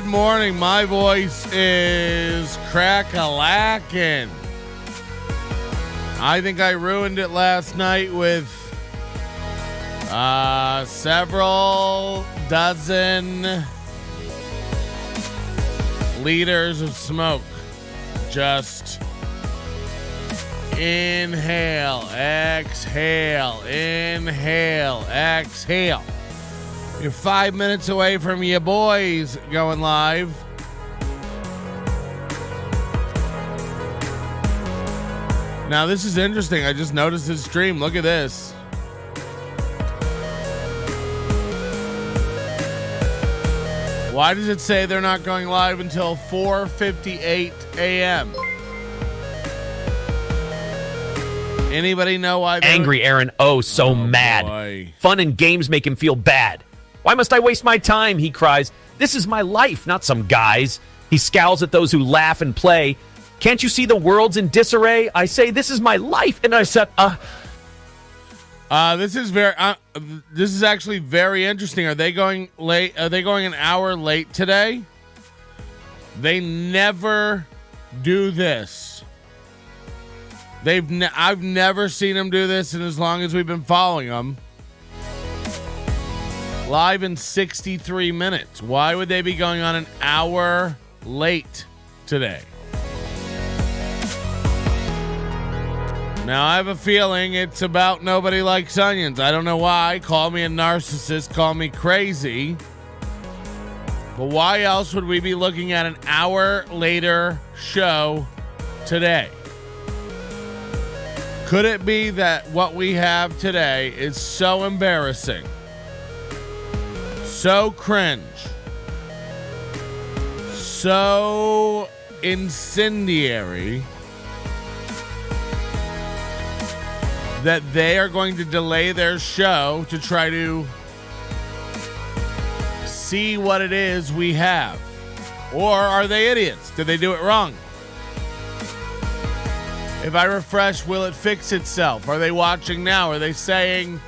good morning. My voice is crack-a-lackin'. I think I ruined it last night with several dozen liters of smoke. Just inhale, exhale, inhale, exhale. You're 5 minutes away from your boys going live. Now, this is interesting. I just noticed this stream. Look at this. Why does it say they're not going live until 4:58 a.m.? Anybody know why? Angry Aaron. Oh, so mad. Boy. Fun and games make him feel bad. Why must I waste my time? He cries. This is my life, not some guy's. He scowls at those who laugh and play. Can't you see the world's in disarray? I say, this is my life. And I said, This is actually very interesting. Are they going late? Are they going an hour late today? They never do this. I've never seen them do this in as long as we've been following them. Live in 63 minutes. Why would they be going on an hour late today? Now, I have a feeling it's about Nobody Likes Onions. I don't know why. Call me a narcissist. Call me crazy. But why else would we be looking at an hour later show today? Could it be that what we have today is so embarrassing, so cringe, so incendiary, that they are going to delay their show to try to see what it is we have? Or are they idiots? Did they do it wrong? If I refresh, will it fix itself? Are they watching now? Are they saying,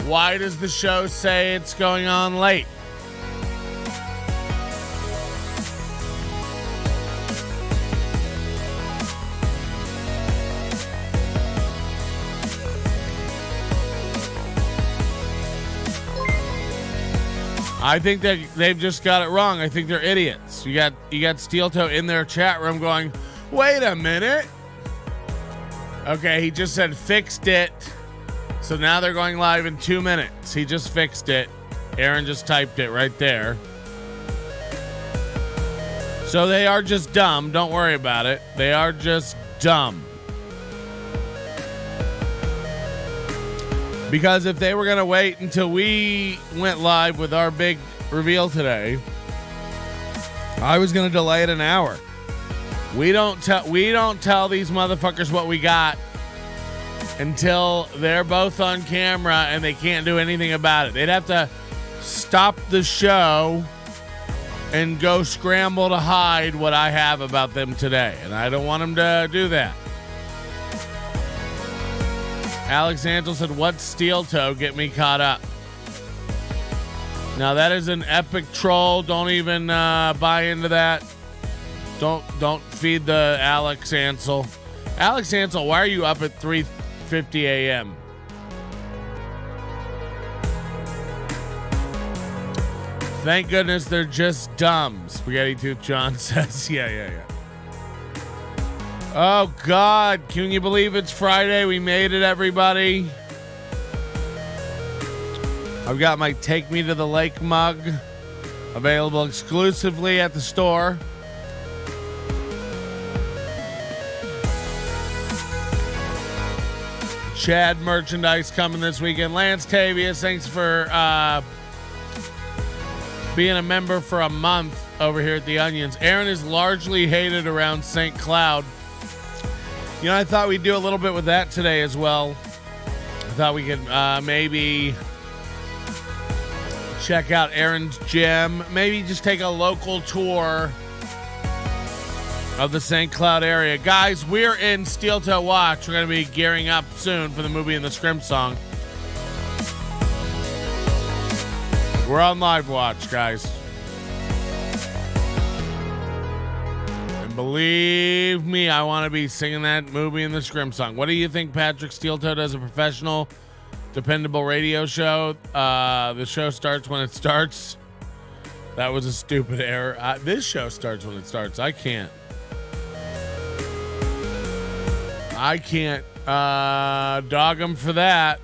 why does the show say it's going on late? I think that they've just got it wrong. I think they're idiots. You got Steel Toe in their chat room going, wait a minute. Okay, he just said fixed it. So now they're going live in 2 minutes. He just fixed it. Aaron just typed it right there. So they are just dumb. Don't worry about it. They are just dumb. Because if they were going to wait until we went live with our big reveal today, I was going to delay it an hour. We don't tell these motherfuckers what we got until they're both on camera and they can't do anything about it. They'd have to stop the show and go scramble to hide what I have about them today. And I don't want them to do that. Alex Ansel said, what's Steel Toe? Get me caught up. Now that is an epic troll. Don't even buy into that. Don't feed the Alex Ansel. Alex Ansel, why are you up at 3:50 a.m.? Thank goodness they're just dumb. Spaghetti Tooth John says, yeah. Oh, God. Can you believe it's Friday? We made it, everybody. I've got my Take Me to the Lake mug available exclusively at the store. Chad merchandise coming this weekend. Lance Tavius, thanks for being a member for a month over here at the Onions. Aaron is largely hated around St. Cloud. You know, I thought we'd do a little bit with that today as well. I thought we could maybe check out Aaron's gym. Maybe just take a local tour of the St. Cloud area. Guys, we're in Steel Toe Watch. We're going to be gearing up soon for the movie and the Scrimp song. We're on live watch, guys. believe me, I want to be singing that movie in the Scrimp song. What do you think Patrick Steeltoe does a professional, dependable radio show? The show starts when it starts. That was a stupid error. This show starts when it starts. I can't dog him for that.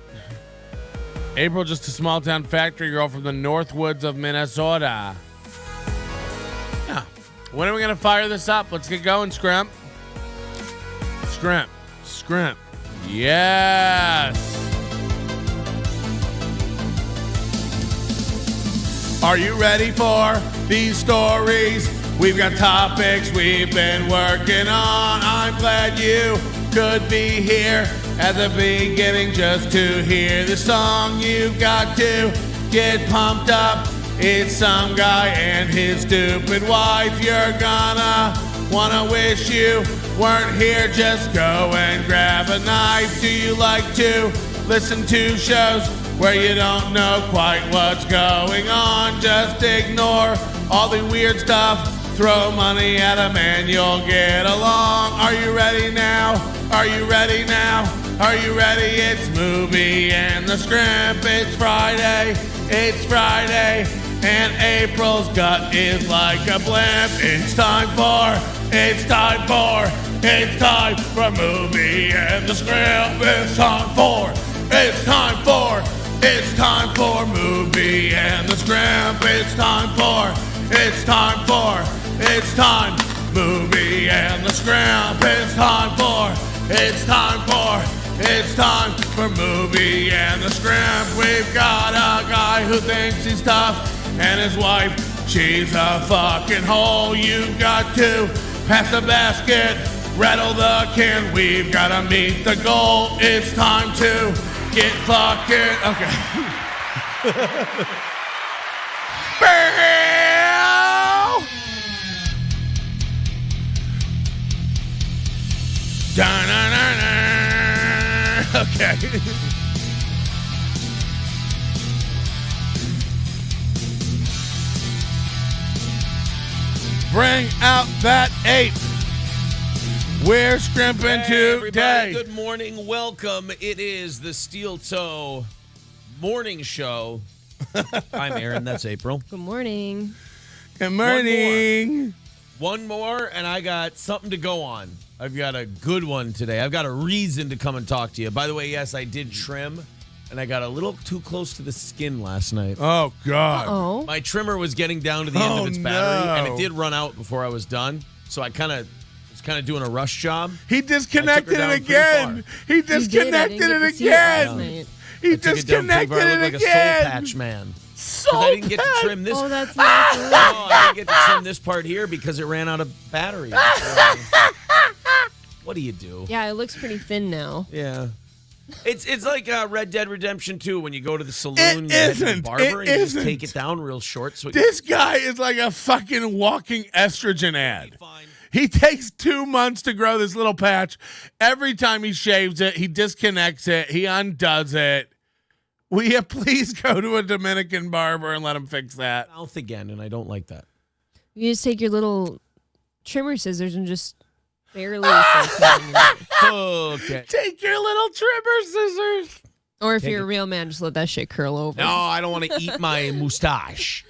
April, just a small town factory girl from the north woods of Minnesota. Yeah. When are we going to fire this up? Let's get going, Scrimp. Scrimp. Yes. Are you ready for these stories? We've got topics we've been working on. I'm glad you could be here at the beginning just to hear the song. You've got to get pumped up. It's some guy and his stupid wife. You're gonna wanna wish you weren't here. Just go and grab a knife. Do you like to listen to shows where you don't know quite what's going on? Just ignore all the weird stuff. Throw money at them and you'll get along. Are you ready now? Are you ready now? Are you ready? It's Movie and the Scrimp. It's Friday. And April's gut is like a blimp. It's time for Movie and the Scrimp. It's time for Movie and the Scrimp. It's time for Movie and the Scrimp. It's time for Movie and the Scrimp. We've got a guy who thinks he's tough and his wife, she's a fucking hole. You've got to pass the basket, rattle the can. We've got to meet the goal. It's time to get fucking... Okay. Okay. Bring out that ape. We're scrimping today. Good morning. Welcome. It is the Steel Toe Morning Show. I'm Aaron. That's April. Good morning. Good morning. One more, and I got something to go on. I've got a good one today. I've got a reason to come and talk to you. By the way, yes, I did trim, and I got a little too close to the skin last night. Oh, God. Uh-oh. My trimmer was getting down to the end of its battery, no. and it did run out before I was done. So I was kind of doing a rush job. He disconnected it again. He disconnected it again. He disconnected it like again. A soul patch man. I didn't get to trim this. Oh, that's not good. No, I didn't get to trim this part here because it ran out of battery. What do you do? Yeah, it looks pretty thin now. Yeah. It's like Red Dead Redemption 2 when you go to the saloon, you isn't. head to the barber, and you just Isn't. take it down real short. So This guy is like a fucking walking estrogen ad. Fine. He takes 2 months to grow this little patch. Every time he shaves it, he disconnects it. He undoes it. Will you please go to a Dominican barber and let him fix that? Mouth again, and I don't like that. You just take your little trimmer scissors and just barely. Okay. Take your little trimmer scissors. Or if you're a real man, just let that shit curl over. No, I don't want to eat my mustache.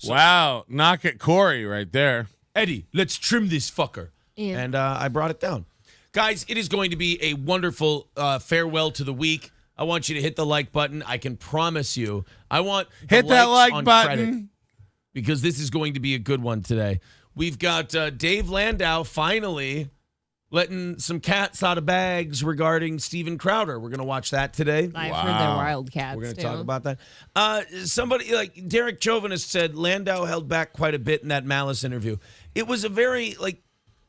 Wow. Knock at Corey right there. Eddie, let's trim this fucker. Yeah. And I brought it down. Guys, it is going to be a wonderful farewell to the week. I want you to hit the like button. I can promise you. I want Hit that like on button. credit because this is going to be a good one today. We've got Dave Landau finally letting some cats out of bags regarding Steven Crowder. We're going to watch that today. I've heard they're wildcats. We're going to too. talk about that. Somebody like Derek Chauvin has said Landau held back quite a bit in that Malice interview. It was a very,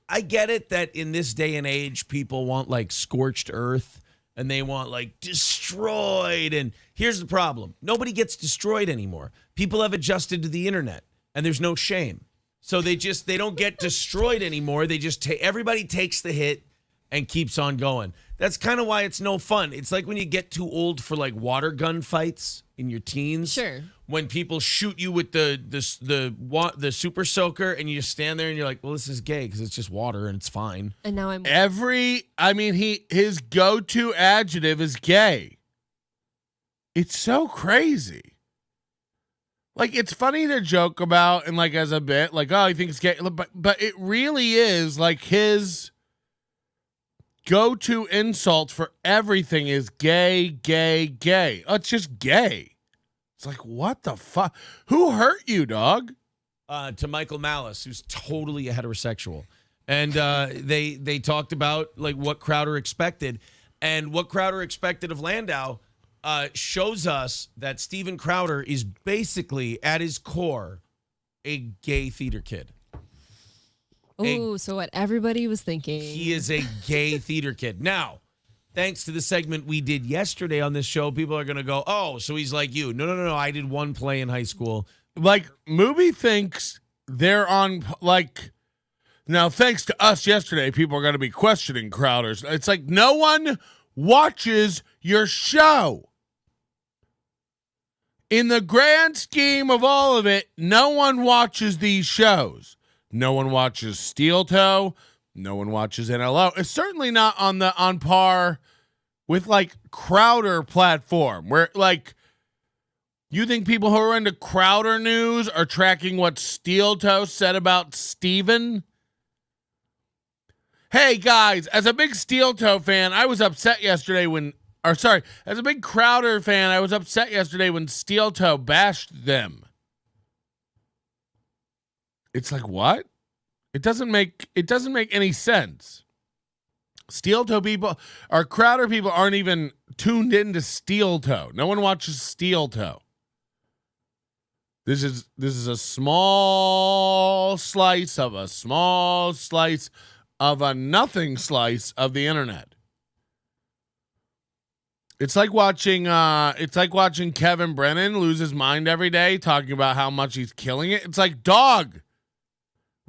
I get it that in this day and age, people want scorched earth and they want destroyed. And here's the problem. Nobody gets destroyed anymore. People have adjusted to the internet and there's no shame. So they don't get destroyed anymore. They just everybody takes the hit and keeps on going. That's kind of why it's no fun. It's like when you get too old for like water gun fights in your teens. Sure. When people shoot you with the super soaker and you just stand there and you're like, well, this is gay because it's just water and it's fine. And now I'm his go-to adjective is gay. It's so crazy. Like, it's funny to joke about and like as a bit, like, oh, he thinks gay, but it really is like his go-to insult for everything is gay, gay, gay. Oh, it's just gay. It's like, what the fuck? Who hurt you, dog? To Michael Malice, who's totally a heterosexual. And they talked about like what Crowder expected. And what Crowder expected of Landau shows us that Steven Crowder is basically, at his core, a gay theater kid. Ooh, so what everybody was thinking. He is a gay theater kid. Now, thanks to the segment we did yesterday on this show, people are going to go, oh, so he's like you. No. I did one play in high school. Like, Movie thinks they're on, like, now, thanks to us yesterday, people are going to be questioning Crowder's. It's like, no one watches your show. In the grand scheme of all of it, no one watches these shows. No one watches Steel Toe. No one watches NLO. It's certainly not on par with like Crowder platform where like you think people who are into Crowder news are tracking what Steel Toe said about Steven? Hey guys, as a big Steel Toe fan, I was upset yesterday as a big Crowder fan, I was upset yesterday when Steel Toe bashed them. It's like, what? It doesn't make any sense. Steel Toe people or Crowder people aren't even tuned into Steel Toe. No one watches Steel Toe. This is a small slice of a nothing slice of the internet. It's like watching Kevin Brennan lose his mind every day talking about how much he's killing it. It's like, dog,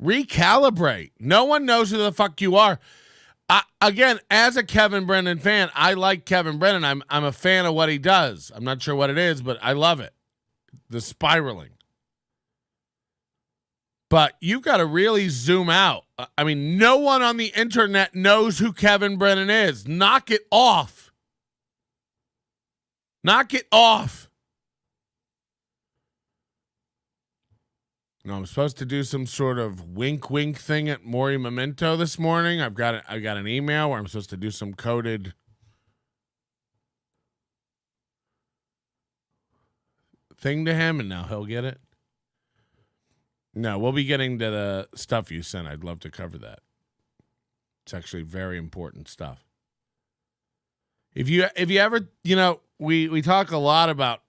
recalibrate. No one knows who the fuck you are. Again, as a Kevin Brennan fan, I like Kevin Brennan. I'm a fan of what he does. I'm not sure what it is, but I love it. The spiraling. But you've got to really zoom out. I mean, no one on the internet knows who Kevin Brennan is. Knock it off. Knock it off. No, I'm supposed to do some sort of wink thing at Maury Memento this morning. I got an email where I'm supposed to do some coded thing to him, and now he'll get it. No, we'll be getting to the stuff you sent. I'd love to cover that. It's actually very important stuff. If you ever, we talk a lot about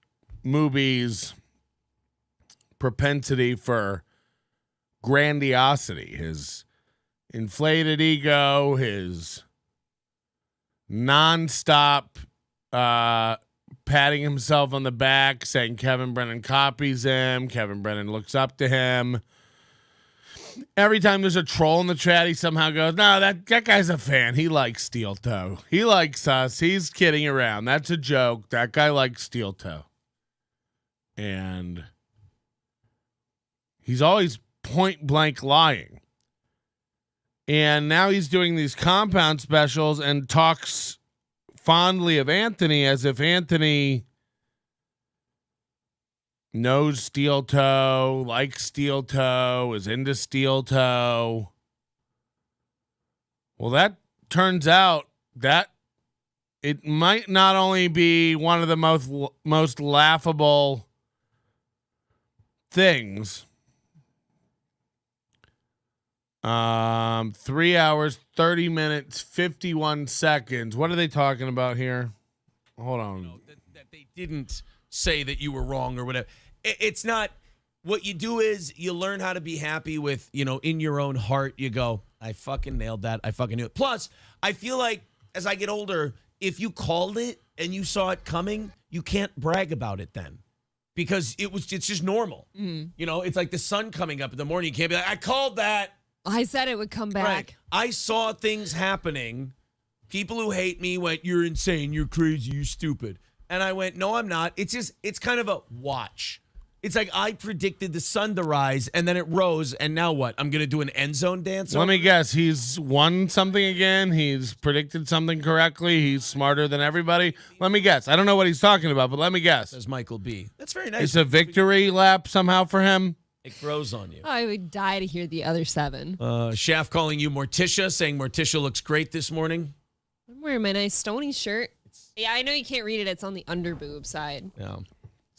Mubi's propensity for grandiosity, his inflated ego, his nonstop patting himself on the back, saying Kevin Brennan copies him, Kevin Brennan looks up to him. Every time there's a troll in the chat, he somehow goes, no, that guy's a fan. He likes Steel Toe. He likes us. He's kidding around. That's a joke. That guy likes Steel Toe. And he's always point blank lying. And now he's doing these compound specials and talks fondly of Anthony as if Anthony knows Steel Toe, likes Steel Toe, is into Steel Toe. Well, that turns out that it might not only be one of the most laughable things. 3 hours, 30 minutes, 51 seconds. What are they talking about here? Hold on. No, that they didn't say that you were wrong or whatever. It's not. What you do is you learn how to be happy with, in your own heart, you go, I fucking nailed that. I fucking knew it. Plus, I feel like as I get older, if you called it and you saw it coming, you can't brag about it then. Because it's just normal. Mm. It's like the sun coming up in the morning. You can't be like, I called that. I said it would come back. Right. I saw things happening People who hate me went, "You're insane, you're crazy, you're stupid." And I went, "No, I'm not. It's kind of a watch." It's like I predicted the sun to rise, and then it rose, and now what? I'm going to do an end zone dance? Let me guess. He's won something again. He's predicted something correctly. He's smarter than everybody. Let me guess. I don't know what he's talking about, but let me guess. Says Michael B. That's very nice. It's a victory lap somehow for him. It grows on you. I would die to hear the other 7. Shaft calling you Morticia, saying Morticia looks great this morning. I'm wearing my nice Stony shirt. Yeah, I know you can't read it. It's on the underboob side. Yeah.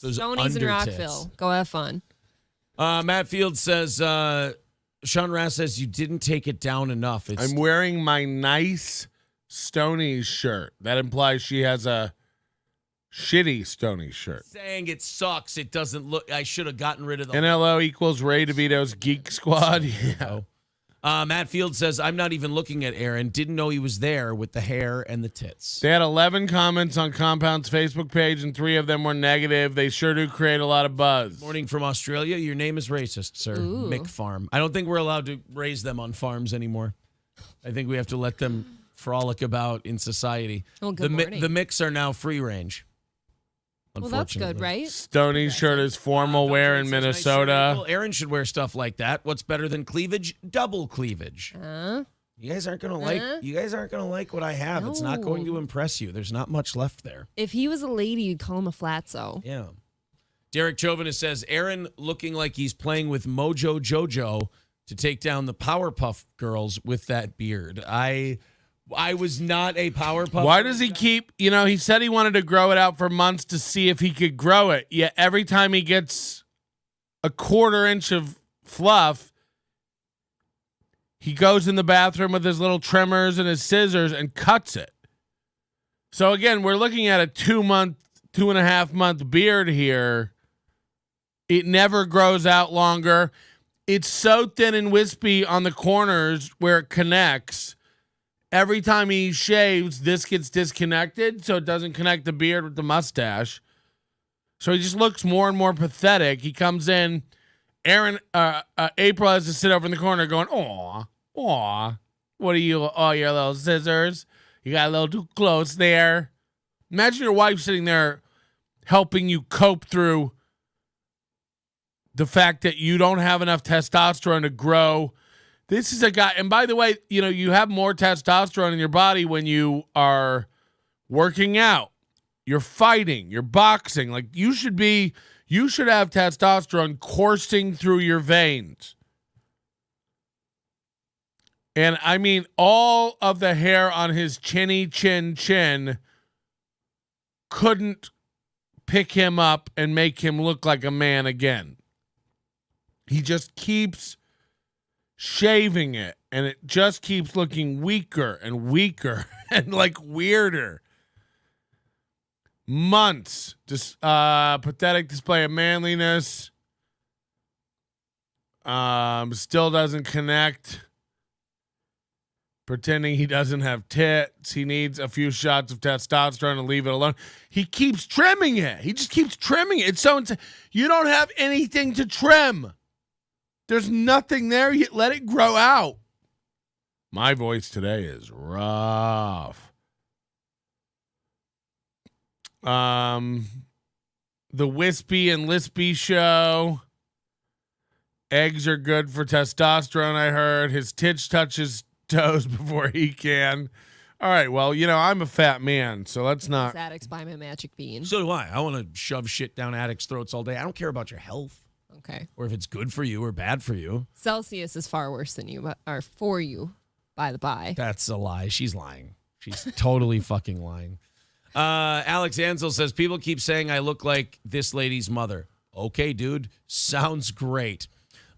Stonies and Rockville. Go have fun. Matt Fields says, Sean Rass says, you didn't take it down enough. I'm wearing my nice Stony shirt. That implies she has a shitty Stony shirt. Saying it sucks. It doesn't look. I should have gotten rid of the NLO equals Ray DeVito's Geek Squad. Yeah. Matt Field says, I'm not even looking at Aaron. Didn't know he was there with the hair and the tits. They had 11 comments on Compound's Facebook page, and 3 of them were negative. They sure do create a lot of buzz. Morning from Australia. Your name is racist, sir. Ooh. Mick Farm. I don't think we're allowed to raise them on farms anymore. I think we have to let them frolic about in society. Oh, good morning. The Micks are now free range. Well, that's good, right? Stony's shirt is formal wear in Minnesota. Well, Aaron should wear stuff like that. What's better than cleavage? Double cleavage. You guys aren't gonna like. You guys aren't gonna like what I have. No. It's not going to impress you. There's not much left there. If he was a lady, you'd call him a flatzo. Yeah. Derek Chauvinist says Aaron looking like he's playing with Mojo Jojo to take down the Powerpuff Girls with that beard. I was not a Powerpuff. Why does he keep, he said he wanted to grow it out for months to see if he could grow it. Yet every time he gets a 1/4 inch of fluff, he goes in the bathroom with his little trimmers and his scissors and cuts it. So again, we're looking at a 2.5 month beard here. It never grows out longer. It's so thin and wispy on the corners where it connects. Every time he shaves, this gets disconnected, so it doesn't connect the beard with the mustache. So he just looks more and more pathetic. He comes in. April has to sit over in the corner going, aw. What are you, your little scissors? You got a little too close there. Imagine your wife sitting there helping you cope through the fact that you don't have enough testosterone to grow. This is a guy, and by the way, you have more testosterone in your body when you are working out, you're fighting, you're boxing. Like you should have testosterone coursing through your veins. And I mean, all of the hair on his chin couldn't pick him up and make him look like a man again. He just keeps shaving it, and it just keeps looking weaker and weaker and like weirder. Months. Just pathetic display of manliness. Still doesn't connect. Pretending he doesn't have tits. He needs a few shots of testosterone to leave it alone. He keeps trimming it. He just keeps trimming it. It's so insane. You don't have anything to trim. There's nothing there yet. Let it grow out. My voice today is rough. The Wispy and Lispy show. Eggs are good for testosterone, I heard. His titch touches toes before he can. All right, well, I'm a fat man, so let's not. Addicts buy my magic bean. So do I. I want to shove shit down addicts' throats all day. I don't care about your health. Okay. Or if it's good for you or bad for you. Celsius is far worse than you, or for you, by the by. That's a lie. She's lying. She's totally fucking lying. Alex Ansel says, people keep saying I look like this lady's mother. Okay, dude. Sounds great.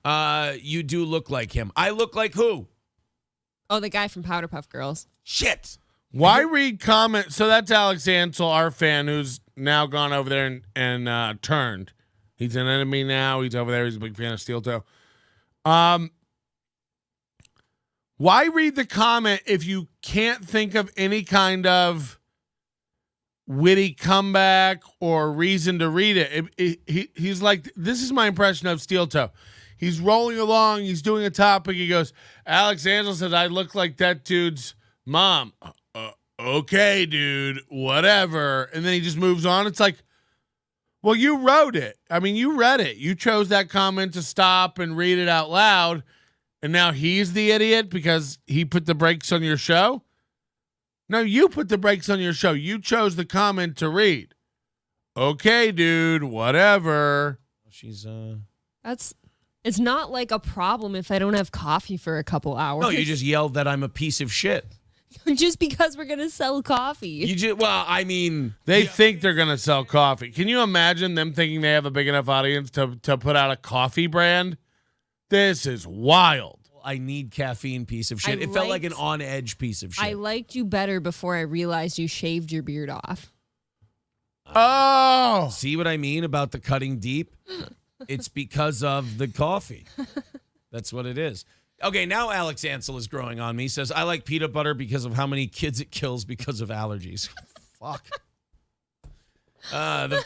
You do look like him. I look like who? Oh, the guy from Powderpuff Girls. Shit. Why read comments? So that's Alex Ansel, our fan, who's now gone over there and turned. He's an enemy now. He's over there. He's a big fan of Steel Toe. Why read the comment if you can't think of any kind of witty comeback or reason to read it? He's like, this is my impression of Steel Toe. He's rolling along. He's doing a topic. He goes, Alex Ansel says, I look like that dude's mom. okay, dude, whatever. And then he just moves on. It's like, well, you wrote it. I mean, you read it. You chose that comment to stop and read it out loud. And now he's the idiot because he put the brakes on your show? No, you put the brakes on your show. You chose the comment to read. Okay, dude, whatever. She's It's not like a problem if I don't have coffee for a couple hours. No, you just yelled that I'm a piece of shit. Just because we're gonna sell coffee. They think they're going to sell coffee. Can you imagine them thinking they have a big enough audience to put out a coffee brand? This is wild. I need caffeine, piece of shit. It felt like an on-edge piece of shit. I liked you better before I realized you shaved your beard off. Oh. See what I mean about the cutting deep? It's because of the coffee. That's what it is. Okay, now Alex Ansel is growing on me. He says, I like peanut butter because of how many kids it kills because of allergies. Fuck. The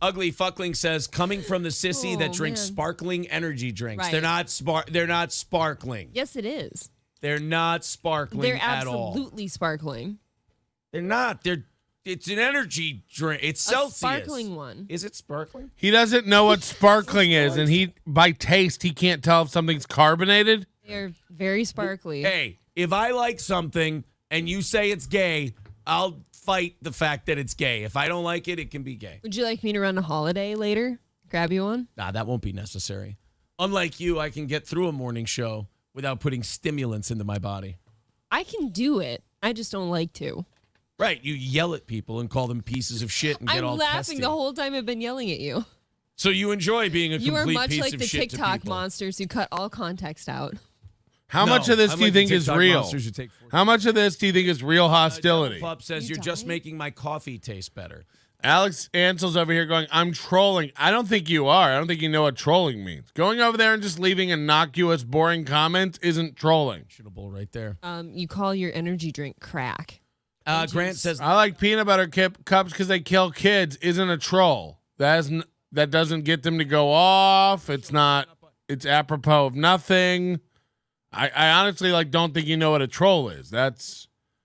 ugly fuckling says, coming from the sissy that drinks sparkling energy drinks. Right. They're not sparkling. Yes, it is. They're not sparkling at all. They're absolutely sparkling. They're not. It's an energy drink. It's Celsius. Sparkling one. Is it sparkling? He doesn't know what sparkling is, and by taste, he can't tell if something's carbonated. They're very sparkly. Hey, if I like something and you say it's gay, I'll fight the fact that it's gay. If I don't like it, it can be gay. Would you like me to run a holiday later? Grab you one? Nah, that won't be necessary. Unlike you, I can get through a morning show without putting stimulants into my body. I can do it. I just don't like to. Right, you yell at people and call them pieces of shit and get all I'm laughing testy. the whole time I've been yelling at you. So you enjoy being a You are complete much piece like of the shit to TikTok people. monsters who cut all context out. How much of this I'm do you like the think is TikTok real? monsters who take 40 How much of this do you think is real hostility? Pup says You you're just dying? making my coffee taste better. Alex Ansel's over here going, I'm trolling. I don't think you are. I don't think you know what trolling means. Going over there and just leaving innocuous, boring comments isn't trolling. Shootable right there. You call your energy drink crack. Grant says, I like peanut butter cups because they kill kids. Isn't a troll. That doesn't get them to go off. It's not. It's apropos of nothing. I honestly don't think you know what a troll is.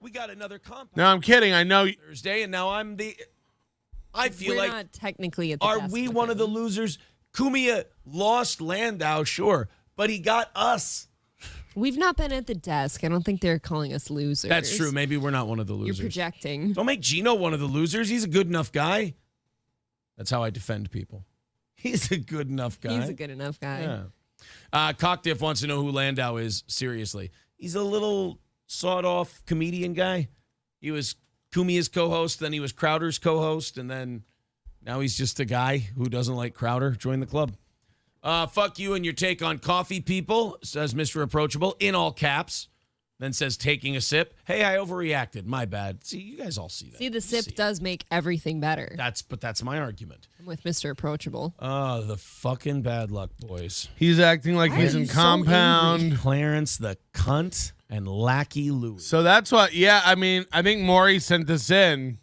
we got another compound. No, I'm kidding. I know. Thursday, and now I feel We're like, not technically at the are desk we with one of the him. losers? Cumia lost Landau, sure, but he got us. We've not been at the desk. I don't think they're calling us losers. That's true. Maybe we're not one of the You're losers. projecting. Don't make Gino one of the losers. He's a good enough guy. That's how I defend people. He's a good enough guy. He's a good enough guy. Yeah. Cockdiff wants to know who Landau is. Seriously. He's a little sawed-off comedian guy. He was Cumia's co-host, then he was Crowder's co-host, and then now he's just a guy who doesn't like Crowder. Join the club. Fuck you and your take on coffee, people, says Mr. Approachable, in all caps. Then says, taking a sip. Hey, I overreacted. My bad. See, you guys all see that. See, the You sip does make everything better. That's my argument. I'm with Mr. Approachable. Oh, the fucking bad luck, boys. He's acting like he's in compound. Clarence, the cunt, and Lackey Louie. So that's what. Yeah, I mean, I think Maury sent this in.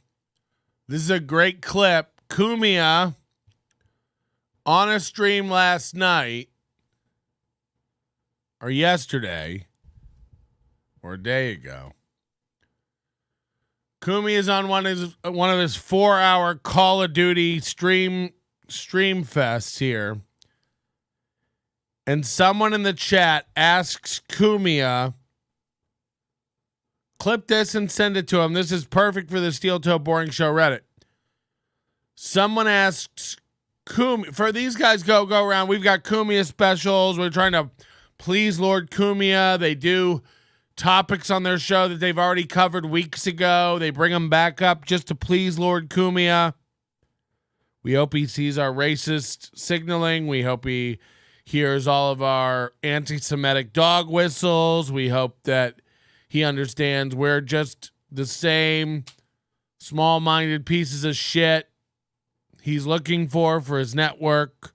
This is a great clip. Cumia on a stream last night or yesterday or a day ago. Cumia is on one of his 4-hour Call of Duty stream fests here. And someone in the chat asks Cumia, clip this and send it to him. This is perfect for the Steel Toe Boring Show Reddit. Someone asks Cumia, for these guys go around, we've got Cumia specials. We're trying to please Lord Cumia. They do topics on their show that they've already covered weeks ago. They bring them back up just to please Lord Cumia. We hope he sees our racist signaling. We hope he hears all of our anti-Semitic dog whistles. We hope that he understands we're just the same small-minded pieces of shit he's looking for his network.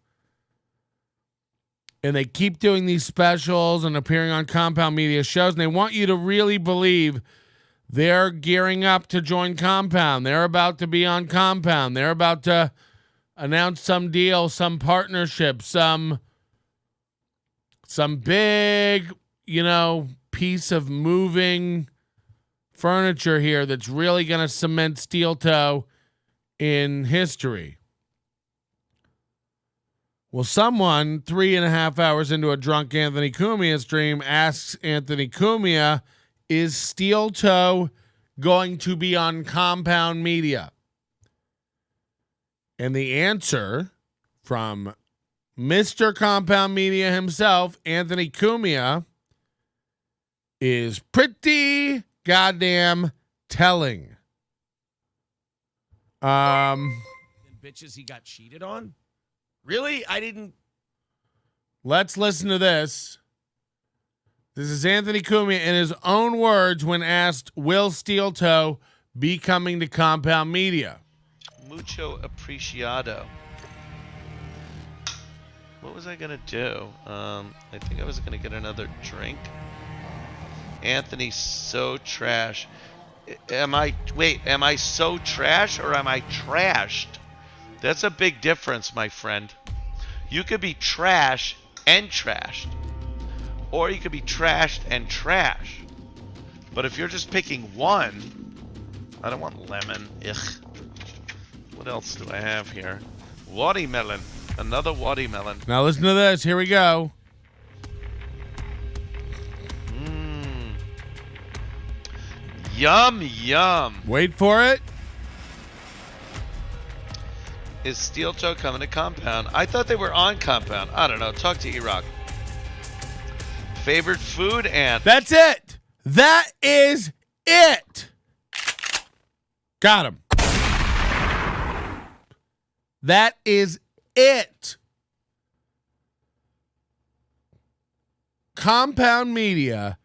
And they keep doing these specials and appearing on Compound Media shows, and they want you to really believe they're gearing up to join Compound. They're about to be on Compound. They're about to announce some deal, some partnership, some big, piece of moving furniture here that's really going to cement steel toe in history. Well, someone 3.5 hours into a drunk Anthony Cumia stream asks Anthony Cumia, is steel toe going to be on compound media? And the answer from Mr. Compound Media himself, Anthony Cumia, is pretty goddamn telling. And bitches he got cheated on? Really? I didn't. Let's listen to this. This is Anthony Cumia in his own words when asked, will steel toe be coming to compound media? Mucho apreciado. What was I gonna do? I think I was gonna get another drink. Anthony's so trash. Am I so trash or am I trashed? That's a big difference, my friend. You could be trash and trashed. Or you could be trashed and trash. But if you're just picking one, I don't want lemon. Ugh. What else do I have here? Watermelon. Another watermelon. Now listen to this. Here we go. Yum, yum. Wait for it. Is steel toe coming to compound? I thought they were on compound. I don't know. Talk to E-Rock. Favorite food, and That's it. That is it. Got him. That is it. Compound Media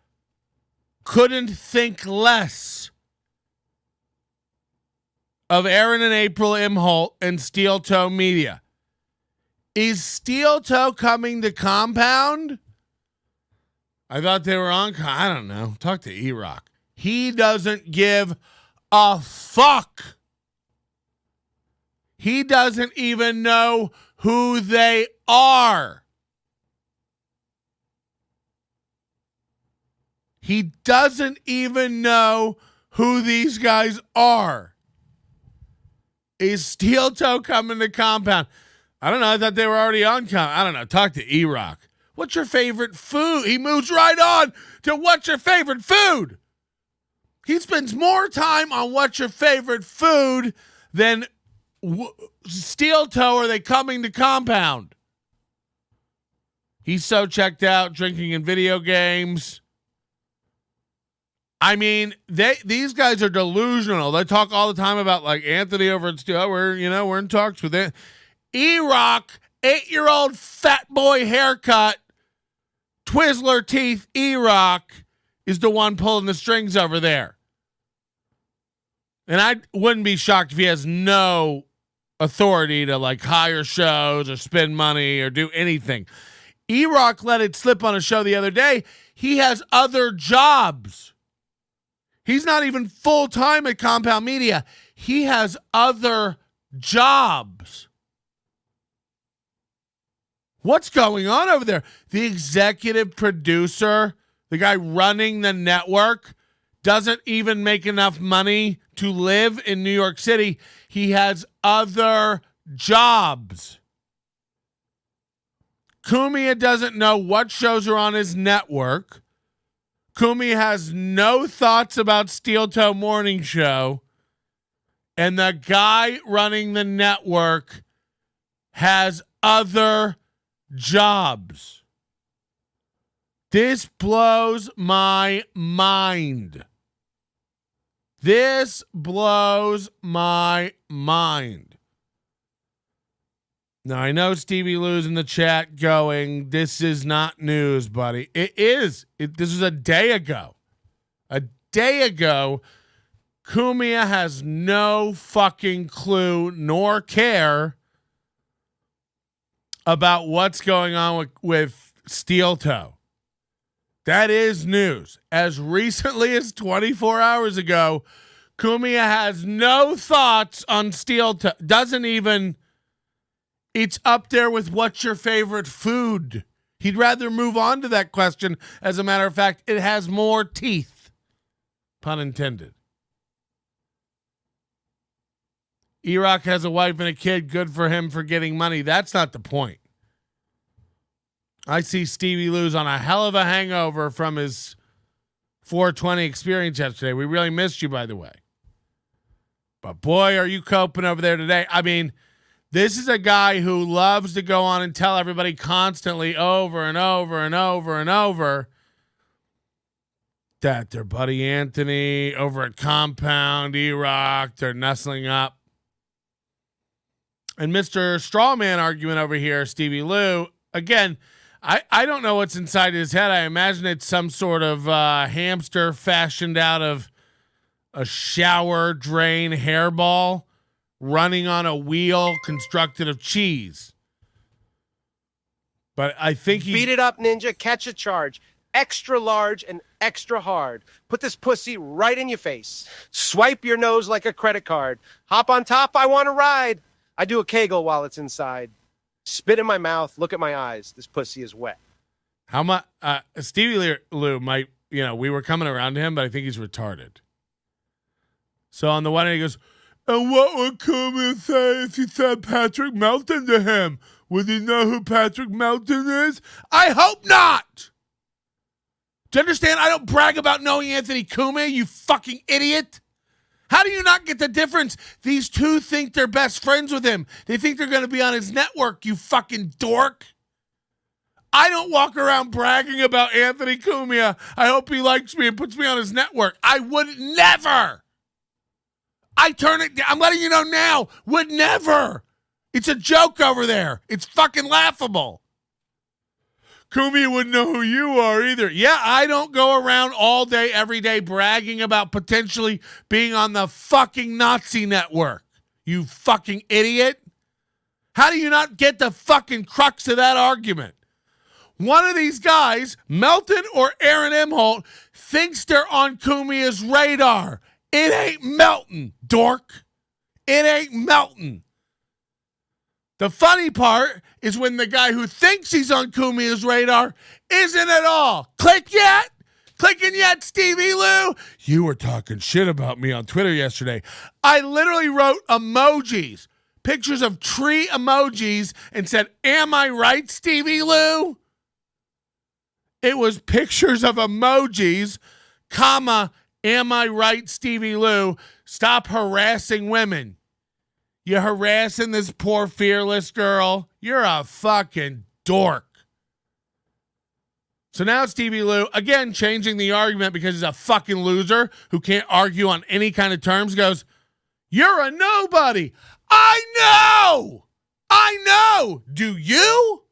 couldn't think less of Aaron and April Imholte and Steel Toe Media. Is Steel Toe coming to compound? I thought they were on. I don't know. Talk to E-Rock. He doesn't give a fuck. He doesn't even know who they are. He doesn't even know who these guys are. Is Steel Toe coming to compound? I don't know. I thought they were already on compound. I don't know. Talk to E-Rock. What's your favorite food? He moves right on to what's your favorite food. He spends more time on what's your favorite food than Steel Toe. Are they coming to compound? He's so checked out, drinking and video games. I mean, these guys are delusional. They talk all the time about like Anthony over at Steel. We're in talks with it. E-Rock, 8-year-old fat boy haircut, Twizzler teeth. E-Rock is the one pulling the strings over there. And I wouldn't be shocked if he has no authority to like hire shows or spend money or do anything. E-Rock let it slip on a show the other day. He has other jobs. He's not even full-time at Compound Media. He has other jobs. What's going on over there? The executive producer, the guy running the network, doesn't even make enough money to live in New York City. He has other jobs. Cumia doesn't know what shows are on his network. Cumia has no thoughts about Steel Toe Morning Show. And the guy running the network has other jobs. This blows my mind. This blows my mind. Now, I know Stevie Lew's in the chat going, this is not news, buddy. It is. This is a day ago. A day ago, Cumia has no fucking clue nor care about what's going on with Steel Toe. That is news. As recently as 24 hours ago, Cumia has no thoughts on Steel Toe. Doesn't even... It's up there with what's your favorite food. He'd rather move on to that question. As a matter of fact, it has more teeth. Pun intended. E-Rock has a wife and a kid. Good for him for getting money. That's not the point. I see Stevie Lew's on a hell of a hangover from his 420 experience yesterday. We really missed you, by the way. But boy, are you coping over there today. I mean, this is a guy who loves to go on and tell everybody constantly over and over and over and over that their buddy Anthony over at Compound, E-Rock, they're nestling up. And Mr. Strawman argument over here, Stevie Lew, again, I don't know what's inside his head. I imagine it's some sort of hamster fashioned out of a shower drain hairball running on a wheel constructed of cheese. But I think he... Beat it up, Ninja. Catch a charge. Extra large and extra hard. Put this pussy right in your face. Swipe your nose like a credit card. Hop on top, I want to ride. I do a Kegel while it's inside. Spit in my mouth, look at my eyes. This pussy is wet. How much? Stevie Lew might, we were coming around to him, but I think he's retarded. So on the one hand, he goes, and what would Cumia say if he said Patrick Melton to him? Would he know who Patrick Melton is? I hope not. Do you understand? I don't brag about knowing Anthony Cumia, you fucking idiot. How do you not get the difference? These two think they're best friends with him. They think they're going to be on his network, you fucking dork. I don't walk around bragging about Anthony Cumia. I hope he likes me and puts me on his network. I would never. I'm letting you know now, would never. It's a joke over there. It's fucking laughable. Cumia wouldn't know who you are either. Yeah, I don't go around all day, every day bragging about potentially being on the fucking Nazi network. You fucking idiot. How do you not get the fucking crux of that argument? One of these guys, Melton or April Imholte, thinks they're on Cumia's radar. It ain't Melton, dork. It ain't Melton. The funny part is when the guy who thinks he's on Cumia's radar isn't at all. Click yet? Clicking yet, Stevie Lew? You were talking shit about me on Twitter yesterday. I literally wrote emojis, pictures of tree emojis, and said, am I right, Stevie Lew? It was pictures of emojis, comma, am I right, Stevie Lew? Stop harassing women. You're harassing this poor fearless girl. You're a fucking dork. So now Stevie Lew, again, changing the argument because he's a fucking loser who can't argue on any kind of terms, goes, you're a nobody. I know. Do you?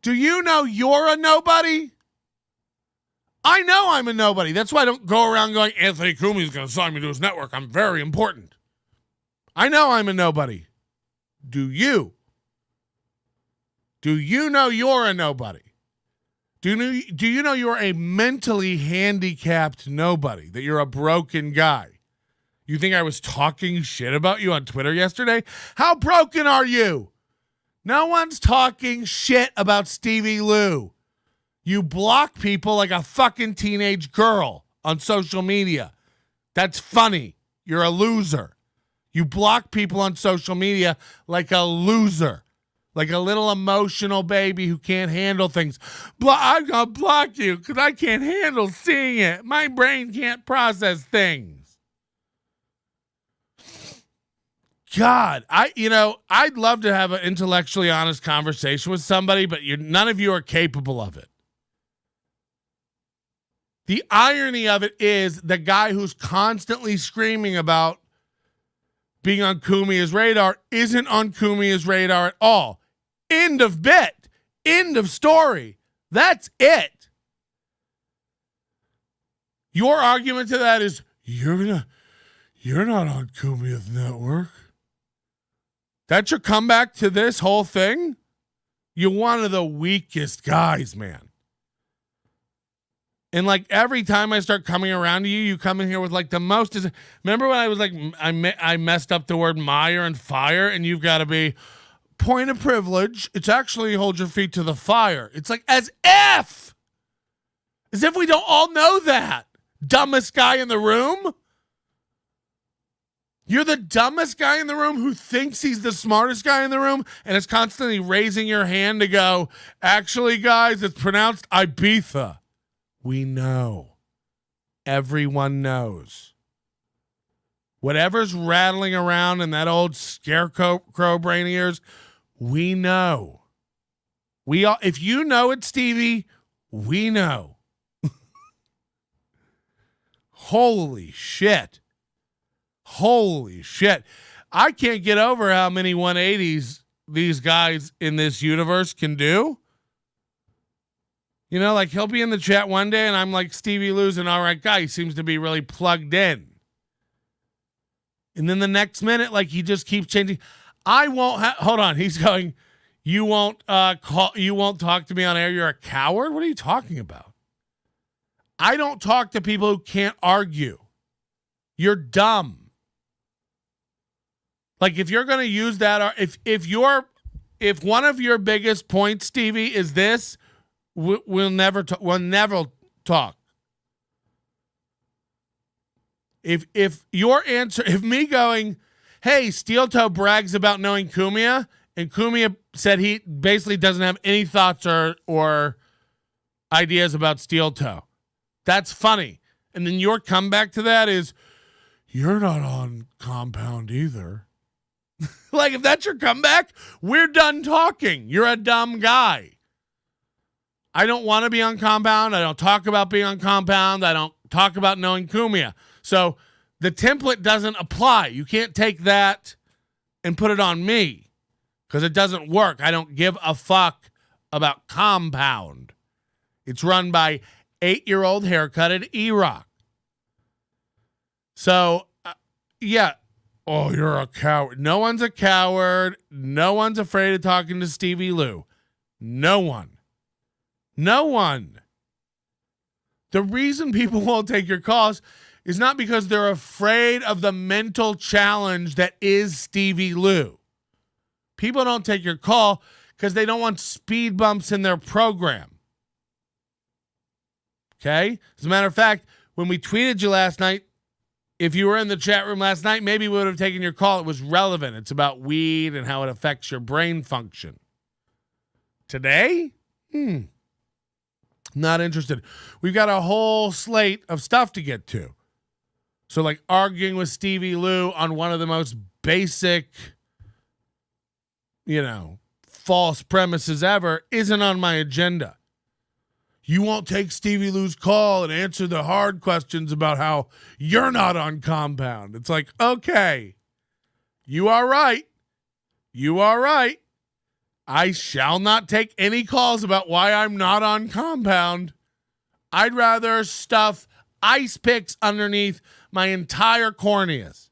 Do you know you're a nobody? I know I'm a nobody. That's why I don't go around going, Anthony Cumia is going to sign me to his network. I'm very important. I know I'm a nobody. Do you? Do you know you're a nobody? Do you know you're a mentally handicapped nobody, that you're a broken guy? You think I was talking shit about you on Twitter yesterday? How broken are you? No one's talking shit about Stevie Lew. You block people like a fucking teenage girl on social media. That's funny. You're a loser. You block people on social media like a loser, like a little emotional baby who can't handle things. I'm going to block you because I can't handle seeing it. My brain can't process things. God, I'd love to have an intellectually honest conversation with somebody, but none of you are capable of it. The irony of it is the guy who's constantly screaming about being on Cumia's radar isn't on Cumia's radar at all. End of bit. End of story. That's it. Your argument to that is you're not on Cumia's network. That's your comeback to this whole thing? You're one of the weakest guys, man. And like every time I start coming around to you, you come in here with like the most. Remember when I was like, I messed up the word mire and fire, and you've got to be point of privilege. It's actually hold your feet to the fire. It's like as As if we don't all know that. Dumbest guy in the room? You're the dumbest guy in the room who thinks he's the smartest guy in the room and is constantly raising your hand to go, actually, guys, it's pronounced Ibiza. We know. Everyone knows. Whatever's rattling around in that old scarecrow brain of yours, we know. We all, if you know it, Stevie, we know. Holy shit. Holy shit. I can't get over how many 180s these guys in this universe can do. You know, like he'll be in the chat one day and I'm like, Stevie Lew's an all right guy. He seems to be really plugged in. And then the next minute, like he just keeps changing. I won't hold on. He's going, you won't talk to me on air. You're a coward. What are you talking about? I don't talk to people who can't argue. You're dumb. Like if you're going to use that, if one of your biggest points, Stevie, is this, we'll never talk. If your answer, if me going, hey, Steel Toe brags about knowing Cumia, and Cumia said he basically doesn't have any thoughts or ideas about Steel Toe. That's funny. And then your comeback to that is, you're not on Compound either. Like, if that's your comeback, we're done talking. You're a dumb guy. I don't want to be on Compound. I don't talk about being on Compound. I don't talk about knowing Cumia. So the template doesn't apply. You can't take that and put it on me because it doesn't work. I don't give a fuck about Compound. It's run by 8-year-old haircutted E-Rock. So, yeah. Oh, you're a coward. No one's a coward. No one's afraid of talking to Stevie Lew. No one. No one. The reason people won't take your calls is not because they're afraid of the mental challenge that is Stevie Lew. People don't take your call because they don't want speed bumps in their program. Okay? As a matter of fact, when we tweeted you last night, if you were in the chat room last night, maybe we would have taken your call. It was relevant. It's about weed and how it affects your brain function. Today? Not interested. We've got a whole slate of stuff to get to. So, like arguing with Stevie Lew on one of the most basic, false premises ever isn't on my agenda. You won't take Stevie Lew's call and answer the hard questions about how you're not on Compound. It's like, okay, you are right. You are right. I shall not take any calls about why I'm not on Compound. I'd rather stuff ice picks underneath my entire corneas.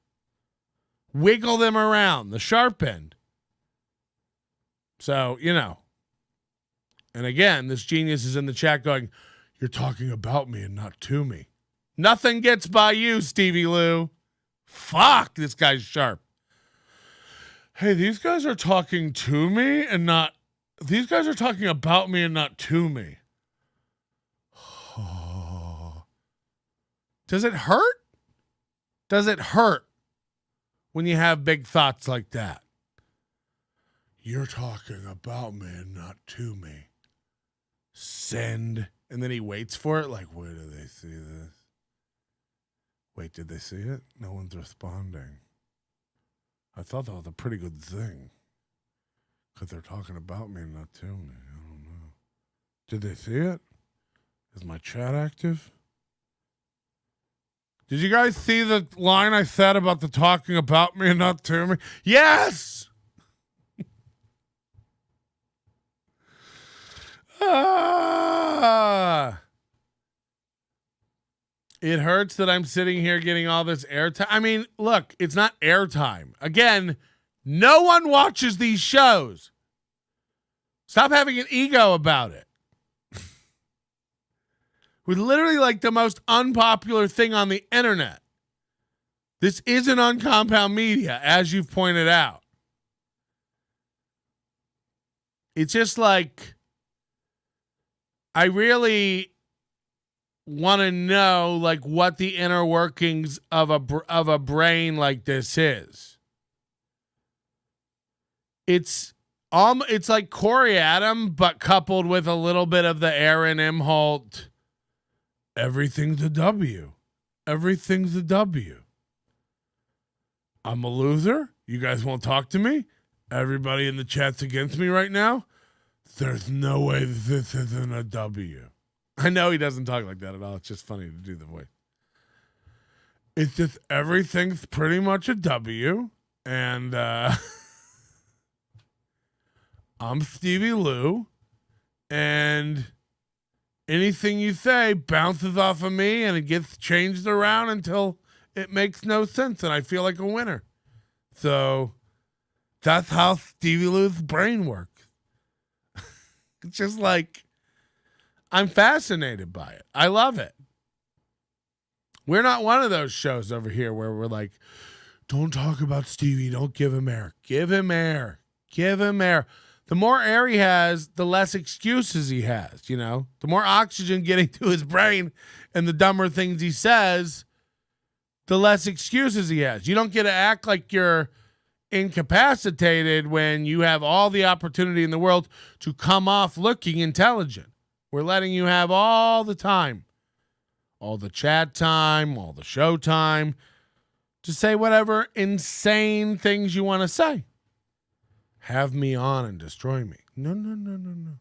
Wiggle them around, the sharp end. So, And again, this genius is in the chat going, you're talking about me and not to me. Nothing gets by you, Stevie Lew. Fuck, this guy's sharp. Hey, these guys are talking to me and not, these guys are talking about me and not to me. Does it hurt? Does it hurt when you have big thoughts like that? You're talking about me and not to me. Send. And then he waits for it. Like, where do they see this? Wait, did they see it? No one's responding. I thought that was a pretty good thing. Because they're talking about me and not to me. I don't know. Did they see it? Is my chat active? Did you guys see the line I said about the talking about me and not to me? Yes! It hurts that I'm sitting here getting all this airtime. I mean, look, it's not airtime. Again, no one watches these shows. Stop having an ego about it. We're literally like the most unpopular thing on the internet. This isn't on Compound Media, as you've pointed out. It's just like, I really want to know like what the inner workings of a brain like this is. It's like Corey Adam, but coupled with a little bit of the Aaron Imholte. Everything's a W. Everything's a W. I'm a loser. You guys won't talk to me. Everybody in the chat's against me right now. There's no way this isn't a W. I know he doesn't talk like that at all. It's just funny to do the voice. It's just everything's pretty much a W. And I'm Stevie Lew. And anything you say bounces off of me and it gets changed around until it makes no sense and I feel like a winner. So that's how Stevie Lew's brain works. It's just like, I'm fascinated by it. I love it. We're not one of those shows over here where we're like, don't talk about Stevie. Don't give him air. Give him air. Give him air. The more air he has, the less excuses he has, you know? The more oxygen getting to his brain and the dumber things he says, the less excuses he has. You don't get to act like you're incapacitated when you have all the opportunity in the world to come off looking intelligent. We're letting you have all the time, all the chat time, all the show time, to say whatever insane things you want to say. Have me on and destroy me. No.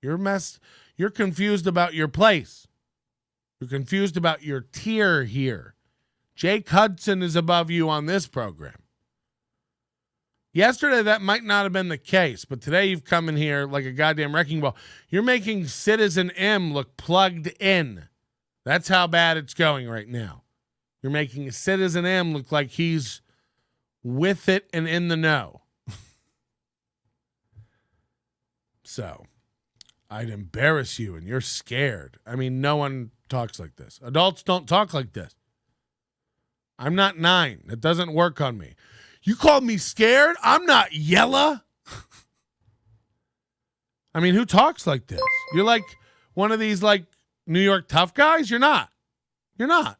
You're confused about your place. You're confused about your tier here. Jake Hudson is above you on this program. Yesterday, that might not have been the case, but today you've come in here like a goddamn wrecking ball. You're making Citizen M look plugged in. That's how bad it's going right now. You're making Citizen M look like he's with it and in the know. So, I'd embarrass you and you're scared. I mean, no one talks like this. Adults don't talk like this. I'm not 9. It doesn't work on me. You called me scared? I'm not yella. I mean, who talks like this? You're like one of these like New York tough guys? You're not. You're not.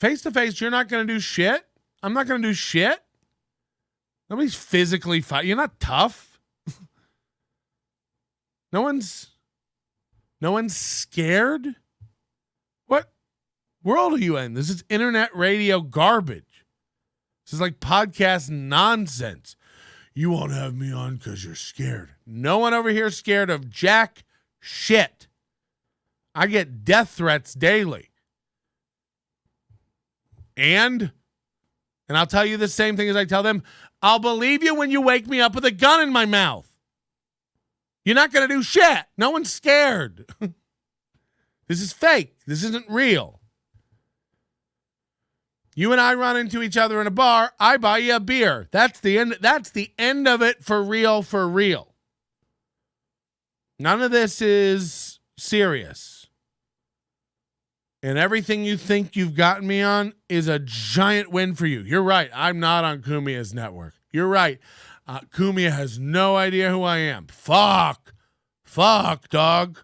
Face to face, you're not going to do shit. I'm not going to do shit. Nobody's physically fight. You're not tough. No one's scared. What world are you in? This is internet radio garbage. This is like podcast nonsense. You won't have me on because you're scared. No one over here is scared of jack shit. I get death threats daily. And I'll tell you the same thing as I tell them. I'll believe you when you wake me up with a gun in my mouth. You're not going to do shit. No one's scared. This is fake. This isn't real. You and I run into each other in a bar. I buy you a beer. That's the end. That's the end of it for real, for real. None of this is serious. And everything you think you've gotten me on is a giant win for you. You're right. I'm not on Cumia's network. You're right. Cumia has no idea who I am. Fuck, dog.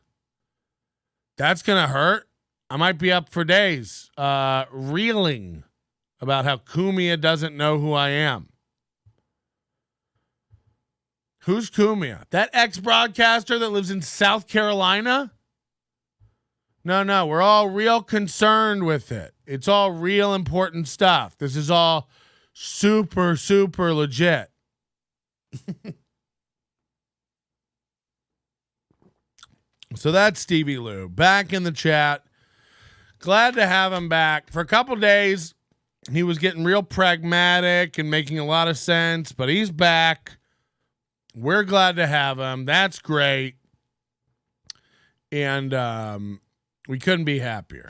That's going to hurt. I might be up for days reeling about how Cumia doesn't know who I am. Who's Cumia? That ex-broadcaster that lives in South Carolina? No, we're all real concerned with it. It's all real important stuff. This is all super, super legit. So that's Stevie Lew back in the chat. Glad to have him back. For a couple days, he was getting real pragmatic and making a lot of sense, but he's back. We're glad to have him. That's great. And we couldn't be happier.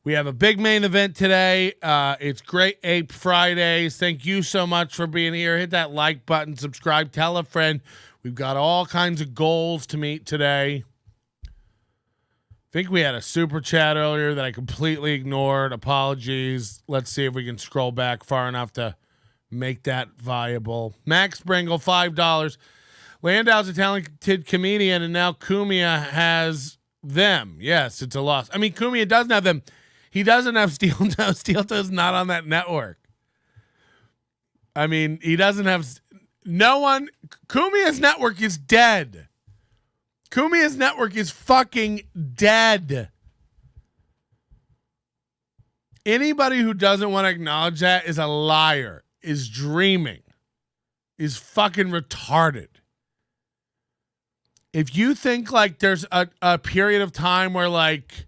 We have a big main event today. It's Great Ape Fridays. Thank you so much for being here. Hit that like button, subscribe, tell a friend. We've got all kinds of goals to meet today. I think we had a super chat earlier that I completely ignored. Apologies. Let's see if we can scroll back far enough to make that viable. Max Bringle, $5. Landau's a talented comedian, and now Cumia has them. Yes, it's a loss. I mean, Cumia doesn't have them. He doesn't have Steel Toe. Steel Toe's not on that network. I mean, he doesn't have no one. Cumia's network is dead. Cumia's network is fucking dead. Anybody who doesn't want to acknowledge that is a liar, is dreaming, is fucking retarded. If you think like there's a period of time where like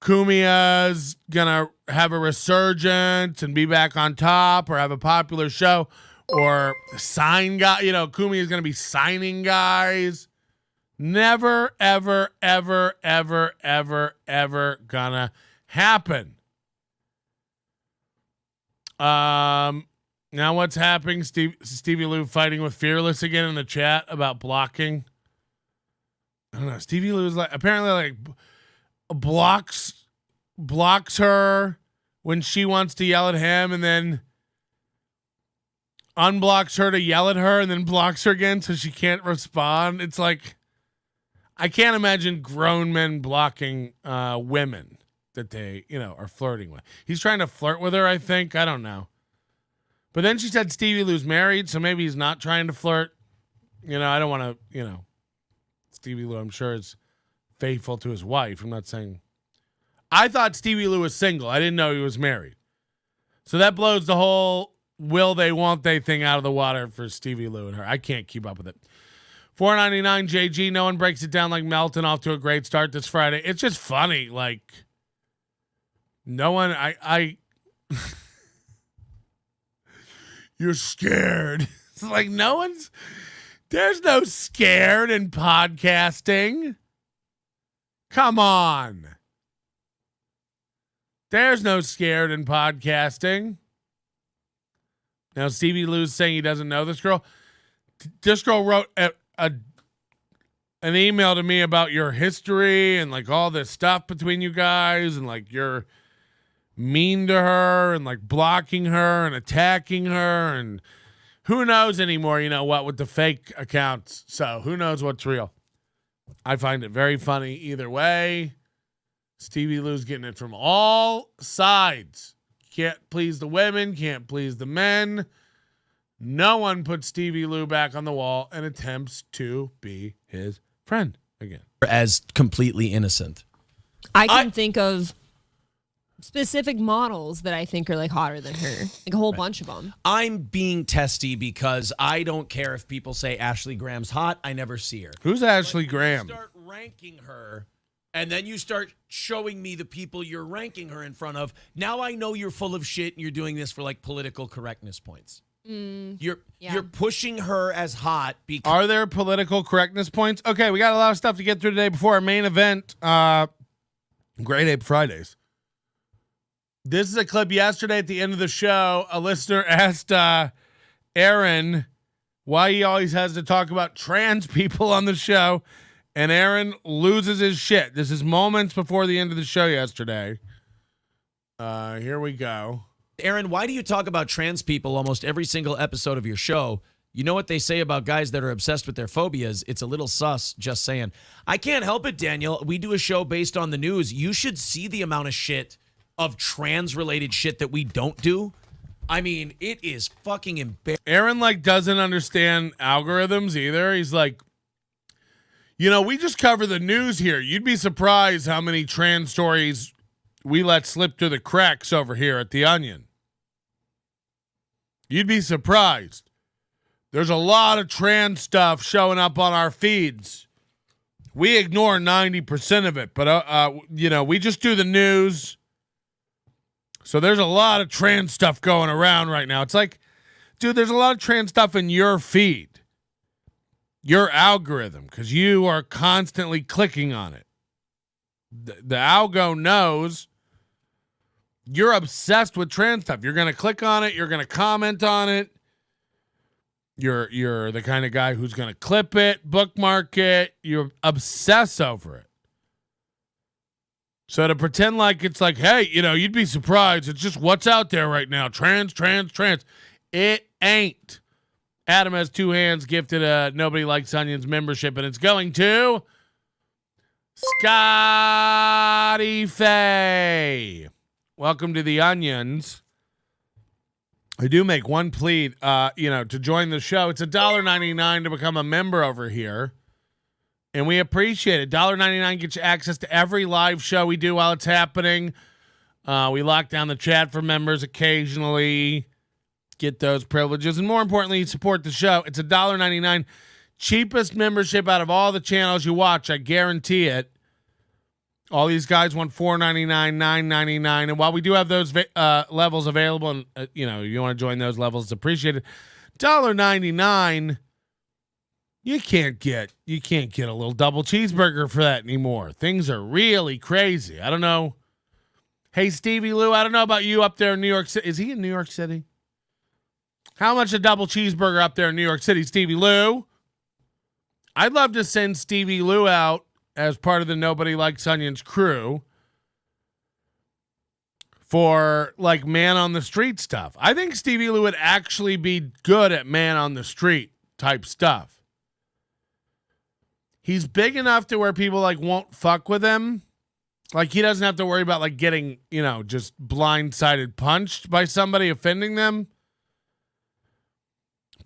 Cumia's gonna have a resurgence and be back on top or have a popular show or sign guy, Cumia's gonna be signing guys. Never, ever, ever, ever, ever, ever gonna happen. Now what's happening? Stevie Lew fighting with Fearless again in the chat about blocking. I don't know. Stevie Lew is apparently blocks her when she wants to yell at him, and then unblocks her to yell at her, and then blocks her again so she can't respond. It's like, I can't imagine grown men blocking women that they are flirting with. He's trying to flirt with her, I think. I don't know. But then she said Stevie Lew's married, so maybe he's not trying to flirt. I don't want to, Stevie Lew, I'm sure, is faithful to his wife. I'm not saying. I thought Stevie Lew was single. I didn't know he was married. So that blows the whole will they, won't they thing out of the water for Stevie Lew and her. I can't keep up with it. $4.99 JG. No one breaks it down like Melton. Off to a great start this Friday. It's just funny. Like, no one, you're scared. It's like there's no scared in podcasting. Come on. There's no scared in podcasting. Now, Stevie Lew's saying he doesn't know this girl. This girl wrote an email to me about your history and like all this stuff between you guys, and like you're mean to her and like blocking her and attacking her, and who knows anymore, with the fake accounts. So who knows what's real. I find it very funny either way. Stevie Lew's getting it from all sides. Can't please the women, can't please the men. No one puts Stevie Lew back on the wall and attempts to be his friend again. As completely innocent. I can think of specific models that I think are like hotter than her, like a whole bunch of them. I'm being testy because I don't care if people say Ashley Graham's hot. I never see her. Who's Ashley Graham? You start ranking her, and then you start showing me the people you're ranking her in front of. Now I know you're full of shit and you're doing this for like political correctness points. You're pushing her as hot because are there political correctness points? Okay, we got a lot of stuff to get through today before our main event. Great Ape Fridays. This is a clip yesterday at the end of the show. A listener asked Aaron why he always has to talk about trans people on the show, and Aaron loses his shit. This is moments before the end of the show yesterday. Here we go. Aaron, why do you talk about trans people almost every single episode of your show? You know what they say about guys that are obsessed with their phobias? It's a little sus, just saying. I can't help it, Daniel. We do a show based on the news. You should see the amount of shit, of trans-related shit that we don't do. I mean, it is fucking embarrassing. Aaron, doesn't understand algorithms either. He's like, we just cover the news here. You'd be surprised how many trans stories we let slip through the cracks over here at The Onion. You'd be surprised. There's a lot of trans stuff showing up on our feeds. We ignore 90% of it, but we just do the news. So there's a lot of trans stuff going around right now. It's like, dude, there's a lot of trans stuff in your feed, your algorithm, because you are constantly clicking on it. The algo knows you're obsessed with trans stuff. You're going to click on it. You're going to comment on it. You're the kind of guy who's going to clip it, bookmark it. You obsess over it. So to pretend like it's like, hey, you'd be surprised. It's just what's out there right now. Trans. It ain't. Adam has two hands gifted a Nobody Likes Onions membership, and it's going to Scotty Faye. Welcome to the Onions. I do make one plea, to join the show. It's $1.99 to become a member over here. And we appreciate it. $1.99 gets you access to every live show we do while it's happening. We lock down the chat for members occasionally. Get those privileges. And more importantly, support the show. It's $1.99. Cheapest membership out of all the channels you watch. I guarantee it. All these guys want $4.99, $9.99. And while we do have those levels available, and you want to join those levels, it's appreciated. $1.99. You can't get a little double cheeseburger for that anymore. Things are really crazy. I don't know. Hey, Stevie Lew, I don't know about you up there in New York City. Is he in New York City? How much a double cheeseburger up there in New York City, Stevie Lew? I'd love to send Stevie Lew out as part of the Nobody Likes Onions crew for like man on the street stuff. I think Stevie Lew would actually be good at man on the street type stuff. He's big enough to where people like won't fuck with him. Like he doesn't have to worry about like getting, just blindsided punched by somebody offending them.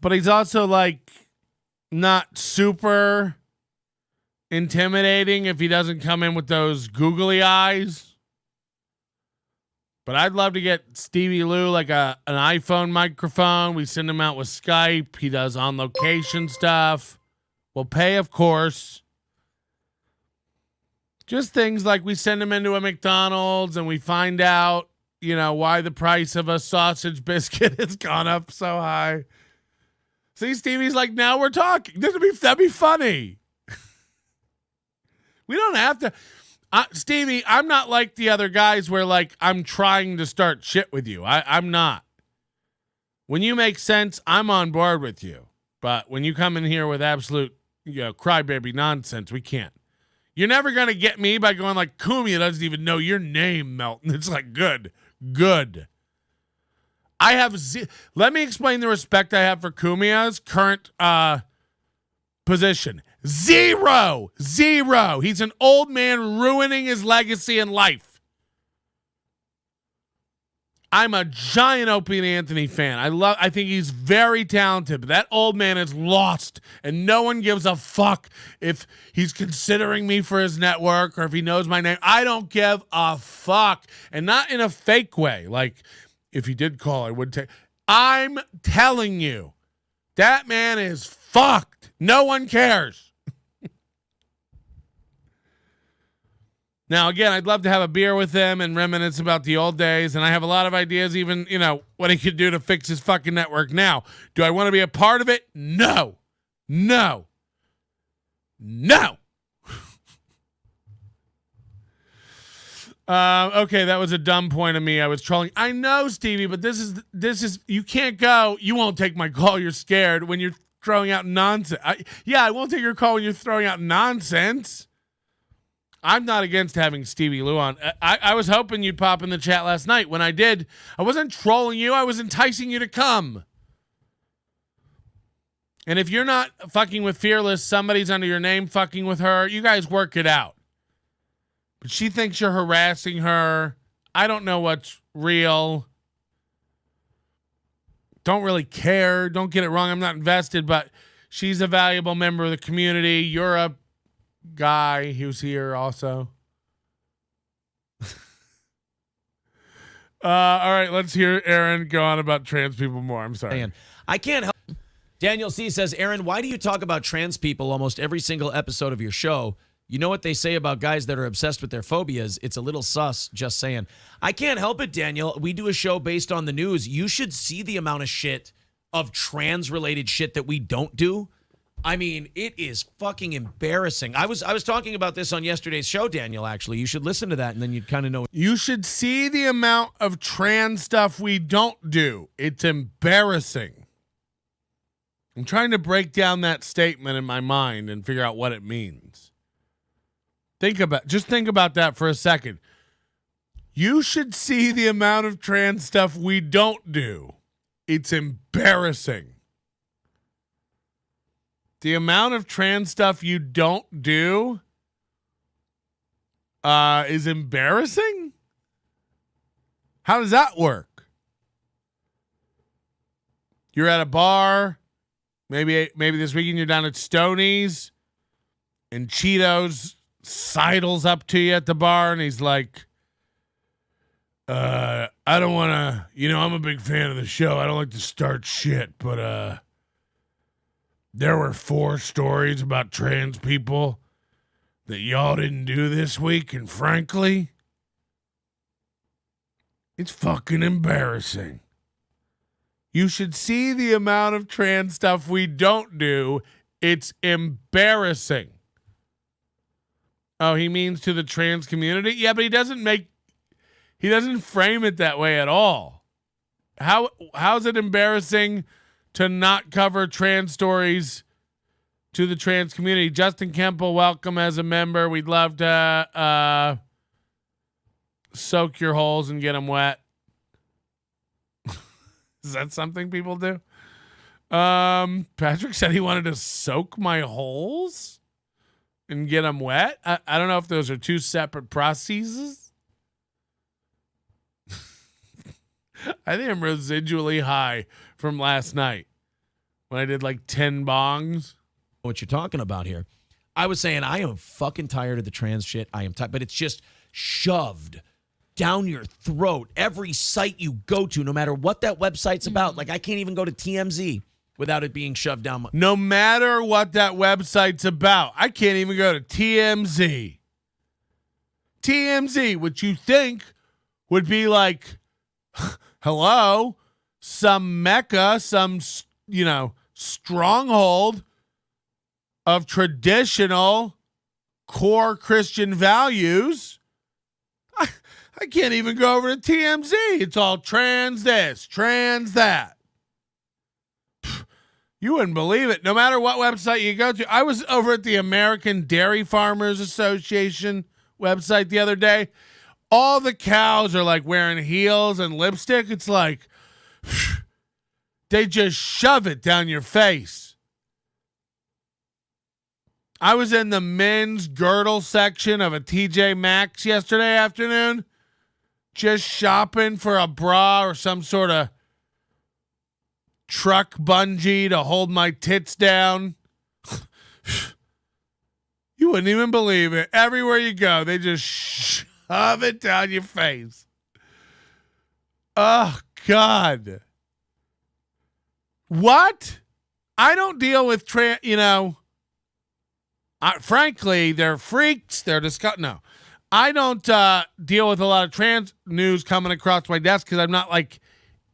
But he's also like not super intimidating if he doesn't come in with those googly eyes. But I'd love to get Stevie Lew like an iPhone microphone. We send him out with Skype. He does on location stuff. We'll pay, of course. Just things like we send him into a McDonald's and we find out, why the price of a sausage biscuit has gone up so high. See, Stevie's like, now we're talking. That'd be funny. We don't have to. Stevie, I'm not like the other guys where like I'm trying to start shit with you. I'm not. When you make sense, I'm on board with you. But when you come in here with absolute crybaby nonsense, we can't. You're never going to get me by going like, Cumia doesn't even know your name, Melton. It's like, good. I have, let me explain the respect I have for Cumia's current position. Zero. He's an old man ruining his legacy in life. I'm a giant Opie and Anthony fan. I think he's very talented, but that old man is lost, and no one gives a fuck if he's considering me for his network or if he knows my name. I don't give a fuck, and not in a fake way. Like, if he did call, I would take. I'm telling you, that man is fucked. No one cares. Now, again, I'd love to have a beer with him and reminisce about the old days, and I have a lot of ideas even, what he could do to fix his fucking network now. Do I want to be a part of it? No. Okay, that was a dumb point of me. I was trolling. I know, Stevie, but this is you can't go. You won't take my call. You're scared when you're throwing out nonsense. I won't take your call when you're throwing out nonsense. I'm not against having Stevie Lew on. I was hoping you'd pop in the chat last night. When I did, I wasn't trolling you. I was enticing you to come. And if you're not fucking with Fearless, somebody's under your name fucking with her. You guys work it out. But she thinks you're harassing her. I don't know what's real. Don't really care. Don't get it wrong. I'm not invested, but she's a valuable member of the community. You're a guy who's here also. All right, let's hear Aaron go on about trans people more. I'm sorry. I can't help. Daniel C says, Aaron, why do you talk about trans people almost every single episode of your show? You know what they say about guys that are obsessed with their phobias. It's a little sus, just saying. I can't help it, Daniel. We do a show based on the news. You should see the amount of shit, of trans-related shit that we don't do. I mean, it is fucking embarrassing. I was talking about this on yesterday's show, Daniel, actually. You should listen to that, and then you'd kind of know. You should see the amount of trans stuff we don't do. It's embarrassing. I'm trying to break down that statement in my mind and figure out what it means. Think about that for a second. You should see the amount of trans stuff we don't do. It's embarrassing. The amount of trans stuff you don't do is embarrassing? How does that work? You're at a bar, maybe this weekend you're down at Stoney's, and Cheetos sidles up to you at the bar, and he's like, I don't want to, I'm a big fan of the show. I don't like to start shit, but there were 4 stories about trans people that y'all didn't do this week, and frankly, it's fucking embarrassing. You should see the amount of trans stuff we don't do. It's embarrassing. Oh, he means to the trans community? Yeah, but he doesn't frame it that way at all. How's it embarrassing to not cover trans stories to the trans community? Justin Kemple, welcome as a member. We'd love to soak your holes and get them wet. Is that something people do? Patrick said he wanted to soak my holes and get them wet. I don't know if those are 2 separate processes. I think I'm residually high from last night when I did like 10 bongs. What you're talking about here. I was saying I am fucking tired of the trans shit. I am tired, but it's just shoved down your throat. Every site you go to, no matter what that website's about. Like I can't even go to TMZ without it being shoved down my... No matter what that website's about. I can't even go to TMZ. TMZ, which you think would be like, hello, some mecca, some, stronghold of traditional core Christian values. I can't even go over to TMZ. It's all trans this, trans that. You wouldn't believe it. No matter what website you go to. I was over at the American Dairy Farmers Association website the other day. All the cows are like wearing heels and lipstick. It's like they just shove it down your face. I was in the men's girdle section of a TJ Maxx yesterday afternoon, just shopping for a bra or some sort of truck bungee to hold my tits down. You wouldn't even believe it. Everywhere you go, they just shove it down your face. Oh, God. What? I don't deal with frankly, they're freaks. They're disgusting. No, I don't deal with a lot of trans news coming across my desk because I'm not like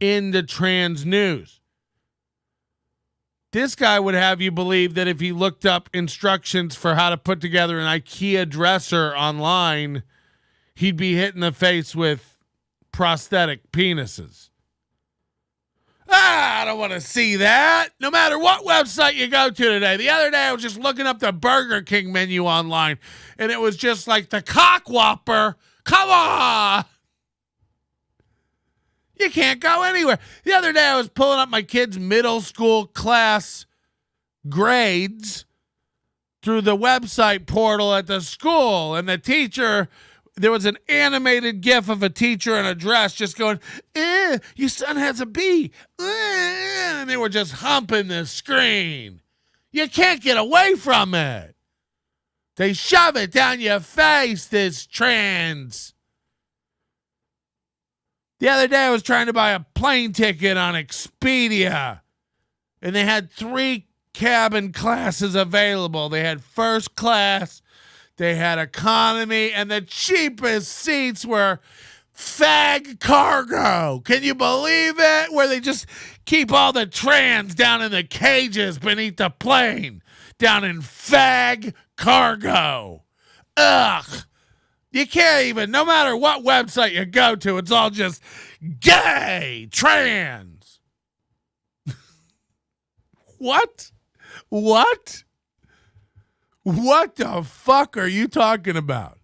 into trans news. This guy would have you believe that if he looked up instructions for how to put together an IKEA dresser online, he'd be hit in the face with prosthetic penises. I don't want to see that. No matter what website you go to today. The other day I was just looking up the Burger King menu online, and it was just like the cock whopper. Come on. You can't go anywhere. The other day I was pulling up my kid's middle school class grades through the website portal at the school, and the teacher, there was an animated gif of a teacher in a dress just going, your son has a B. And they were just humping the screen. You can't get away from it. They shove it down your face, this trans. The other day I was trying to buy a plane ticket on Expedia, and they had 3 cabin classes available. They had first class, they had economy, and the cheapest seats were fag cargo. Can you believe it? Where they just keep all the trans down in the cages beneath the plane, down in fag cargo. Ugh. You can't even, no matter what website you go to, it's all just gay, trans. What? What? What the fuck are you talking about?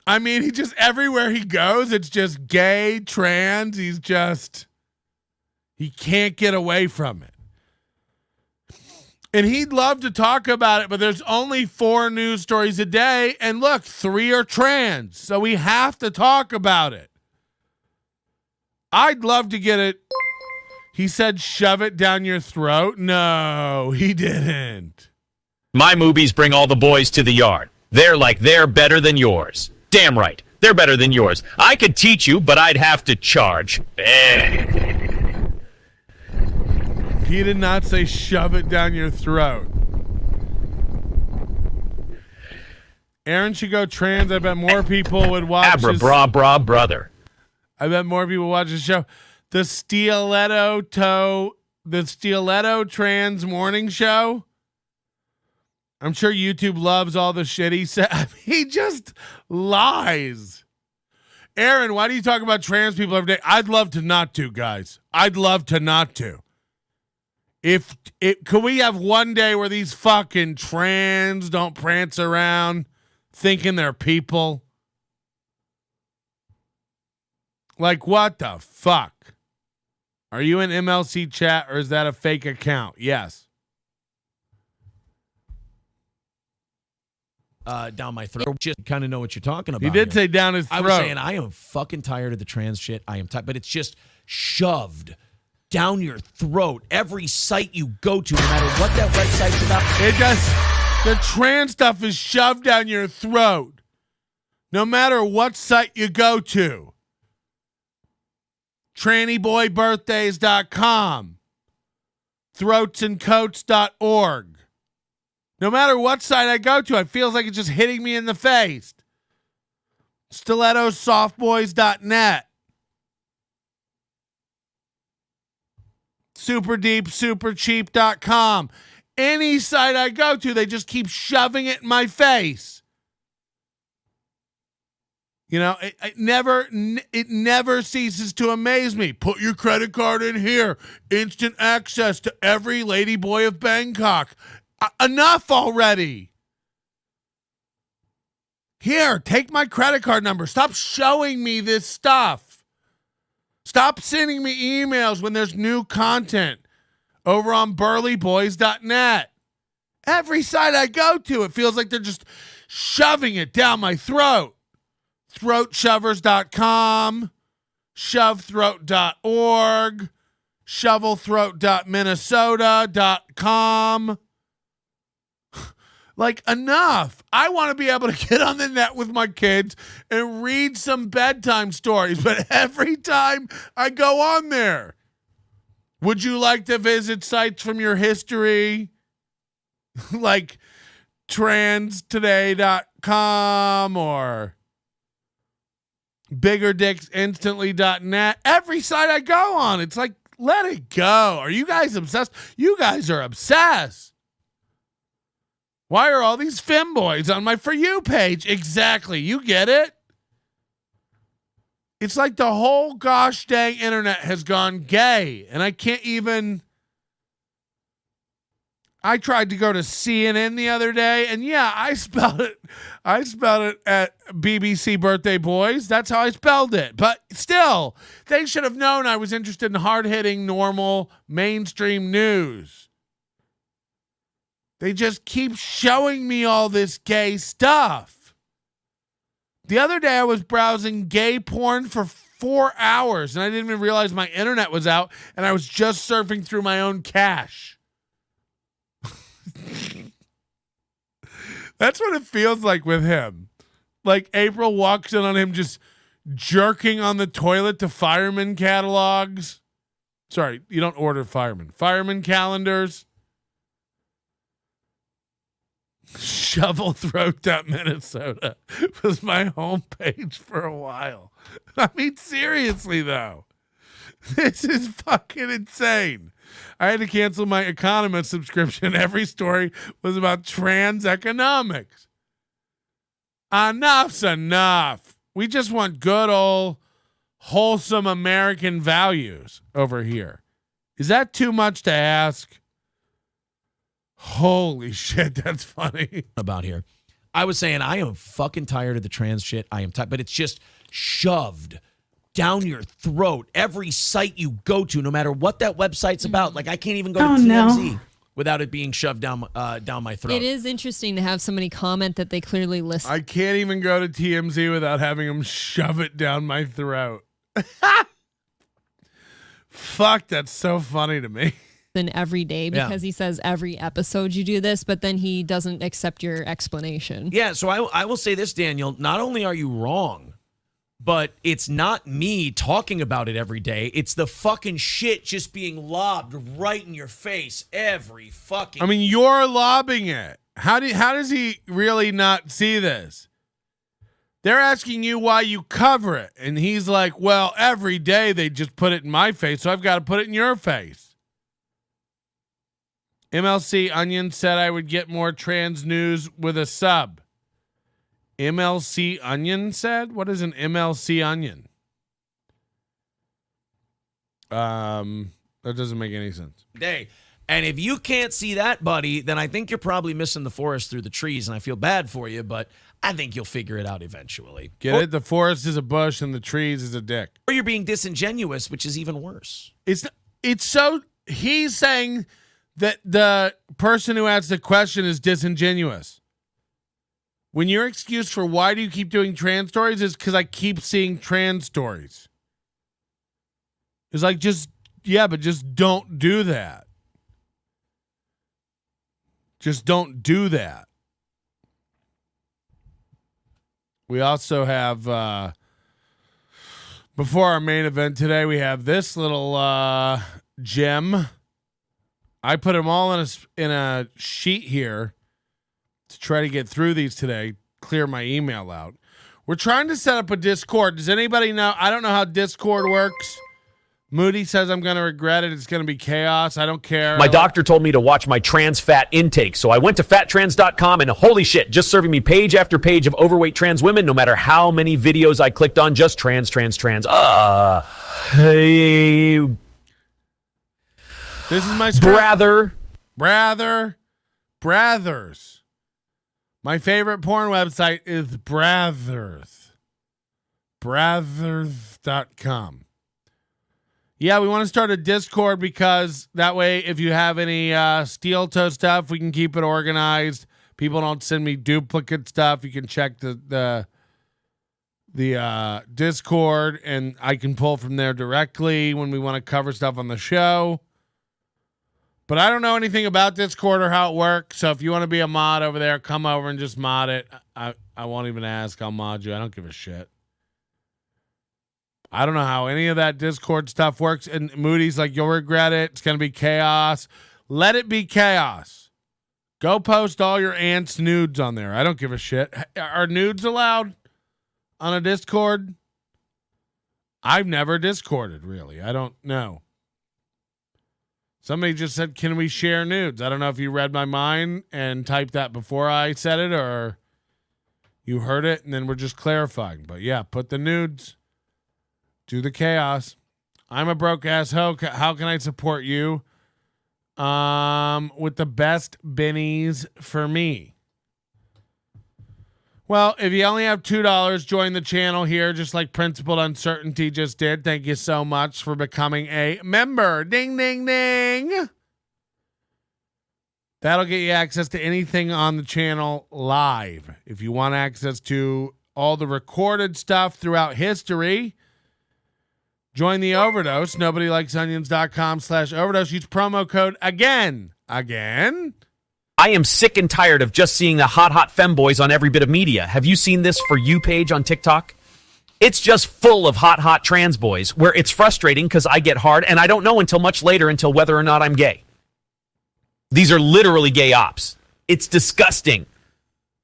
I mean, he just, everywhere he goes, it's just gay, trans. He can't get away from it. And he'd love to talk about it, but there's only 4 news stories a day. And look, 3 are trans. So we have to talk about it. I'd love to get it. He said, shove it down your throat. No, he didn't. My movies bring all the boys to the yard. They're better than yours. Damn right. They're better than yours. I could teach you, but I'd have to charge. He did not say shove it down your throat. Aaron should go trans. I bet more people would watch Abra, this. bra, bra, brother. I bet more people watch the show. The Stiletto Trans Morning Show. I'm sure YouTube loves all the shit he said. He just lies. Aaron, why do you talk about trans people every day? I'd love to not to, guys. I'd love to not to. Could we have one day where these fucking trans don't prance around thinking they're people? Like, what the fuck? Are you in MLC chat or is that a fake account? Yes. Down my throat. Just kind of know what you're talking about. He did here. say down his throat. I was saying I am fucking tired of the trans shit. I am tired, but it's just shoved down your throat. Every site you go to, no matter what that website's about. It does. The trans stuff is shoved down your throat. No matter what site you go to. trannyboybirthdays.com. throatsandcoats.org. No matter what site I go to, it feels like it's just hitting me in the face. stilettosoftboys.net. superdeepsupercheap.com. Any site I go to, they just keep shoving it in my face. You know, it never ceases to amaze me. Put your credit card in here. Instant access to every ladyboy of Bangkok. Enough already. Here, take my credit card number. Stop showing me this stuff. Stop sending me emails when there's new content over on burlyboys.net. Every site I go to, it feels like they're just shoving it down my throat. Throatshovers.com, shovethroat.org, shovelthroat.minnesota.com. Like, enough. I want to be able to get on the net with my kids and read some bedtime stories, but every time I go on there, would you like to visit sites from your history? Like transtoday.com or biggerdicksinstantly.net. Every site I go on, it's like, let it go. Are you guys obsessed? You guys are obsessed. Why are all these femboys on my For You page? Exactly. You get it? It's like the whole gosh dang internet has gone gay. And I can't even... I tried to go to CNN the other day, and yeah, I spelled it at BBC Birthday Boys. That's how I spelled it. But still, they should have known I was interested in hard-hitting, normal, mainstream news. They just keep showing me all this gay stuff. The other day I was browsing gay porn for 4 hours, and I didn't even realize my internet was out, and I was just surfing through my own cache. That's what it feels like with him. Like April walks in on him just jerking on the toilet to fireman catalogs. Sorry, you don't order fireman. Fireman calendars. Shovelthroat.minnesota was my homepage for a while. I mean, seriously, though. This is fucking insane. I had to cancel my Economist subscription. Every story was about trans economics. Enough's enough. We just want good old wholesome American values over here. Is that too much to ask? Holy shit, that's funny. About here. I was saying I am fucking tired of the trans shit. I am tired, but it's just shoved down your throat. Every site you go to, no matter what that website's about. Like I can't even go to TMZ without it being shoved down my throat. It is interesting to have somebody comment that they clearly listen. I can't even go to TMZ without having them shove it down my throat. Fuck, that's so funny to me. Every day because he says every episode you do this, but then he doesn't accept your explanation. Yeah, so I will say this, Daniel. Not only are you wrong, but it's not me talking about it every day. It's the fucking shit just being lobbed right in your face every fucking. I mean, you're lobbing it. How does he really not see this? They're asking you why you cover it, and he's like, "Well, every day they just put it in my face, so I've got to put it in your face." MLC Onion said I would get more trans news with a sub. MLC Onion said? What is an MLC Onion? That doesn't make any sense. Hey, and if you can't see that, buddy, then I think you're probably missing the forest through the trees, and I feel bad for you, but I think you'll figure it out eventually. Get it? The forest is a bush and the trees is a dick. Or you're being disingenuous, which is even worse. It's so he's saying that the person who asked the question is disingenuous. When your excuse for why do you keep doing trans stories is because I keep seeing trans stories. It's like, but just don't do that. Just don't do that. We also have, before our main event today, we have this little gem. I put them all in a sheet here to try to get through these today, clear my email out. We're trying to set up a Discord. Does anybody know? I don't know how Discord works. Moody says I'm going to regret it. It's going to be chaos. I don't care. My doctor told me to watch my trans fat intake, so I went to fattrans.com, and holy shit, just serving me page after page of overweight trans women, no matter how many videos I clicked on, just trans. Hey. This is my Brothers. My favorite porn website is Brothers. Brothers.com. Yeah, we want to start a Discord because that way if you have any steel toe stuff, we can keep it organized. People don't send me duplicate stuff. You can check the Discord, and I can pull from there directly when we want to cover stuff on the show. But I don't know anything about Discord or how it works. So if you want to be a mod over there, come over and just mod it. I won't even ask. I'll mod you. I don't give a shit. I don't know how any of that Discord stuff works. And Moody's like, you'll regret it. It's going to be chaos. Let it be chaos. Go post all your aunt's nudes on there. I don't give a shit. Are nudes allowed on a Discord? I've never Discorded, really. I don't know. Somebody just said, can we share nudes? I don't know if you read my mind and typed that before I said it or you heard it and then we're just clarifying. But yeah, put the nudes. Do the chaos. I'm a broke ass hoe. How can I support you? With the best bennies for me. Well, if you only have $2, join the channel here, just like Principled Uncertainty just did. Thank you so much for becoming a member. Ding, ding, ding. That'll get you access to anything on the channel live. If you want access to all the recorded stuff throughout history, join the Overdose. NobodyLikesOnions.com/overdose. Use promo code again. I am sick and tired of just seeing the hot femboys on every bit of media. Have you seen this For You page on TikTok? It's just full of hot trans boys where it's frustrating because I get hard and I don't know until much later until whether or not I'm gay. These are literally gay ops. It's disgusting.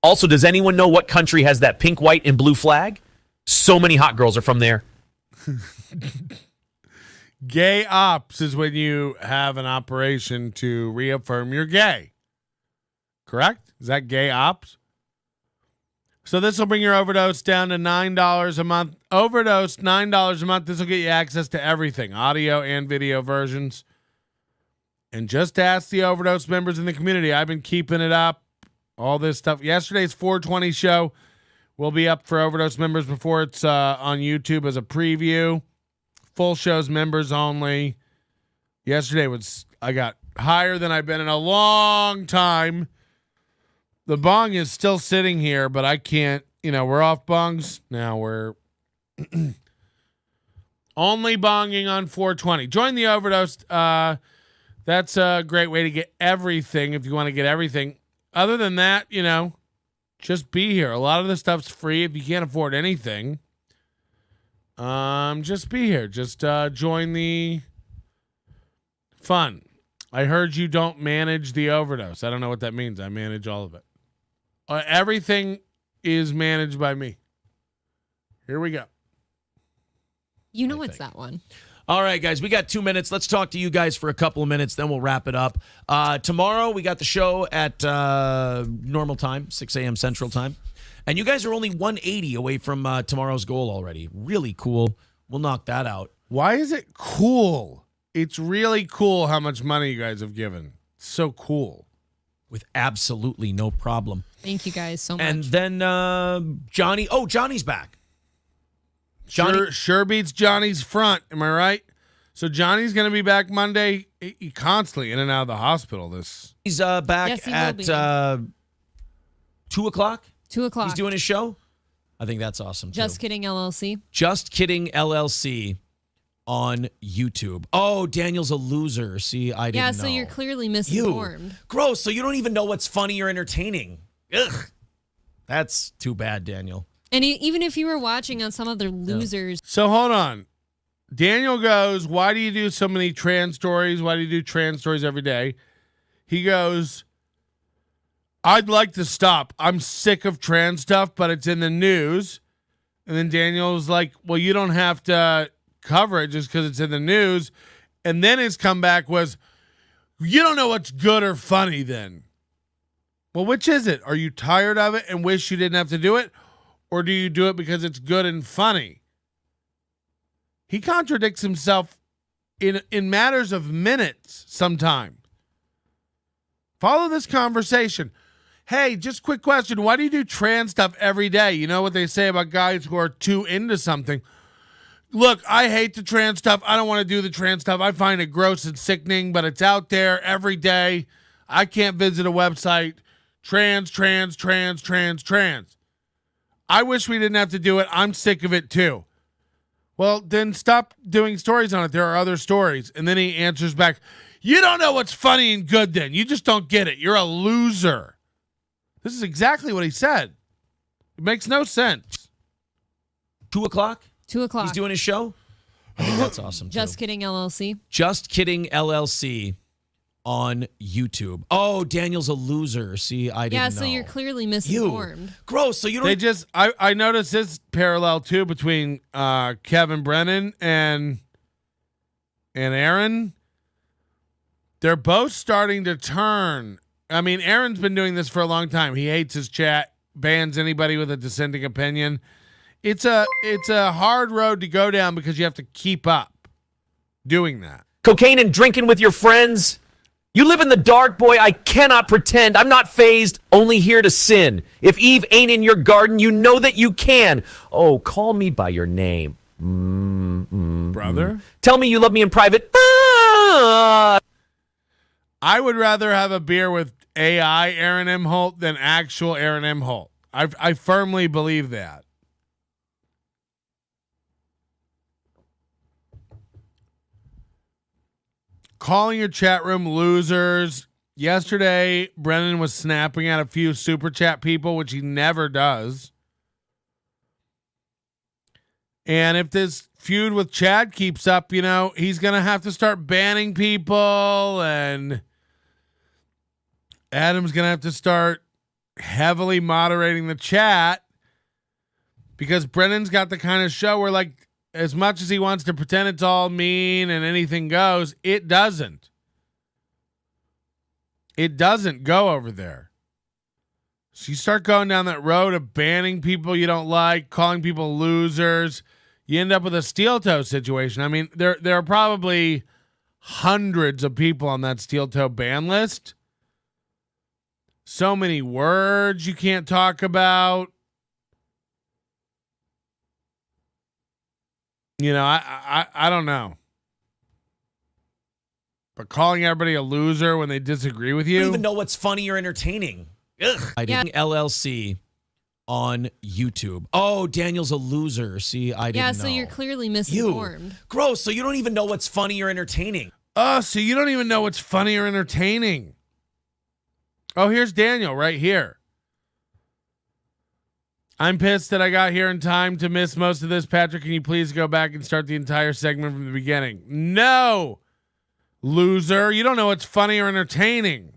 Also, does anyone know what country has that pink, white, and blue flag? So many hot girls are from there. Gay ops is when you have an operation to reaffirm you're gay. Correct? Is that gay ops? So this will bring your overdose down to $9 a month. Overdose, $9 a month. This will get you access to everything, audio and video versions. And just ask the Overdose members in the community. I've been keeping it up, all this stuff. Yesterday's 420 show will be up for Overdose members before it's on YouTube as a preview. Full show's members only. Yesterday I got higher than I've been in a long time. The bong is still sitting here, but I can't. We're off bongs now. We're only bonging on 420. Join the overdose. That's a great way to get everything if you want to get everything. Other than that, just be here. A lot of the stuff's free if you can't afford anything. Just be here. Just join the fun. I heard you don't manage the overdose. I don't know what that means. I manage all of it. Everything is managed by me. Here we go. It's that one. All right, guys, we got 2 minutes. Let's talk to you guys for a couple of minutes, then we'll wrap it up. Tomorrow, we got the show at normal time, 6 a.m. Central Time. And you guys are only 180 away from tomorrow's goal already. Really cool. We'll knock that out. Why is it cool? It's really cool how much money you guys have given. It's so cool. With absolutely no problem. Thank you guys so much. And then Johnny. Oh, Johnny's back. Johnny sure beats Johnny's front. Am I right? So Johnny's going to be back Monday. He constantly in and out of the hospital. He's back Yes, he at will be. 2 o'clock. 2 o'clock. He's doing his show. I think that's awesome. Just too. Kidding LLC. Just Kidding LLC on YouTube. Oh, Daniel's a loser. See, I didn't know. Yeah, so you're clearly misinformed. Gross. So you don't even know what's funny or entertaining. Ugh. That's too bad, Daniel. And even if you were watching on some other losers. So hold on. Daniel goes, why do you do so many trans stories? Why do you do trans stories every day? He goes, I'd like to stop. I'm sick of trans stuff, but it's in the news. And then Daniel was like, well, you don't have to cover it just because it's in the news. And then his comeback was, you don't know what's good or funny then. Well, which is it? Are you tired of it and wish you didn't have to do it? Or do you do it because it's good and funny? He contradicts himself in matters of minutes sometimes. Follow this conversation. Hey, just quick question. Why do you do trans stuff every day? You know what they say about guys who are too into something. Look, I hate the trans stuff. I don't want to do the trans stuff. I find it gross and sickening, but it's out there every day. I can't visit a website. Trans. I wish we didn't have to do it. I'm sick of it too. Well, then stop doing stories on it. There are other stories. And then he answers back, you don't know what's funny and good then. You just don't get it. You're a loser. This is exactly what he said. It makes no sense. 2 o'clock? 2 o'clock. He's doing his show? I think that's awesome, too. Just Kidding LLC. Just Kidding LLC on YouTube. Oh, Daniel's a loser. See, I didn't know. Yeah, so you're clearly misinformed. Gross. So you don't... I noticed this parallel, too, between Kevin Brennan and Aaron. They're both starting to turn. I mean, Aaron's been doing this for a long time. He hates his chat, bans anybody with a dissenting opinion. It's a hard road to go down because you have to keep up doing that. Cocaine and drinking with your friends. You live in the dark, boy. I cannot pretend. I'm not phased, only here to sin. If Eve ain't in your garden, you know that you can. Oh, call me by your name. Brother? Tell me you love me in private. I would rather have a beer with AI Aaron Imholte than actual Aaron Imholte. I firmly believe that. Calling your chat room losers. Yesterday, Brennan was snapping at a few super chat people, which he never does. And if this feud with Chad keeps up, he's going to have to start banning people, and Adam's going to have to start heavily moderating the chat because Brennan's got the kind of show where, like, as much as he wants to pretend it's all mean and anything goes, it doesn't. It doesn't go over there. So you start going down that road of banning people you don't like, calling people losers, you end up with a steel toe situation. I mean, there are probably hundreds of people on that steel toe ban list. So many words you can't talk about. I don't know. But calling everybody a loser when they disagree with I you. don't even know what's funny or entertaining. Ugh. I did LLC on YouTube. Oh, Daniel's a loser. See, I didn't know. Yeah, so you're clearly misinformed. Gross. So you don't even know what's funny or entertaining. Oh, so you don't even know what's funny or entertaining. Oh, here's Daniel right here. I'm pissed that I got here in time to miss most of this. Patrick, can you please go back and start the entire segment from the beginning? No, loser. You don't know what's funny or entertaining.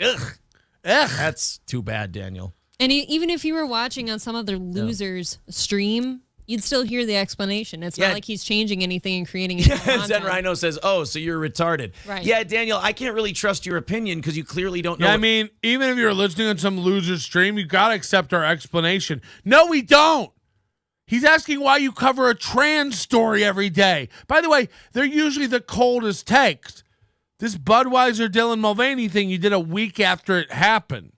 Ugh. Ugh. That's too bad, Daniel. And even if you were watching on some other loser's stream, you'd still hear the explanation. It's not like he's changing anything and creating his own content. Zen Rhino says, oh, so you're retarded. Right. Yeah, Daniel, I can't really trust your opinion because you clearly don't know. Yeah, I mean, even if you're listening on some loser stream, you got to accept our explanation. No, we don't. He's asking why you cover a trans story every day. By the way, they're usually the coldest takes. This Budweiser Dylan Mulvaney thing you did a week after it happened.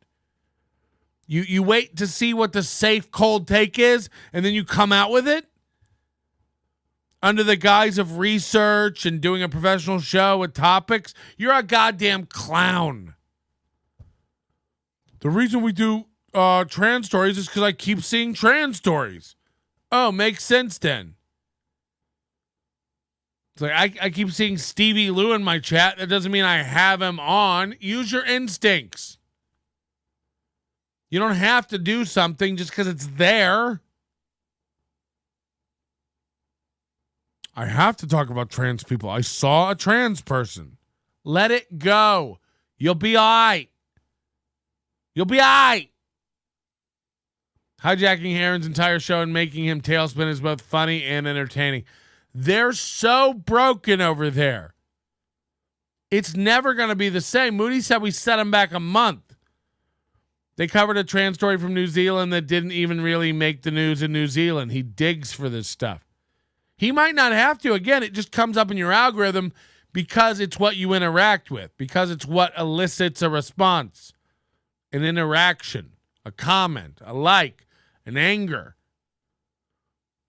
You wait to see what the safe cold take is, and then you come out with it under the guise of research and doing a professional show with topics. You're a goddamn clown. The reason we do trans stories is because I keep seeing trans stories. Oh, makes sense then. It's like I keep seeing Stevie Lew in my chat. That doesn't mean I have him on. Use your instincts. You don't have to do something just because it's there. I have to talk about trans people. I saw a trans person. Let it go. You'll be all right. You'll be all right. Hijacking Heron's entire show and making him tailspin is both funny and entertaining. They're so broken over there. It's never going to be the same. Moody said we set them back a month. They covered a trans story from New Zealand that didn't even really make the news in New Zealand. He digs for this stuff. He might not have to. Again, it just comes up in your algorithm because it's what you interact with, because it's what elicits a response, an interaction, a comment, a like, an anger.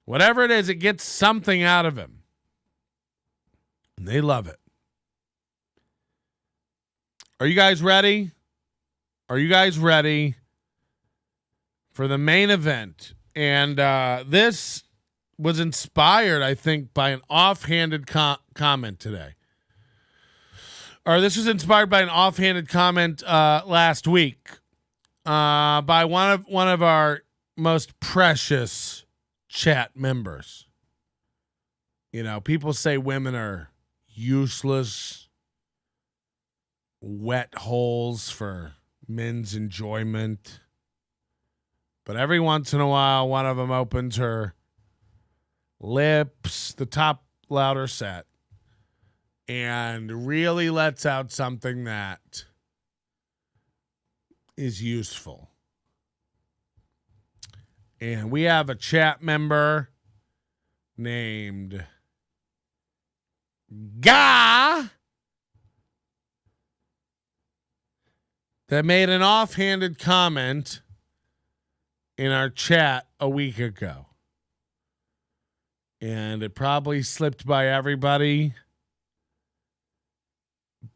Whatever it is, it gets something out of him. And they love it. Are you guys ready? Are you guys ready for the main event? And this was inspired, I think, by an offhanded comment today. Or this was inspired by an offhanded comment last week by one of our most precious chat members. You know, people say women are useless, wet holes for men's enjoyment. But every once in a while, one of them opens her lips, the top louder set, and really lets out something that is useful. And we have a chat member named Guy that made an offhanded comment in our chat a week ago. And it probably slipped by everybody,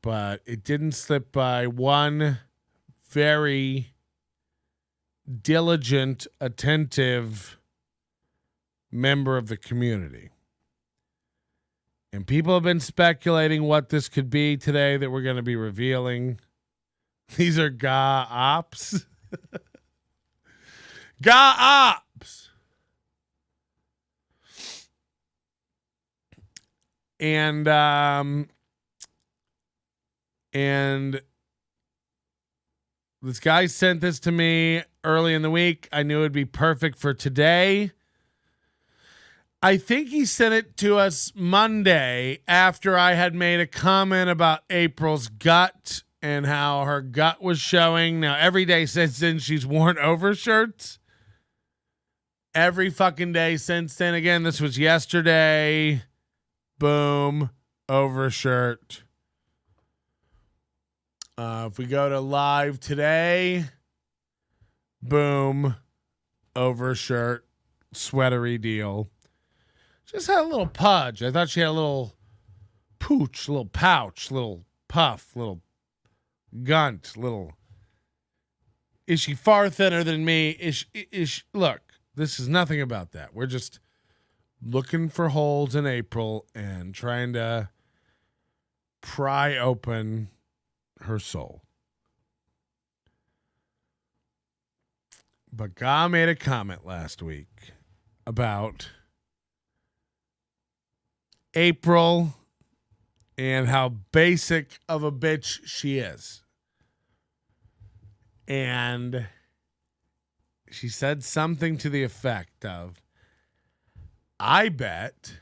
but it didn't slip by one very diligent, attentive member of the community. And people have been speculating what this could be today that we're going to be revealing. These are Ga Ops. Ga Ops. And this guy sent this to me early in the week. I knew it'd be perfect for today. I think he sent it to us Monday after I had made a comment about April's gut and how her gut was showing. Now, every day since then, she's worn overshirts. Every fucking day since then. Again, this was yesterday. Boom. Overshirt. If we go to live today, boom. Overshirt. Sweatery deal. just had a little pudge. I thought she had a little pooch, little pouch, little puff, little gunt, little. Is she far thinner than me? Look, this is nothing about that. We're just looking for holes in April and trying to pry open her soul. But Guy made a comment last week about April and how basic of a bitch she is. And she said something to the effect of, I bet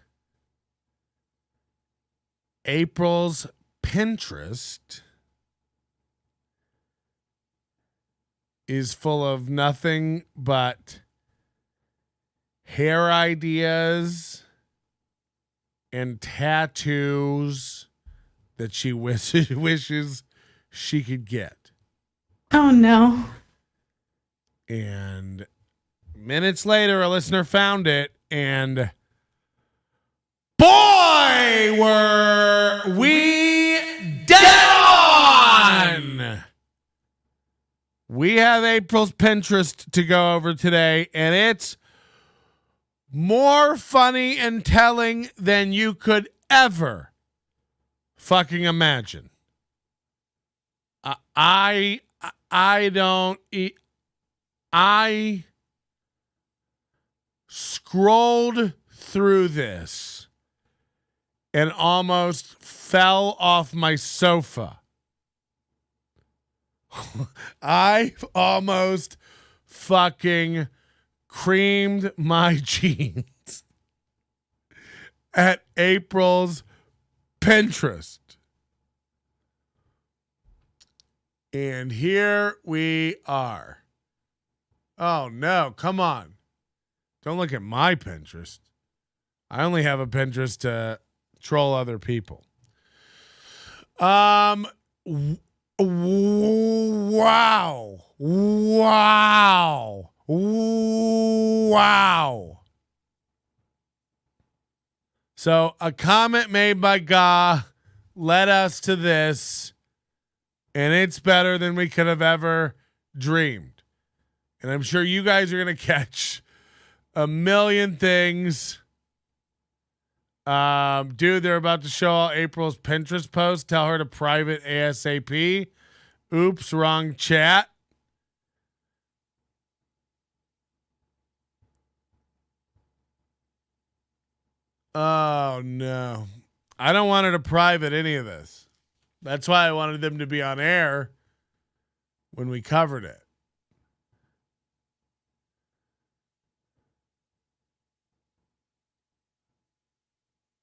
April's Pinterest is full of nothing but hair ideas and tattoos that she wishes she could get. Oh, no. And minutes later, a listener found it, and boy, were we dead on! We have April's Pinterest to go over today, and it's more funny and telling than you could ever fucking imagine. I scrolled through this and almost fell off my sofa. I almost fucking creamed my jeans at April's Pinterest. And here we are. Oh, no, come on. Don't look at my Pinterest. I only have a Pinterest to troll other people. Wow. So a comment made by Ga led us to this, and it's better than we could have ever dreamed. And I'm sure you guys are going to catch a million things. Dude, they're about to show all April's Pinterest post. Tell her to private ASAP. Oops, wrong chat. Oh, no. I don't want her to private any of this. That's why I wanted them to be on air when we covered it.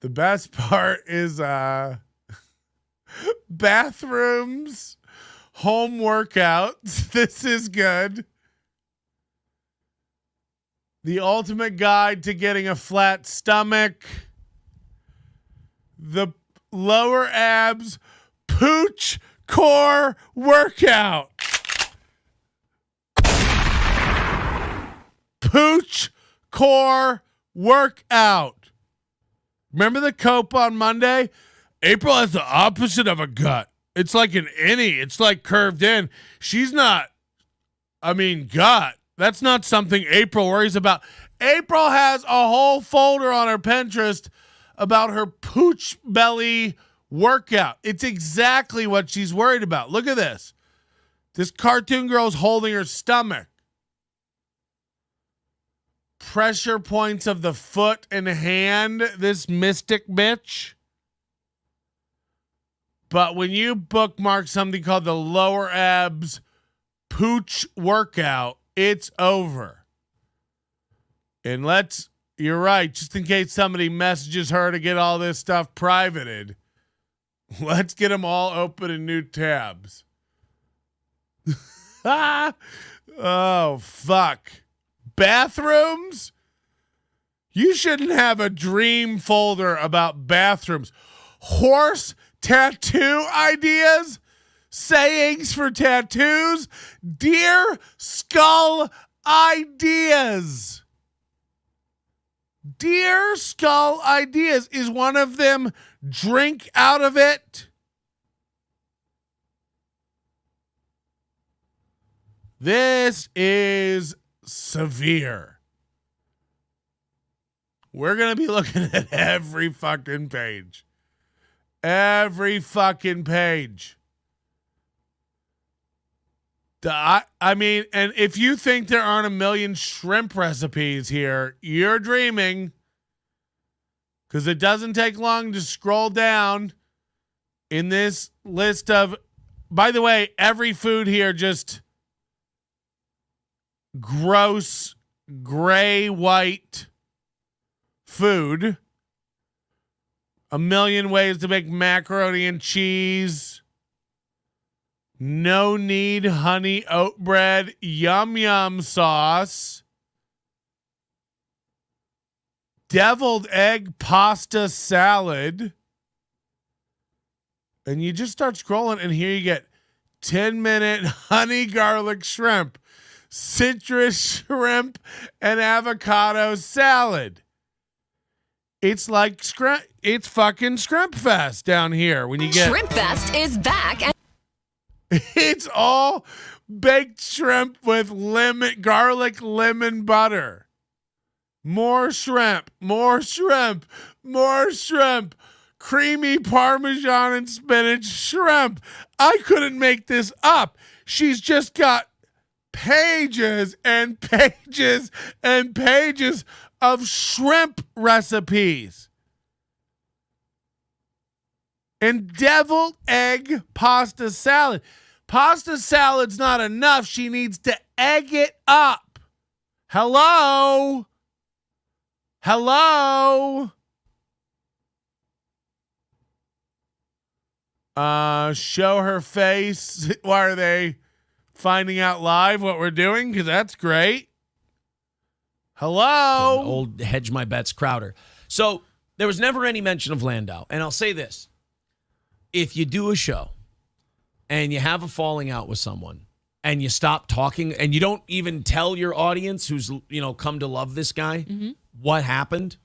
The best part is bathrooms, home workouts. This is good. The ultimate guide to getting a flat stomach. The lower abs pooch core workout. Pooch core workout. Remember the cope on Monday? April has the opposite of a gut. It's like an innie. It's like curved in. She's not, gut. That's not something April worries about. April has a whole folder on her Pinterest about her pooch belly workout. It's exactly what she's worried about. Look at this. This cartoon girl's holding her stomach. Pressure points of the foot and hand, this mystic bitch. But when you bookmark something called the lower abs pooch workout, it's over. And you're right, just in case somebody messages her to get all this stuff privated, let's get them all open in new tabs. Oh, fuck. Bathrooms? You shouldn't have a dream folder about bathrooms. Horse tattoo ideas? Sayings for tattoos? Deer skull ideas. Deer Skull Ideas. Is one of them drink out of it? This is severe. We're going to be looking at every fucking page. Every fucking page. I mean, and if you think there aren't a million shrimp recipes here, you're dreaming. Because it doesn't take long to scroll down in this list of, by the way, every food here just gross, gray, white food. A million ways to make macaroni and cheese. No need honey oat bread, yum yum sauce, deviled egg pasta salad. And you just start scrolling, and here you get 10-minute honey garlic shrimp, citrus shrimp, and avocado salad. It's like it's fucking Scrimp Fest down here when you get Shrimp Fest is back. It's all baked shrimp with garlic lemon butter. More shrimp, more shrimp, more shrimp. Creamy Parmesan and spinach shrimp. I couldn't make this up. She's just got pages and pages and pages of shrimp recipes. And deviled egg pasta salad. Pasta salad's not enough. She needs to egg it up. Hello? Hello? Show her face. Why are they finding out live what we're doing? Because that's great. Hello? Old hedge my bets Crowder. So there was never any mention of Landau. And I'll say this. If you do a show and you have a falling out with someone and you stop talking and you don't even tell your audience who's, come to love this guy, what happened?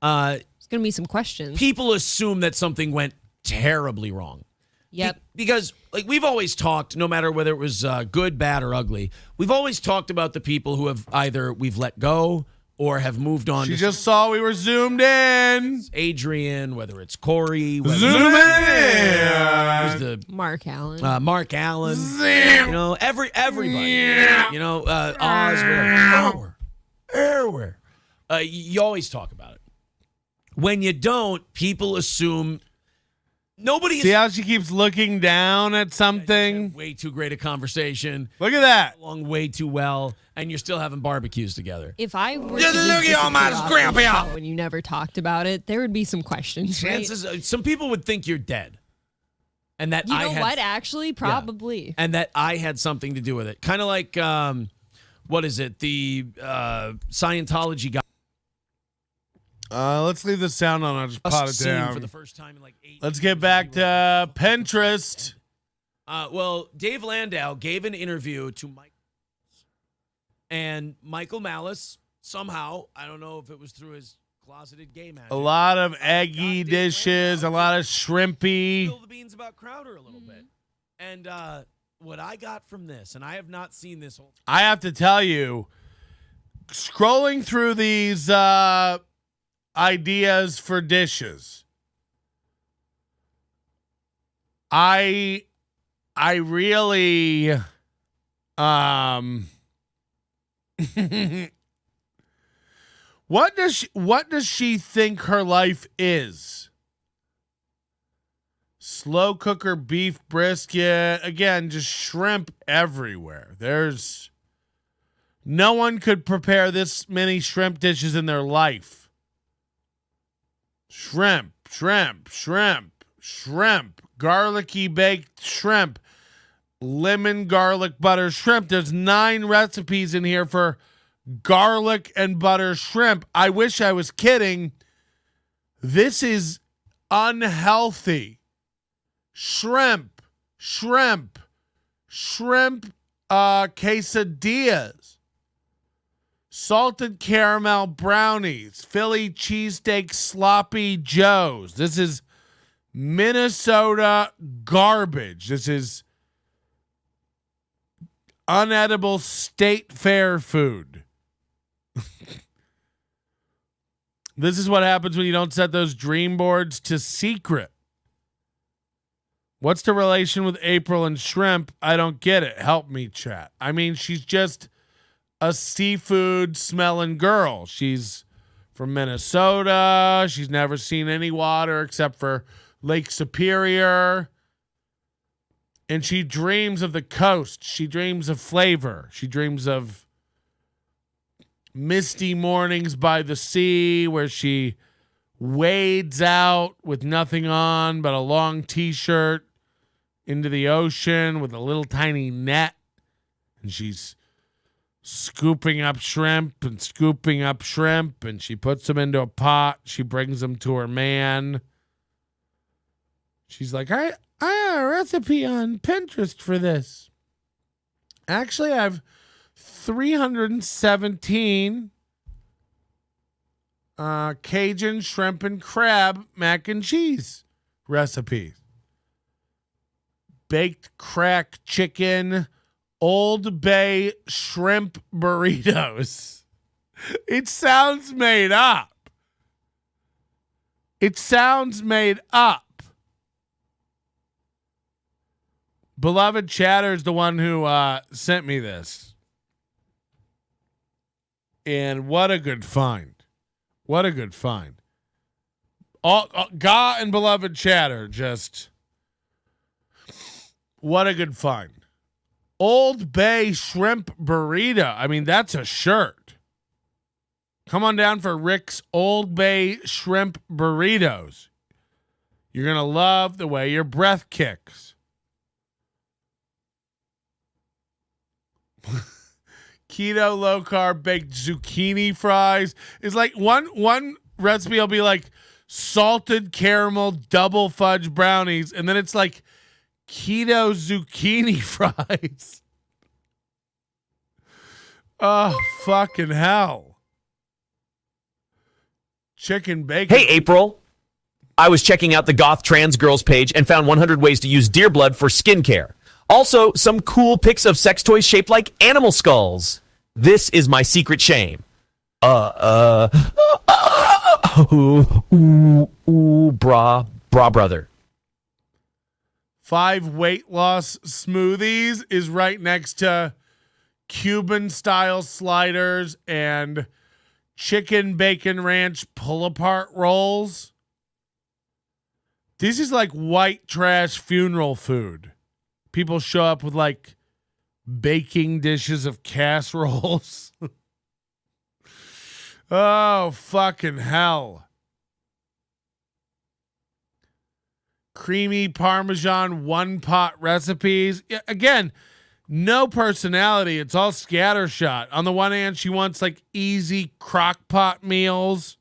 There's going to be some questions. People assume that something went terribly wrong. Yep. Because we've always talked, no matter whether it was good, bad, or ugly, we've always talked about the people who have either we've let go or have moved on. She just saw we were zoomed in. Adrian, whether it's Corey, whether Zoom it's the Mark Allen. Mark Allen. Everybody. Oz, whatever. Everywhere. You always talk about it. When you don't, people assume nobody. See how she keeps looking down at something? Way too great a conversation. Look at that. Along way too well, and you're still having barbecues together. If I were Just to look at all my scrappy out when you never talked about it, there would be some questions. Chances, right? some people would think you're dead, and that You know what? Actually, probably. and that I had something to do with it. Kind of like, what is it? The Scientology guy. Let's leave the sound on. I'll just pot it down. For the first time in like 8 Let's years. get back to Pinterest. Well, Dave Landau gave an interview to Mike, and Michael Malice somehow, I don't know if it was through his closeted gay magic. A lot of eggy dishes, a lot of shrimpy. Spill the beans about Crowder a little bit. And what I got from this, and I have not seen this whole. I have to tell you, scrolling through these ideas for dishes, I really what does she think her life is? Slow cooker beef brisket, again, just shrimp everywhere. There's no one could prepare this many shrimp dishes in their life. Shrimp, shrimp, shrimp, shrimp, garlicky baked shrimp, lemon garlic butter shrimp. There's 9 recipes in here for garlic and butter shrimp. I wish I was kidding. This is unhealthy. Shrimp, shrimp, shrimp quesadillas, salted caramel brownies, Philly cheesesteak sloppy joes. This is Minnesota garbage. This is unedible state fair food. This is what happens when you don't set those dream boards to secret. What's the relation with April and shrimp? I don't get it. Help me, chat. I mean, she's just a seafood smelling girl. She's from Minnesota. She's never seen any water except for Lake Superior. And she dreams of the coast. She dreams of flavor. She dreams of misty mornings by the sea where she wades out with nothing on but a long t-shirt into the ocean with a little tiny net. And she's scooping up shrimp and scooping up shrimp, and she puts them into a pot. She brings them to her man. She's like, I have a recipe on Pinterest for this. Actually, I have 317 Cajun shrimp and crab mac and cheese recipes. Baked crack chicken, Old Bay shrimp burritos. It sounds made up. It sounds made up. Beloved Chatter is the one who sent me this. And what a good find. What a good find. Ga and Beloved Chatter, just what a good find. Old Bay shrimp burrito. I mean, that's a shirt. Come on down for Rick's Old Bay shrimp burritos. You're going to love the way your breath kicks. Keto low carb baked zucchini fries is like one recipe will be like salted caramel double fudge brownies, and then it's like keto zucchini fries. Oh, fucking hell. Chicken bacon. Hey, April. I was checking out the Goth Trans Girls page and found 100 ways to use deer blood for skincare. Also, some cool pics of sex toys shaped like animal skulls. This is my secret shame. Bra brother. 5 weight loss smoothies is right next to Cuban style sliders and chicken bacon ranch pull apart rolls. This is like white trash funeral food. People show up with like baking dishes of casseroles. Oh, fucking hell. Creamy Parmesan one pot recipes. Yeah, again, no personality. It's all scattershot. On the one hand, she wants like easy crock pot meals.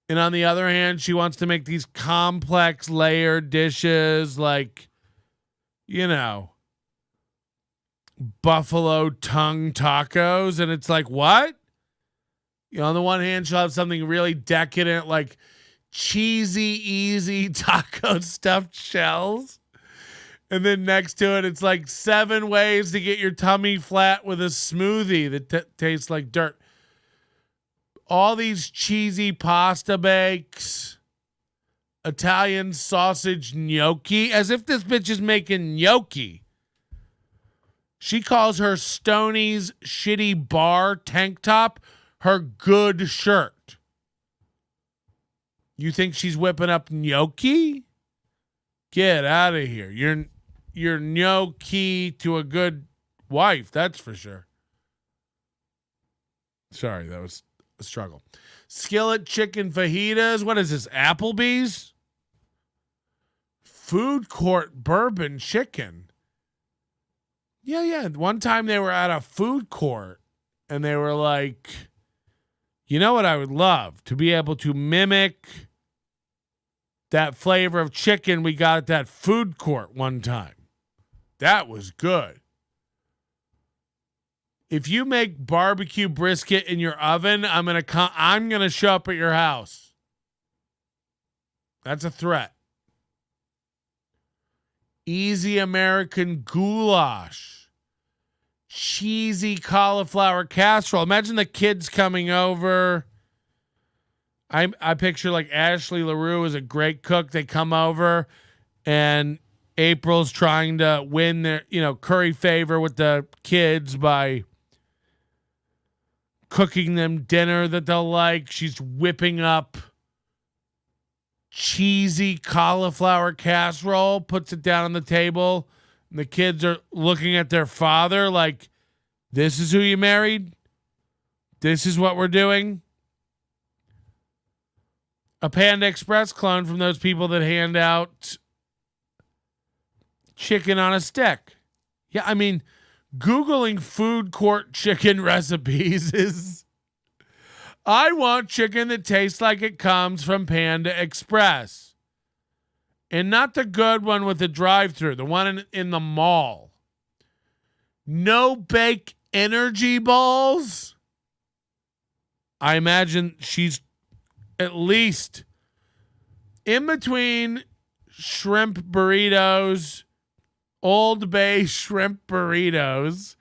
And on the other hand, she wants to make these complex layered dishes like, you know, buffalo tongue tacos. And it's like, what? You know, on the one hand, she'll have something really decadent like cheesy, easy taco stuffed shells. And then next to it, it's like 7 ways to get your tummy flat with a smoothie that tastes like dirt. All these cheesy pasta bakes, Italian sausage gnocchi, as if this bitch is making gnocchi. She calls her Stoney's shitty bar tank top her good shirt. You think she's whipping up gnocchi? Get out of here. You're gnocchi to a good wife, that's for sure. Sorry, that was a struggle. Skillet chicken fajitas. What is this, Applebee's? Food court bourbon chicken. Yeah. One time they were at a food court and they were like, you know what I would love? To be able to mimic that flavor of chicken we got at that food court one time. That was good. If you make barbecue brisket in your oven, I'm gonna show up at your house. That's a threat. Easy American goulash. Cheesy cauliflower casserole. Imagine the kids coming over. I picture like Ashley LaRue is a great cook. They come over and April's trying to win their, curry favor with the kids by cooking them dinner that they'll like. She's whipping up cheesy cauliflower casserole, puts it down on the table, and the kids are looking at their father like, this is who you married? This is what we're doing? A Panda Express clone from those people that hand out chicken on a stick. Yeah, I mean, Googling food court chicken recipes is, I want chicken that tastes like it comes from Panda Express. And not the good one with the drive-thru, the one in the mall. No bake energy balls. I imagine she's at least in between shrimp burritos, Old Bay shrimp burritos.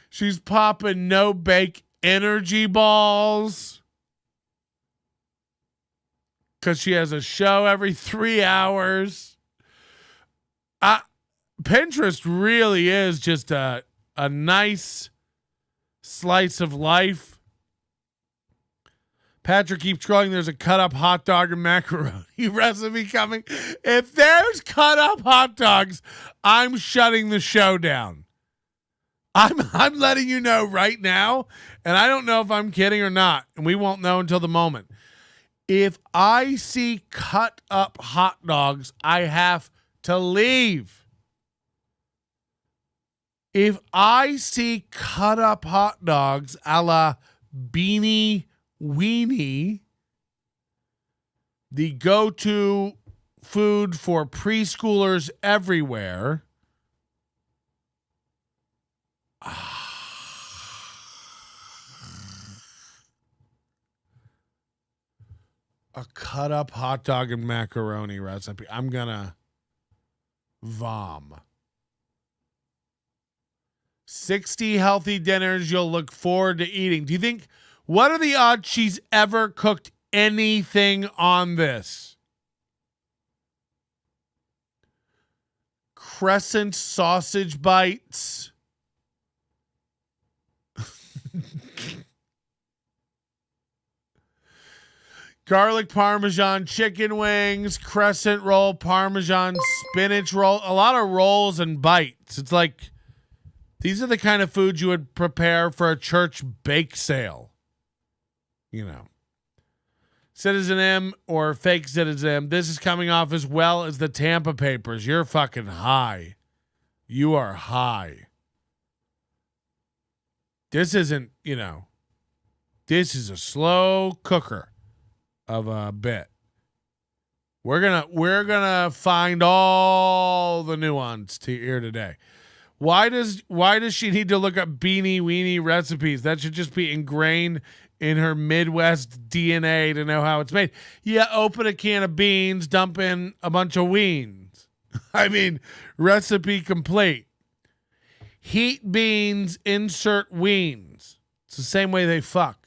She's popping no bake energy balls because she has a show every 3 hours. Pinterest really is just a nice slice of life. Patrick, keep scrolling. There's a cut up hot dog and macaroni recipe coming. If there's cut up hot dogs, I'm shutting the show down. I'm letting you know right now, and I don't know if I'm kidding or not, and we won't know until the moment. If I see cut up hot dogs, I have to leave. If I see cut up hot dogs a la Beanie Weenie, the go-to food for preschoolers everywhere, a cut up hot dog and macaroni recipe, I'm gonna vom. 60 healthy dinners you'll look forward to eating. Do you think, what are the odds she's ever cooked anything on this? Crescent sausage bites. Garlic Parmesan chicken wings, crescent roll, Parmesan spinach roll, a lot of rolls and bites. It's like, these are the kind of foods you would prepare for a church bake sale. Citizen M or fake Citizen M. This is coming off as well as the Tampa Papers. You're fucking high. You are high. This isn't, this is a slow cooker of a bit. We're gonna find all the nuance to here today. Why does she need to look up Beanie Weenie recipes? That should just be ingrained in her Midwest DNA to know how it's made. Yeah, open a can of beans, dump in a bunch of weens. I mean, recipe complete. Heat beans, insert weens. It's the same way they fuck.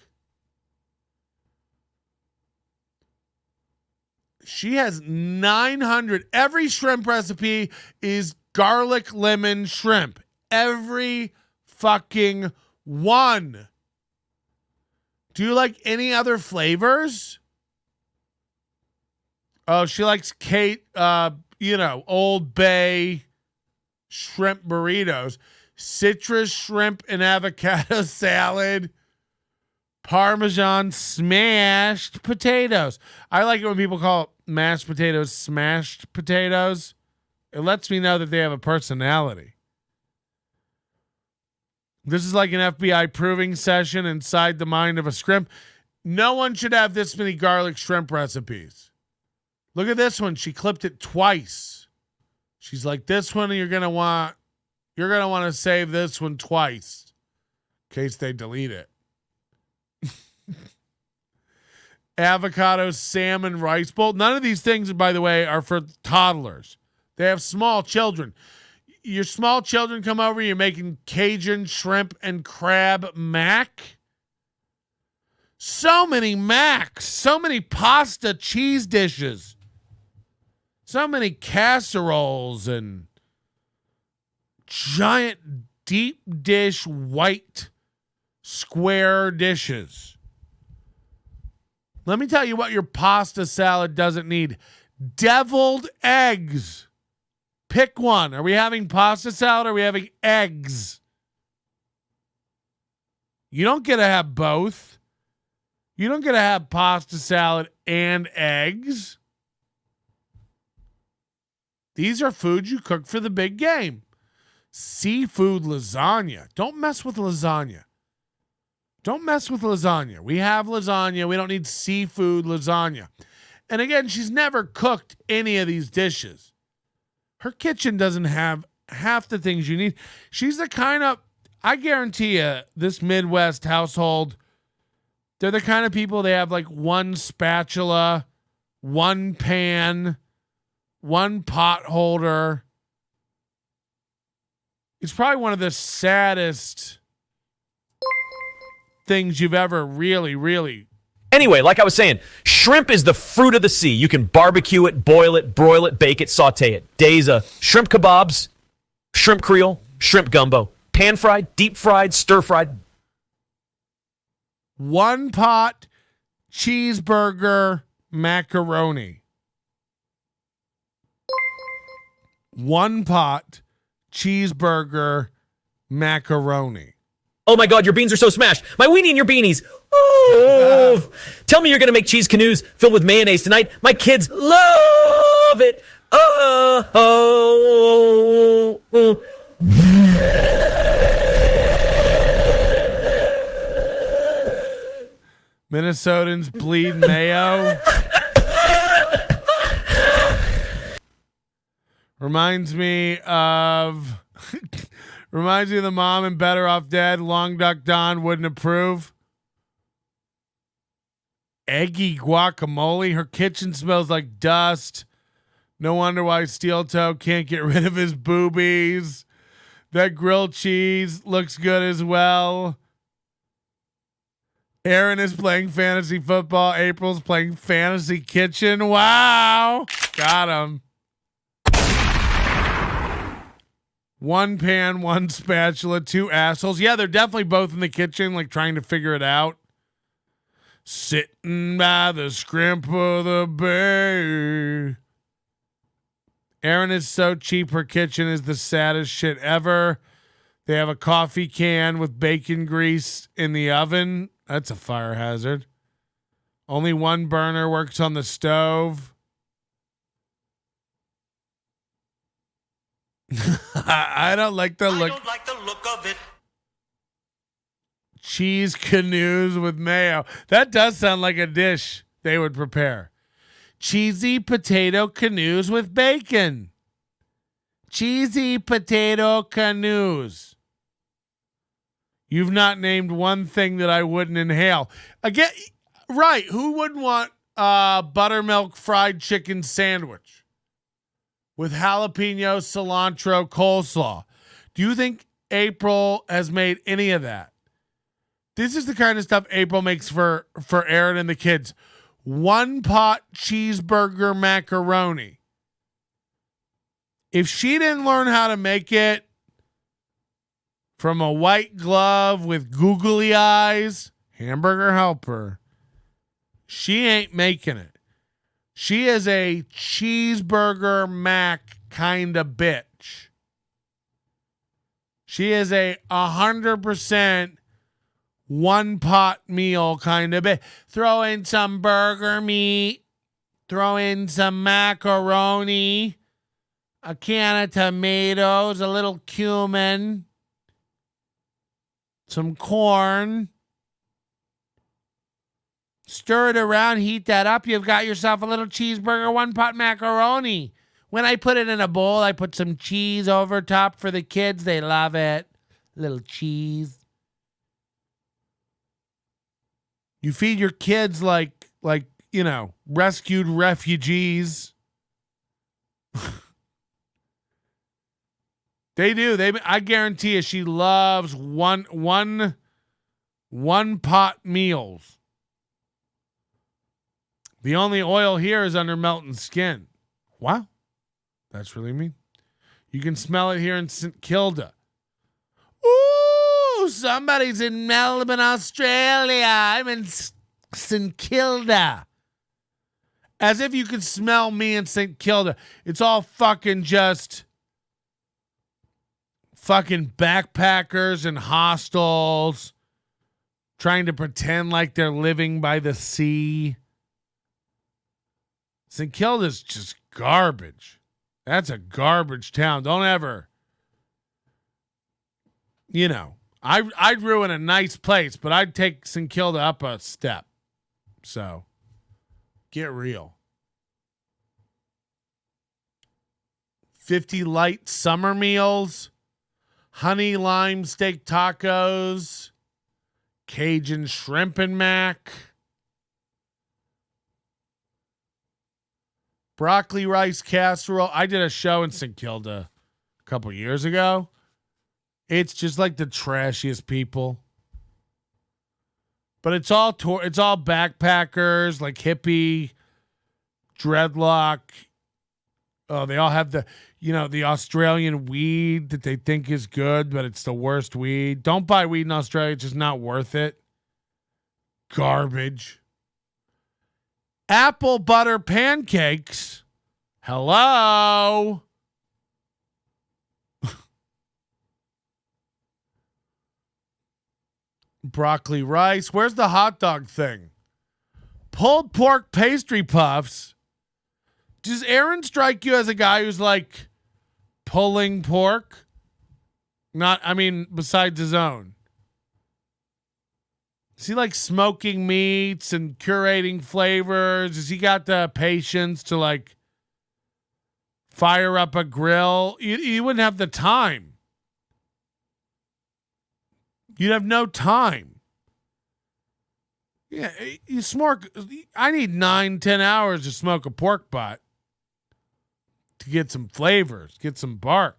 She has 900. Every shrimp recipe is garlic lemon shrimp. Every fucking one. Do you like any other flavors? Oh, she likes Kate, Old Bay shrimp burritos, citrus shrimp and avocado salad, Parmesan smashed potatoes. I like it when people call mashed potatoes smashed potatoes. It lets me know that they have a personality. This is like an FBI proving session inside the mind of a scrimp. No one should have this many garlic shrimp recipes. Look at this one. She clipped it twice. She's like, this one you're gonna want to save this one twice. case they delete it. Avocado, salmon, rice bowl. None of these things, by the way, are for toddlers. They have small children. Your small children come over, you're making Cajun shrimp and crab mac. So many macs, so many pasta cheese dishes, so many casseroles and giant deep dish white square dishes. Let me tell you what your pasta salad doesn't need. Deviled eggs. Pick one. Are we having pasta salad or are we having eggs? You don't get to have both. You don't get to have pasta salad and eggs. These are foods you cook for the big game. Seafood lasagna. Don't mess with lasagna. Don't mess with lasagna. We have lasagna. We don't need seafood lasagna. And again, she's never cooked any of these dishes. Her kitchen doesn't have half the things you need. She's the kind of, I guarantee you, this Midwest household, they're the kind of people, they have like one spatula, one pan, one pot holder. It's probably one of the saddest things you've ever really. Anyway, like I was saying, shrimp is the fruit of the sea. You can barbecue it, boil it, broil it, bake it, saute it. Days of shrimp kebabs, shrimp creole, shrimp gumbo, pan fried, deep fried, stir fried. One pot cheeseburger macaroni. One pot cheeseburger macaroni. Oh my God, your beans are so smashed. My weenie and your beanies. Oh. Tell me you're going to make cheese canoes filled with mayonnaise tonight. My kids love it. Oh. Minnesotans bleed mayo. Reminds me of the mom in Better Off Dead. Long Duck Don wouldn't approve. Eggy guacamole. Her kitchen smells like dust. No wonder why Steel Toe can't get rid of his boobies. That grilled cheese looks good as well. Aaron is playing fantasy football. April's playing fantasy kitchen. Wow. Got him. One pan, one spatula, two assholes. Yeah, they're definitely both in the kitchen, like trying to figure it out. Sitting by the scrimp of the bay. Aaron is so cheap, her kitchen is the saddest shit ever. They have a coffee can with bacon grease in the oven. That's a fire hazard. Only one burner works on the stove. I don't like the look. I don't like the look of it. Cheese canoes with mayo. That does sound like a dish they would prepare. Cheesy potato canoes with bacon. Cheesy potato canoes. You've not named one thing that I wouldn't inhale. Again, right. Who wouldn't want buttermilk fried chicken sandwich with jalapeno, cilantro, coleslaw? Do you think April has made any of that? This is the kind of stuff April makes for Aaron and the kids. One pot cheeseburger macaroni. If she didn't learn how to make it from a white glove with googly eyes, hamburger helper, she ain't making it. She is a cheeseburger mac kind of bitch. She is a 100% one pot meal kind of bitch. Throw in some burger meat, throw in some macaroni, a can of tomatoes, a little cumin, some corn. Stir it around, heat that up. You've got yourself a little cheeseburger, one pot macaroni. When I put it in a bowl, I put some cheese over top for the kids. They love it. Little cheese. You feed your kids like rescued refugees. They do. I guarantee you, she loves one pot meals. The only oil here is under Melton's skin. Wow, that's really mean. You can smell it here in St. Kilda. Ooh, somebody's in Melbourne, Australia. I'm in St. Kilda. As if you could smell me in St. Kilda. It's all fucking just fucking backpackers and hostels trying to pretend like they're living by the sea. St. Kilda's just garbage. That's a garbage town. Don't ever, I'd ruin a nice place, but I'd take St. Kilda up a step. So, get real. 50 light summer meals, honey lime steak tacos, Cajun shrimp and mac, broccoli rice casserole. I did a show in St. Kilda a couple years ago. It's just like the trashiest people. But it's all backpackers, like hippie, dreadlock. Oh, they all have the Australian weed that they think is good, but it's the worst weed. Don't buy weed in Australia. It's just not worth it. Garbage. Apple butter pancakes. Hello. Broccoli rice. Where's the hot dog thing? Pulled pork pastry puffs. Does Aaron strike you as a guy who's like pulling pork? Besides his own. Is he like smoking meats and curating flavors? Has he got the patience to like fire up a grill? You wouldn't have the time. You'd have no time. Yeah, you smoke. I need 9-10 hours to smoke a pork butt to get some flavors, get some bark.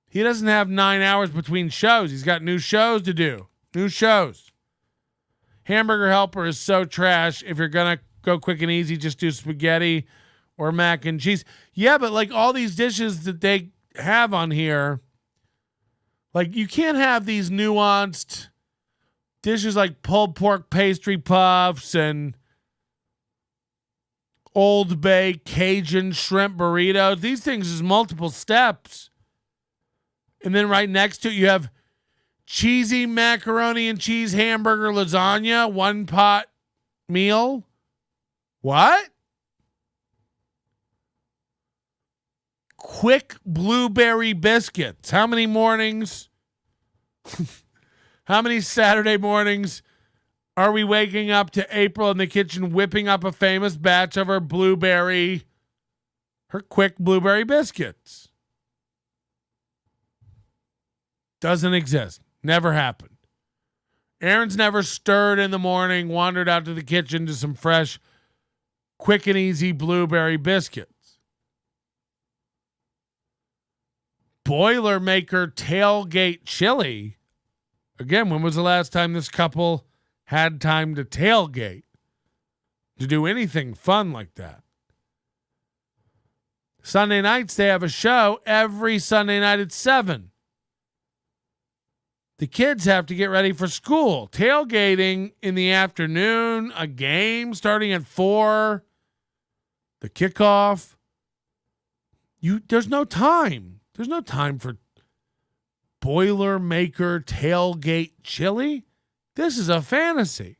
He doesn't have 9 hours between shows. He's got new shows to do. New shows. Hamburger Helper is so trash. If you're going to go quick and easy, just do spaghetti or mac and cheese. Yeah, but like all these dishes that they have on here, like you can't have these nuanced dishes like pulled pork pastry puffs and Old Bay Cajun shrimp burritos. These things is multiple steps. And then right next to it, you have cheesy macaroni and cheese hamburger lasagna, one pot meal. What? Quick blueberry biscuits. How many mornings? How many Saturday mornings are we waking up to April in the kitchen whipping up a famous batch of her quick blueberry biscuits? Doesn't exist. Never happened. Aaron's never stirred in the morning, wandered out to the kitchen to some fresh, quick and easy blueberry biscuits. Boilermaker tailgate chili. Again, when was the last time this couple had time to tailgate? To do anything fun like that? Sunday nights, they have a show every Sunday night at 7. The kids have to get ready for school. Tailgating in the afternoon, a game starting at 4, the kickoff. There's no time. There's no time for Boilermaker tailgate chili. This is a fantasy.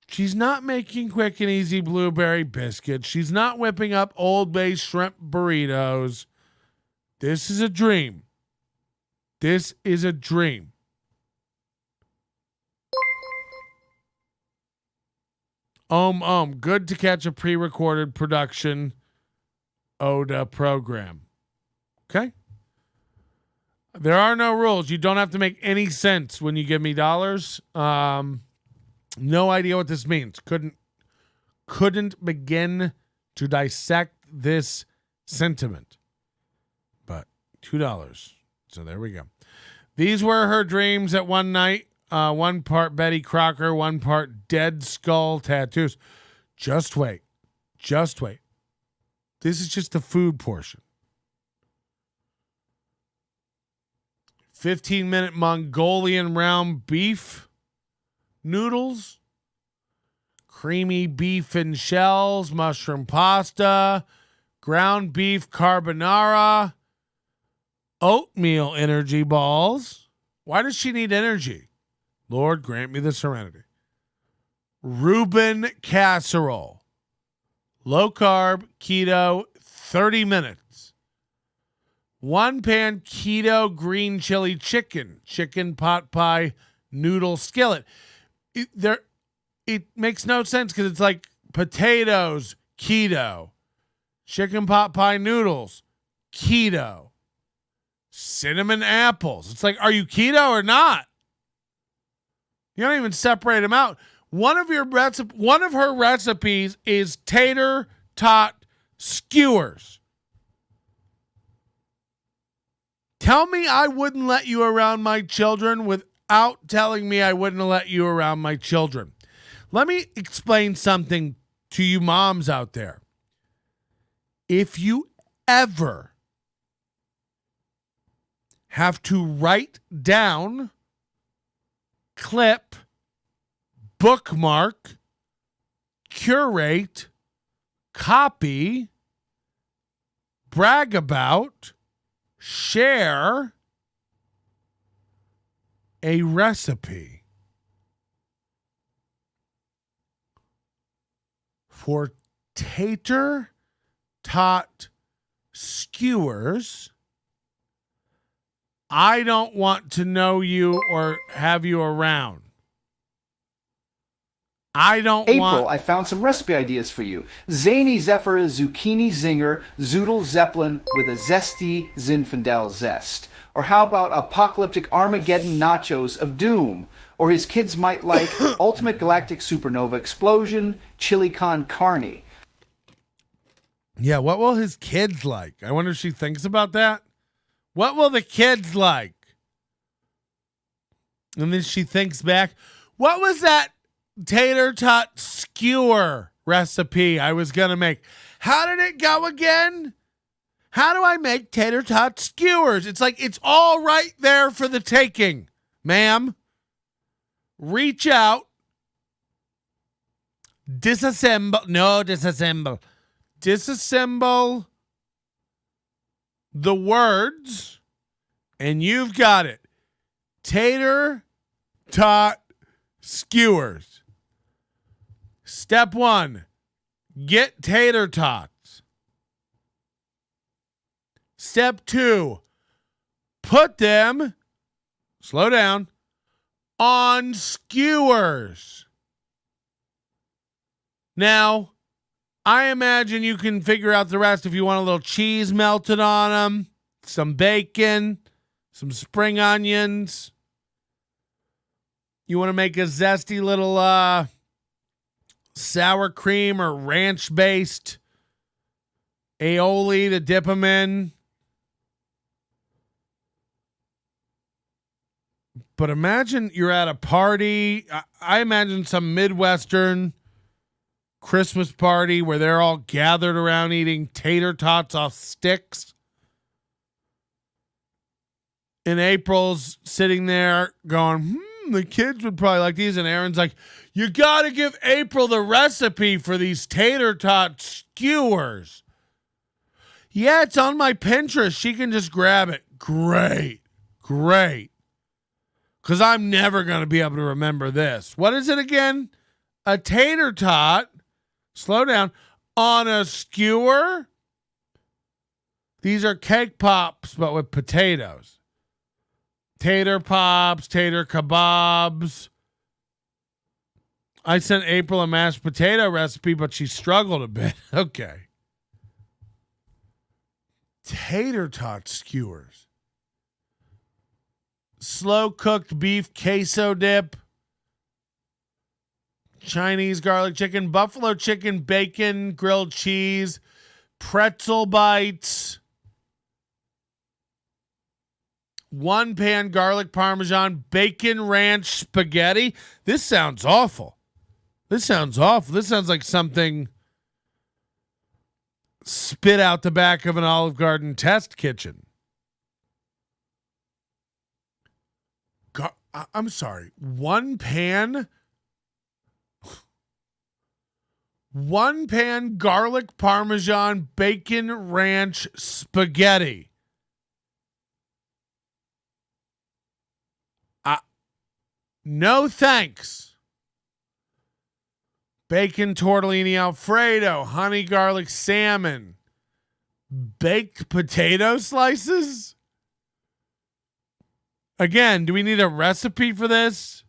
She's not making quick and easy blueberry biscuits. She's not whipping up Old Bay shrimp burritos. This is a dream. This is a dream. Good to catch a pre-recorded production ODA program. Okay. There are no rules. You don't have to make any sense when you give me dollars. No idea what this means. Couldn't begin to dissect this sentiment. But $2. So there we go. These were her dreams at one night. One part Betty Crocker, one part dead skull tattoos. Just wait. Just wait. This is just the food portion. 15-minute Mongolian round beef noodles, creamy beef in shells, mushroom pasta, ground beef carbonara, oatmeal energy balls. Why does she need energy? Lord, grant me the serenity. Reuben casserole. Low carb, keto, 30 minutes. One pan keto green chili chicken pot pie noodle skillet. It makes no sense because it's like potatoes, keto, chicken pot pie noodles, keto, cinnamon apples. It's like, are you keto or not? You don't even separate them out. One of her recipes is tater tot skewers. Tell me I wouldn't let you around my children without telling me I wouldn't let you around my children. Let me explain something to you moms out there. If you ever have to write down, clip, bookmark, curate, copy, brag about, share a recipe for tater tot skewers, I don't want to know you or have you around. I don't April, I found some recipe ideas for you. Zany Zephyr zucchini zinger zoodle zeppelin with a zesty Zinfandel zest. Or how about apocalyptic Armageddon nachos of doom? Or his kids might like ultimate galactic supernova explosion chili con carne. Yeah, what will his kids like? I wonder if she thinks about that. What will the kids like? And then she thinks back, what was that tater tot skewer recipe I was going to make? How did it go again? How do I make tater tot skewers? It's like it's all right there for the taking, ma'am. Reach out. Disassemble the words, and you've got it. Tater tot skewers. Step 1, get tater tots. Step 2, put them, slow down, on skewers. Now, I imagine you can figure out the rest if you want a little cheese melted on them, some bacon, some spring onions. You want to make a zesty little sour cream or ranch-based aioli to dip them in. But imagine you're at a party. I imagine some Midwestern Christmas party where they're all gathered around eating tater tots off sticks. And April's sitting there going, the kids would probably like these. And Aaron's like, you got to give April the recipe for these tater tot skewers. Yeah, it's on my Pinterest. She can just grab it. Great. Because I'm never going to be able to remember this. What is it again? A tater tot. Slow down. On a skewer. These are cake pops, but with potatoes. Tater pops, tater kebabs. I sent April a mashed potato recipe, but she struggled a bit. Okay. Tater tot skewers. slow cooked beef queso dip, Chinese garlic chicken, buffalo chicken, bacon, grilled cheese, pretzel bites, 1 pan garlic parmesan, bacon ranch spaghetti. This sounds awful. This sounds like something spit out the back of an Olive Garden test kitchen. I'm sorry. 1 pan garlic parmesan bacon ranch spaghetti. No thanks. Bacon tortellini Alfredo, honey garlic salmon, baked potato slices. Again, do we need a recipe for this?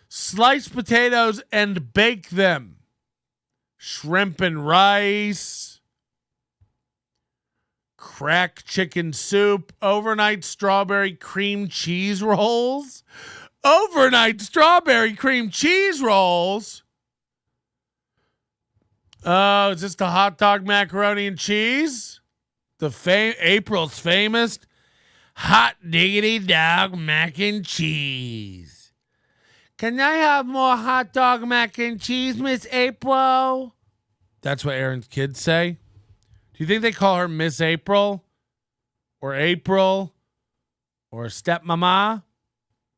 Slice potatoes and bake them. Shrimp and rice. Crack chicken soup. Overnight strawberry cream cheese rolls. Overnight strawberry cream cheese rolls. Oh, is this the hot dog macaroni and cheese? April's famous hot diggity dog mac and cheese. Can I have more hot dog mac and cheese, Miss April? That's what Aaron's kids say. Do you think they call her Miss April? Or stepmama?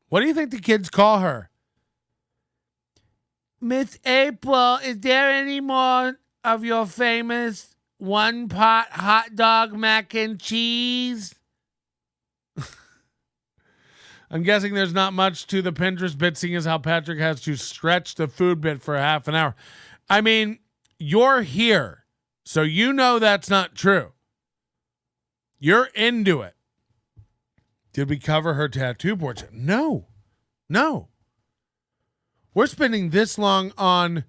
What do you think the kids call her? Miss April, is there any more of your famous 1-pot hot dog mac and cheese? I'm guessing there's not much to the Pinterest bit, seeing as how Patrick has to stretch the food bit for half an hour. I mean, you're here, so you know that's not true. You're into it. Did we cover her tattoo portrait? No. We're spending this long on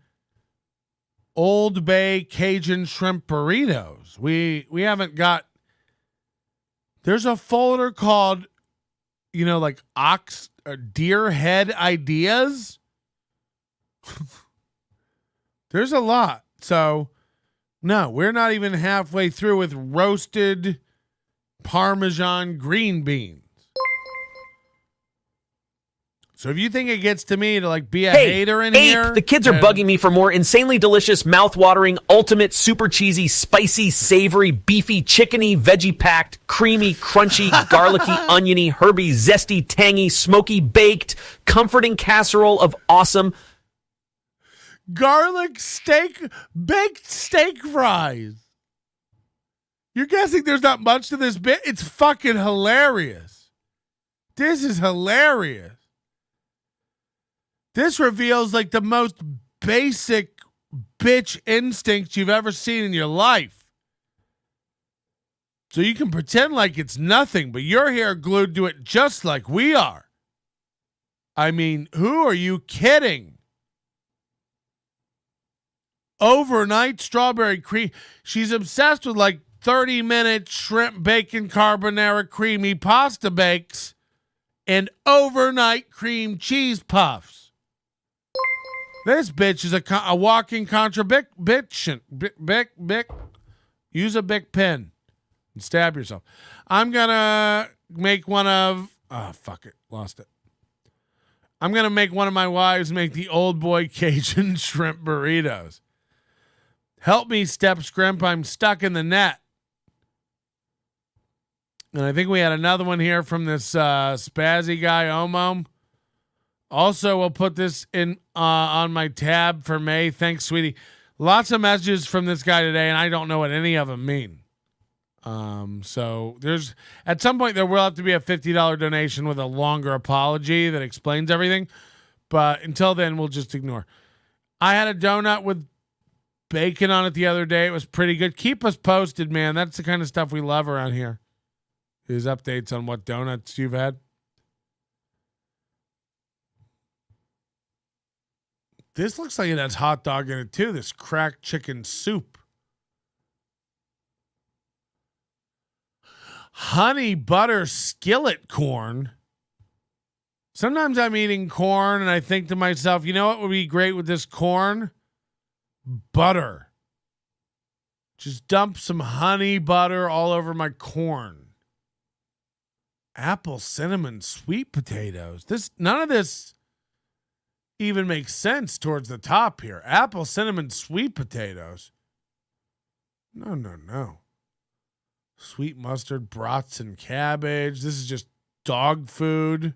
Old Bay Cajun shrimp burritos. We haven't got. There's a folder called, like ox or deer head ideas. There's a lot. So, no, we're not even halfway through with roasted Parmesan green beans. So if you think it gets to me to be a hater in here. The kids are bugging me for more insanely delicious, mouth-watering, ultimate, super cheesy, spicy, savory, beefy, chickeny, veggie-packed, creamy, crunchy, garlicky, oniony, herby, zesty, tangy, smoky, baked, comforting casserole of awesome garlic baked steak fries. You're guessing there's not much to this bit? It's fucking hilarious. This is hilarious. This reveals the most basic bitch instinct you've ever seen in your life. So you can pretend like it's nothing, but you're here glued to it just like we are. I mean, who are you kidding? Overnight strawberry cream. She's obsessed with 30-minute shrimp bacon carbonara creamy pasta bakes and overnight cream cheese puffs. This bitch is a walking contradiction. Bic. Use a Bic pen and stab yourself. I'm going to make one of... Oh, fuck it. Lost it. I'm going to make one of my wives make the old boy Cajun shrimp burritos. Help me, Step Scrimp. I'm stuck in the net. And I think we had another one here from this spazzy guy, Omo. Also, we'll put this in on my tab for May. Thanks, sweetie. Lots of messages from this guy today, and I don't know what any of them mean. So there's at some point there will have to be a $50 donation with a longer apology that explains everything. But until then, we'll just ignore. I had a donut with bacon on it the other day. It was pretty good. Keep us posted, man. That's the kind of stuff we love around here. Is updates on what donuts you've had. This looks like it has hot dog in it too. This cracked chicken soup. Honey butter skillet corn. Sometimes I'm eating corn and I think to myself, you know what would be great with this corn? Butter. Just dump some honey butter all over my corn. Apple, cinnamon, sweet potatoes. None of this even makes sense towards the top here. Apple, cinnamon, sweet potatoes. No. Sweet mustard, brats, and cabbage. This is just dog food.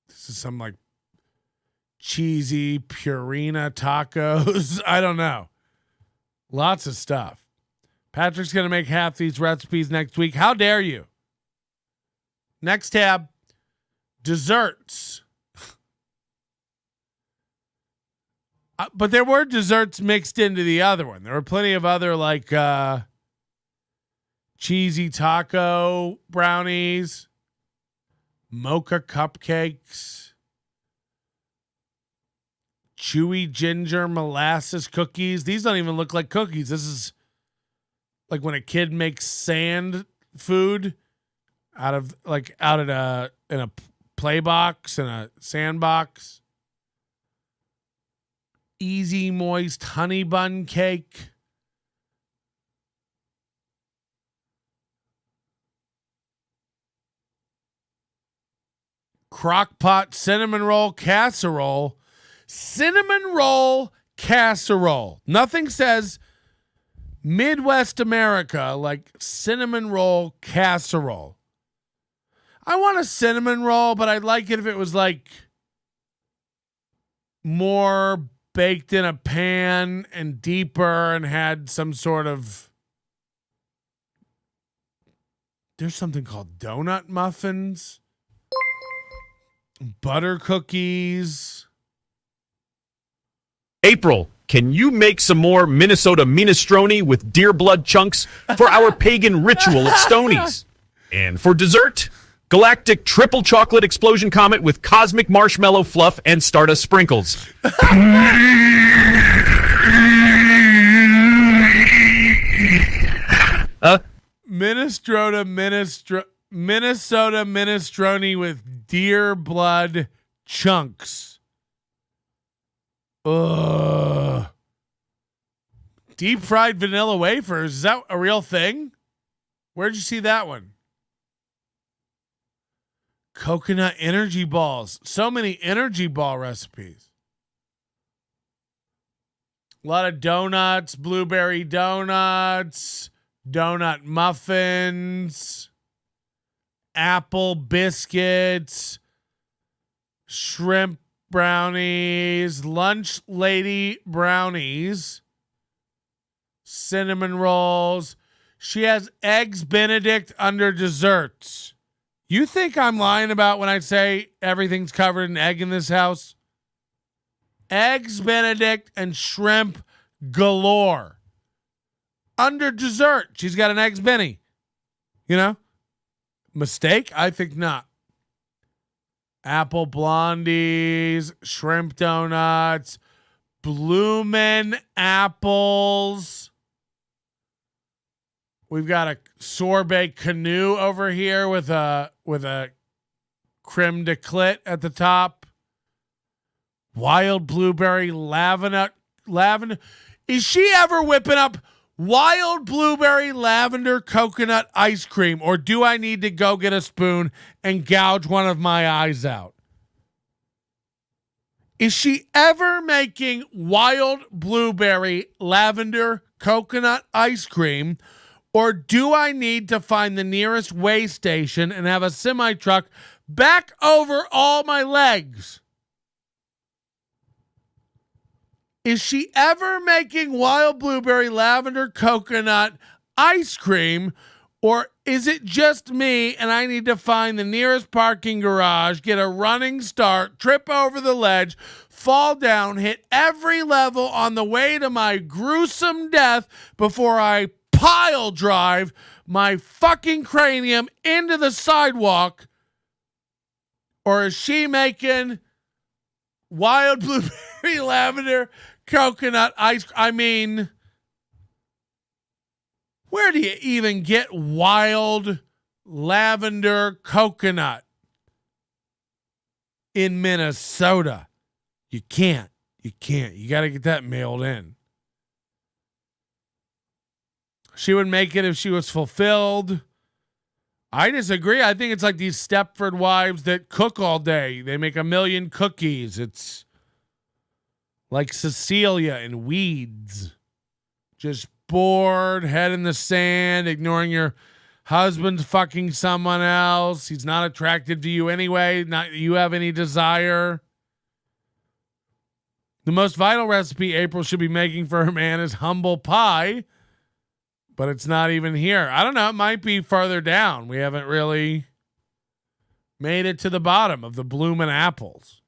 This is some like cheesy Purina tacos. I don't know. Lots of stuff. Patrick's going to make half these recipes next week. How dare you? Next tab, desserts. But there were desserts mixed into the other one. There were plenty of other like cheesy taco brownies, mocha cupcakes, chewy ginger molasses cookies. These don't even look like cookies. This is like when a kid makes sand food out in a play box and a sandbox. Easy moist honey bun cake. Crock-pot cinnamon roll casserole. Cinnamon roll casserole. Nothing says Midwest America like cinnamon roll casserole. I want a cinnamon roll, but I'd like it if it was like more baked in a pan and deeper and had some sort of. There's something called donut muffins, butter cookies. April, can you make some more Minnesota minestrone with deer blood chunks for our pagan ritual at Stoney's? And for dessert, galactic triple chocolate explosion comet with cosmic marshmallow fluff and Stardust sprinkles. Minnesota minestrone with deer blood chunks. Ugh. Deep fried vanilla wafers. Is that a real thing? Where'd you see that one? Coconut energy balls. So many energy ball recipes. A lot of donuts, blueberry donuts, donut muffins, apple biscuits, shrimp brownies, lunch lady brownies, cinnamon rolls. She has eggs Benedict under desserts. You think I'm lying about when I say everything's covered in egg in this house? Eggs Benedict and shrimp galore. Under dessert, she's got an eggs Benny. You know? Mistake? I think not. Apple blondies, shrimp donuts, bloomin' apples. We've got a sorbet canoe over here with a creme de clit at the top. Wild blueberry lavender. Is she ever whipping up wild blueberry lavender coconut ice cream, or do I need to go get a spoon and gouge one of my eyes out? Is she ever making wild blueberry lavender coconut ice cream, or do I need to find the nearest way station and have a semi truck back over all my legs? Is she ever making wild blueberry lavender coconut ice cream, or is it just me and I need to find the nearest parking garage, get a running start, trip over the ledge, fall down, hit every level on the way to my gruesome death before I pile drive my fucking cranium into the sidewalk? Or is she making wild blueberry lavender coconut ice? I mean, where do you even get wild lavender coconut? in Minnesota. You can't. You can't. You got to get that mailed in. She would make it if she was fulfilled. I disagree. I think it's like these Stepford wives that cook all day. They make 1 million cookies. It's like Cecilia in Weeds. Just bored, head in the sand, ignoring your husband's fucking someone else. He's not attractive to you anyway. Not that you have any desire. The most vital recipe April should be making for her man is humble pie. But it's not even here. I don't know. It might be further down. We haven't really made it to the bottom of the bloomin' apples.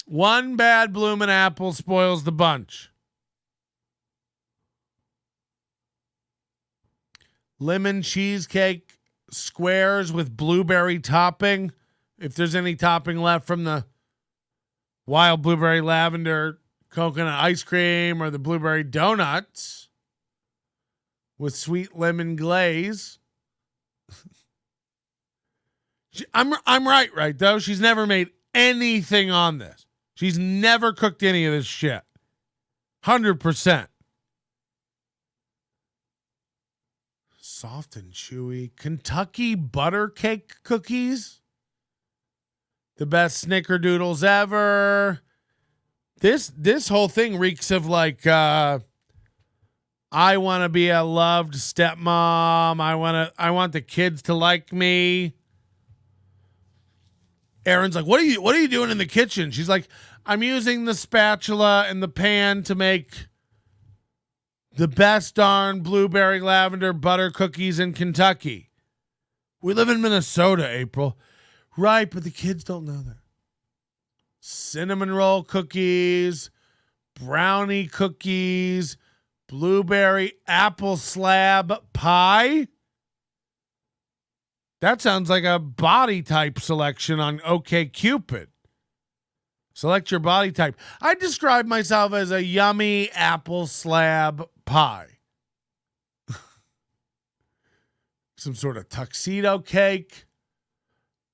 One bad bloomin' apple spoils the bunch. Lemon cheesecake squares with blueberry topping. If there's any topping left from the wild blueberry lavender coconut ice cream or the blueberry donuts. With sweet lemon glaze. I'm right though. She's never made anything on this. She's never cooked any of this shit. 100%. Soft and chewy. Kentucky butter cake cookies. The best snickerdoodles ever. This whole thing reeks of like I want to be a loved stepmom. I want the kids to like me. Erin's like, what are you doing in the kitchen? She's like, I'm using the spatula and the pan to make the best darn blueberry lavender butter cookies in Kentucky. We live in Minnesota, April. Right, but the kids don't know that. Cinnamon roll cookies, brownie cookies, blueberry apple slab pie. That sounds like a body type selection on OkCupid. Select your body type. I describe myself as a yummy apple slab pie. Some sort of tuxedo cake,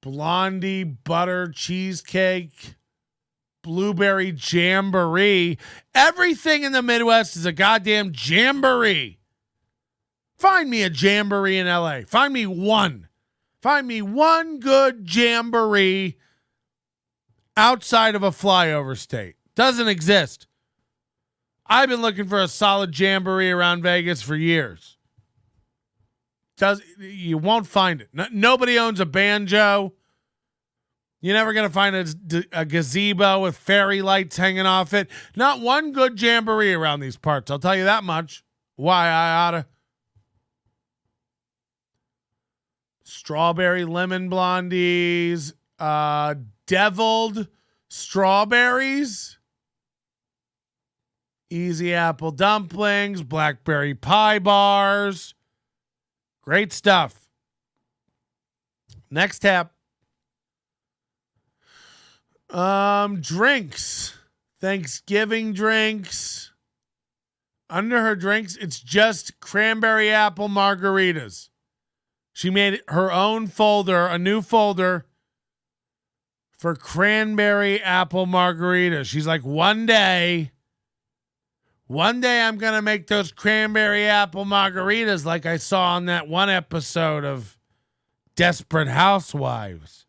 blondie butter cheesecake, blueberry jamboree. Everything in the Midwest is a goddamn jamboree. Find me a jamboree in LA. Find me one. Find me one good jamboree outside of a flyover state. Doesn't exist. I've been looking for a solid jamboree around Vegas for years. You won't find it. Nobody owns a banjo. You're never going to find a gazebo with fairy lights hanging off it. Not one good jamboree around these parts. I'll tell you that much. Why I oughta. Strawberry lemon blondies. Deviled strawberries. Easy apple dumplings. Blackberry pie bars. Great stuff. Next tab. Drinks. Thanksgiving drinks. Under her drinks, it's just cranberry apple margaritas. She made her own folder, a new folder for cranberry apple margaritas. She's like, one day I'm going to make those cranberry apple margaritas like I saw on that one episode of Desperate Housewives.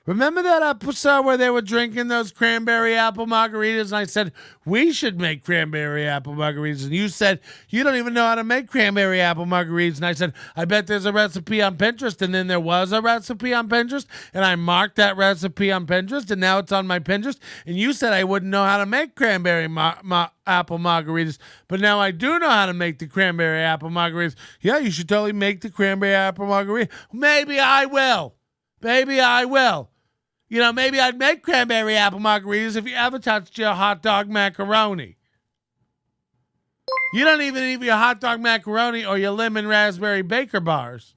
Remember that episode where they were drinking those cranberry apple margaritas? And I said, we should make cranberry apple margaritas. And you said, you don't even know how to make cranberry apple margaritas. And I said, I bet there's a recipe on Pinterest. And then there was a recipe on Pinterest. And I marked that recipe on Pinterest. And now it's on my Pinterest. And you said I wouldn't know how to make cranberry apple margaritas. But now I do know how to make the cranberry apple margaritas. Yeah, you should totally make the cranberry apple margarita. Maybe I will. Maybe I will. You know, maybe I'd make cranberry apple margaritas if you ever touched your hot dog macaroni. You don't even eat your hot dog macaroni or your lemon raspberry baker bars.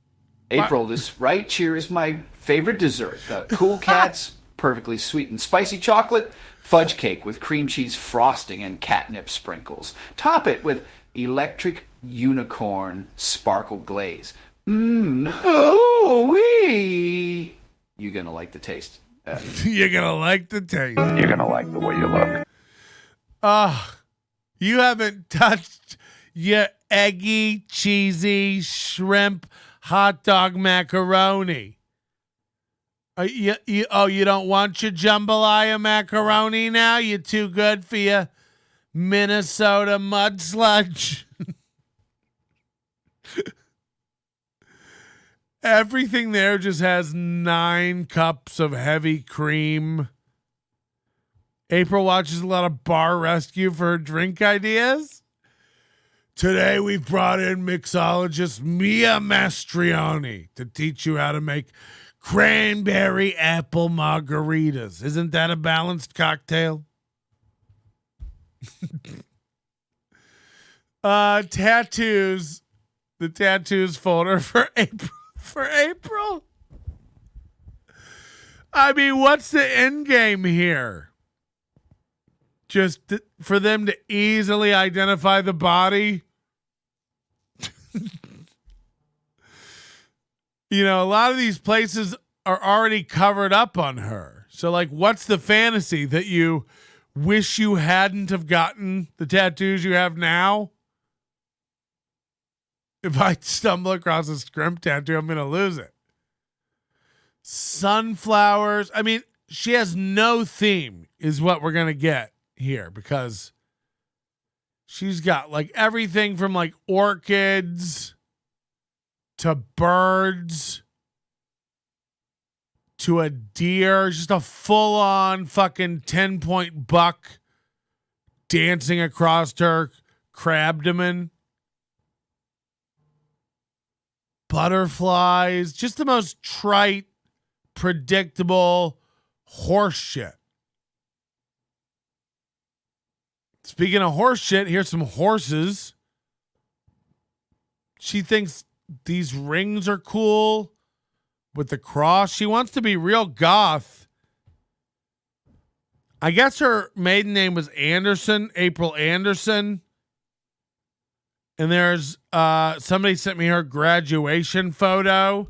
April, this right here is my favorite dessert. The Cool Cat's perfectly sweet and spicy chocolate fudge cake with cream cheese frosting and catnip sprinkles. Top it with electric unicorn sparkle glaze. Oh-wee. you're going to like the taste. You're going to like the taste. You're going to like the way you look. You haven't touched your eggy, cheesy shrimp hot dog macaroni. You don't want your jambalaya macaroni now? You're too good for your Minnesota mud sludge. Everything there just has 9 cups of heavy cream. April watches a lot of Bar Rescue for her drink ideas. Today we've brought in mixologist Mia Mastrioni to teach you how to make cranberry apple margaritas. Isn't that a balanced cocktail? Tattoos. The tattoos folder for April. I mean, what's the end game here? Just for them to easily identify the body? A lot of these places are already covered up on her. So, like, what's the fantasy that you wish you hadn't have gotten the tattoos you have now? If I stumble across a scrimp tattoo, I'm going to lose it. Sunflowers. I mean, she has no theme is what we're going to get here, because she's got like everything from like orchids to birds to a deer, just a full-on fucking 10-point buck dancing across her crabdomen. Butterflies, just the most trite, predictable horse shit. Speaking of horse shit, here's some horses. She thinks these rings are cool with the cross. She wants to be real goth. I guess her maiden name was Anderson, April Anderson. And there's somebody sent me her graduation photo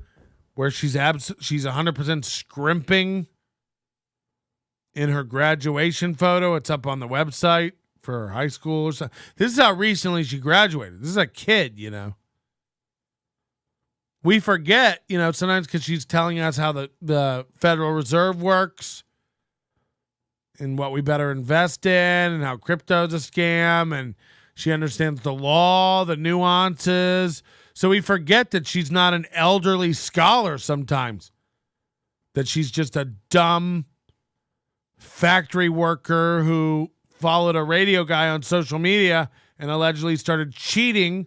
where she's 100% scrimping in her graduation photo. It's up on the website for her high school or something. This is how recently she graduated. This is a kid, We forget, sometimes because she's telling us how the Federal Reserve works and what we better invest in and how crypto's a scam, and she understands the law, the nuances. So we forget that she's not an elderly scholar sometimes, that she's just a dumb factory worker who followed a radio guy on social media and allegedly started cheating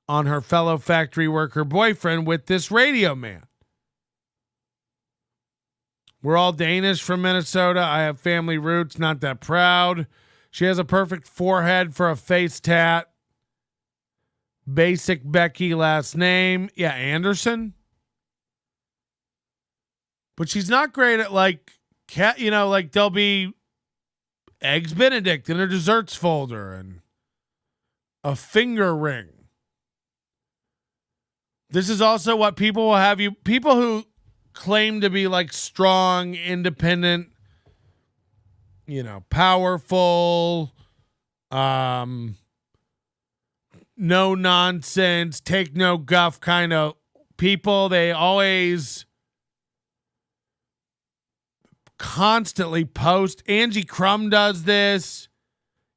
on her fellow factory worker boyfriend with this radio man. We're all Danish from Minnesota. I have family roots, not that proud. She has a perfect forehead for a face tat. Basic Becky last name. Yeah, Anderson. But she's not great at like there'll be Eggs Benedict in her desserts folder and a finger ring. This is also what people will have you, people who claim to be like strong, independent, powerful, no nonsense, take no guff kind of people. They always constantly post. Angie Crum does this.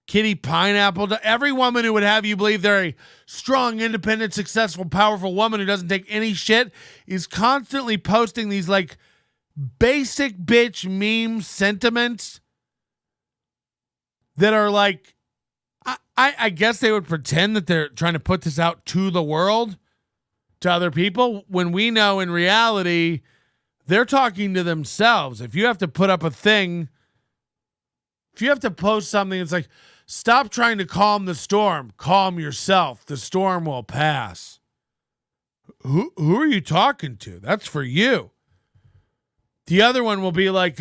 Kitty Pineapple. Every woman who would have you believe they're a strong, independent, successful, powerful woman who doesn't take any shit is constantly posting these like basic bitch meme sentiments that are like, I guess they would pretend that they're trying to put this out to the world, to other people, when we know in reality they're talking to themselves. If you have to put up a thing, if you have to post something, it's like, stop trying to calm the storm. Calm yourself. The storm will pass. Who are you talking to? That's for you. The other one will be like,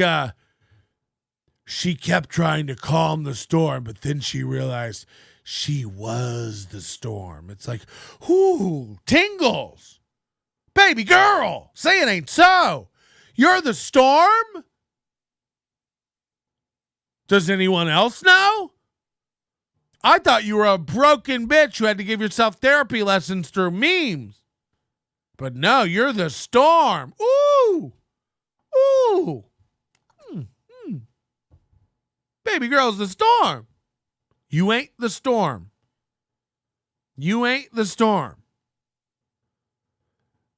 she kept trying to calm the storm, but then she realized she was the storm. It's like, whoo, tingles. Baby girl, say it ain't so. You're the storm? Does anyone else know? I thought you were a broken bitch who had to give yourself therapy lessons through memes. But no, you're the storm. Ooh. Ooh. Baby girl's the storm. You ain't the storm. You ain't the storm.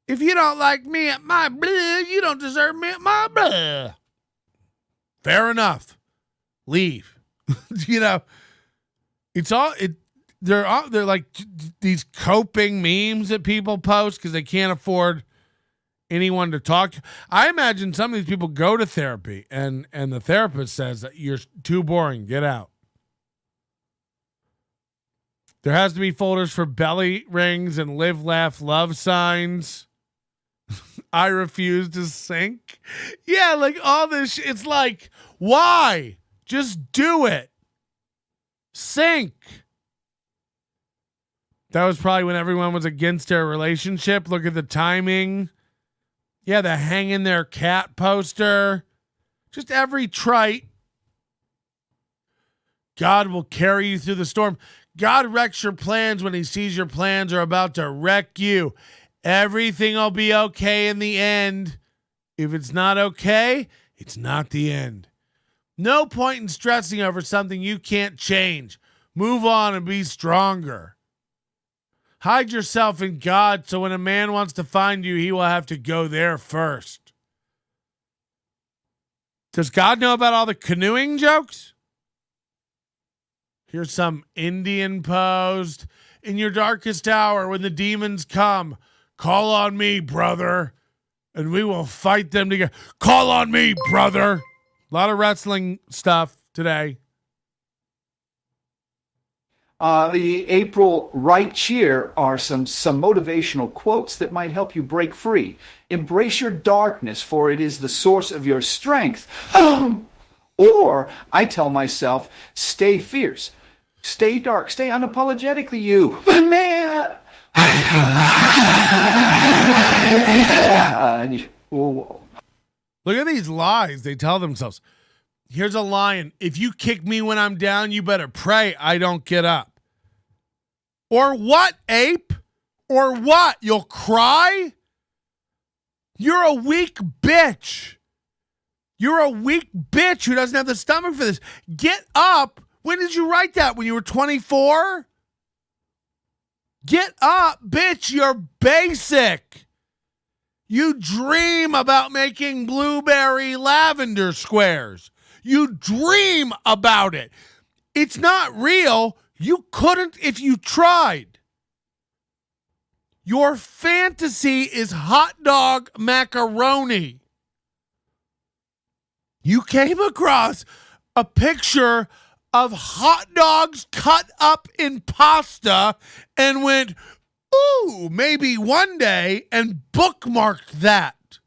If you don't like me at my blah, you don't deserve me at my blah. Fair enough. Leave. You know, they're like these coping memes that people post because they can't afford anyone to talk to. I imagine some of these people go to therapy and the therapist says that you're too boring. Get out. There has to be folders for belly rings and live, laugh, love signs. I refuse to sink. Yeah, like all this. It's like, why? Just do it. Sink. That was probably when everyone was against their relationship. Look at the timing. Yeah, the hang in their cat poster. Just every trite. God will carry you through the storm. God wrecks your plans when he sees your plans are about to wreck you. Everything will be okay in the end. If it's not okay, it's not the end. No point in stressing over something you can't change. Move on and be stronger. Hide yourself in God so when a man wants to find you, he will have to go there first. Does God know about all the canoeing jokes? Here's some Indian posed. In your darkest hour, when the demons come, call on me, brother, and we will fight them together. Call on me, brother. A lot of wrestling stuff today. The April right cheer are some motivational quotes that might help you break free. Embrace your darkness, for it is the source of your strength. Or I tell myself, stay fierce, stay dark, stay unapologetically you. But man, look at these lies they tell themselves. Here's a lion. If you kick me when I'm down, you better pray I don't get up. Or what, ape? Or what? You'll cry? You're a weak bitch. You're a weak bitch who doesn't have the stomach for this. Get up. When did you write that? When you were 24? Get up, bitch. You're basic. You dream about making blueberry lavender squares. You dream about it. It's not real. You couldn't if you tried. Your fantasy is hot dog macaroni. You came across a picture of hot dogs cut up in pasta and went, ooh, maybe one day, and bookmarked that.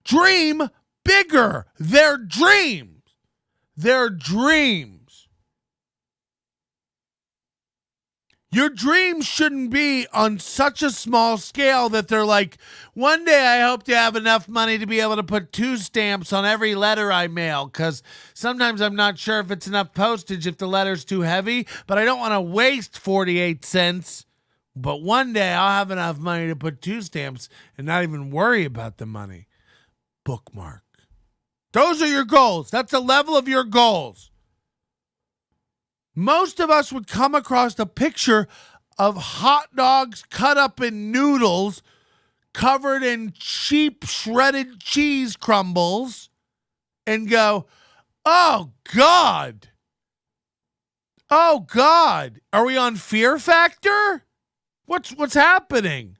Dream bigger. They're dreams. They're dreams. Your dreams shouldn't be on such a small scale that they're like, one day I hope to have enough money to be able to put 2 stamps on every letter I mail, because sometimes I'm not sure if it's enough postage if the letter's too heavy, but I don't want to waste 48 cents. But one day I'll have enough money to put 2 stamps and not even worry about the money. Bookmark. Those are your goals. That's the level of your goals. Most of us would come across a picture of hot dogs cut up in noodles, covered in cheap shredded cheese crumbles, and go, oh, God. Oh, God. Are we on Fear Factor? What's happening?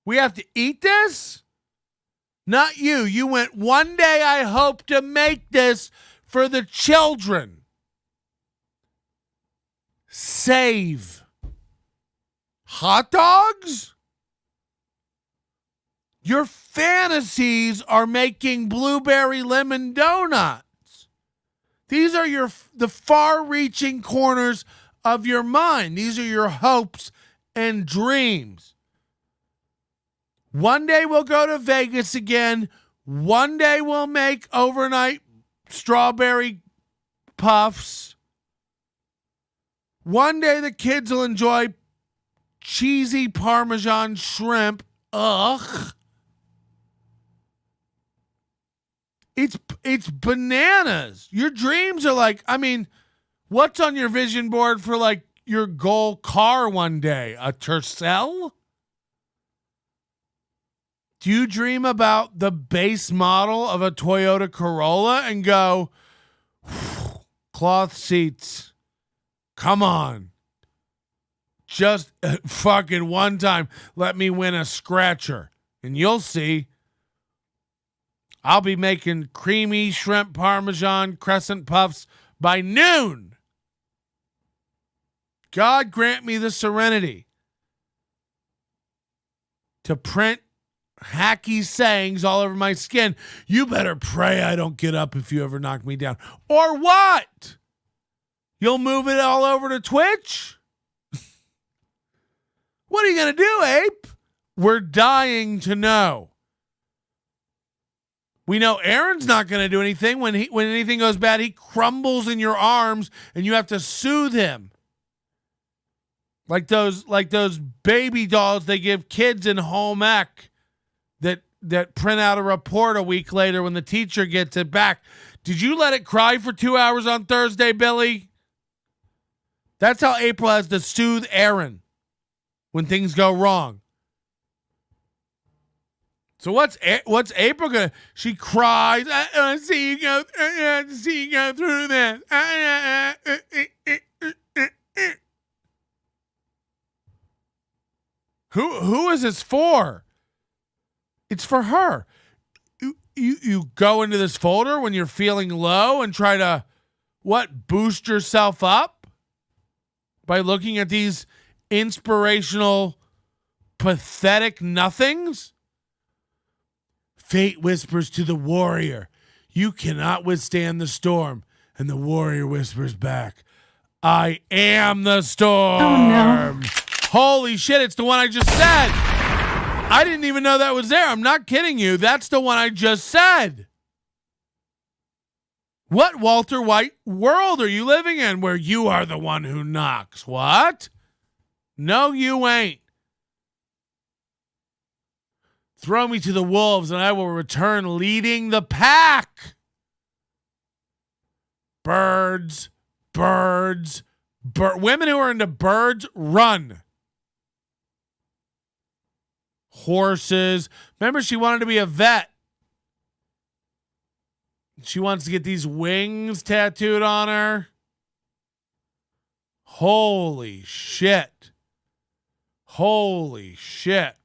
We have to eat this? Not you. You went, one day I hope to make this for the children. Save. Hot dogs? Your fantasies are making blueberry lemon donuts. These are the far-reaching corners of your mind. These are your hopes and dreams. One day we'll go to Vegas again. One day we'll make overnight strawberry puffs. One day the kids will enjoy cheesy Parmesan shrimp. Ugh. It's bananas. Your dreams are like, I mean, what's on your vision board for like your goal car one day? A Tercel? Do you dream about the base model of a Toyota Corolla and go, cloth seats, come on. Just fucking one time, let me win a scratcher. And you'll see, I'll be making creamy shrimp Parmesan crescent puffs by noon. God grant me the serenity to print hacky sayings all over my skin. You better pray I don't get up if you ever knock me down. Or what? You'll move it all over to Twitch? What are you going to do, Ape? We're dying to know. We know Aaron's not going to do anything. When anything goes bad, he crumbles in your arms and you have to soothe him. Like those baby dolls they give kids in home ec that print out a report a week later when the teacher gets it back. Did you let it cry for 2 hours on Thursday, Billy? That's how April has to soothe Aaron when things go wrong. So what's April gonna? She cries. I see you go. I see you go through this. Who is this for? It's for her. You go into this folder when you're feeling low and try to boost yourself up by looking at these inspirational, pathetic nothings. Fate whispers to the warrior, you cannot withstand the storm. And the warrior whispers back, I am the storm. Oh, no. Holy shit, it's the one I just said. I didn't even know that was there. I'm not kidding you. That's the one I just said. What Walter White world are you living in where you are the one who knocks? What? No, you ain't. Throw me to the wolves and I will return leading the pack. Birds. Women who are into birds, run. Horses. Remember, she wanted to be a vet. She wants to get these wings tattooed on her. Holy shit. Holy shit.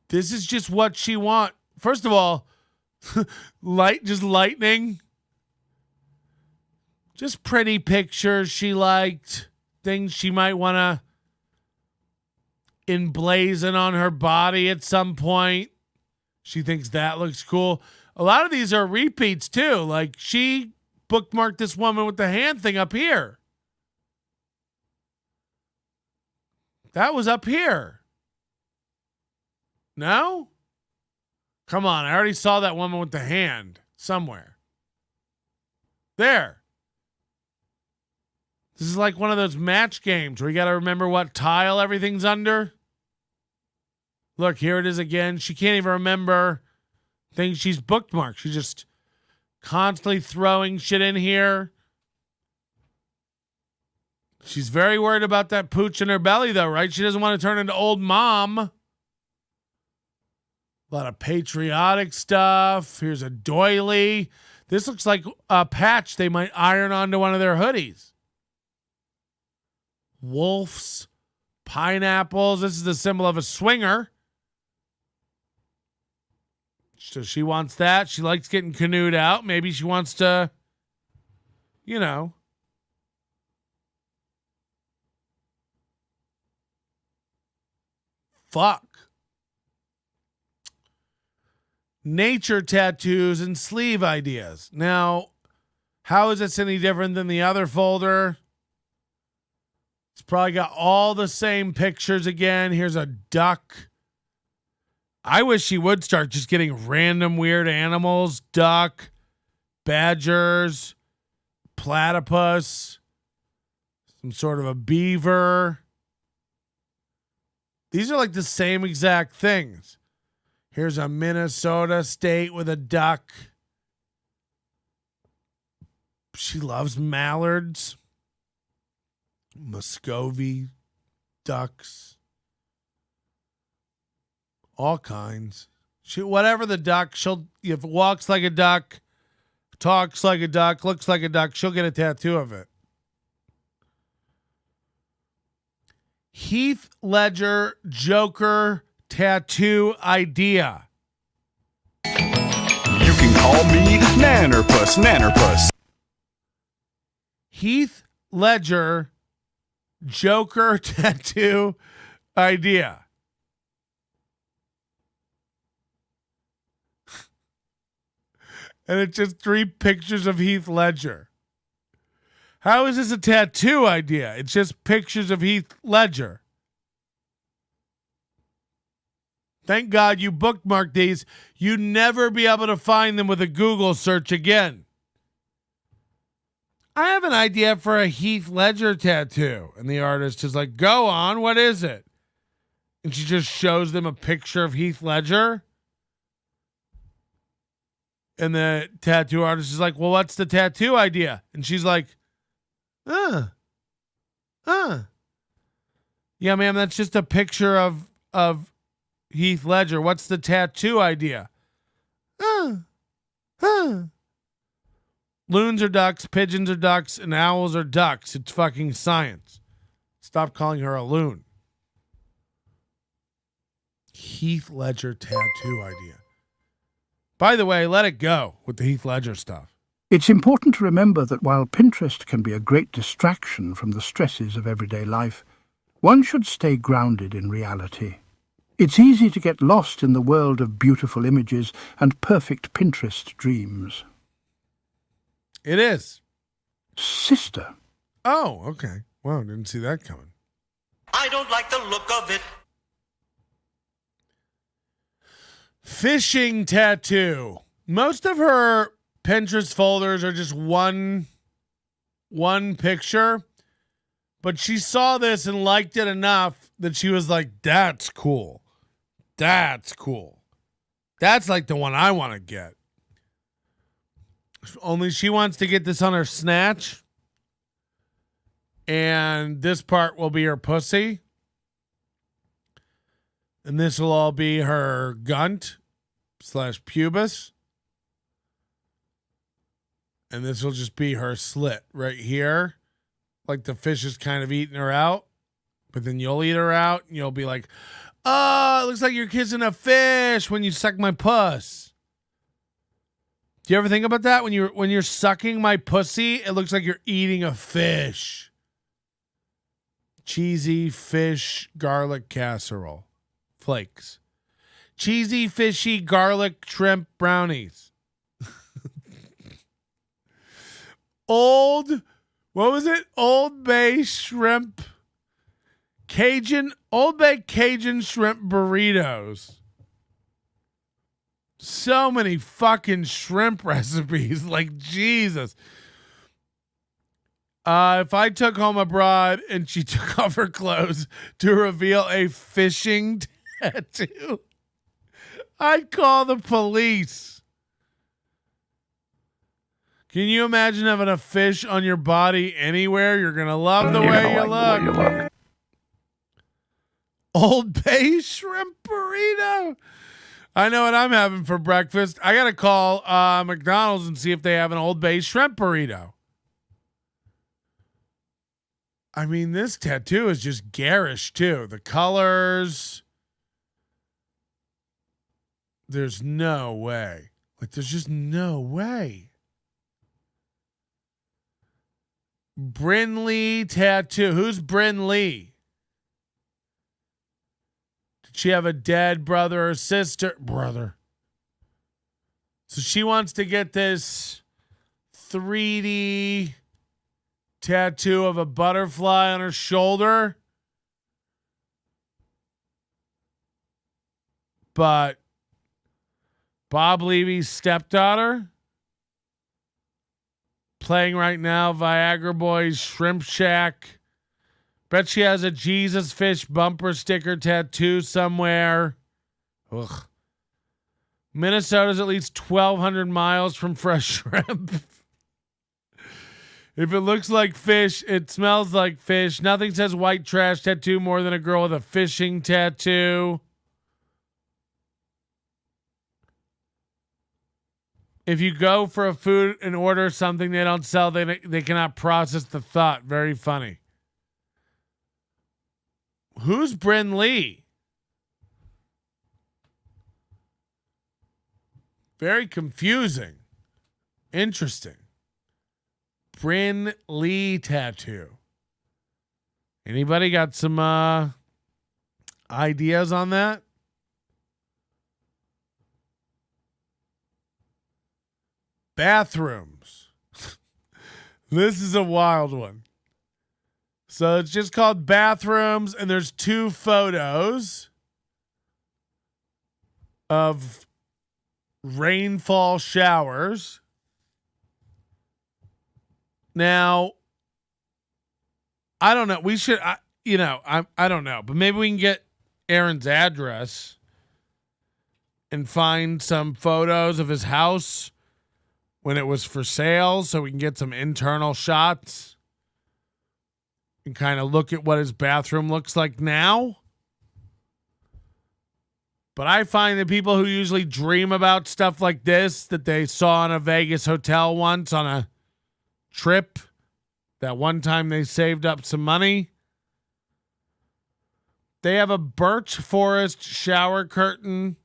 This is just what she wants. First of all, lightning. Just pretty pictures she liked. Things she might want to emblazon on her body at some point. She thinks that looks cool. A lot of these are repeats too. Like she bookmarked this woman with the hand thing up here. That was up here. No? Come on, I already saw that woman with the hand somewhere. There. This is like one of those match games where you got to remember what tile everything's under. Look, here it is again. She can't even remember things she's bookmarked. She's just constantly throwing shit in here. She's very worried about that pooch in her belly, though, right? She doesn't want to turn into old mom. A lot of patriotic stuff. Here's a doily. This looks like a patch they might iron onto one of their hoodies. Wolves, pineapples. This is the symbol of a swinger. So she wants that. She likes getting canoed out. Maybe she wants to, fuck. Nature tattoos and sleeve ideas. Now, how is this any different than the other folder? It's probably got all the same pictures again. Here's a duck. I wish she would start just getting random weird animals. Duck, badgers, platypus, some sort of a beaver. These are like the same exact things. Here's a Minnesota state with a duck. She loves mallards, Muscovy ducks, all kinds. Whatever the duck, if it walks like a duck, talks like a duck, looks like a duck, she'll get a tattoo of it. Heath Ledger Joker tattoo idea. You can call me Nannerpuss. Heath Ledger Joker tattoo idea. And it's just 3 pictures of Heath Ledger. How is this a tattoo idea? It's just pictures of Heath Ledger. Thank God you bookmarked these. You'd never be able to find them with a Google search again. I have an idea for a Heath Ledger tattoo. And the artist is like, go on, what is it? And she just shows them a picture of Heath Ledger. And the tattoo artist is like, well, what's the tattoo idea? And she's like, yeah, ma'am, that's just a picture of Heath Ledger. What's the tattoo idea? Loons are ducks, pigeons are ducks, and owls are ducks. It's fucking science. Stop calling her a loon. Heath Ledger tattoo idea. By the way, let it go with the Heath Ledger stuff. It's important to remember that while Pinterest can be a great distraction from the stresses of everyday life, one should stay grounded in reality. It's easy to get lost in the world of beautiful images and perfect Pinterest dreams. It is. Sister. Oh, okay. Wow, didn't see that coming. I don't like the look of it. Fishing tattoo. Most of her Pinterest folders are just one picture, but she saw this and liked it enough that she was like, that's cool. That's cool. That's like the one I want to get. Only she wants to get this on her snatch. And this part will be her pussy. And this will all be her gunt / pubis. And this will just be her slit right here. Like the fish is kind of eating her out. But then you'll eat her out and you'll be like, oh, it looks like you're kissing a fish when you suck my puss. Do you ever think about that? When you're sucking my pussy, it looks like you're eating a fish. Cheesy fish garlic casserole. Flakes. Cheesy, fishy, garlic, shrimp brownies. Old Bay shrimp. Old Bay Cajun shrimp burritos. So many fucking shrimp recipes. Like, Jesus. If I took home a broad and she took off her clothes to reveal a fishing tattoo, I'd call the police. Can you imagine having a fish on your body anywhere? You're going to love the way you look. Old Bay shrimp burrito. I know what I'm having for breakfast. I got to call McDonald's and see if they have an Old Bay shrimp burrito. I mean, this tattoo is just garish, too. The colors. There's no way. Like, there's just no way. Brynlee tattoo. Who's Brynlee? Did she have a dead brother or sister? Brother. So she wants to get this 3D tattoo of a butterfly on her shoulder. But Bob Levy's stepdaughter, playing right now, Viagra Boys Shrimp Shack. Bet she has a Jesus Fish bumper sticker tattoo somewhere. Ugh. Minnesota's at least 1,200 miles from fresh shrimp. If it looks like fish, it smells like fish. Nothing says white trash tattoo more than a girl with a fishing tattoo. If you go for a food and order something they don't sell, they cannot process the thought. Very funny. Who's Bryn Lee? Very confusing. Interesting. Bryn Lee tattoo. Anybody got some ideas on that? Bathrooms. This is a wild one. So it's just called bathrooms, and there's 2 photos of rainfall showers. Now, I don't know. We should, I don't know, but maybe we can get Aaron's address and find some photos of his house when it was for sale, so we can get some internal shots and kind of look at what his bathroom looks like now. But I find that people who usually dream about stuff like this that they saw in a Vegas hotel once on a trip, that one time they saved up some money, they have a birch forest shower curtain.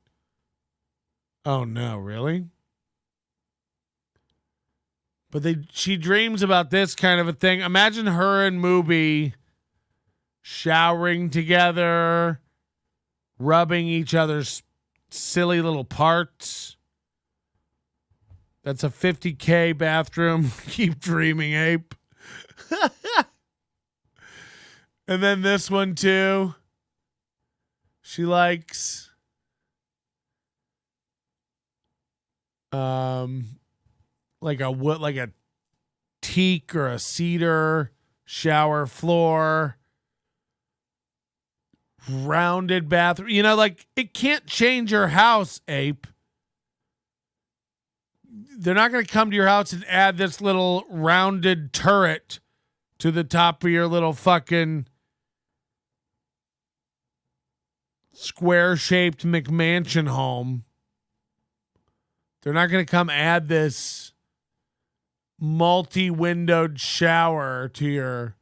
Oh no, really? But she dreams about this kind of a thing. Imagine her and Mubi showering together, rubbing each other's silly little parts. That's a $50K bathroom. Keep dreaming, Ape. And then this one too. She likes like a teak or a cedar shower floor, rounded bathroom. You know, like, it can't change your house, Ape. They're not going to come to your house and add this little rounded turret to the top of your little fucking square-shaped McMansion home. They're not going to come add this multi-windowed shower to your...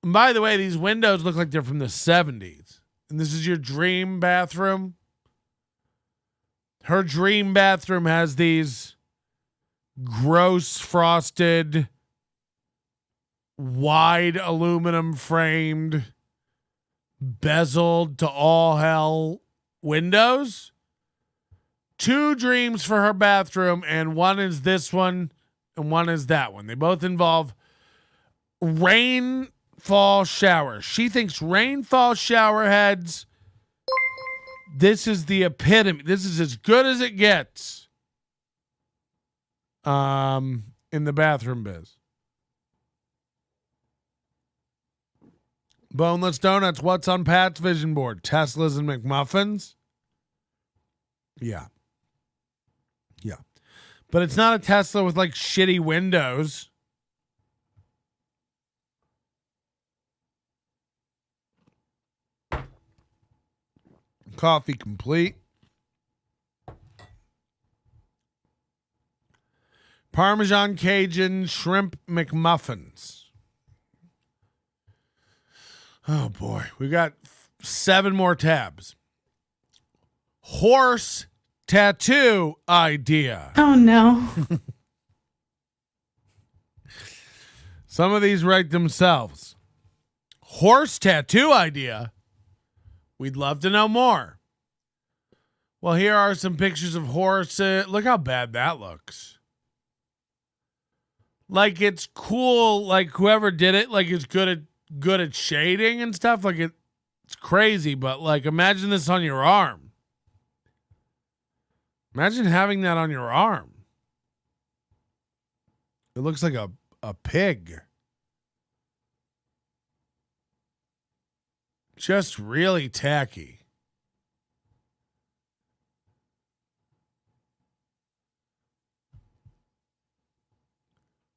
And by the way, these windows look like they're from the 70s. And this is your dream bathroom. Her dream bathroom has these gross frosted, wide aluminum framed, bezeled to all hell windows. 2 dreams for her bathroom, and one is this one and one is that one. They both involve rainfall showers. She thinks rainfall shower heads, this is the epitome. This is as good as it gets in the bathroom biz. Boneless Donuts, what's on Pat's vision board? Teslas and McMuffins? Yeah. Yeah. But it's not a Tesla with like shitty windows. Coffee complete. Parmesan Cajun shrimp McMuffins. Oh boy, we got 7 more tabs. Horse tattoo idea. Oh no. Some of these write themselves. Horse tattoo idea. We'd love to know more. Well, here are some pictures of horses. Look how bad that looks. like it's cool, like whoever did it, like is good at shading and stuff. Like it's crazy, but like imagine this on your arm. Imagine having that on your arm. It looks like a pig. Just really tacky.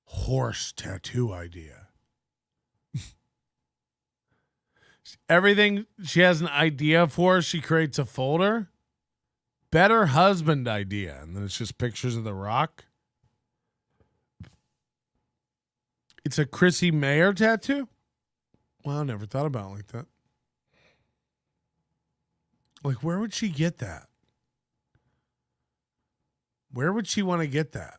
Horse tattoo idea. Everything she has an idea for, she creates a folder. Better husband idea. And then it's just pictures of The Rock. It's a Chrissy Mayer tattoo? Well, I never thought about it like that. Like, where would she get that? Where would she want to get that?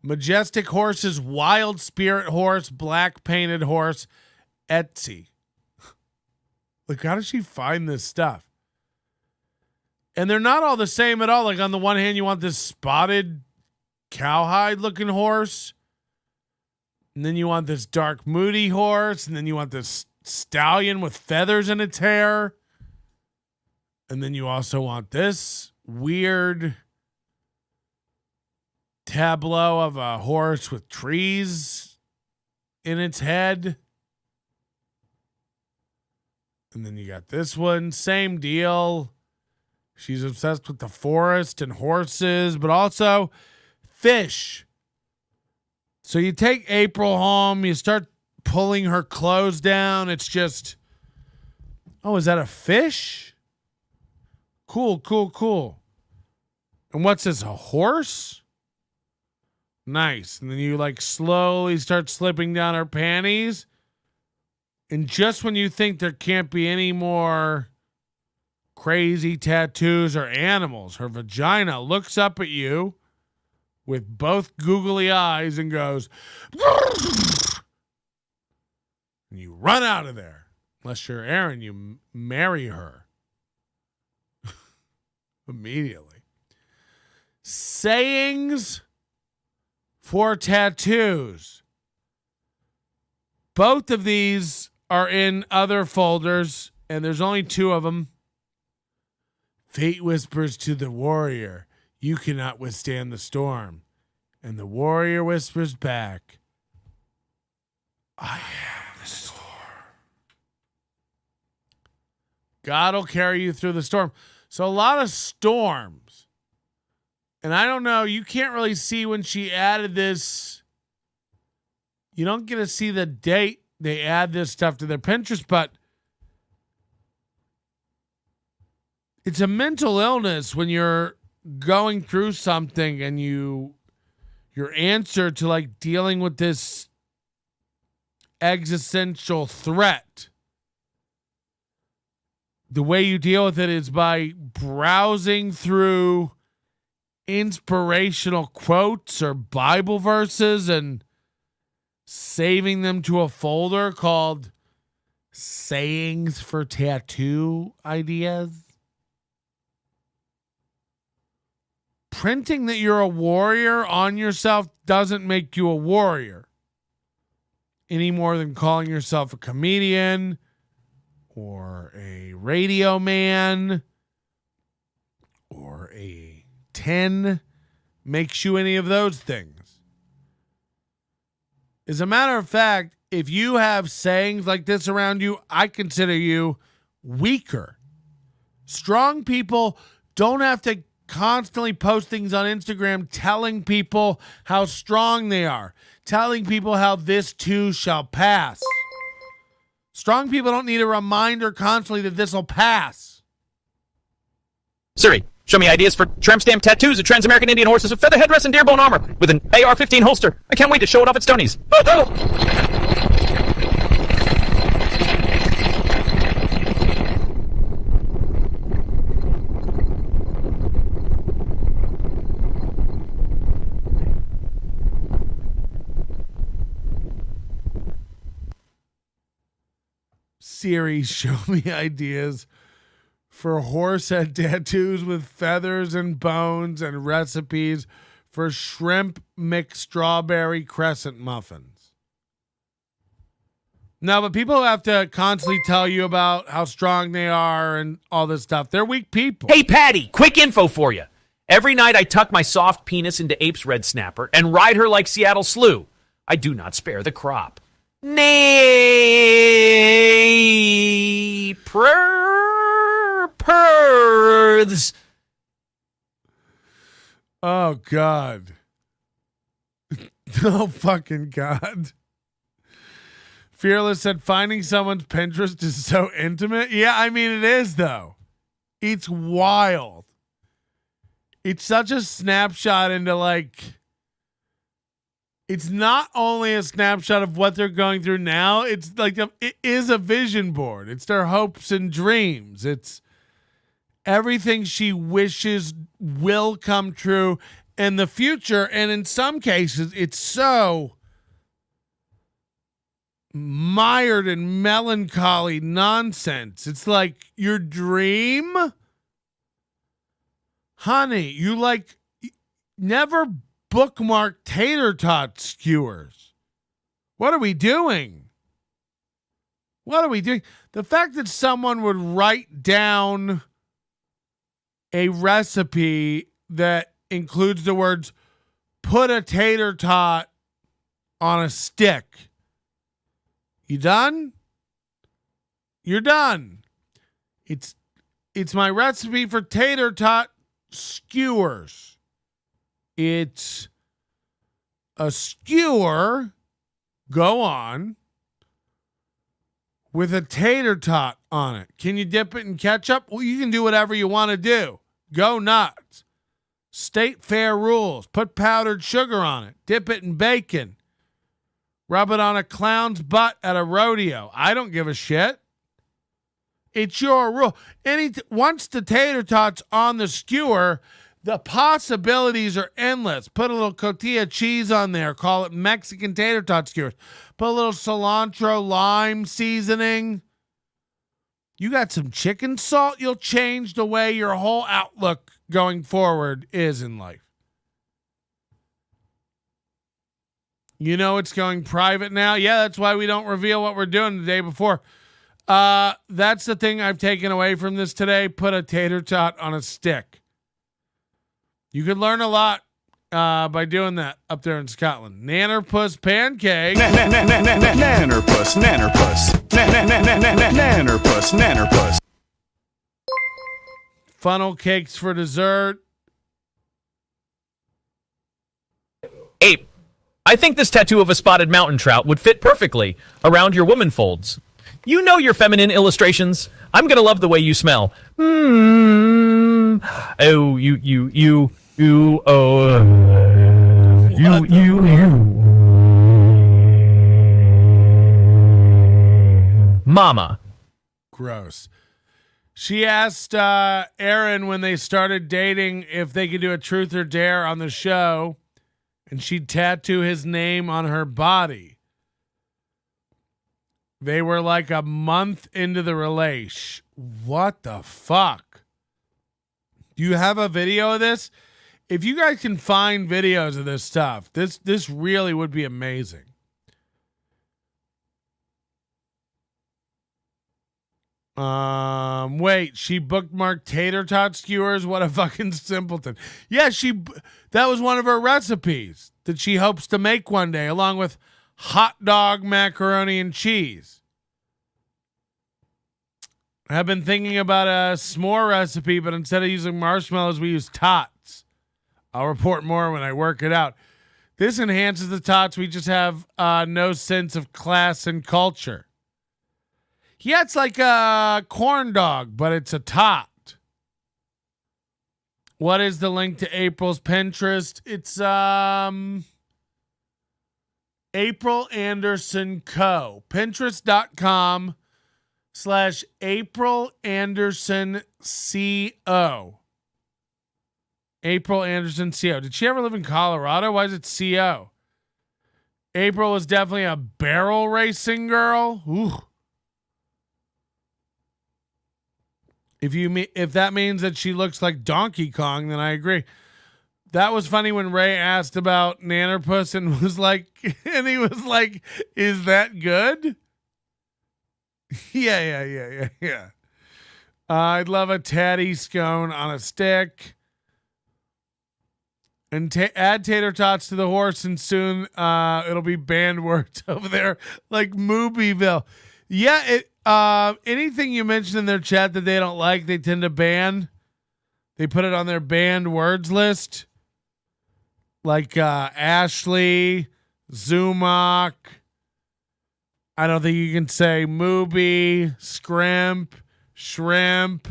Majestic horses, wild spirit horse, black painted horse, Etsy. Like, how does she find this stuff? And they're not all the same at all. Like, on the one hand, you want this spotted cowhide looking horse. And then you want this dark, moody horse. And then you want this stallion with feathers in its hair. And then you also want this weird tableau of a horse with trees in its head. And then you got this one, same deal. She's obsessed with the forest and horses, but also fish. So you take April home, you start pulling her clothes down. It's just, oh, is that a fish? Cool. And what's this, a horse? Nice. And then you like slowly start slipping down her panties. And just when you think there can't be any more crazy tattoos or animals, her vagina looks up at you with both googly eyes and goes, and you run out of there. Unless you're Aaron, you marry her immediately. Sayings for tattoos. Both of these are in other folders, and there's only two of them. Fate whispers to the warrior, you cannot withstand the storm. And the warrior whispers back, I am the storm. God will carry you through the storm. So a lot of storms. And I don't know, you can't really see when she added this. You don't get to see the date they add this stuff to their Pinterest, but it's a mental illness when you're going through something and your answer to like dealing with this existential threat, the way you deal with it is by browsing through inspirational quotes or Bible verses and saving them to a folder called Sayings for Tattoo Ideas. Printing that you're a warrior on yourself doesn't make you a warrior any more than calling yourself a comedian or a radio man or a 10 makes you any of those things. As a matter of fact, if you have sayings like this around you, I consider you weaker. Strong people don't have to constantly post things on Instagram telling people how strong they are, telling people how this too shall pass. Strong people don't need a reminder constantly that this will pass. Siri, show me ideas for tramp stamp tattoos of Trans-American Indian horses with feather headdress and deerbone armor with an AR-15 holster. I can't wait to show it off at Stoney's. Siri, show me ideas for horse head tattoos with feathers and bones and recipes for shrimp mixed strawberry crescent muffins. No, but people have to constantly tell you about how strong they are and all this stuff. They're weak people. Hey, Patty, quick info for you. Every night I tuck my soft penis into Ape's red snapper and ride her like Seattle Slew. I do not spare the crop. Nay, perths. Oh, God. Oh, fucking God. Fearless said finding someone's Pinterest is so intimate. Yeah, I mean, it is, though. It's wild. It's such a snapshot into, like, it's not only a snapshot of what they're going through now. It's like, it is a vision board. It's their hopes and dreams. It's everything she wishes will come true in the future. And in some cases, it's so mired in melancholy nonsense. It's like your dream, honey, you like never bookmark tater tot skewers. What are we doing? What are we doing? The fact that someone would write down a recipe that includes the words put a tater tot on a stick. You done? You're done. It's my recipe for tater tot skewers. It's a skewer, go on, with a tater tot on it. Can you dip it in ketchup? Well, you can do whatever you want to do. Go nuts. State fair rules. Put powdered sugar on it. Dip it in bacon. Rub it on a clown's butt at a rodeo. I don't give a shit. It's your rule. Once the tater tot's on the skewer, the possibilities are endless. Put a little cotija cheese on there. Call it Mexican tater tot skewers. Put a little cilantro lime seasoning. You got some chicken salt. You'll change the way your whole outlook going forward is in life. You know it's going private now? Yeah, that's why we don't reveal what we're doing the day before. That's the thing I've taken away from this today. Put a tater tot on a stick. You could learn a lot by doing that up there in Scotland. Nannerpuss pancake. Nannerpuss, nannerpuss. Nannerpuss, nannerpuss. Funnel cakes for dessert. Ape, I think this tattoo of a spotted mountain trout would fit perfectly around your woman folds. You know your feminine illustrations. I'm going to love the way you smell. Oh, you, Mama. Gross. She asked Aaron when they started dating if they could do a truth or dare on the show, and she'd tattoo his name on her body. They were like a month into the relation. What the fuck? Do you have a video of this? If you guys can find videos of this stuff, this really would be amazing. Wait, she bookmarked tater tot skewers? What a fucking simpleton. Yeah, that was one of her recipes that she hopes to make one day, along with hot dog, macaroni, and cheese. I've been thinking about a s'more recipe, but instead of using marshmallows, we use tots. I'll report more when I work it out. This enhances the tots. We just have no sense of class and culture. Yeah, it's like a corn dog, but it's a tot. What is the link to April's Pinterest? It's April Anderson Co. Pinterest.com/April Anderson CO. April Anderson CO. Did she ever live in Colorado? Why is it CO? April was definitely a barrel racing girl. Ooh. If that means that she looks like Donkey Kong, then I agree. That was funny when Ray asked about Nannerpuss and was like, and he was like, "Is that good?" Yeah. I'd love a tatty scone on a stick, and add tater tots to the horse, and soon it'll be banned words over there like Moobieville. Yeah, anything you mention in their chat that they don't like, they tend to ban. They put it on their banned words list. Like Ashley, Zumock. I don't think you can say Mooby, scrimp, shrimp.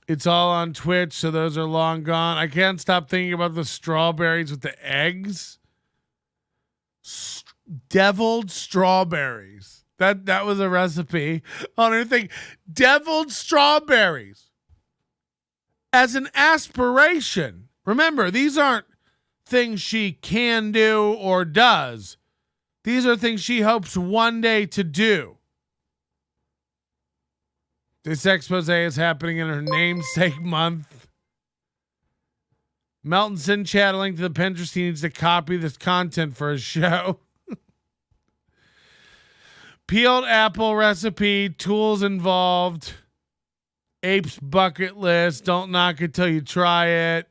It's all on Twitch, so those are long gone. I can't stop thinking about the strawberries with the eggs. Deviled strawberries. That was a recipe on her thing. Deviled strawberries. As an aspiration. Remember, these aren't things she can do or does. These are things she hopes one day to do. This expose is happening in her namesake month. Melton sent chatting to the Pinterest. He needs to copy this content for his show. Peeled apple recipe, tools involved. Ape's bucket list. Don't knock it till you try it.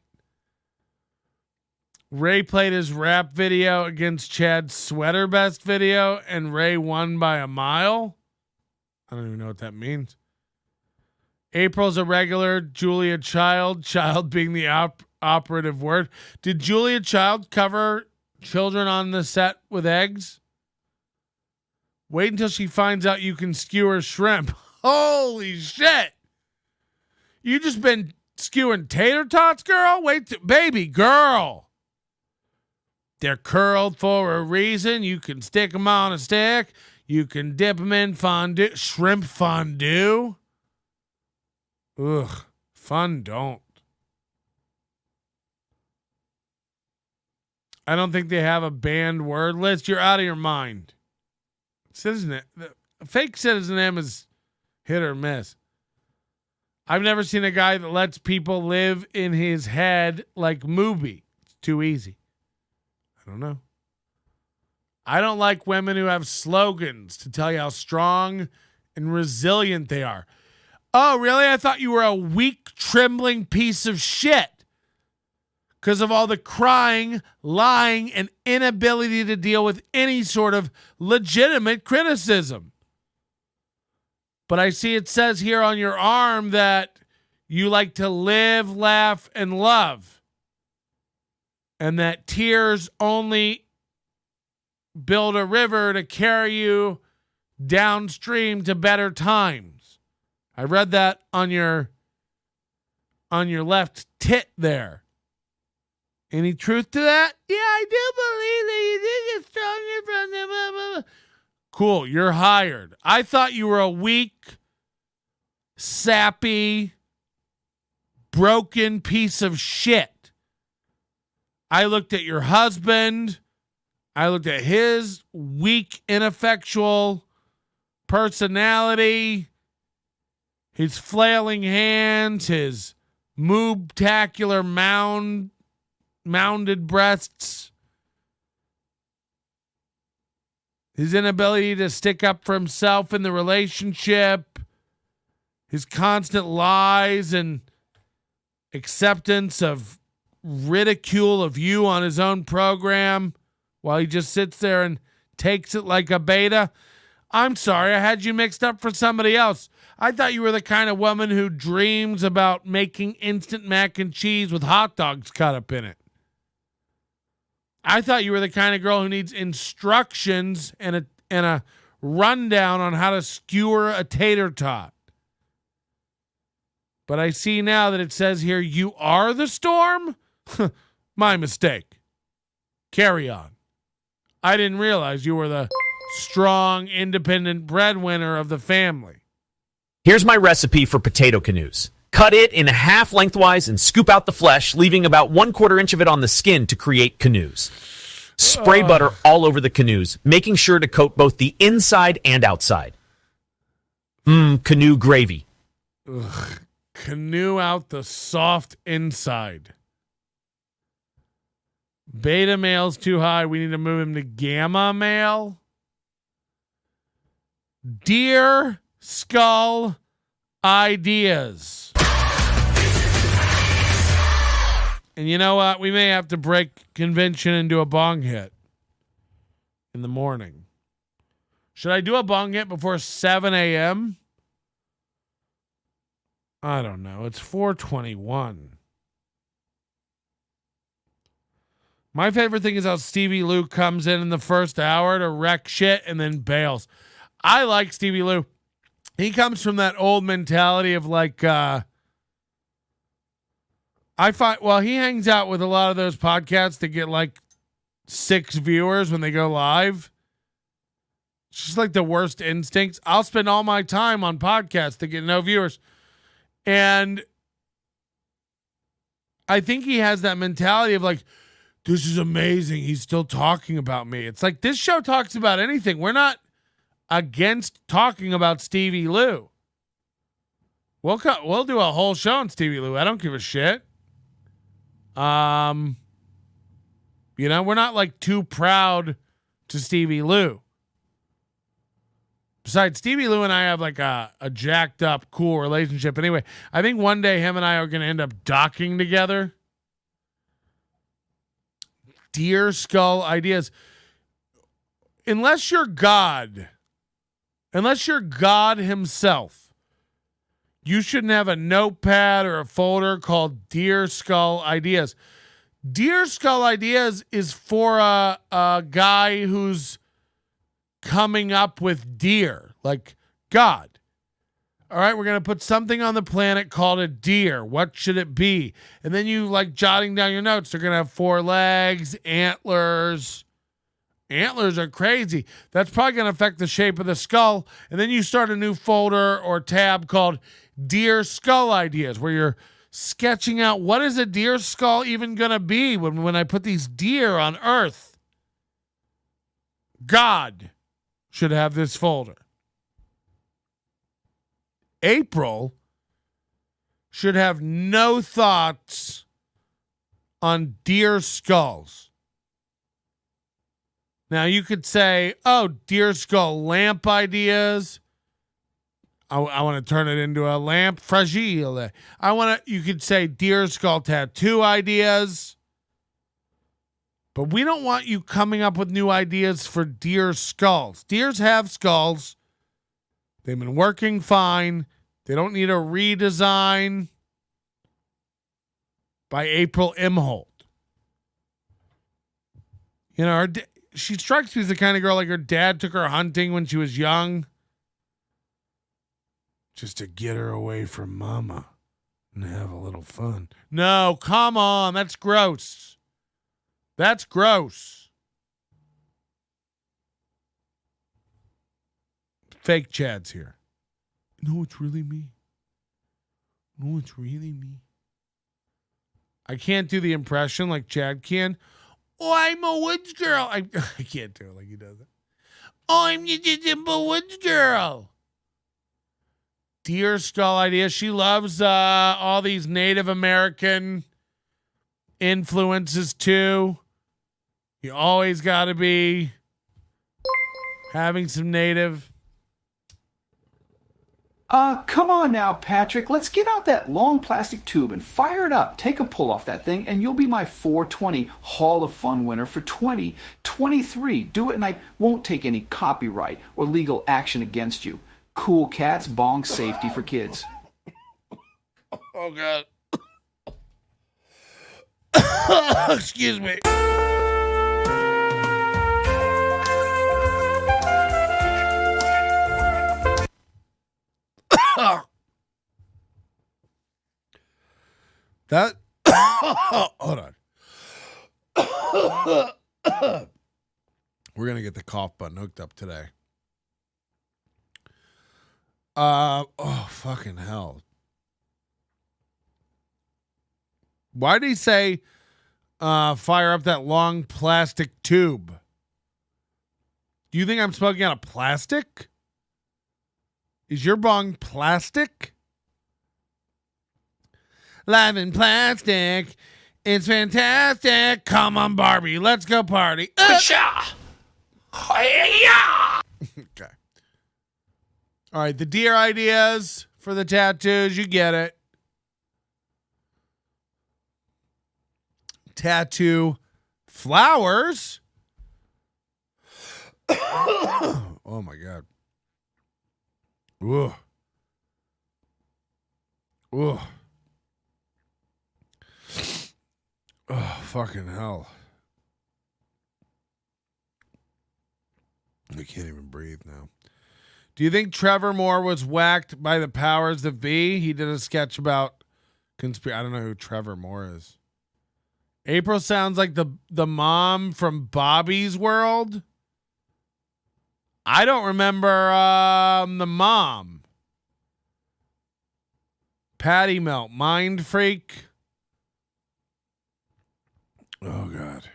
Ray played his rap video against Chad's sweater best video, and Ray won by a mile. I don't even know what that means. April's a regular. Julia Child being the operative word. Did Julia Child cover children on the set with eggs? Wait until she finds out you can skewer shrimp. Holy shit. You just been skewing tater tots, girl? Baby girl. They're curled for a reason. You can stick them on a stick. You can dip them in fondue. Shrimp fondue? Ugh. Fun don't. I don't think they have a banned word list. You're out of your mind. Fake Citizen M is hit or miss. I've never seen a guy that lets people live in his head like Mooby. It's too easy. I don't know. I don't like women who have slogans to tell you how strong and resilient they are. Oh, really? I thought you were a weak, trembling piece of shit because of all the crying, lying, and inability to deal with any sort of legitimate criticism. But I see it says here on your arm that you like to live, laugh, and love. And that tears only build a river to carry you downstream to better times. I read that on your left tit there. Any truth to that? Yeah, I do believe that you did get stronger from them. Cool, you're hired. I thought you were a weak, sappy, broken piece of shit. I looked at your husband. I looked at his weak, ineffectual personality, his flailing hands, his moobtacular mounded breasts, his inability to stick up for himself in the relationship, his constant lies and acceptance of ridicule of you on his own program while he just sits there and takes it like a beta. I'm sorry, I had you mixed up for somebody else. I thought you were the kind of woman who dreams about making instant mac and cheese with hot dogs cut up in it. I thought you were the kind of girl who needs instructions and a rundown on how to skewer a tater tot. But I see now that it says here, you are the storm? My mistake. Carry on. I didn't realize you were the strong, independent breadwinner of the family. Here's my recipe for potato canoes. Cut it in half lengthwise and scoop out the flesh, leaving about 1/4 inch of it on the skin to create canoes. Spray butter all over the canoes, making sure to coat both the inside and outside. Canoe gravy. Ugh. Canoe out the soft inside. Beta male's too high. We need to move him to gamma male. Deer skull ideas. And you know what? We may have to break convention and do a bong hit in the morning. Should I do a bong hit before 7 a.m.? I don't know. It's 4:21. My favorite thing is how Stevie Lew comes in the first hour to wreck shit and then bails. I like Stevie Lew. He comes from that old mentality of like, he hangs out with a lot of those podcasts that get like 6 viewers when they go live. It's just like the worst instincts. I'll spend all my time on podcasts that get no viewers. And I think he has that mentality of like, this is amazing. He's still talking about me. It's like this show talks about anything. We're not against talking about Stevie Lew. We'll do a whole show on Stevie Lew. I don't give a shit. We're not like too proud to Stevie Lew. Besides, Stevie Lew and I have like a jacked up, cool relationship. Anyway, I think one day him and I are going to end up docking together. Deer skull ideas. Unless you're God himself, you shouldn't have a notepad or a folder called Deer Skull Ideas. Deer Skull Ideas is for a guy who's coming up with deer, like God. All right, we're going to put something on the planet called a deer. What should it be? And then you like jotting down your notes. They're going to have 4 legs, antlers. Antlers are crazy. That's probably going to affect the shape of the skull. And then you start a new folder or tab called Deer Skull Ideas, where you're sketching out what is a deer skull even going to be when I put these deer on Earth. God should have this folder. April should have no thoughts on deer skulls. Now you could say, oh, deer skull lamp ideas. I want to turn it into a lamp fragile. You could say deer skull tattoo ideas. But we don't want you coming up with new ideas for deer skulls. Deers have skulls. They've been working fine. They don't need a redesign by April Imholte. She strikes me as the kind of girl like her dad took her hunting when she was young. Just to get her away from mama and have a little fun. No, come on. That's gross. That's gross. Fake Chad's here. No, it's really me. No, it's really me. I can't do the impression like Chad can. Oh, I'm a woods girl. I can't do it like he does it. Oh, I'm just a simple woods girl. Deer skull idea. She loves all these Native American influences too. You always got to be having some native. Come on now, Patrick. Let's get out that long plastic tube and fire it up. Take a pull off that thing, and you'll be my 420 Hall of Fun winner for 2023. Do it, and I won't take any copyright or legal action against you. Cool cats, bong safety for kids. Oh, God. Excuse me. That hold on. We're gonna get the cough button hooked up today. Oh fucking hell. Why did he say fire up that long plastic tube? Do you think I'm smoking out of plastic? Is your bong plastic? live in plastic. It's fantastic. Come on, Barbie. Let's go party. Okay. All right, the deer ideas for the tattoos. You get it. Tattoo flowers. Oh my God. Ooh. Ooh. Oh, fucking hell. I can't even breathe now. Do you think Trevor Moore was whacked by the powers that be? He did a sketch about conspiracy. I don't know who Trevor Moore is. April sounds like the mom from Bobby's World. I don't remember the mom. Patty Melt, Mind Freak. Oh, God.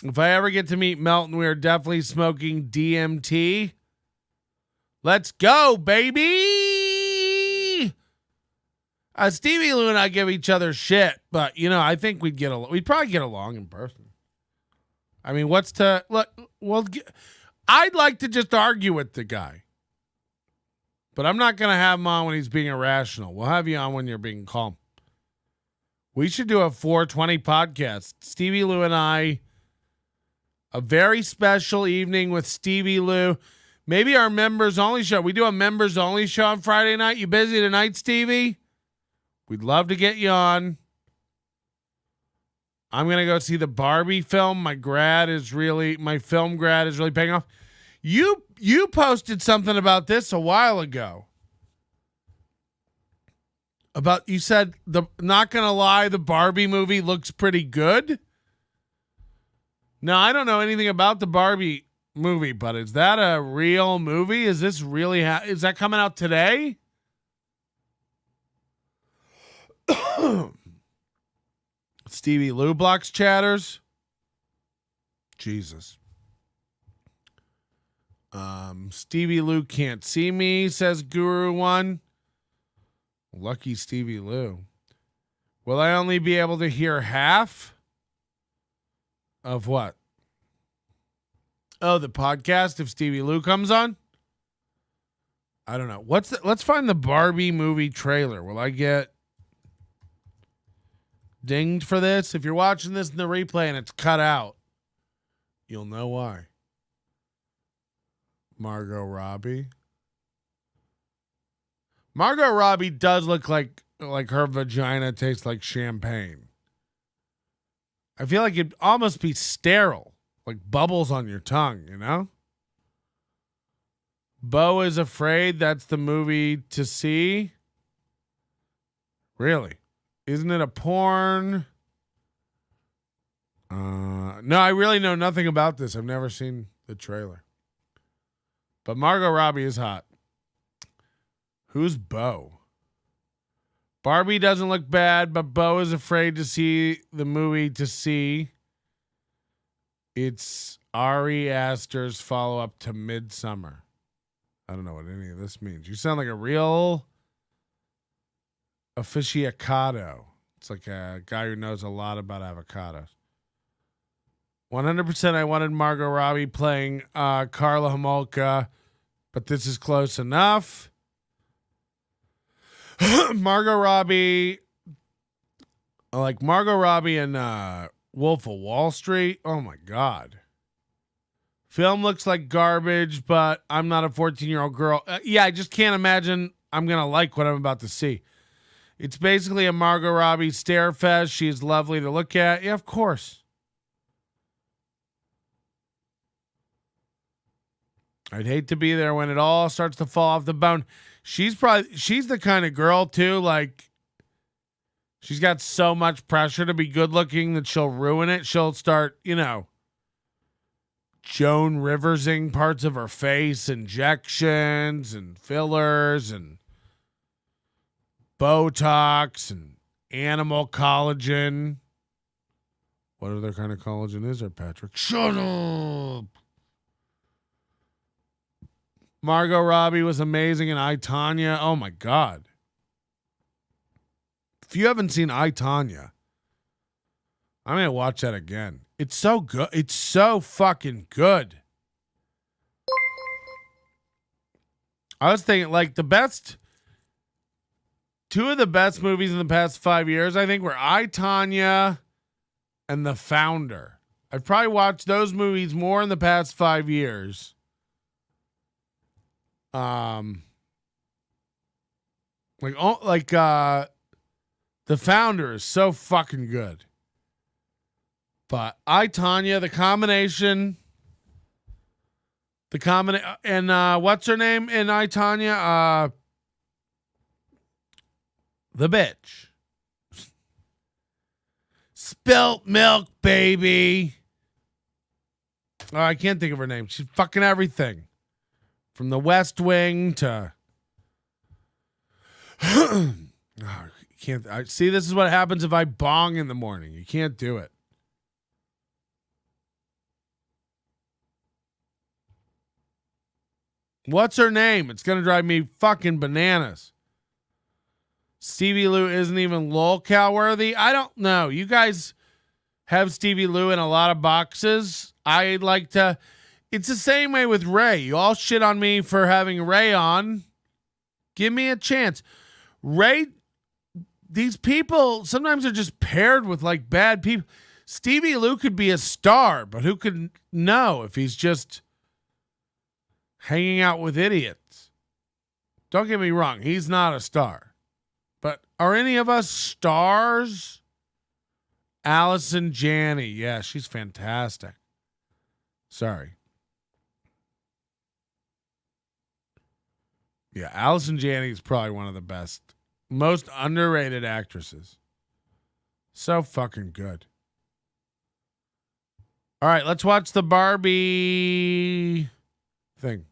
If I ever get to meet Melton, we are definitely smoking DMT. Let's go, baby. Stevie Lew and I give each other shit, but I think we'd probably get along in person. I mean, I'd like to just argue with the guy, but I'm not going to have him on when he's being irrational. We'll have you on when you're being calm. We should do a 420 podcast. Stevie Lew and I, a very special evening with Stevie Lew. Maybe our members only show. We do a members only show on Friday night. You busy tonight, Stevie? We'd love to get you on. I'm going to go see the Barbie film. My film grad is really paying off. You posted something about this a while ago. You said not going to lie, the Barbie movie looks pretty good. Now, I don't know anything about the Barbie movie, but is that a real movie? Is this really is that coming out today? Stevie Lew blocks chatters. Jesus. Stevie Lew can't see me, says Guru One. Lucky Stevie Lew. Will I only be able to hear half of what? Oh, the podcast if Stevie Lew comes on? I don't know. Let's find the Barbie movie trailer. Will I get dinged for this? If you're watching this in the replay and it's cut out, you'll know why. Margot Robbie. Margot Robbie does look like her vagina tastes like champagne. I feel like it'd almost be sterile, like bubbles on your tongue, Beau is Afraid, that's the movie to see. Really? Isn't it a porn? No, I really know nothing about this. I've never seen the trailer. But Margot Robbie is hot. Who's Beau? Barbie doesn't look bad, but Beau is afraid to see the movie to see. It's Ari Aster's follow-up to Midsummer. I don't know what any of this means. You sound like a real aficionado. It's like a guy who knows a lot about avocados. 100% I wanted Margot Robbie playing Carla Homolka, but this is close enough. Margot Robbie and Wolf of Wall Street. Oh my God. Film looks like garbage, but I'm not a 14-year-old girl. Yeah, I just can't imagine I'm going to like what I'm about to see. It's basically a Margot Robbie stare fest. She is lovely to look at. Yeah, of course. I'd hate to be there when it all starts to fall off the bone. She's the kind of girl too, like she's got so much pressure to be good looking that she'll ruin it. She'll start, Joan Riversing parts of her face, injections and fillers and Botox and animal collagen. What other kind of collagen is there, Patrick? Shut up. Margot Robbie was amazing in I, Tonya. Oh, my God. If you haven't seen I, Tonya, I'm going to watch that again. It's so good. It's so fucking good. I was thinking, like, two of the best movies in the past 5 years, I think, were I, Tonya and The Founder. I've probably watched those movies more in the past 5 years. The Founder is so fucking good. But I, Tonya, and what's her name in I, Tonya? The bitch. Spilt milk, baby. Oh, I can't think of her name. She's fucking everything. From The West Wing to... Oh, you can't... See, this is what happens if I bong in the morning. You can't do it. What's her name? It's going to drive me fucking bananas. Stevie Lew isn't even lolcow worthy. I don't know. You guys have Stevie Lew in a lot of boxes. I'd like to. It's the same way with Ray. You all shit on me for having Ray on. Give me a chance. Ray, these people sometimes are just paired with like bad people. Stevie Lew could be a star, but who could know if he's just hanging out with idiots? Don't get me wrong. He's not a star. But are any of us stars? Allison Janney. Yeah, she's fantastic. Sorry. Yeah, Allison Janney is probably one of the best, most underrated actresses. So fucking good. All right, let's watch the Barbie thing.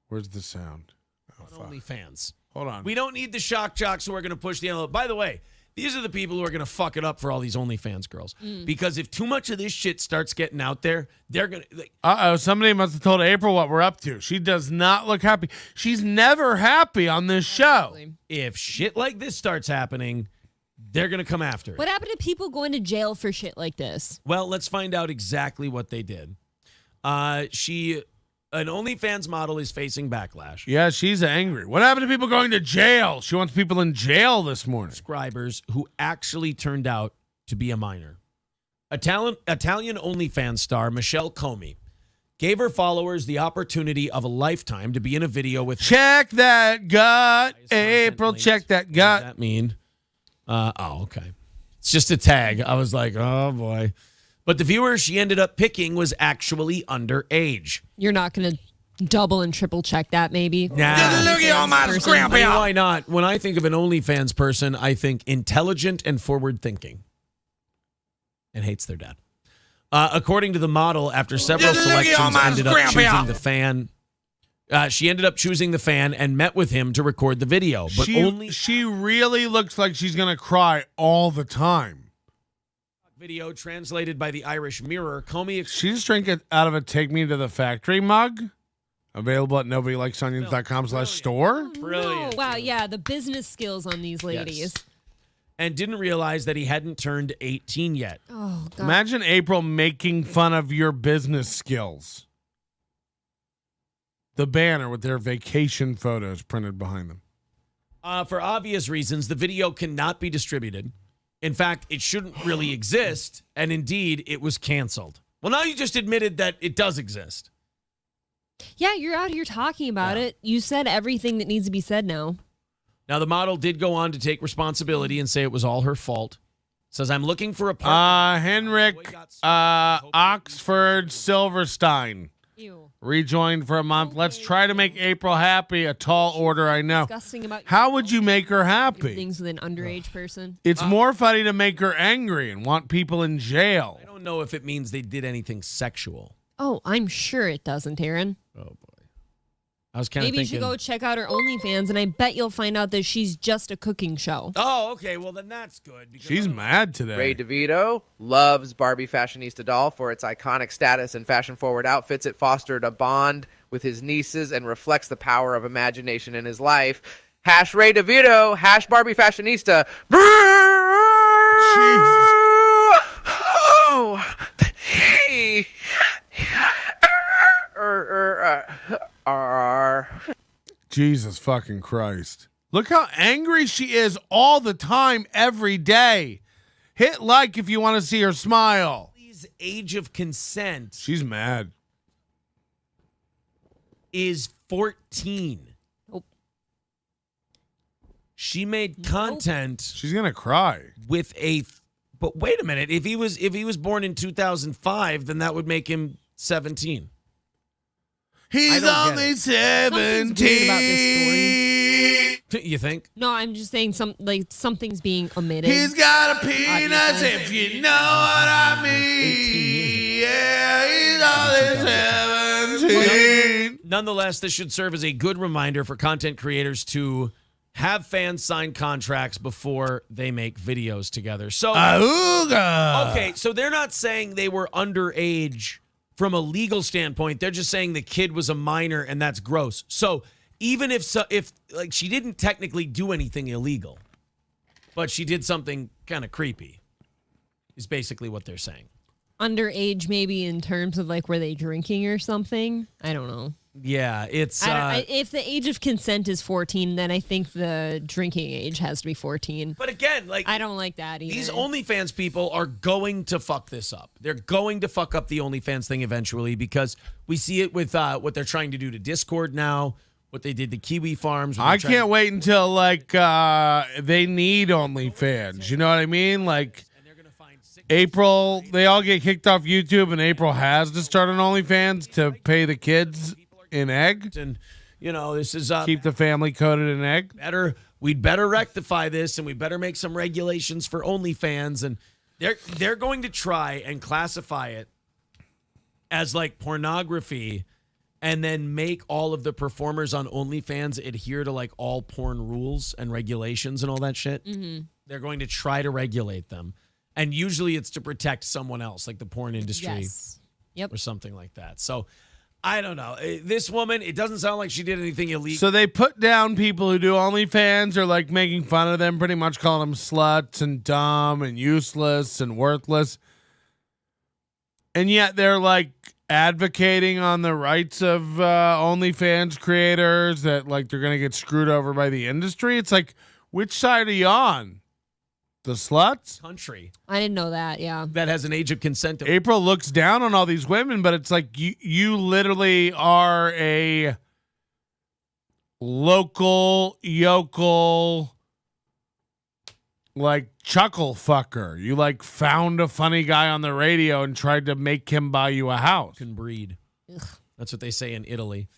Where's the sound? Oh, OnlyFans. Hold on. We don't need the shock jocks who are going to push the envelope. By the way, these are the people who are going to fuck it up for all these OnlyFans girls. Because if too much of this shit starts getting out there, they're going to... Somebody must have told April what we're up to. She does not look happy. She's never happy on this show. If shit like this starts happening, they're going to come after it. What happened to people going to jail for shit like this? Well, let's find out exactly what they did. An OnlyFans model is facing backlash. Yeah, she's angry. What happened to people going to jail? She wants people in jail this morning. Subscribers who actually turned out to be a minor. Italian OnlyFans star Michelle Comey gave her followers the opportunity of a lifetime to be in a video with... Check that gut, April, check that gut. What does that mean? Okay. It's just a tag. I was like, oh, boy. But the viewer she ended up picking was actually underage. You're not going to double and triple check that, maybe? Nah. Why not? When I think of an OnlyFans person, I think intelligent and forward-thinking. And hates their dad. According to the model, after several selections, ended up choosing the fan. She ended up choosing the fan and met with him to record the video. But she really looks like she's going to cry all the time. Video translated by the Irish Mirror. Comey. She just drank it out of a Take Me to the Factory mug. Available at nobodylikesonions.com/store. Brilliant. Oh, wow, yeah, the business skills on these ladies. Yes. And didn't realize that he hadn't turned 18 yet. Oh, God. Imagine April making fun of your business skills. The banner with their vacation photos printed behind them. For obvious reasons, the video cannot be distributed. In fact, it shouldn't really exist, and indeed, it was canceled. Well, now you just admitted that it does exist. Yeah, you're out here talking about it. You said everything that needs to be said now. Now, the model did go on to take responsibility and say it was all her fault. Says, I'm looking for a partner. Henrik Oxford Silverstein. Ew. Rejoined for a month. Let's try to make April happy. A tall order, I know. How would you make her happy? Things with an underage person. It's more funny to make her angry and want people in jail. I don't know if it means they did anything sexual. Oh, I'm sure it doesn't, Aaron. Oh, boy. I was kind of thinking. thinking. Maybe you should go check out her OnlyFans, and I bet you'll find out that she's just a cooking show. Oh, okay. Well, then that's good. She's mad today. Ray DeVito loves Barbie Fashionista doll for its iconic status and fashion-forward outfits. It fostered a bond with his nieces and reflects the power of imagination in his life. Hash Ray DeVito, hash Barbie fashionista. Jesus fucking Christ. Look how angry she is all the time, every day. Hit like if you want to see her smile. Please, age of consent. She's mad. Is 14. Nope. She made content. She's gonna cry with a. But wait a minute. If he was born in 2005, then that would make him 17. He's only 17. Something's weird about this story. You think? No, I'm just saying something's being omitted. He's got a penis, if you know what I mean. Yeah, he's only 17. Nonetheless, this should serve as a good reminder for content creators to have fans sign contracts before they make videos together. So, okay, so they're not saying they were underage from a legal standpoint. They're just saying the kid was a minor, and that's gross. So even if like she didn't technically do anything illegal, but she did something kind of creepy, is basically what they're saying. Underage, maybe in terms of like were they drinking or something? I don't know. Yeah, it's if the age of consent is 14, then I think the drinking age has to be 14. But again, like I don't like that either. These OnlyFans people are going to fuck this up. They're going to fuck up the OnlyFans thing eventually because we see it with what they're trying to do to Discord now, what they did to Kiwi Farms. I can't wait until like they need OnlyFans. You know what I mean? Like April, they all get kicked off YouTube, and April has to start an OnlyFans to pay the kids in egg. And this is keep the family coated in egg. We'd better rectify this, and we better make some regulations for OnlyFans. And they're going to try and classify it as like pornography, and then make all of the performers on OnlyFans adhere to like all porn rules and regulations and all that shit. Mm-hmm. They're going to try to regulate them, and usually it's to protect someone else, like the porn industry, Yes. Yep. or something like that. So. I don't know. This woman, it doesn't sound like she did anything illegal. So they put down people who do OnlyFans or like making fun of them, pretty much calling them sluts and dumb and useless and worthless. And yet they're like advocating on the rights of OnlyFans creators that like they're going to get screwed over by the industry. It's like, which side are you on? The sluts? Country. I didn't know that, yeah. That has an age of consent. April looks down on all these women, but it's like you literally are a local yokel like chuckle fucker. You like found a funny guy on the radio and tried to make him buy you a house. Can breed. Ugh. That's what they say in Italy.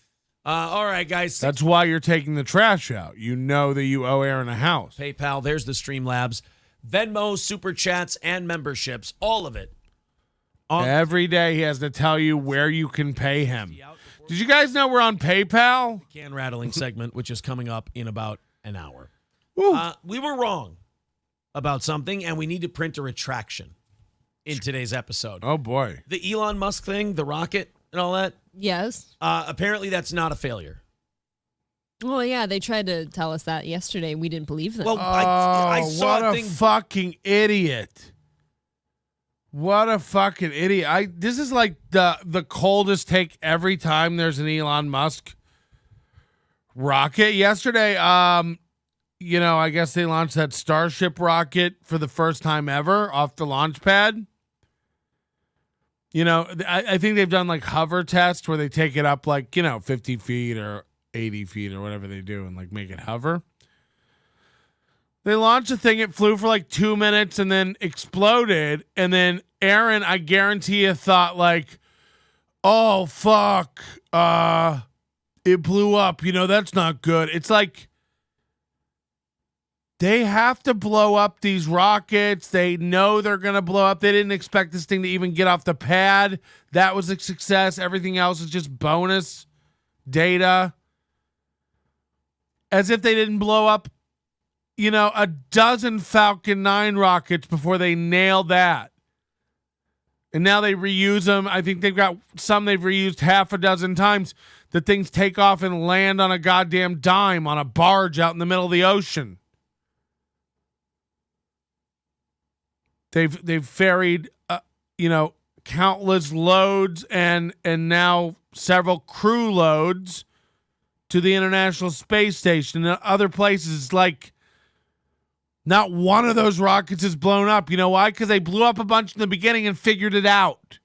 All right, guys. That's why you're taking the trash out. You know that you owe Aaron a house. PayPal, there's the Streamlabs. Venmo, Super Chats, and memberships. All of it. Every day he has to tell you where you can pay him. Did you guys know we're on PayPal? Can rattling segment, which is coming up in about an hour. We were wrong about something, and we need to print a retraction in today's episode. Oh, boy. The Elon Musk thing, the rocket and all that. Yes. Apparently that's not a failure. Well, yeah, they tried to tell us that yesterday. We didn't believe them. Well, I saw what a fucking idiot. What a fucking idiot. This is like the coldest take every time there's an Elon Musk rocket. Yesterday, I guess they launched that Starship rocket for the first time ever off the launch pad. I think they've done like hover tests where they take it up like, 50 feet or 80 feet or whatever they do and like make it hover. They launched a thing, it flew for like 2 minutes and then exploded. And then Aaron, I guarantee you, thought like, oh fuck, it blew up. That's not good. It's like they have to blow up these rockets. They know they're going to blow up. They didn't expect this thing to even get off the pad. That was a success. Everything else is just bonus data. As if they didn't blow up, a dozen Falcon 9 rockets before they nailed that. And now they reuse them. I think they've got some they've reused half a dozen times. The things take off and land on a goddamn dime on a barge out in the middle of the ocean. They've ferried, countless loads and now several crew loads to the International Space Station and other places. Like, not one of those rockets is blown up. You know why? Because they blew up a bunch in the beginning and figured it out.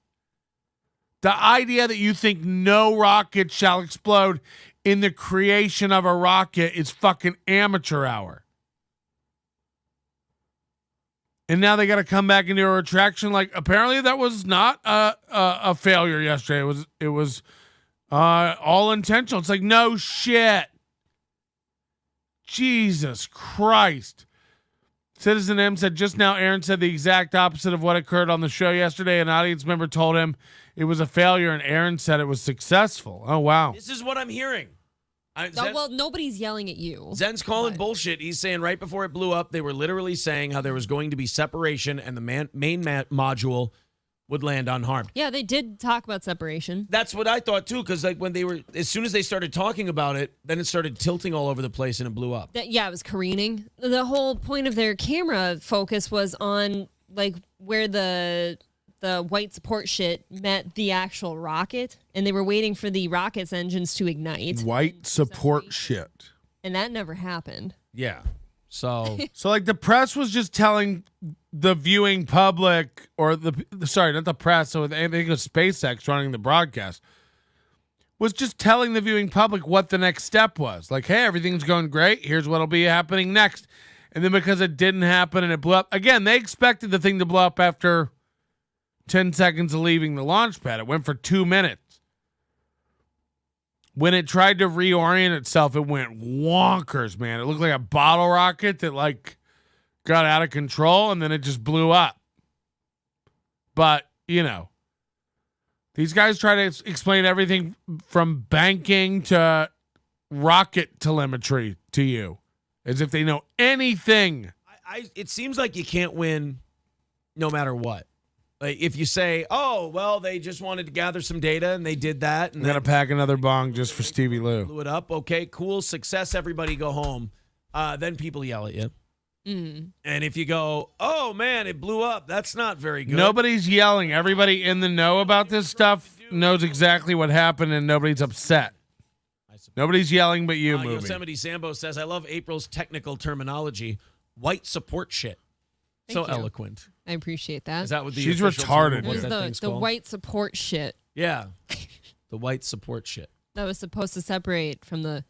The idea that you think no rocket shall explode in the creation of a rocket is fucking amateur hour. And now they got to come back into a retraction. Like, apparently that was not a failure yesterday. It was all intentional. It's like, no shit. Jesus Christ. Citizen M said, just now Aaron said the exact opposite of what occurred on the show yesterday. An audience member told him it was a failure, and Aaron said it was successful. Oh, wow. This is what I'm hearing. Well, nobody's yelling at you. Zen's calling bullshit. He's saying right before it blew up, they were literally saying how there was going to be separation and the main module would land unharmed. Yeah, they did talk about separation. That's what I thought too, because like when they were, as soon as they started talking about it, then it started tilting all over the place and it blew up. It was careening. The whole point of their camera focus was on like where the white support shit met the actual rocket, and they were waiting for the rocket's engines to ignite. White support shit. And that never happened. Yeah. So like the press was just telling the viewing public, or not the press, so I think it was SpaceX running the broadcast, was just telling the viewing public what the next step was. Like, hey, everything's going great. Here's what'll be happening next. And then because it didn't happen and it blew up, again, they expected the thing to blow up after 10 seconds of leaving the launch pad. It went for 2 minutes. When it tried to reorient itself, it went wonkers, man. It looked like a bottle rocket that like got out of control and then it just blew up. But, these guys try to explain everything from banking to rocket telemetry to you as if they know anything. It seems like you can't win no matter what. Like if you say, oh, well, they just wanted to gather some data and they did that. And I'm going to pack another bong just for Stevie Lew. Blew it up. Okay, cool. Success. Everybody go home. Then people yell at you. Mm. And if you go, oh, man, it blew up. That's not very good. Nobody's yelling. Everybody in the know about this stuff knows exactly what happened and nobody's upset. Nobody's yelling but you, Movie. Yosemite Sambo says, I love April's technical terminology. White support shit. Thank you. Eloquent. I appreciate that. Is that what the She's retarded. What was the white support shit? Yeah. The white support shit. That was supposed to separate from the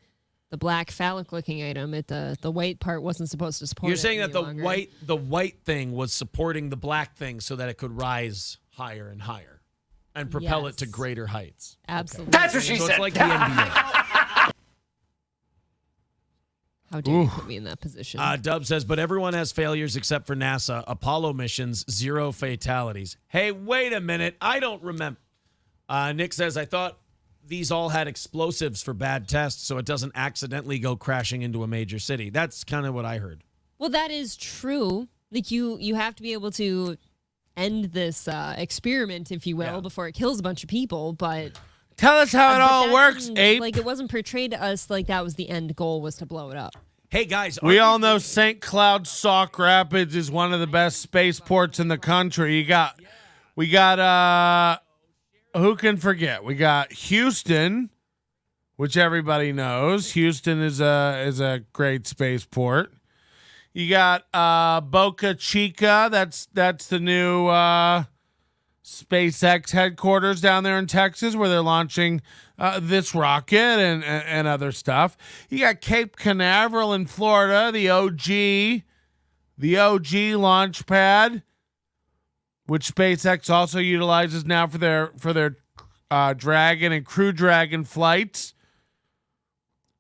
black phallic looking item. The white part wasn't supposed to support. You're saying that longer. the white thing was supporting the black thing so that it could rise higher and higher and propel it to greater heights. Absolutely. That's what she so said. It's like the NBA. How dare you put me in that position? Dub says, but everyone has failures except for NASA. Apollo missions, 0 fatalities. Hey, wait a minute. I don't remember. Nick says, I thought these all had explosives for bad tests so it doesn't accidentally go crashing into a major city. That's kind of what I heard. Well, that is true. Like you have to be able to end this experiment, if you will, before it kills a bunch of people, but... Tell us how it all works, Ape. Like, it wasn't portrayed to us like that was the end goal, was to blow it up. Hey, guys. We all know St. Cloud Sauk Rapids is one of the best spaceports in the country. We got, who can forget? We got Houston, which everybody knows. Houston is a great spaceport. You got Boca Chica. That's the new SpaceX headquarters down there in Texas, where they're launching this rocket and other stuff. You got Cape Canaveral in Florida, the OG launch pad, which SpaceX also utilizes now for their Dragon and Crew Dragon flights,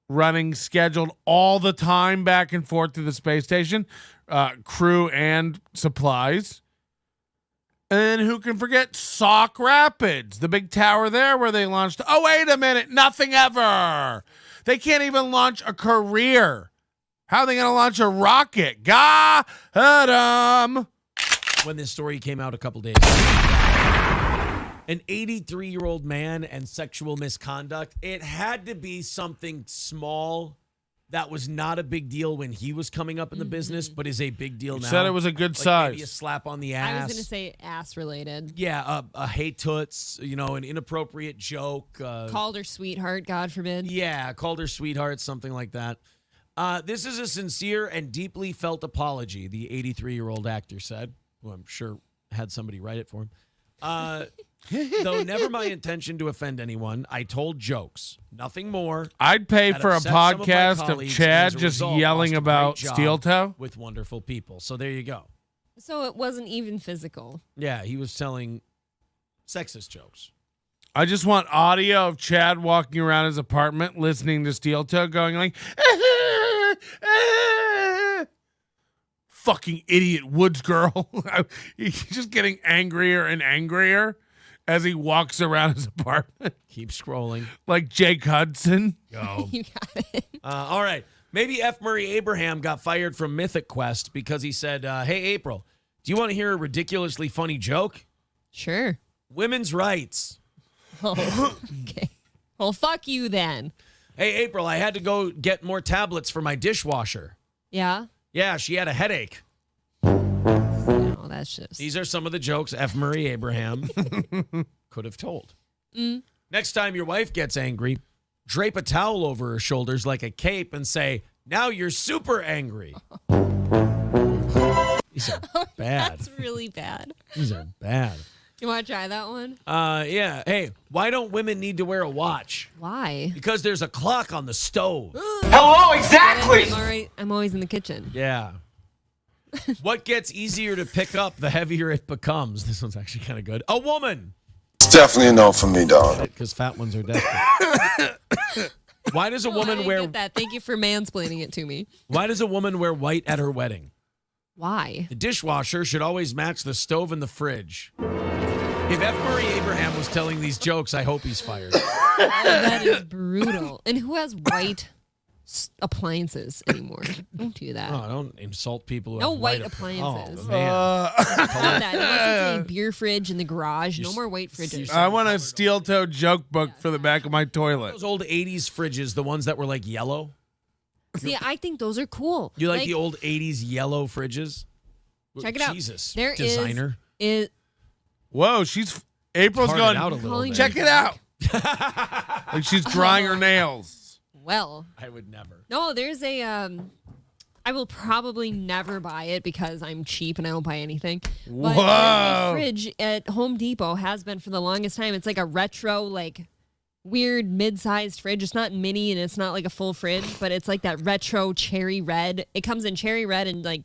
running scheduled all the time back and forth to the space station, crew and supplies. And then who can forget Sauk Rapids, the big tower there where they launched. Oh, wait a minute. Nothing ever. They can't even launch a career. How are they going to launch a rocket? Ga-ha-dum. When this story came out a couple days ago. An 83-year-old man and sexual misconduct. It had to be something small that was not a big deal when he was coming up in the business, but is a big deal now. Said it was a good like size. Maybe a slap on the ass. I was going to say ass related. Yeah, a hey toots, an inappropriate joke. Called her sweetheart, God forbid. Yeah, called her sweetheart, something like that. This is a sincere and deeply felt apology, the 83-year-old actor said, who I'm sure had somebody write it for him. Though never my intention to offend anyone, I told jokes. Nothing more. I'd pay That for a upset some of my podcast of colleagues, and Chad as a just result, yelling lost a about great job steel toe. with wonderful people. So there you go. So it wasn't even physical. Yeah, he was telling sexist jokes. I just want audio of Chad walking around his apartment listening to Steel Toe going like, fucking idiot Woods girl. He's just getting angrier and angrier as he walks around his apartment. Keep scrolling. Like Jake Hudson. Go. You got it. All right. Maybe F. Murray Abraham got fired from Mythic Quest because he said, hey, April, do you want to hear a ridiculously funny joke? Sure. Women's rights. Oh, okay. Well, fuck you then. Hey, April, I had to go get more tablets for my dishwasher. Yeah? Yeah, she had a headache. No, that's just... These are some of the jokes F. Murray Abraham could have told. Next time your wife gets angry, drape a towel over her shoulders like a cape and say, now you're super angry. These are bad. That's really bad. These are bad. You want to try that one? Yeah. Hey, why don't women need to wear a watch? Why? Because there's a clock on the stove. Hello, exactly. I'm all right. I'm always in the kitchen. Yeah. What gets easier to pick up the heavier it becomes? This one's actually kind of good. A woman. It's definitely a no for me, dog. Because fat ones are desperate. Why does a I woman didn't wear? get that. Thank you for mansplaining it to me. Why does a woman wear white at her wedding? Why? The dishwasher should always match the stove and the fridge. If F. Murray Abraham was telling these jokes, I hope he's fired. Oh, that is brutal. And who has white appliances anymore? Don't do that. Oh, don't insult people who No have white white appliances. Oh, man. Not that. Unless it's a beer fridge in the garage. No more white fridges. I want a Steel Toe joke book for the back of my toilet. Those old 80s fridges, the ones that were like yellow. See, I think those are cool. You like the old 80s yellow fridges? Check it out. Jesus, There designer. is Whoa, April's Parted going, out a little bit. check it out. Like she's drying her nails. well. I would never. No, there's a I will probably never buy it because I'm cheap and I don't buy anything. But there's a fridge at Home Depot, has been for the longest time. It's like a retro, like weird mid-sized fridge. It's not mini and it's not like a full fridge, but it's like that retro cherry red. It comes in cherry red and like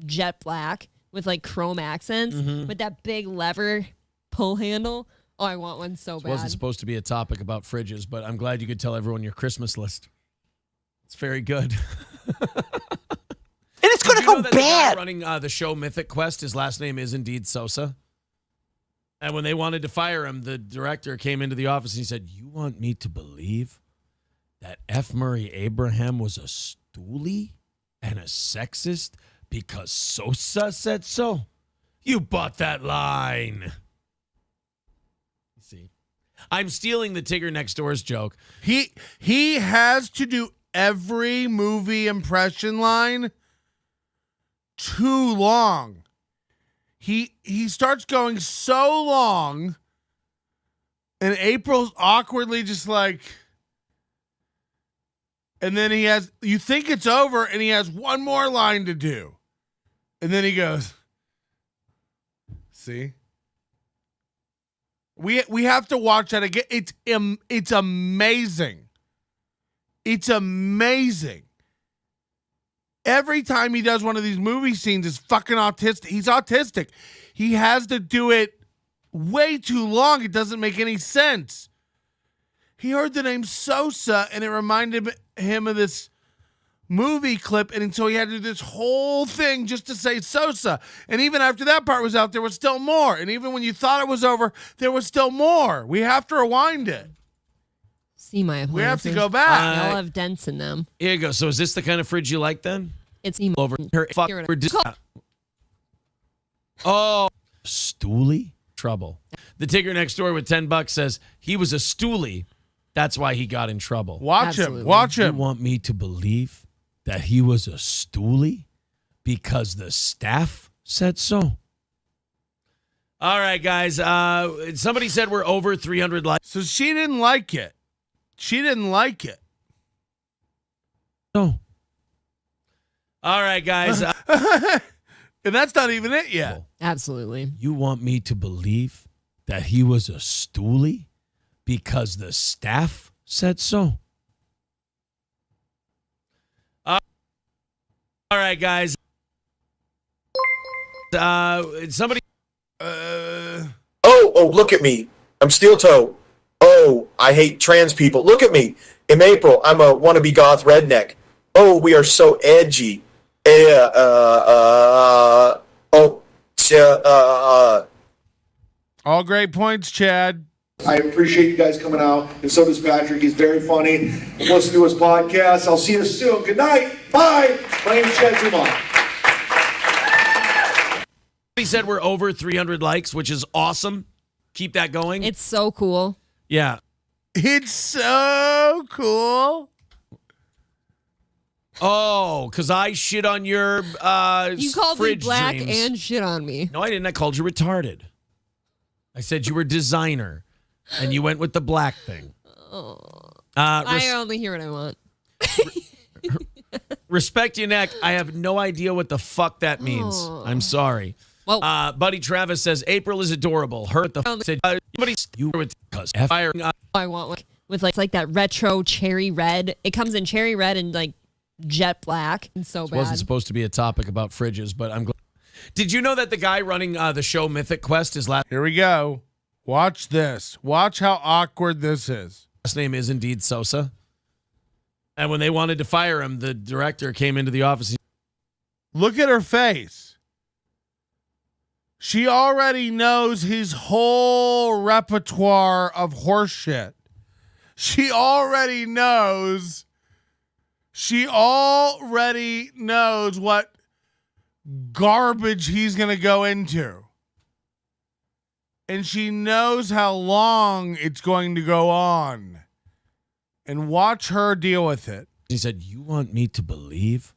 jet black with like chrome accents with that big lever pull handle. Oh, I want one so bad. It wasn't supposed to be a topic about fridges, but I'm glad you could tell everyone your Christmas list. It's very good. And it's going to go bad. The guy running the show Mythic Quest, his last name is indeed Sosa. And when they wanted to fire him, the director came into the office and he said, "You want me to believe that F. Murray Abraham was a stoolie and a sexist because Sosa said so? You bought that line." See, I'm stealing the Tigger Next Door's joke. He has to do every movie impression line too long. He starts going so long, and April's awkwardly just like, and then you think it's over, and he has one more line to do, and then he goes, see? We have to watch that again. It's amazing. It's amazing. Every time he does one of these movie scenes, is fucking autistic. He's autistic. He has to do it way too long. It doesn't make any sense. He heard the name Sosa, and it reminded him of this movie clip, and so he had to do this whole thing just to say Sosa. And even after that part was out, there was still more. And even when you thought it was over, there was still more. We have to rewind it. See my appliances. We have to go back. They all have dents in them. Here you go. So is this the kind of fridge you like then? It's emo. Over her. Oh, stoolie? trouble. The Tigger next door with $10 says he was a stoolie. That's why he got in trouble. Watch him. Watch him. You want me to believe that he was a stoolie because the staff said so? All right, guys. Somebody said we're over 300 likes. So she didn't like it. She didn't like it. No. All right, guys. And that's not even it yet. Absolutely. You want me to believe that he was a stoolie because the staff said so? All right, guys. Somebody. Oh, look at me. I'm steel toe. Oh, I hate trans people. Look at me. In April, I'm a wannabe goth redneck. Oh, we are so edgy. All great points, Chad. I appreciate you guys coming out, and so does Patrick. He's very funny. Listen to his podcast. I'll see you soon. Good night. Bye. My name's Chad Zumock. He said we're over 300 likes, which is awesome. Keep that going. It's so cool. Yeah. It's so cool. Oh, because I shit on your You called me fridge black dreams. and shit on me. No, I didn't. I called you retarded. I said you were designer, and you went with the black thing. I only hear what I want. Respect your neck. I have no idea what the fuck that means. I'm sorry. Well, Buddy Travis says April is adorable. Her the said you were with fire. I want one with like it's like that retro cherry red. It comes in cherry red and like jet black. It's so bad. Wasn't supposed to be a topic about fridges, but I'm glad. Did you know that the guy running the show Mythic Quest is Here we go. Watch this. Watch how awkward this is. last name is indeed Sosa? And when they wanted to fire him, the director came into the office. Look at her face. She already knows his whole repertoire of horseshit. She already knows what garbage he's going to go into. And she knows how long it's going to go on. And watch her deal with it. He said, "You want me to believe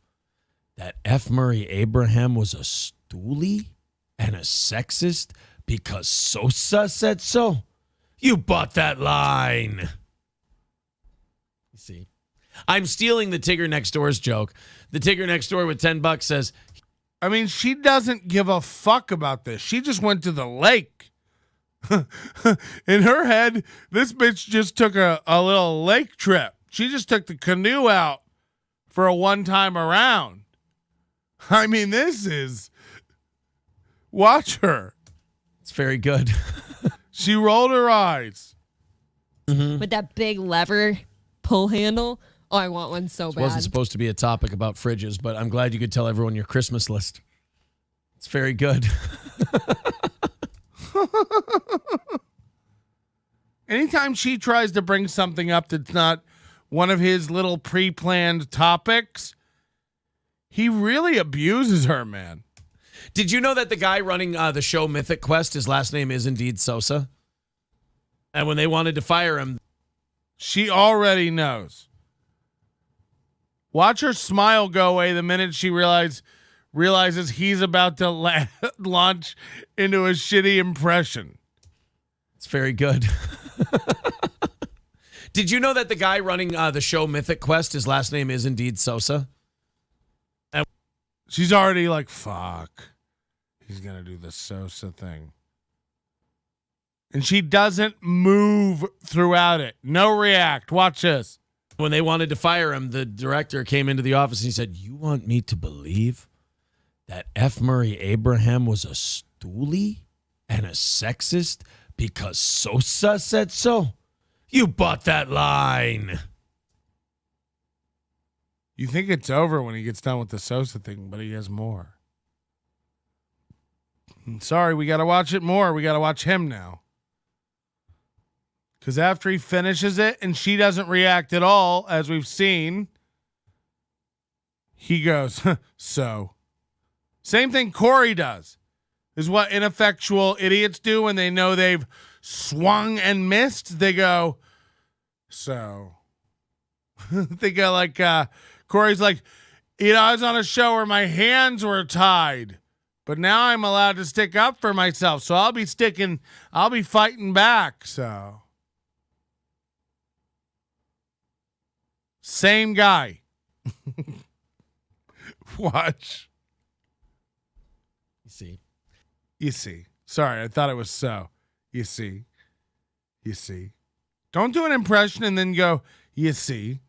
that F. Murray Abraham was a stoolie and a sexist because Sosa said so? You bought that line." You see, I'm stealing the Tigger Next Door's joke. The Tigger Next Door with $10 says, I mean, she doesn't give a fuck about this. She just went to the lake. In her head, this bitch just took a little lake trip. She just took the canoe out for a one-time around. I mean, this is... Watch her. It's very good. She rolled her eyes. With that big lever pull handle. Oh, I want one so This bad. wasn't supposed to be a topic about fridges, but I'm glad you could tell everyone your Christmas list. It's very good. Anytime she tries to bring something up that's not one of his little pre-planned topics, he really abuses her, man. Did you know that the guy running the show Mythic Quest, his last name is indeed Sosa? And when they wanted to fire him... She already knows. Watch her smile go away the minute she realizes he's about to launch into a shitty impression. It's very good. Did you know that the guy running the show Mythic Quest, his last name is indeed Sosa? And she's already like, fuck. He's going to do the Sosa thing. And she doesn't move throughout it. No react. Watch this. When they wanted to fire him, the director came into the office and he said, "You want me to believe that F. Murray Abraham was a stoolie and a sexist because Sosa said so? You bought that line." You think it's over when he gets done with the Sosa thing, but he has more. Sorry, we got to watch it more. We got to watch him now. Because after he finishes it and she doesn't react at all, as we've seen, he goes, so. Same thing Corey does. is what ineffectual idiots do when they know they've swung and missed. They go, so. They go like, Corey's like, I was on a show where my hands were tied, but now I'm allowed to stick up for myself. So I'll be fighting back. So. Same guy. Watch. You see. Sorry, I thought it was so. You see. Don't do an impression and then go, you see.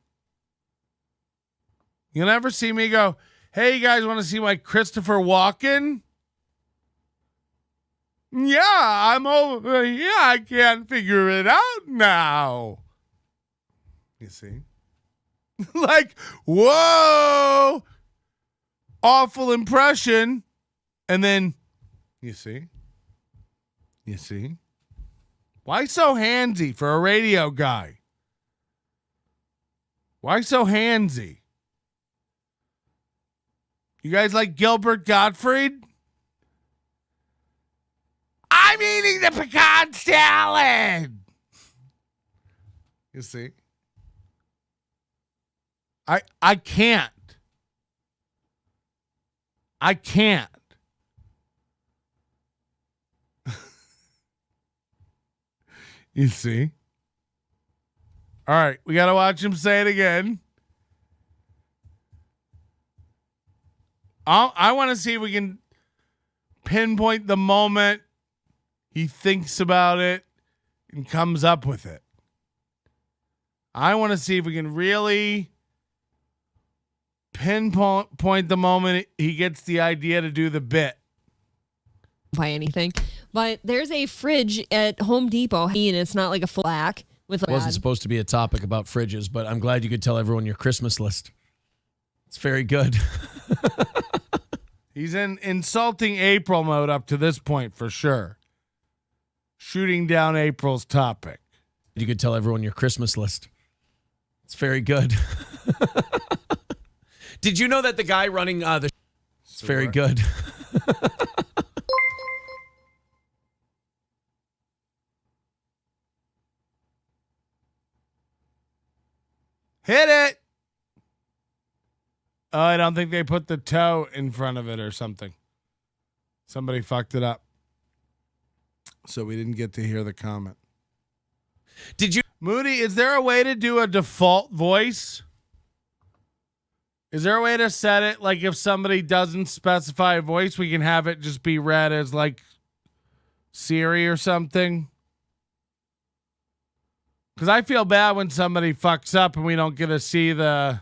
You'll never see me go, hey, you guys want to see my Christopher Walken? Yeah, I'm over here. I can't figure it out now. You see? Like, whoa. Awful impression. And then, you see? Why so handsy for a radio guy? Why so handsy? You guys like Gilbert Gottfried? I'm eating the pecan salad. You see? I can't. You see? All right, we got to watch him say it again. I want to see if we can pinpoint the moment he thinks about it and comes up with it. I want to see if we can really pinpoint the moment he gets the idea to do the bit. Buy anything, but there's a fridge at Home Depot, and it's not like a full black with. It wasn't supposed to be a topic about fridges, but I'm glad you could tell everyone your Christmas list. It's very good. He's in insulting April mode up to this point for sure. Shooting down April's topic. You could tell everyone your Christmas list. It's very good. Did you know that the guy running the... It's very good. Hit it. Oh, I don't think they put the toe in front of it or something. Somebody fucked it up. So we didn't get to hear the comment. Did you... Moody, is there a way to do a default voice? Is there a way to set it like if somebody doesn't specify a voice, we can have it just be read as like Siri or something? Because I feel bad when somebody fucks up and we don't get to see the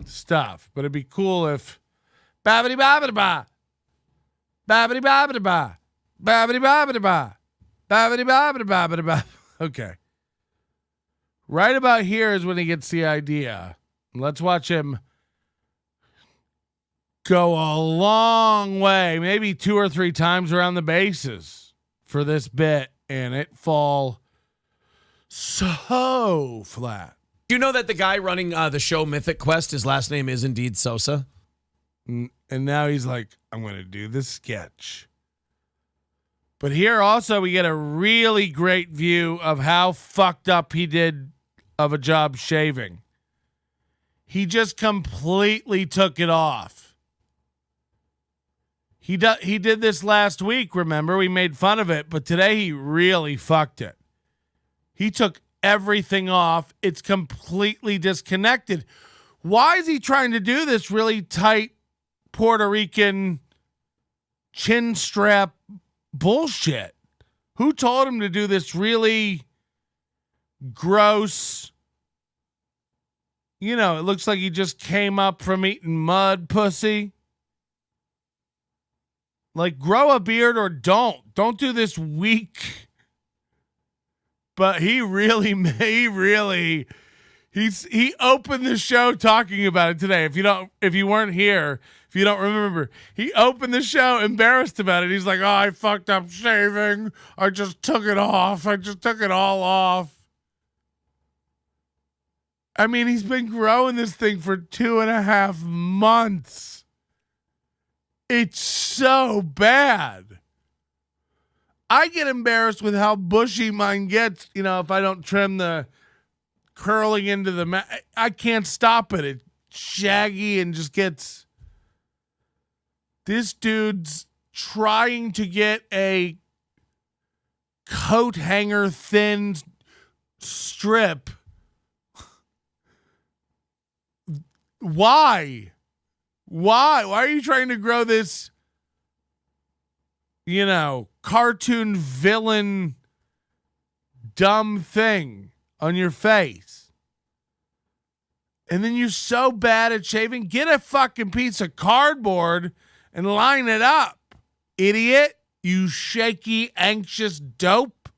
stuff. But it'd be cool if babbity babbity ba babbity babbity ba babbity babbity ba babbity babbity babbity ba. Okay. Right about here is when he gets the idea. Let's watch him go a long way, maybe 2 or 3 times around the bases for this bit, and it fall so flat. Do you know that the guy running the show Mythic Quest, his last name is indeed Sosa? And now he's like, I'm going to do this sketch. But here also we get a really great view of how fucked up he did of a job shaving. He just completely took it off. He did this last week, remember? We made fun of it, but today he really fucked it. He took everything off. It's completely disconnected. Why is he trying to do this really tight Puerto Rican chin strap bullshit? Who told him to do this really gross? You know, it looks like he just came up from eating mud pussy. Like, grow a beard or don't. Don't do this weak. But he opened the show talking about it today. If you weren't here, if you don't remember, he opened the show embarrassed about it. He's like, oh, I fucked up shaving. I just took it off. I just took it all off. I mean, he's been growing this thing for 2.5 months. It's so bad. I get embarrassed with how bushy mine gets, if I don't trim the curling into the I can't stop it. It's shaggy and just gets. This dude's trying to get a coat hanger thin strip. Why? Why are you trying to grow this, cartoon villain dumb thing on your face? And then you're so bad at shaving. Get a fucking piece of cardboard and line it up, idiot. You shaky, anxious dope.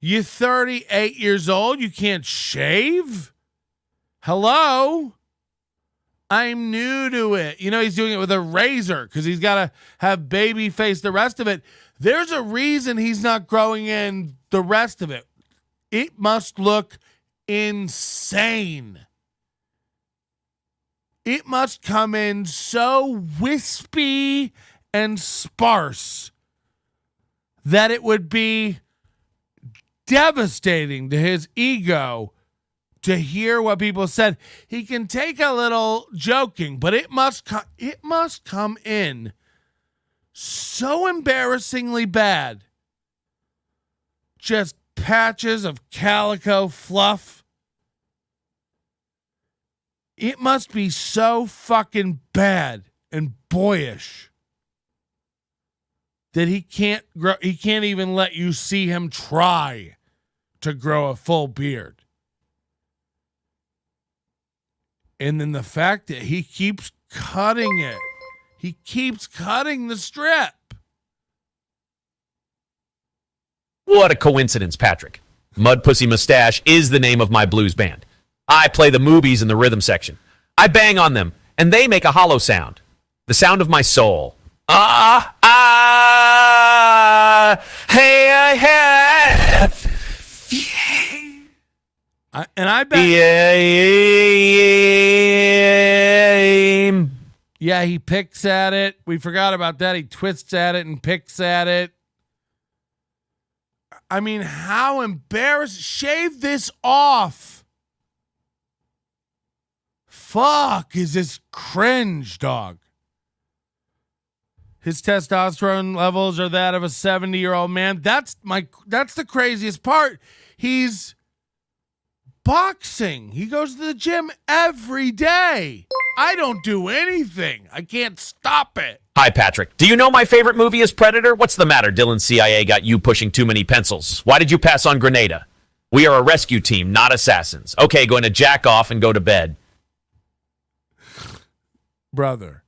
You're 38 years old. You can't shave? Hello? I'm new to it. He's doing it with a razor because he's got to have baby face the rest of it. There's a reason he's not growing in the rest of it. It must look insane. It must come in so wispy and sparse that it would be devastating to his ego to hear what people said. He can take a little joking, but it must come in so embarrassingly bad. Just patches of calico fluff. It must be so fucking bad and boyish that he can't even let you see him try to grow a full beard. And then the fact that he keeps cutting it. He keeps cutting the strip. What a coincidence, Patrick. Mud Pussy Mustache is the name of my blues band. I play the moobies in the rhythm section. I bang on them, and they make a hollow sound. The sound of my soul. Hey, and I bet. Yeah, he picks at it. We forgot about that. He twists at it and picks at it. I mean, how embarrassing. Shave this off. Fuck, is this cringe, dog? His testosterone levels are that of a 70-year-old man. That's the craziest part. He's boxing. He goes to the gym every day. I don't do anything. I can't stop it. Hi, Patrick. Do you know my favorite movie is Predator? What's the matter? Dylan CIA got you pushing too many pencils. Why did you pass on Grenada? We are a rescue team, not assassins. Okay, going to jack off and go to bed. Brother.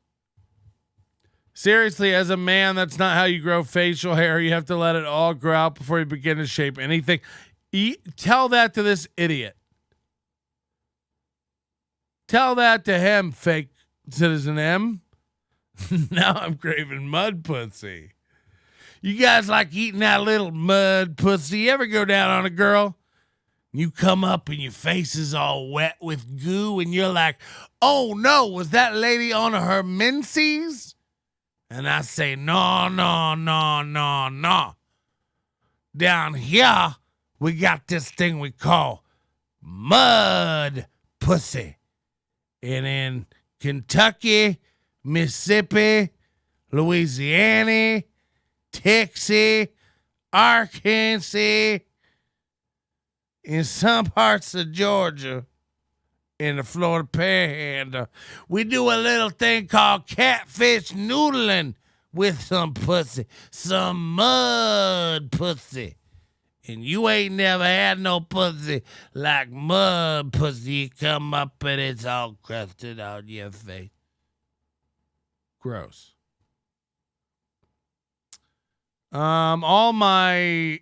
Seriously, as a man, that's not how you grow facial hair. You have to let it all grow out before you begin to shape anything. Tell that to this idiot. Tell that to him, fake Citizen M. Now I'm craving mud pussy. You guys like eating that little mud pussy? You ever go down on a girl? You come up and your face is all wet with goo and you're like, oh no, was that lady on her menses? And I say, no. Down here, we got this thing we call mud pussy. And in Kentucky, Mississippi, Louisiana, Texas, Arkansas, in some parts of Georgia, in the Florida Panhandle, we do a little thing called catfish noodling with some pussy, some mud pussy. And you ain't never had no pussy like mud pussy. You come up and it's all crusted on your face. Gross. All my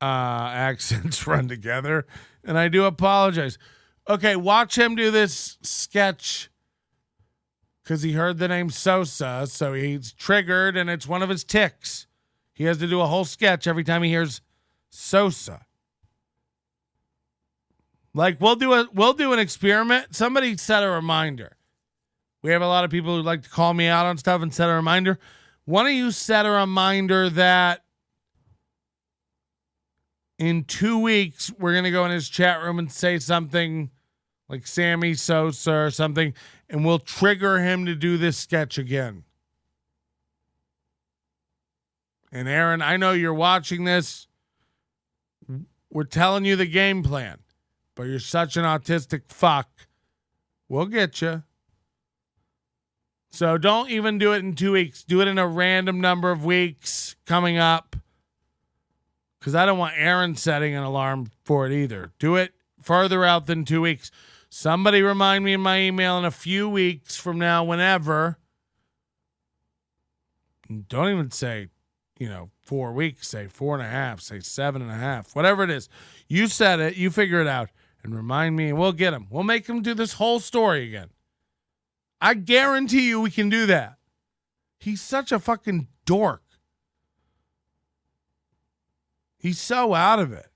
accents run together, and I do apologize. Okay, watch him do this sketch because he heard the name Sosa, so he's triggered, and it's one of his tics. He has to do a whole sketch every time he hears Sosa. Like we'll do an experiment. Somebody set a reminder. We have a lot of people who like to call me out on stuff and set a reminder. Why don't you set a reminder that in 2 weeks, we're going to go in his chat room and say something like Sammy Sosa or something, and we'll trigger him to do this sketch again. And Aaron, I know you're watching this. We're telling you the game plan, but you're such an autistic fuck. We'll get you. So don't even do it in 2 weeks. Do it in a random number of weeks coming up. Because I don't want Aaron setting an alarm for it either. Do it further out than 2 weeks. Somebody remind me in my email in a few weeks from now, whenever. Don't even say, 4 weeks. Say 4.5. Say 7.5. Whatever it is. You said it. You figure it out. And remind me, and we'll get him. We'll make him do this whole story again. I guarantee you we can do that. He's such a fucking dork. He's so out of it.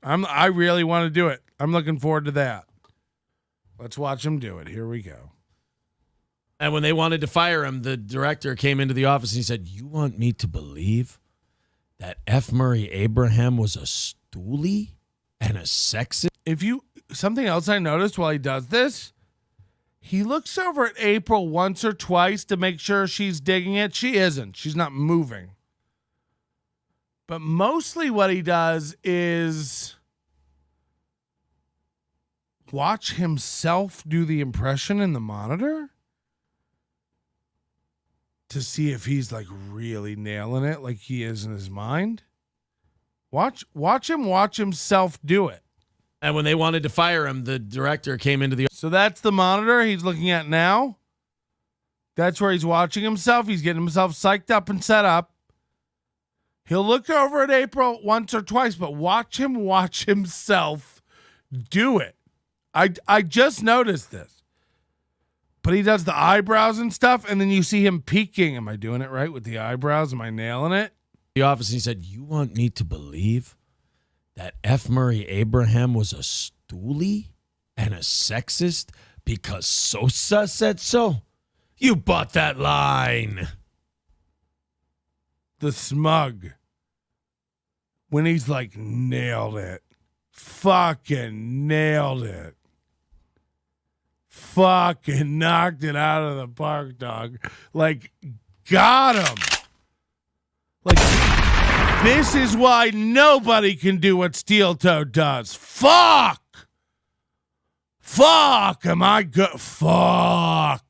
I really want to do it. I'm looking forward to that. Let's watch him do it. Here we go. And when they wanted to fire him, the director came into the office and he said, "You want me to believe that F. Murray Abraham was a stoolie and a sexist?" Something else I noticed while he does this, he looks over at April once or twice to make sure she's digging it. She isn't. She's not moving. But mostly what he does is watch himself do the impression in the monitor to see if he's like really nailing it like he is in his mind. Watch himself do it. And when they wanted to fire him, the director came into the... So that's the monitor he's looking at now. That's where he's watching himself. He's getting himself psyched up and set up. He'll look over at April once or twice, but watch himself do it. I just noticed this. But he does the eyebrows and stuff, and then you see him peeking. Am I doing it right with the eyebrows? Am I nailing it? The office, and he said, "You want me to believe that F. Murray Abraham was a stoolie and a sexist because Sosa said so? You bought that line." The smug. When he's like, nailed it. Fucking nailed it. Fucking knocked it out of the park, dog. Like, got him. Like, this is why nobody can do what Steel Toe does. Fuck. Am I good? Fuck.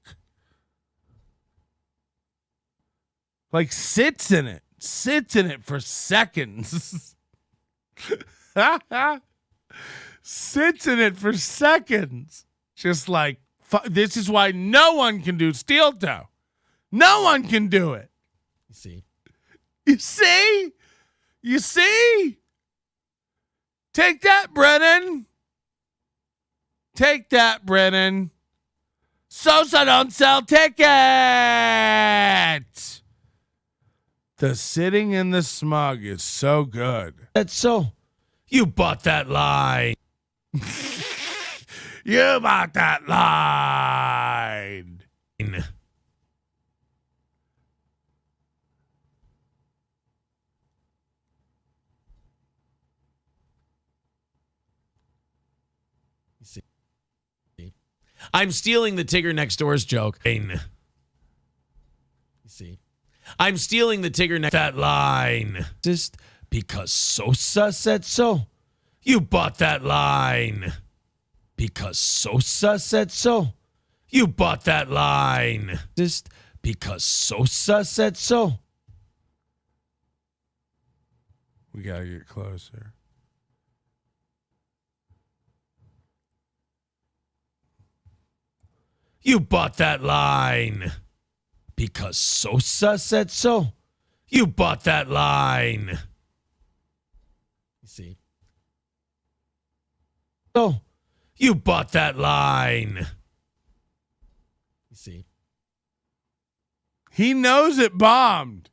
Like, sits in it for seconds. Sits in it for seconds. Just like, this is why no one can do Steel Toe. No one can do it. You see? Take that, Brennan. Sosa don't sell tickets. The sitting in the smug is so good. That's so. You bought that line. You bought that line. I'm stealing the Tigger Next Door's joke. I'm stealing the Tigger Next that line. Just because Sosa said so. You bought that line. Because Sosa said so. You bought that line. Just because Sosa said so. We gotta get closer. You bought that line. Because Sosa said so. You bought that line. So, you bought that line. He knows it bombed.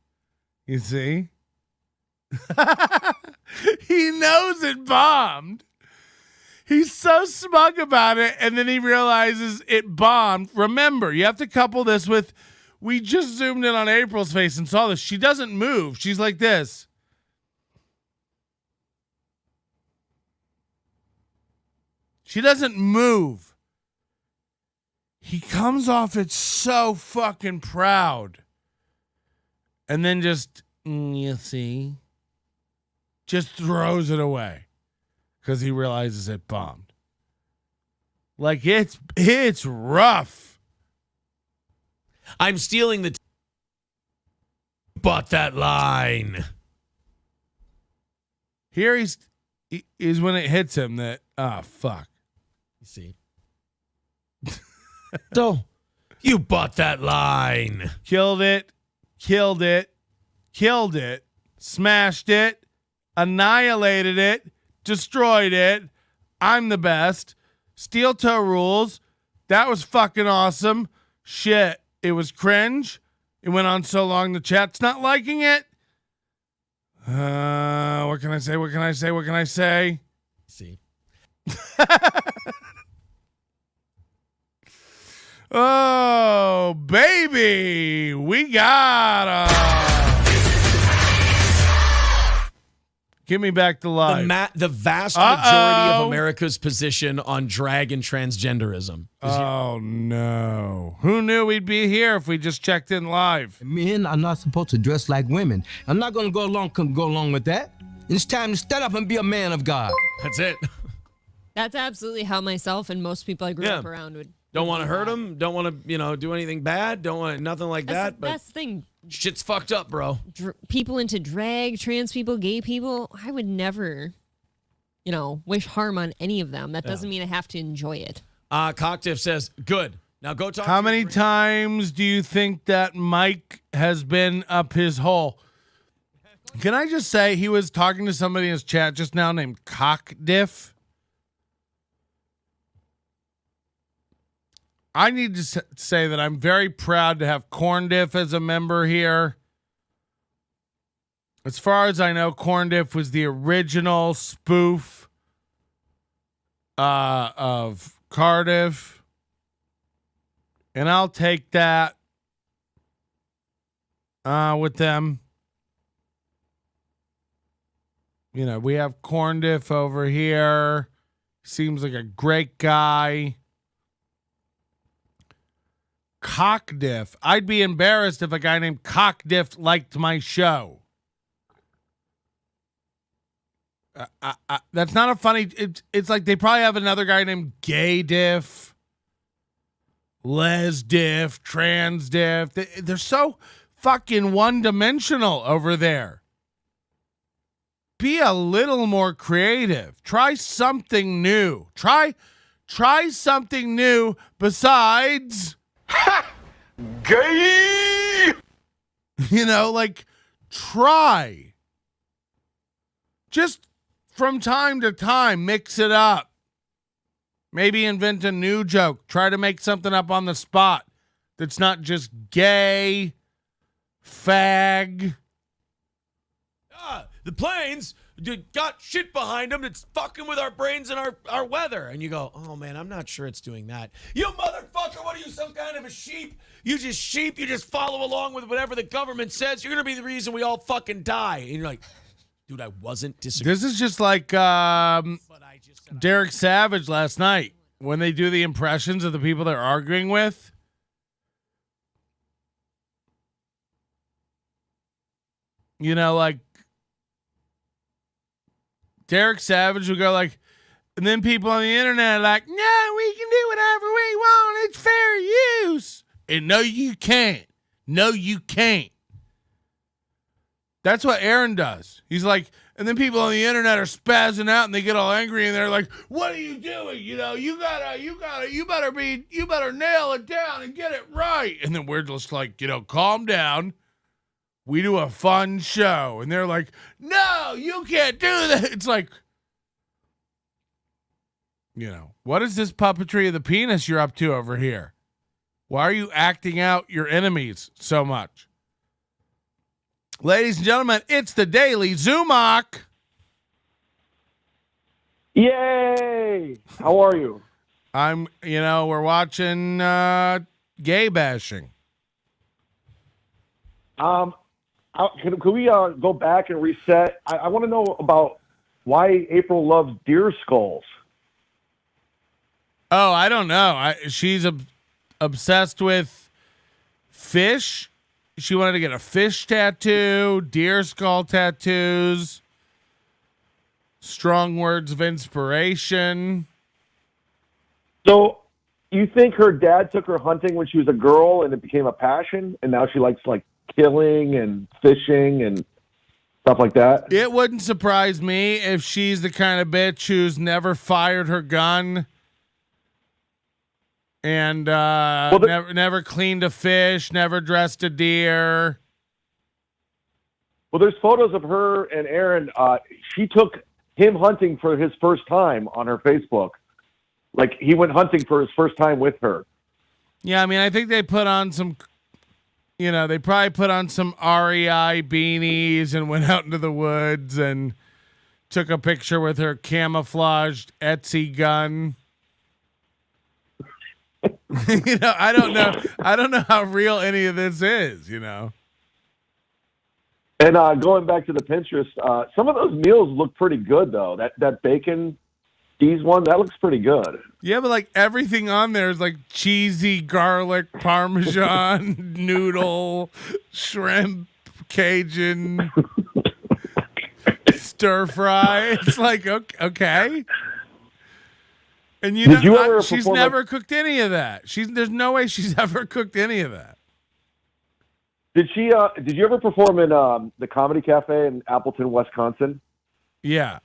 You see? He knows it bombed. He's so smug about it, and then he realizes it bombed. Remember, you have to couple this with, we just zoomed in on April's face and saw this. She doesn't move. She's like this. She doesn't move. He comes off it so fucking proud. And then just, you see, just throws it away. Because he realizes it bombed. Like, it's rough. I'm stealing the... Bought that line. Here is when it hits him that, fuck. You see? So, you bought that line. Killed it, smashed it, annihilated it, destroyed it. I'm the best. Steel toe rules. That was fucking awesome. Shit. It was cringe. It went on so long the chat's not liking it. What can I say? See. Oh, baby. We got Give me back the live. The vast majority of America's position on drag and transgenderism. Oh, no. Who knew we'd be here if we just checked in live? Men are not supposed to dress like women. I'm not going to go along with that. It's time to stand up and be a man of God. That's it. That's absolutely how myself and most people I grew up around would. Don't want to hurt them. Don't want to, do anything bad. Don't want nothing like that. That's the thing. Shit's fucked up, bro. People into drag, trans people, gay people. I would never, wish harm on any of them. That doesn't mean I have to enjoy it. Cocktiff says, good. Now go talk. How many times do you think that Mike has been up his hole? Can I just say he was talking to somebody in his chat just now named Cockdiff? I need to say that I'm very proud to have Corndiff as a member here. As far as I know, Corndiff was the original spoof of Cardiff. And I'll take that with them. We have Corndiff over here. Seems like a great guy. Cockdiff. I'd be embarrassed if a guy named Cockdiff liked my show. That's not a funny... It's like they probably have another guy named Gay Diff, Les Diff, Trans Diff. They're so fucking one-dimensional over there. Be a little more creative. Try something new. Try something new besides... Gay! Try. Just from time to time, mix it up. Maybe invent a new joke. Try to make something up on the spot that's not just gay, fag. The planes got shit behind them. It's fucking with our brains and our weather. And you go, oh, man, I'm not sure it's doing that. You motherfucker, what are you, some kind of a sheep? You just sheep. You just follow along with whatever the government says. You're going to be the reason we all fucking die. And you're like, dude, I wasn't disagreeing. This is just like Derek Savage last night when they do the impressions of the people they're arguing with. Derek Savage would go and then people on the internet are like, no, we can do whatever we want. It's fair use. And no, you can't. No, you can't. That's what Aaron does. He's like, and then people on the internet are spazzing out and they get all angry and they're like, what are you doing? You better nail it down and get it right. And then we're just like, calm down. We do a fun show. And they're like, no, you can't do that. It's like, what is this puppetry of the penis you're up to over here? Why are you acting out your enemies so much? Ladies and gentlemen, it's the Daily Zumock. Yay! How are you? We're watching gay bashing. Can we go back and reset? I want to know about why April loves deer skulls. Oh, I don't know. She's obsessed with fish. She wanted to get a fish tattoo, deer skull tattoos, strong words of inspiration. So, you think her dad took her hunting when she was a girl and it became a passion, and now she likes killing and fishing and stuff like that? It wouldn't surprise me if she's the kind of bitch who's never fired her gun and never cleaned a fish, never dressed a deer. Well, there's photos of her and Aaron. She took him hunting for his first time on her Facebook. He went hunting for his first time with her. Yeah, I mean, I think they put on some, they probably put on some REI beanies and went out into the woods and took a picture with her camouflaged Etsy gun. I don't know. I don't know how real any of this is, And going back to the Pinterest, some of those meals look pretty good, though. That bacon cheese one, that looks pretty good. Yeah, but everything on there is cheesy garlic, Parmesan, noodle, shrimp, Cajun, stir fry. It's okay. And she's never cooked any of that. There's no way she's ever cooked any of that. Did she? Did you ever perform in the Comedy Cafe in Appleton, Wisconsin? Yeah.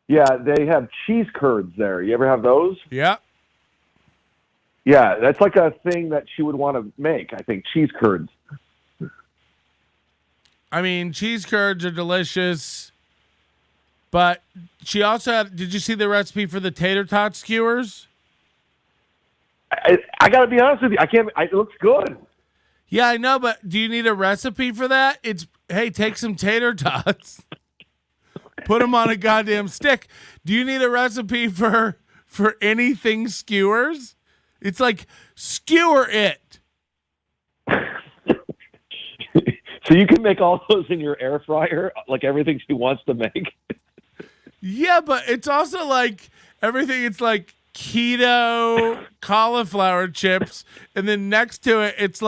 Yeah, they have cheese curds there. You ever have those? Yeah. Yeah, that's a thing that she would want to make, I think, cheese curds. I mean, cheese curds are delicious, but she also had, did you see the recipe for the tater tot skewers? I got to be honest with you. It looks good. Yeah, I know, but do you need a recipe for that? Hey, take some tater tots. Put them on a goddamn stick. Do you need a recipe for anything skewers? It's skewer it. So you can make all those in your air fryer, everything she wants to make? Yeah, but it's also everything. It's keto cauliflower chips, and then next to it, it's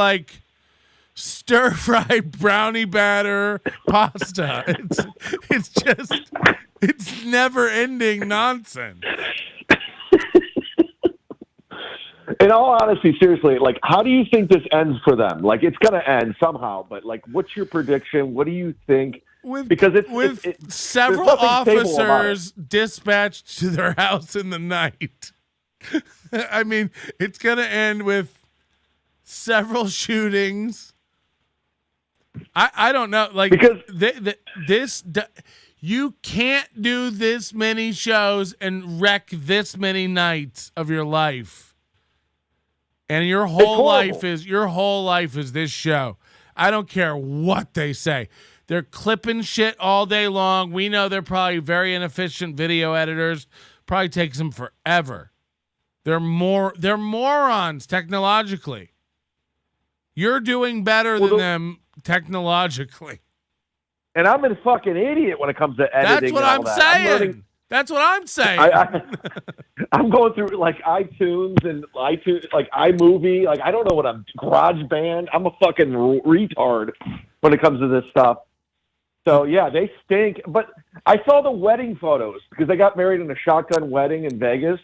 stir fry brownie batter pasta. It's never ending nonsense. In all honesty, seriously, how do you think this ends for them? It's going to end somehow, but what's your prediction? What do you think? Because it's several officers dispatched to their house in the night. I mean, it's going to end with several shootings. I don't know, because you can't do this many shows and wreck this many nights of your life, and your whole life is this show. I don't care what they say. They're clipping shit all day long. We know they're probably very inefficient video editors. Probably takes them forever. They're morons technologically. You're doing better than them technologically. And I'm a fucking idiot when it comes to editing. That's what I'm saying. I'm going through iTunes and iMovie. I don't know what GarageBand. I'm a fucking retard when it comes to this stuff. So yeah, they stink. But I saw the wedding photos because they got married in a shotgun wedding in Vegas.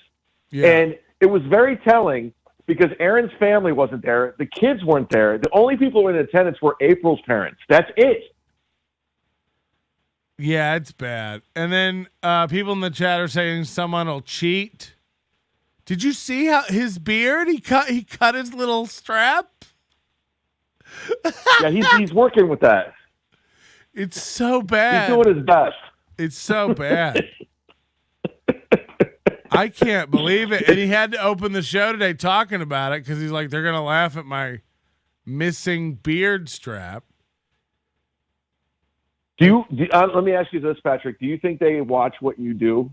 Yeah. And it was very telling because Aaron's family wasn't there. The kids weren't there. The only people in attendance were April's parents. That's it. Yeah, it's bad. And then people in the chat are saying someone will cheat. Did you see how his beard? He cut his little strap. Yeah, he's working with that. It's so bad. He's doing his best. It's so bad. I can't believe it. And he had to open the show today talking about it because he's like, they're gonna laugh at my missing beard strap. Let me ask you this, Patrick. Do you think they watch what you do?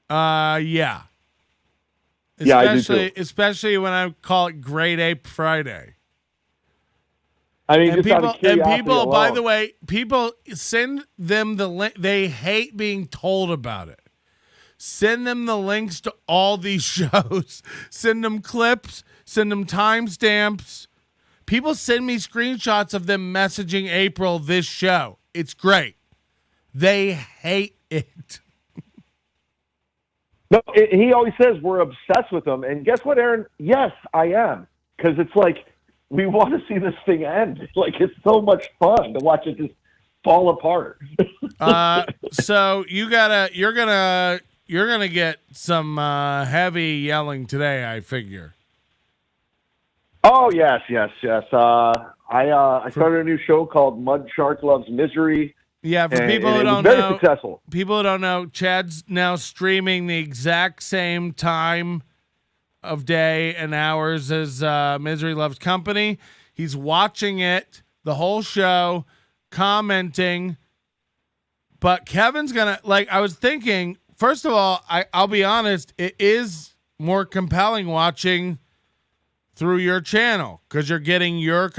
Yeah. Yeah, I do too. Especially when I call it Great Ape Friday. I mean, And just out of curiosity people, alone. by the way, people send them the link. They hate being told about it. Send them the links to all these shows. Send them clips. Send them timestamps. People send me screenshots of them messaging April this show. It's great. They hate it. No, he always says we're obsessed with them. And guess what, Aaron? Yes, I am. Because it's like, we want to see this thing end. Like, it's so much fun to watch it just fall apart. So you're gonna get some heavy yelling today, I figure. Oh, yes. I started a new show called Mud Shark Loves Misery. Yeah, for people who don't very know, successful. People who don't know, Chad's now streaming the exact same time of day and hours as Misery Loves Company. He's watching it, the whole show, commenting. But Kevin's gonna, like, I was thinking, first of all, I'll be honest, it is more compelling watching through your channel because you're getting your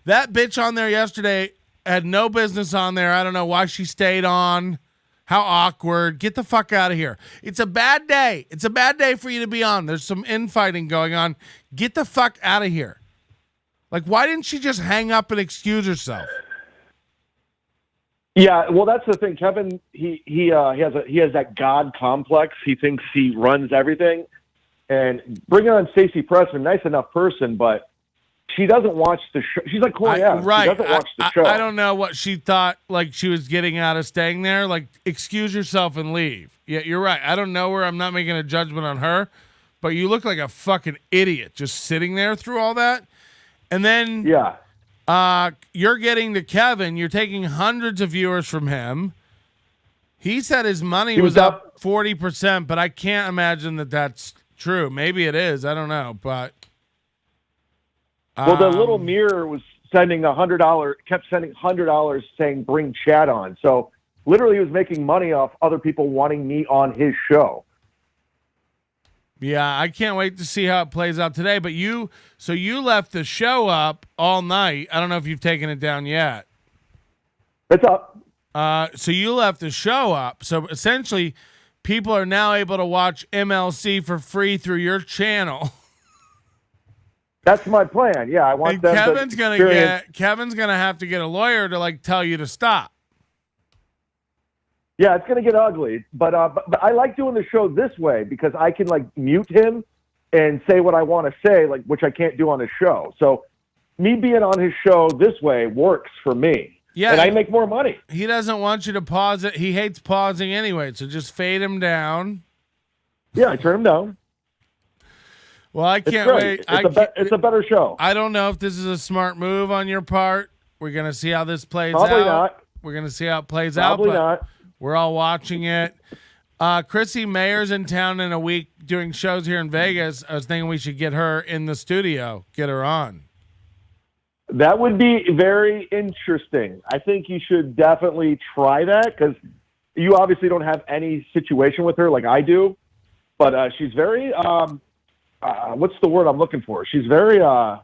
that bitch on there yesterday had no business on there. I don't know why she stayed on. How awkward. Get the fuck out of here. It's a bad day. It's a bad day for you to be on. There's some infighting going on. Get the fuck out of here. Like, why didn't she just hang up and excuse herself? Yeah, well, that's the thing. Kevin, he has that God complex. He thinks he runs everything. And bringing on Stacey Pressman, nice enough person, but she doesn't watch the show. She's like Corey Evans. Right. She doesn't watch the show. I don't know what she thought, like, she was getting out of staying there. Like, excuse yourself and leave. Yeah, you're right. I don't know her. I'm not making a judgment on her. But you look like a fucking idiot just sitting there through all that. And then you're getting to Kevin. You're taking hundreds of viewers from him. He said his money was up 40%, but I can't imagine that that's true. Maybe it is. I don't know. But well, the little mirror was sending $100, kept sending $100 saying bring Chad on. So literally he was making money off other people wanting me on his show. Yeah, I can't wait to see how it plays out today. But you left the show up all night. I don't know if you've taken it down yet. It's up. So you left the show up. So essentially, people are now able to watch MLC for free through your channel. That's my plan. Yeah, I want and them Kevin's to gonna experience... Kevin's gonna have to get a lawyer to like tell you to stop. Yeah, it's gonna get ugly, but I like doing the show this way because I can like mute him and say what I want to say, like which I can't do on his show. So me being on his show this way works for me. Yeah, and I make more money. He doesn't want you to pause it. He hates pausing anyway, so just fade him down. Yeah, I turn him down. Well, I can't wait. It's a better show. I don't know if this is a smart move on your part. We're going to see how this plays out. Probably not. We're going to see how it plays out. Probably but not. We're all watching it. Chrissy Mayer's in town in a week doing shows here in Vegas. I was thinking we should get her in the studio, get her on. That would be very interesting. I think you should definitely try that because you obviously don't have any situation with her like I do. But she's very... what's the word I'm looking for? She's very, I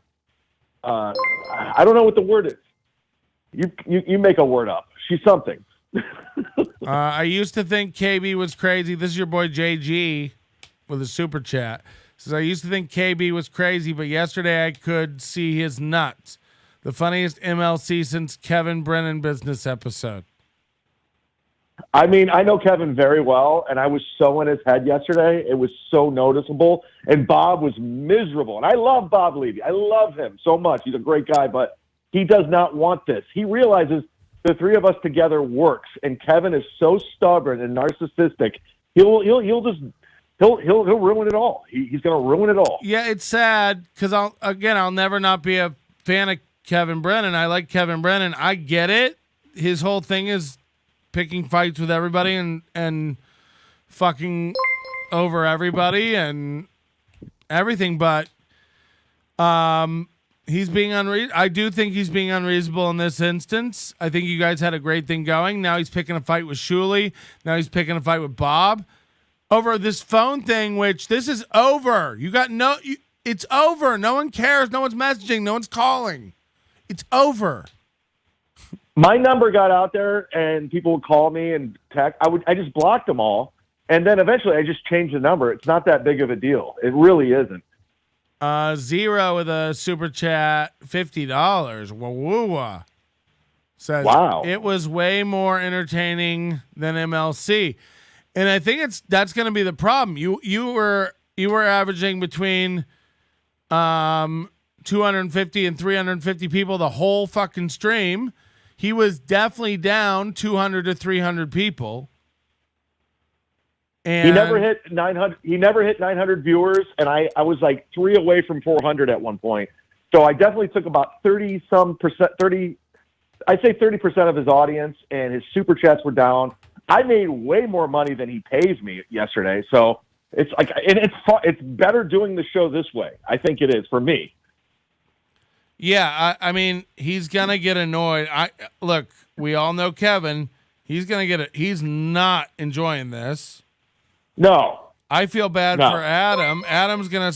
don't know what the word is. You make a word up. She's something. I used to think KB was crazy. This is your boy JG with a super chat. Says, I used to think KB was crazy, but yesterday I could see his nuts. The funniest MLC since Kevin Brennan business episode. I mean, I know Kevin very well, and I was so in his head yesterday. It was so noticeable. And Bob was miserable. And I love Bob Levy. I love him so much. He's a great guy, but he does not want this. He realizes the three of us together works, and Kevin is so stubborn and narcissistic. He'll ruin it all. He's going to ruin it all. Yeah, it's sad because I'll never not be a fan of Kevin Brennan. I like Kevin Brennan. I get it. His whole thing is picking fights with everybody and fucking over everybody and everything, but he's being unreasonable. I do think he's being unreasonable in this instance. I think you guys had a great thing going. Now he's picking a fight with Shuley. Now he's picking a fight with Bob. over this phone thing, which this is over. It's over. No one cares. No one's messaging. No one's calling. It's over. My number got out there, and people would call me and text. I just blocked them all, and then eventually I just changed the number. It's not that big of a deal. It really isn't. Zero with a super chat, $50. Woo-woo. Says, wow. It was way more entertaining than MLC. And I think that's going to be the problem. You were averaging between 250 and 350 people the whole fucking stream. He was definitely down 200 to 300 people. And he never hit 900. He never hit 900 viewers, and I was like 3 away from 400 at one point. So I definitely took about 30% of his audience, and his super chats were down. I made way more money than he pays me yesterday. So it's like, and it's better doing the show this way. I think it is for me. Yeah, I mean, he's gonna get annoyed. Look, we all know Kevin. He's gonna get it. He's not enjoying this. No, I feel bad for Adam. Adam's gonna,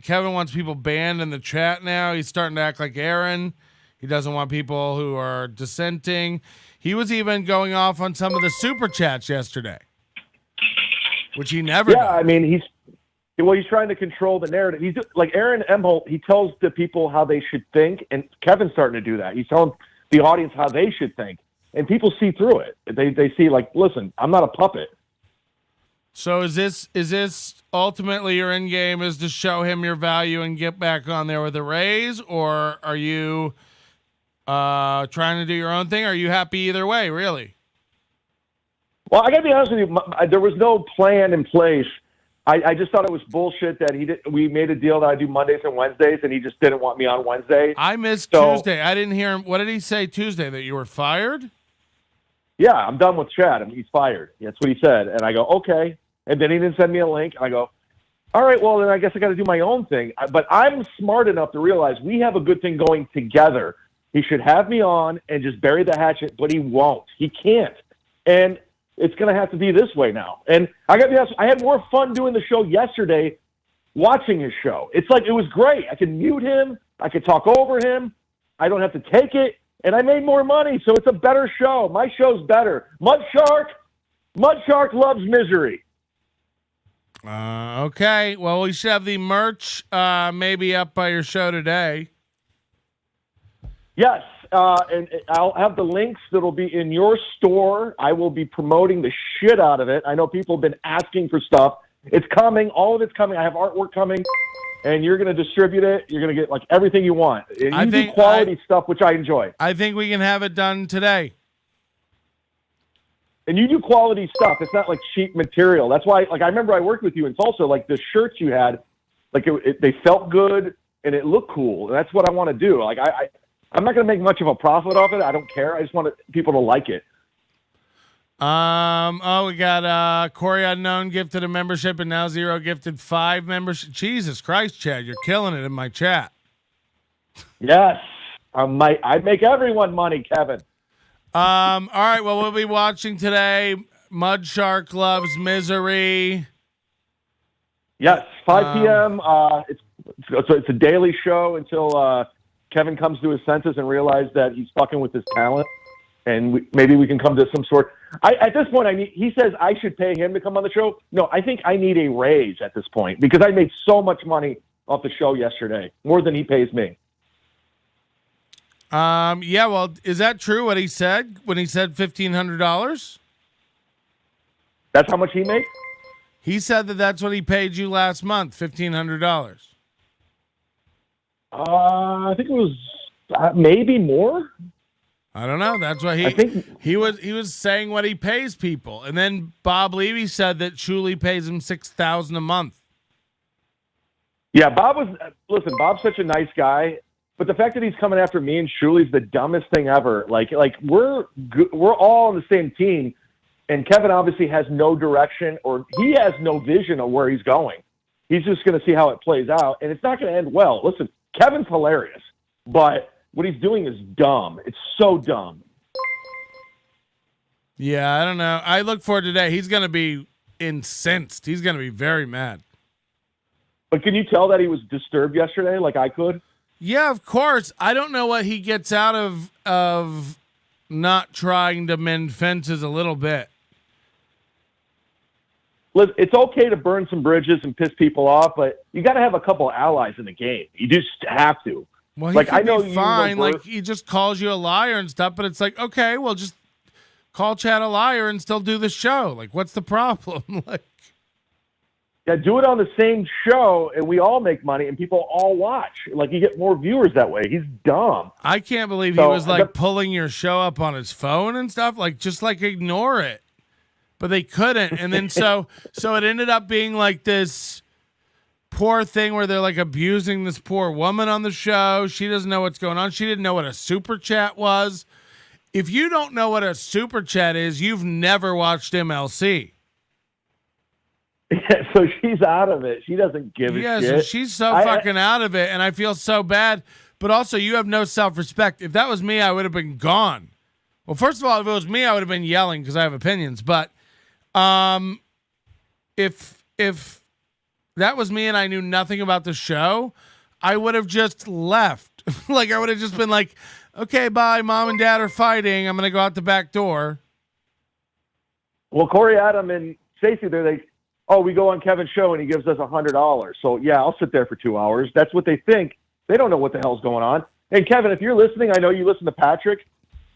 Kevin wants people banned in the chat now. He's starting to act like Aaron. He doesn't want people who are dissenting. He was even going off on some of the super chats yesterday, which he never. Yeah, does. I mean, he's trying to control the narrative. He's like Aaron Imholte. He tells the people how they should think, and Kevin's starting to do that. He's telling the audience how they should think, and people see through it. They see, like, listen, I'm not a puppet. So is this ultimately your end game is to show him your value and get back on there with a raise, or are you trying to do your own thing? Are you happy either way, really? Well, I got to be honest with you. There was no plan in place. I just thought it was bullshit that we made a deal that I do Mondays and Wednesdays, and he just didn't want me on Wednesday. I missed Tuesday. I didn't hear him. What did he say Tuesday? That you were fired? Yeah, I'm done with Chad. I mean, he's fired. That's what he said. And I go, okay. And then he didn't send me a link. I go, all right, well, then I guess I got to do my own thing. But I'm smart enough to realize we have a good thing going together. He should have me on and just bury the hatchet, but he won't. He can't. And it's going to have to be this way now. And I got to be honest, I had more fun doing the show yesterday watching his show. It's like, it was great. I could mute him. I could talk over him. I don't have to take it. And I made more money, so it's a better show. My show's better. Mud Shark loves misery. Okay. Well, we should have the merch maybe up by your show today. Yes. And I'll have the links that'll be in your store. I will be promoting the shit out of it. I know people have been asking for stuff. It's coming. All of it's coming. I have artwork coming, and you're going to distribute it. You're going to get like everything you want. And you do quality stuff, which I enjoy. I think we can have it done today. And you do quality stuff. It's not like cheap material. That's why, like, I remember I worked with you, and it's also like the shirts you had, like they felt good and it looked cool. And that's what I want to do. Like I'm not going to make much of a profit off it. I don't care. I just want people to like it. We got Corey Unknown gifted a membership, and now Zero gifted 5 membership. Jesus Christ, Chad, you're killing it in my chat. Yes, I make everyone money, Kevin. All right. Well, we'll be watching today. Mud Shark Loves Misery. Yes, 5 p.m. It's a daily show until Kevin comes to his senses and realizes that he's fucking with his talent, and maybe we can come to some sort. At this point, he says I should pay him to come on the show. No, I think I need a raise at this point because I made so much money off the show yesterday, more than he pays me. Yeah, well, is that true what he said when he said $1,500? That's how much he makes? He said that's what he paid you last month, $1,500. I think it was maybe more. I don't know. That's what he was saying what he pays people. And then Bob Levy said that Shuley pays him $6,000 a month. Yeah, Bob's such a nice guy. But the fact that he's coming after me and Shuley's the dumbest thing ever. Like we're all on the same team, and Kevin obviously has no direction, or he has no vision of where he's going. He's just going to see how it plays out, and it's not going to end well. Listen, Kevin's hilarious, but what he's doing is dumb. It's so dumb. Yeah, I don't know. I look forward to today. He's going to be incensed. He's going to be very mad. But can you tell that he was disturbed yesterday like I could? Yeah, of course. I don't know what he gets out of not trying to mend fences a little bit. It's okay to burn some bridges and piss people off, but you got to have a couple of allies in the game. You just have to. Well, he like could I know be you fine. know, Like he just calls you a liar and stuff, but it's like, okay, well, just call Chad a liar and still do the show. Like, what's the problem? Like, yeah, do it on the same show, and we all make money, and people all watch. Like you get more viewers that way. He's dumb. I can't believe he was like pulling your show up on his phone and stuff. Like, just like ignore it. But they couldn't, and then so it ended up being like this poor thing where they're like abusing this poor woman on the show. She doesn't know what's going on. She didn't know what a super chat was. If you don't know what a super chat is, you've never watched MLC. Yeah, so she's out of it. She doesn't give a shit. So she's so fucking out of it, and I feel so bad. But also, you have no self-respect. If that was me, I would have been gone. Well, first of all, if it was me, I would have been yelling because I have opinions. But if that was me and I knew nothing about the show, I would have just left. Like I would have just been like, okay, bye. Mom and Dad are fighting. I'm gonna go out the back door. Well, Corey, Adam, and Stacey, we go on Kevin's show and he gives us $100. So yeah, I'll sit there for 2 hours. That's what they think. They don't know what the hell's going on. And Kevin, if you're listening, I know you listen to Patrick.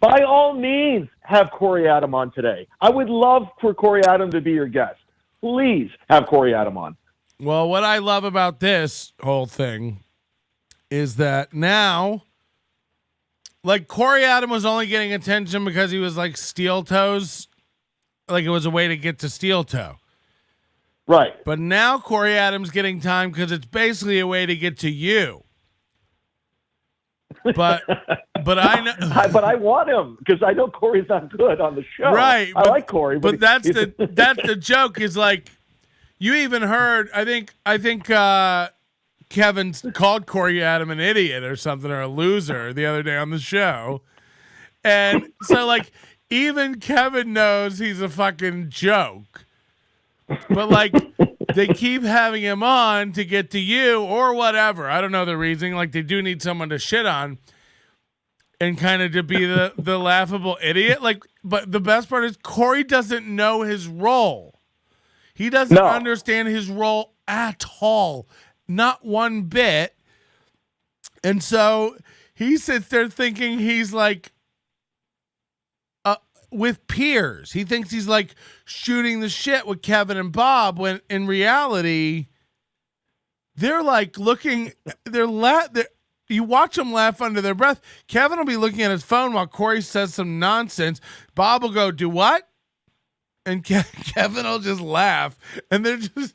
By all means, have Corey Adam on today. I would love for Corey Adam to be your guest. Please have Corey Adam on. Well, what I love about this whole thing is that now, like Corey Adam was only getting attention because he was like steel toes. Like it was a way to get to steel toe. Right. But now Corey Adam's getting time because it's basically a way to get to you. But I know, but I want him because I know Corey's not good on the show. Right, I like Corey, but that's the joke. Is like you even heard. I think Kevin called Corey Adam an idiot or something or a loser the other day on the show, and so like even Kevin knows he's a fucking joke. But like they keep having him on to get to you or whatever. I don't know the reason. Like they do need someone to shit on and kind of to be the laughable idiot. Like, but the best part is Corey doesn't know his role. He doesn't understand his role at all. Not one bit. And so he sits there thinking he's like with peers. He thinks he's like shooting the shit with Kevin and Bob when in reality they're like looking, you watch them laugh under their breath. Kevin will be looking at his phone while Corey says some nonsense. Bob will go, do what? And Kevin will just laugh. And they're just,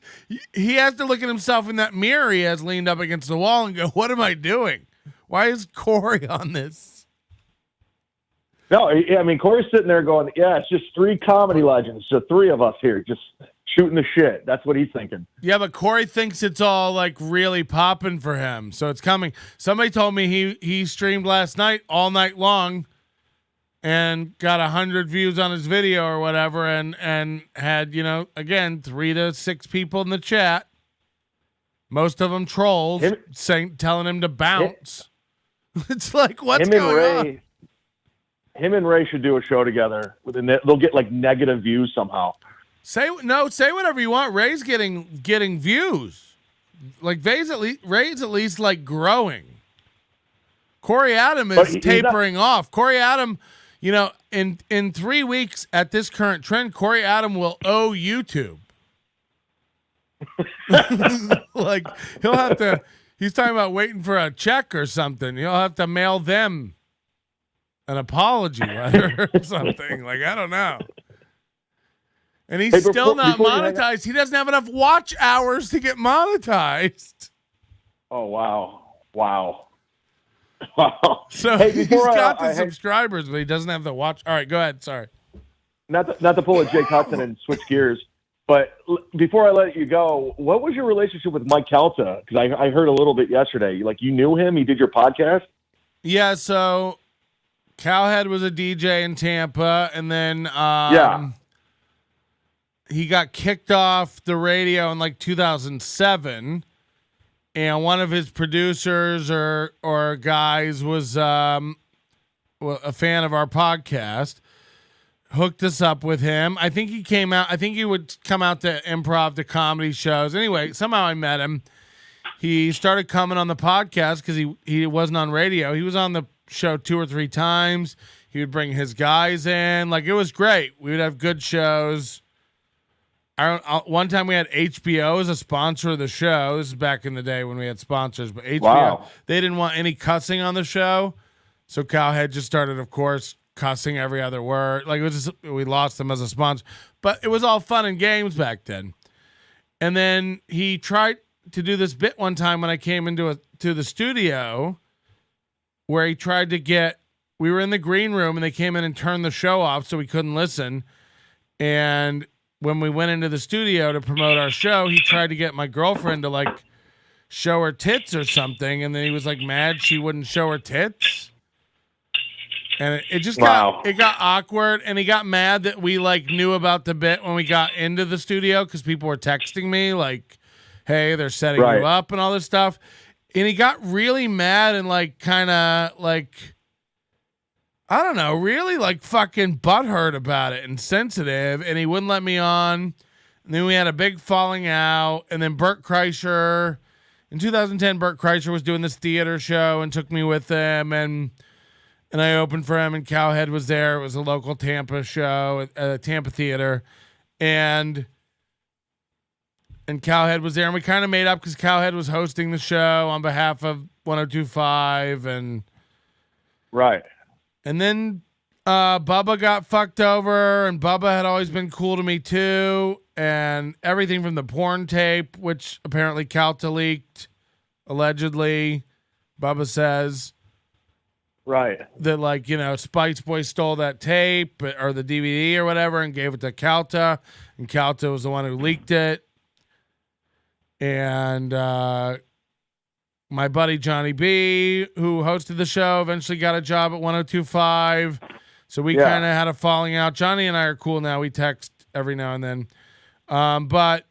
he has to look at himself in that mirror he has leaned up against the wall and go, what am I doing? Why is Corey on this? No, I mean, Corey's sitting there going, yeah, it's just three comedy legends. So three of us here just shooting the shit. That's what he's thinking. Yeah, but Corey thinks it's all like really popping for him. So it's coming. Somebody told me he streamed last night all night long and got 100 views on his video or whatever and had, again, 3 to 6 people in the chat. Most of them trolls telling him to bounce. It's like, what's going on? Him and Ray should do a show together. They'll get like negative views somehow. Say whatever you want. Ray's getting views. Like Ray's at least like growing. Corey Adam is tapering off. Corey Adam, in 3 weeks at this current trend, Corey Adam will owe YouTube. Like he'll have to. He's talking about waiting for a check or something. He'll have to mail them an apology letter or something. Like, I don't know. And he's still not monetized. He doesn't have enough watch hours to get monetized. Oh, wow. So he's got the subscribers, but he doesn't have the watch. All right, go ahead. Sorry. Not to pull a Jake Hudson and switch gears, but before I let you go, what was your relationship with Mike Calta? Because I heard a little bit yesterday. Like, you knew him? He did your podcast? Yeah, so Cowhead was a DJ in Tampa, and then he got kicked off the radio in like 2007, and one of his producers or guys was a fan of our podcast, hooked us up with him. I think he came out. I think he would come out to improv, to comedy shows. Anyway, somehow I met him. He started coming on the podcast because he wasn't on radio. He was on the show 2 or 3 times. He would bring his guys in. Like, it was great. We would have good shows. One time we had HBO as a sponsor of the show. This is back in the day when we had sponsors. But HBO, they didn't want any cussing on the show. So Cowhead just started, of course, cussing every other word. Like, it was just, we lost them as a sponsor. But it was all fun and games back then. And then he tried to do this bit one time when I came into to the studio, where he tried to get, we were in the green room and they came in and turned the show off so we couldn't listen. And when we went into the studio to promote our show, he tried to get my girlfriend to like show her tits or something. And then he was like mad she wouldn't show her tits. And it just got awkward. And he got mad that we like knew about the bit when we got into the studio, because people were texting me like, hey, they're setting you up and all this stuff. And he got really mad and like kind of like, I don't know, really like fucking butthurt about it and sensitive. And he wouldn't let me on. And then we had a big falling out. And then Bert Kreischer, in 2010, Bert Kreischer was doing this theater show and took me with him. And I opened for him, and Cowhead was there. It was a local Tampa show at a Tampa theater. And Cowhead was there, and we kind of made up because Cowhead was hosting the show on behalf of 102.5, and then Bubba got fucked over, and Bubba had always been cool to me too, and everything from the porn tape, which apparently Calta leaked, allegedly, Bubba says. That, like, you know, Spice Boy stole that tape or the DVD or whatever and gave it to Calta, and Calta was the one who leaked it. And my buddy Johnny B, who hosted the show, eventually got a job at 102.5. So we kind of had a falling out. Johnny and I are cool now. We text every now and then. But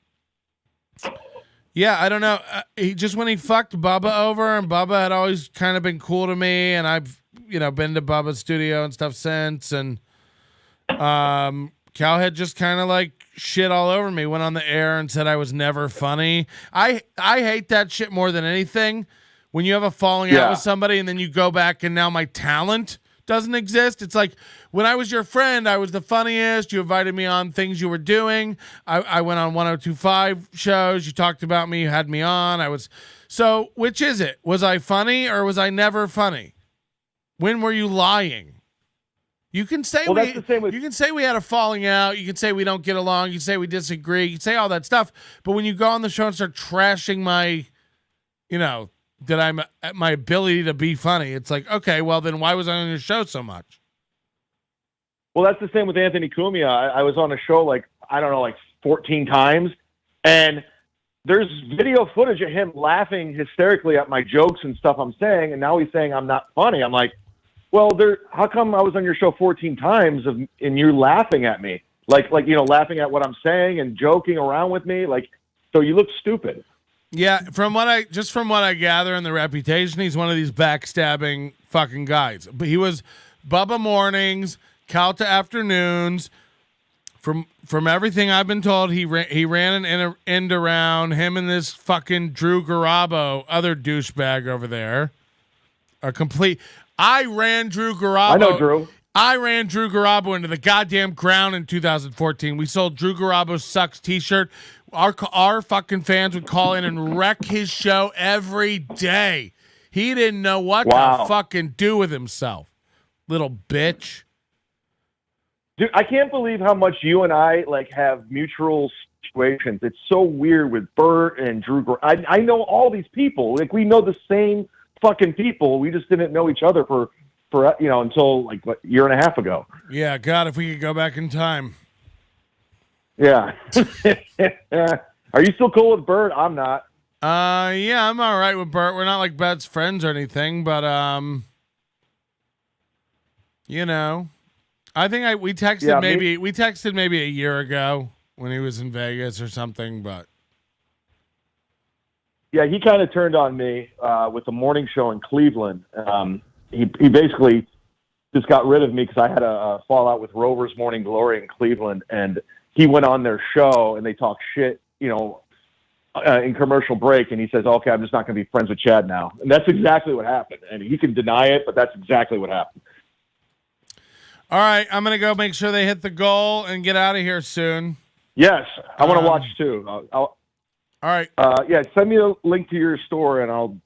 yeah, I don't know. He just, when he fucked Bubba over, and Bubba had always kind of been cool to me, and I've, you know, been to Bubba's studio and stuff since. And Cowhead just kind of like shit all over me, went on the air and said I was never funny. I hate that shit more than anything. When you have a falling out with somebody and then you go back and now my talent doesn't exist. It's like, when I was your friend, I was the funniest. You invited me on things you were doing. I went on 102.5 shows. You talked about me. You had me on. So which is it? Was I funny or was I never funny? When were you lying? You can say you can say we had a falling out. You can say we don't get along. You can say we disagree. You can say all that stuff. But when you go on the show and start trashing my, you know, that I'm at my ability to be funny, it's like, okay, well then why was I on your show so much? Well, that's the same with Anthony Cumia. I was on a show like, I don't know, like 14 times, and there's video footage of him laughing hysterically at my jokes and stuff I'm saying, and now he's saying I'm not funny. I'm like, well, how come I was on your show 14 times and you're laughing at me? Like, you know, laughing at what I'm saying and joking around with me. Like, so you look stupid. Yeah. From what I gather in the reputation, he's one of these backstabbing fucking guys. But he was Bubba mornings, Calta afternoons. From everything I've been told, he ran an end around him and this fucking Drew Garabo, other douchebag over there. I ran Drew Garabo. I know Drew. I ran Drew Garabo into the goddamn ground in 2014. We sold Drew Garabo Sucks t-shirt. Our fucking fans would call in and wreck his show every day. He didn't know what to fucking do with himself. Little bitch. Dude, I can't believe how much you and I like have mutual situations. It's so weird with Bert and Drew. I know all these people. Like, we know the same fucking people. We just didn't know each other for you know, until like a year and a half ago. Yeah, God, if we could go back in time. Yeah. Are you still cool with Bert? I'm not. Yeah, I'm all right with Bert. We're not like best friends or anything, but you know, I think we texted maybe a year ago. when he was in Vegas or something, but Yeah, he kind of turned on me with the morning show in Cleveland. He basically just got rid of me because I had a fallout with Rover's Morning Glory in Cleveland, and he went on their show and they talked shit, in commercial break, and he says, "Okay, I'm just not going to be friends with Chad now." And that's exactly what happened. And he can deny it, but that's exactly what happened. all right, I'm gonna go make sure they hit the goal and get out of here soon. Yes, I want to watch too. All right. Yeah, send me a link to your store and I'll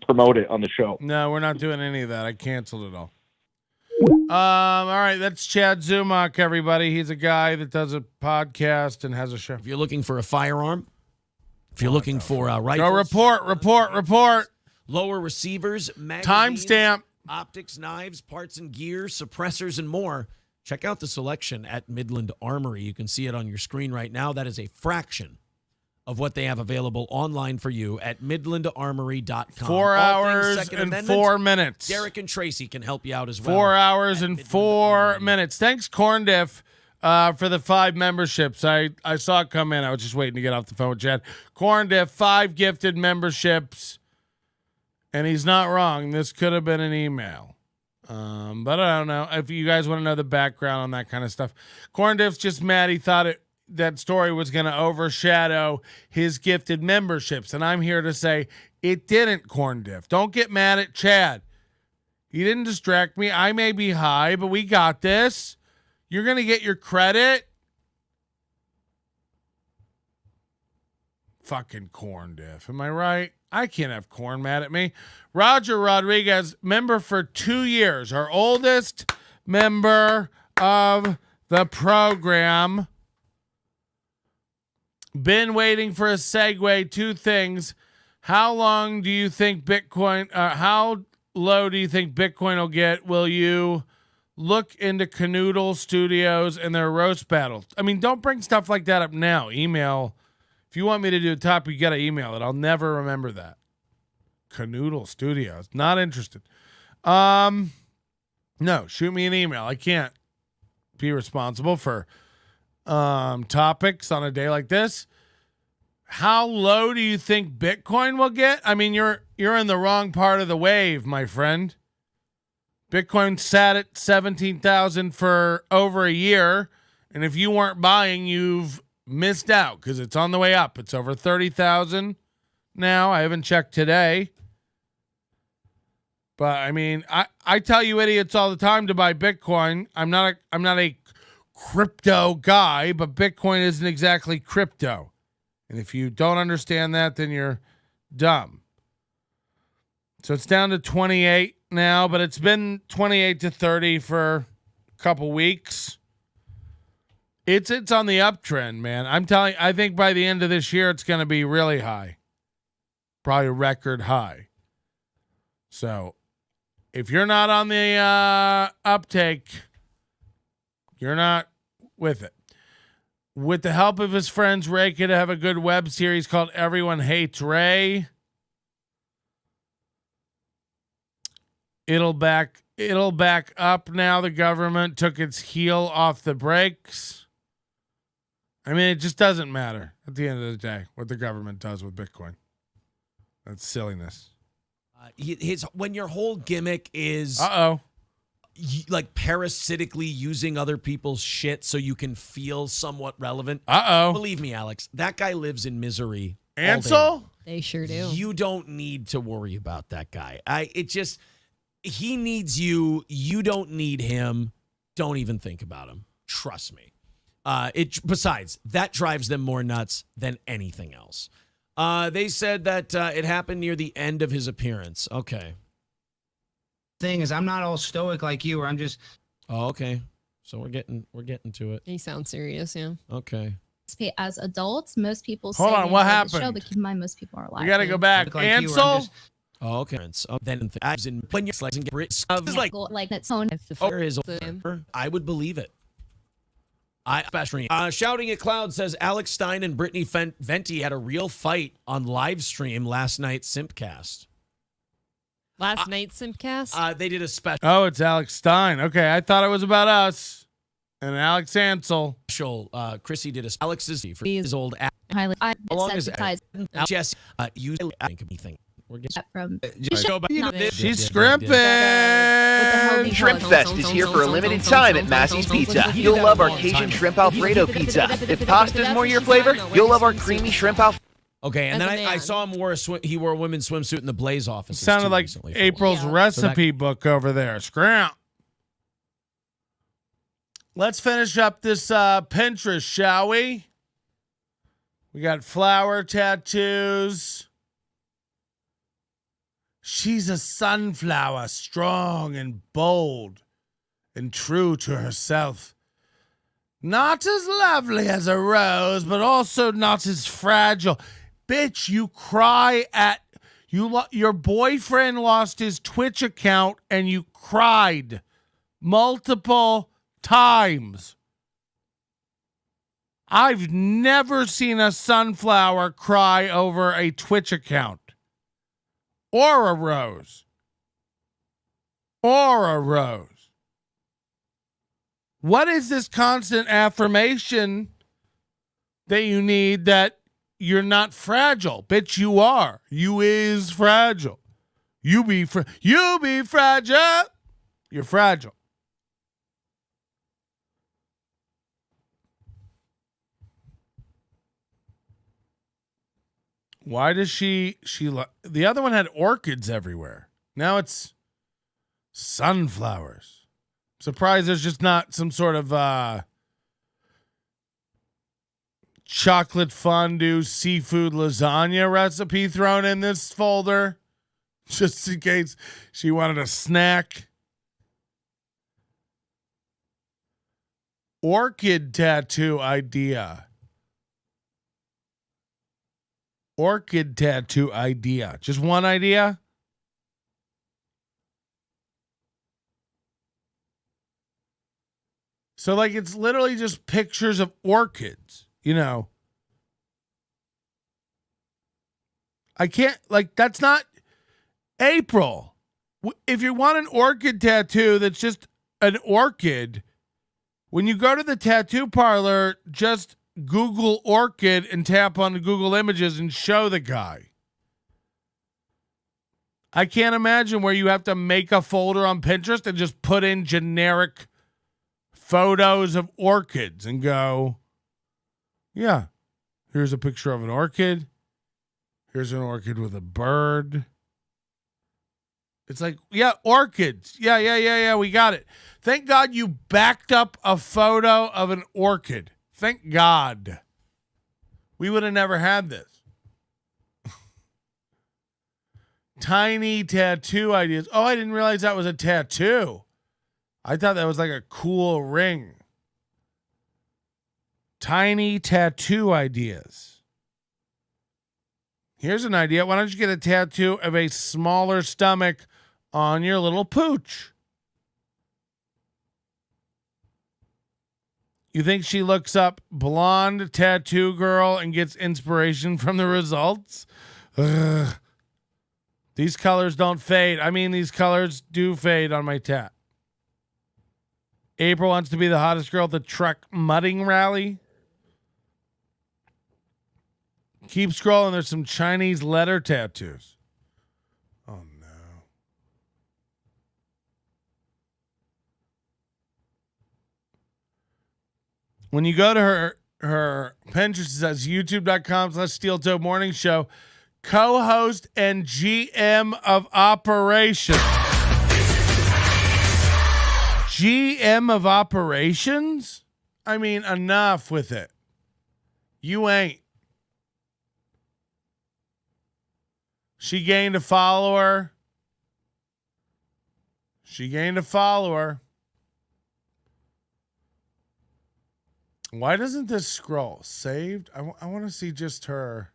promote it on the show. No, we're not doing any of that. I canceled it all. All right, that's Chad Zumock, everybody. He's a guy that does a podcast and has a show. If you're looking for a firearm, if you're looking for rifles, go report. Lower receivers, magazines, Timestamp. optics, knives, parts and gear, suppressors, and more, check out the selection at Midland Armory. You can see it on your screen right now. That is a fraction of what they have available online for you at midlandarmory.com. 4 All things hours Second and Amendment, 4 minutes. Derek and Tracy can help you out as well. 4 hours and 4 minutes. Thanks, Corn Diff, for the 5 memberships. I saw it come in. I was just waiting to get off the phone with Chad. Corn Diff, 5 gifted memberships. And he's not wrong. This could have been an email. But I don't know. If you guys want to know the background on that kind of stuff. Corn Diff's just mad. He thought that story was going to overshadow his gifted memberships. And I'm here to say it didn't, Corn Diff. Don't get mad at Chad. He didn't distract me. I may be high, but we got this. You're going to get your credit. Fucking Corn Diff. Am I right? I can't have Corn mad at me. Roger Rodriguez, member for 2 years. Our oldest member of the program. Been waiting for a segue. 2 things. How long do you think Bitcoin, how low do you think Bitcoin will get? Will you look into Canoodle Studios and their roast battles? I mean, don't bring stuff like that up now. Email. If you want me to do a topic, you got to email it. I'll never remember that. Canoodle Studios. Not interested. No, shoot me an email. I can't be responsible for topics on a day like this. How low do you think Bitcoin will get? I mean, you're in the wrong part of the wave, my friend. Bitcoin sat at 17,000 for over a year, and if you weren't buying, you've missed out because it's on the way up. It's over 30,000 now. I haven't checked today. But I mean, I tell you idiots all the time to buy Bitcoin. I'm not a crypto guy, but Bitcoin isn't exactly crypto. And if you don't understand that, then you're dumb. So it's down to 28 now, but it's been 28 to 30 for a couple weeks. It's on the uptrend, man. I'm telling you, I think by the end of this year, it's going to be really high. Probably record high. So if you're not on the uptake, you're not with it. With the help of his friends, Ray could have a good web series called Everyone Hates Ray. It'll back up now. The government took its heel off the brakes. I mean, it just doesn't matter at the end of the day what the government does with Bitcoin. That's silliness. When your whole gimmick is like parasitically using other people's shit so you can feel somewhat relevant. Believe me, Alex, that guy lives in misery. Ansel? They sure do. You don't need to worry about that guy. He needs you. You don't need him. Don't even think about him. Trust me. Besides, that drives them more nuts than anything else. They said that it happened near the end of his appearance. Okay. Thing is, I'm not all stoic like you, or I'm just. Oh, okay. So we're getting to it. He sounds serious, yeah. Okay. As adults, most people Hold on, what happened? The show, but keep in mind, most people are alive. We got to go back. Ansel? Oh, okay. Then when you're slicing like that's on. I would believe it. Shouting at Cloud says Alex Stein and Brittany Venti had a real fight on live stream last night. Simpcast. Last night Simpcast? They did a special. Oh, it's Alex Stein. Okay, I thought it was about us and Alex Ansel. Chrissy did a Alex's for his old app. Highly Along as sensitized. Jesse, you think anything. We're getting From She's scrimping. Shrimp Fest is here for a limited time at Massey's Pizza. You'll love our Cajun Shrimp Alfredo pizza. If pasta's more your flavor, you'll love our creamy shrimp Alfredo. Okay, and then I saw him he wore a women's swimsuit in the Blaze office. Sounded like April's recipe book over there. Scrimp. Let's finish up this Pinterest, shall we? We got flower tattoos. She's a sunflower, strong and bold and true to herself. Not as lovely as a rose, but also not as fragile. Bitch, you cry at your boyfriend lost his Twitch account and you cried multiple times. I've never seen a sunflower cry over a Twitch account. Or a rose. Or a rose. What is this constant affirmation that you need that you're not fragile? Bitch, you are. You is fragile. You be fragile. You're fragile. Why does the other one had orchids everywhere. Now it's sunflowers. Surprised there's just not some sort of chocolate fondue seafood lasagna recipe thrown in this folder. Just in case she wanted a snack. Orchid tattoo idea. Orchid tattoo idea. Just one idea? So, like, it's literally just pictures of orchids, you know. I can't, like, that's not April. If you want an orchid tattoo that's just an orchid, when you go to the tattoo parlor, just Google orchid and tap on the Google images and show the guy. I can't imagine where you have to make a folder on Pinterest and just put in generic photos of orchids and go, yeah, here's a picture of an orchid. Here's an orchid with a bird. It's like, yeah, orchids. Yeah, we got it. Thank God you backed up a photo of an orchid. Thank God. We would have never had this. Tiny tattoo ideas. Oh, I didn't realize that was a tattoo. I thought that was like a cool ring. Tiny tattoo ideas. Here's an idea. Why don't you get a tattoo of a smaller stomach on your little pooch? You think she looks up blonde tattoo girl and gets inspiration from the results? Ugh. These colors don't fade. I mean, these colors do fade on my tat. April wants to be the hottest girl at the truck mudding rally. Keep scrolling. There's some Chinese letter tattoos. Oh, no. When you go to her Pinterest, it says youtube.com/Steel Toe Morning Show, co-host and GM of operations. GM of operations? I mean, enough with it. You ain't. She gained a follower. Why doesn't this scroll? Saved? I want to see just her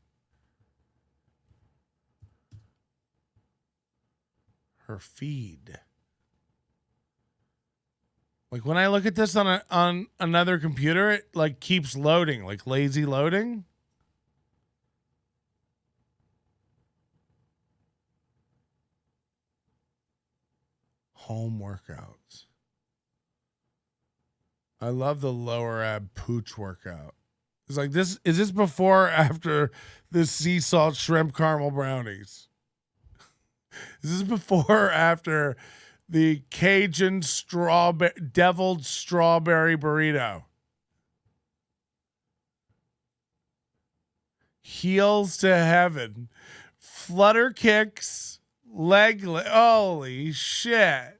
feed. Like when I look at this on another computer, it like keeps loading, like lazy loading. Home workouts. I love the lower ab pooch workout. It's like this. Is this before or after the sea salt shrimp caramel brownies? Is this before or after the Cajun deviled strawberry burrito? Heels to heaven. Flutter kicks. Holy shit.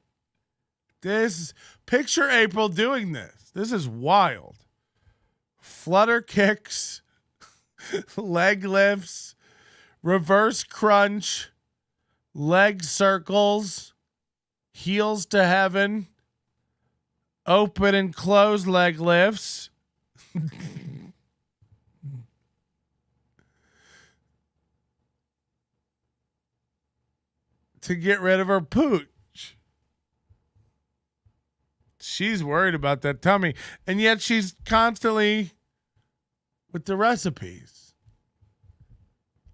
Picture April doing this. This is wild. Flutter kicks. Leg lifts. Reverse crunch. Leg circles. Heels to heaven. Open and close leg lifts. To get rid of her pooch. She's worried about that tummy. And yet she's constantly with the recipes.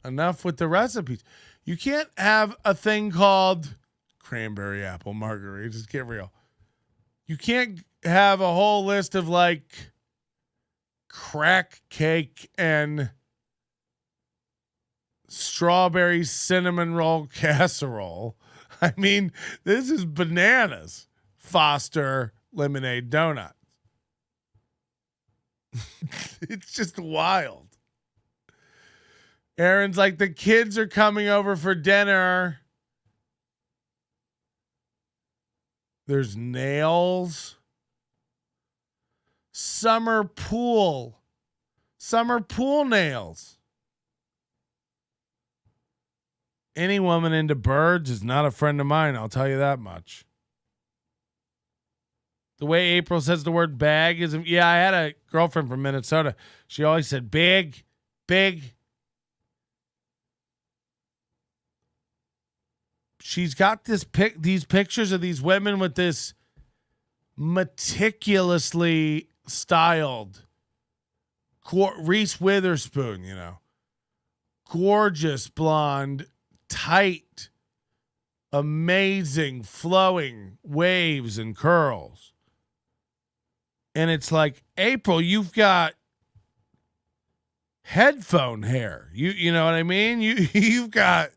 Enough with the recipes. You can't have a thing called cranberry apple margarita. Just get real. You can't have a whole list of like crack cake and strawberry cinnamon roll casserole. I mean, this is bananas. Foster lemonade donuts. It's just wild. Aaron's like, the kids are coming over for dinner. There's nails. Summer pool nails. Any woman into birds is not a friend of mine, I'll tell you that much. The way April says the word bag is, yeah, I had a girlfriend from Minnesota. She always said big, big. She's got these pictures of these women with this meticulously styled Reese Witherspoon, you know, gorgeous blonde, tight, amazing, flowing waves and curls. And it's like, April, you've got headphone hair. You know what I mean? You've got,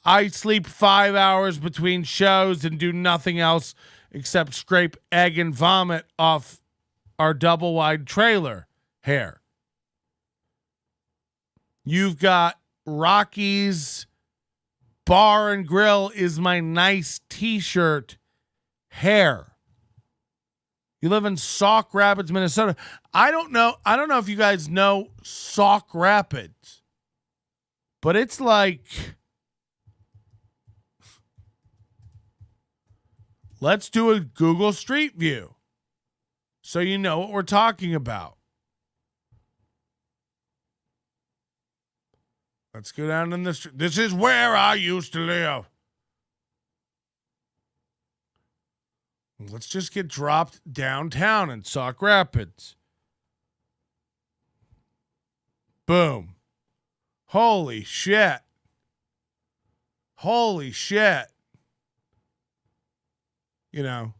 I sleep 5 hours between shows and do nothing else except scrape egg and vomit off our double wide trailer hair. You've got Rocky's Bar and Grill is my nice t-shirt hair. You live in Sauk Rapids, Minnesota. I don't know if you guys know Sauk Rapids, but it's like, let's do a Google Street View so you know what we're talking about. Let's go down in the street. This is where I used to live. Let's just get dropped downtown in Sauk Rapids. Boom. Holy shit. Holy shit. You know,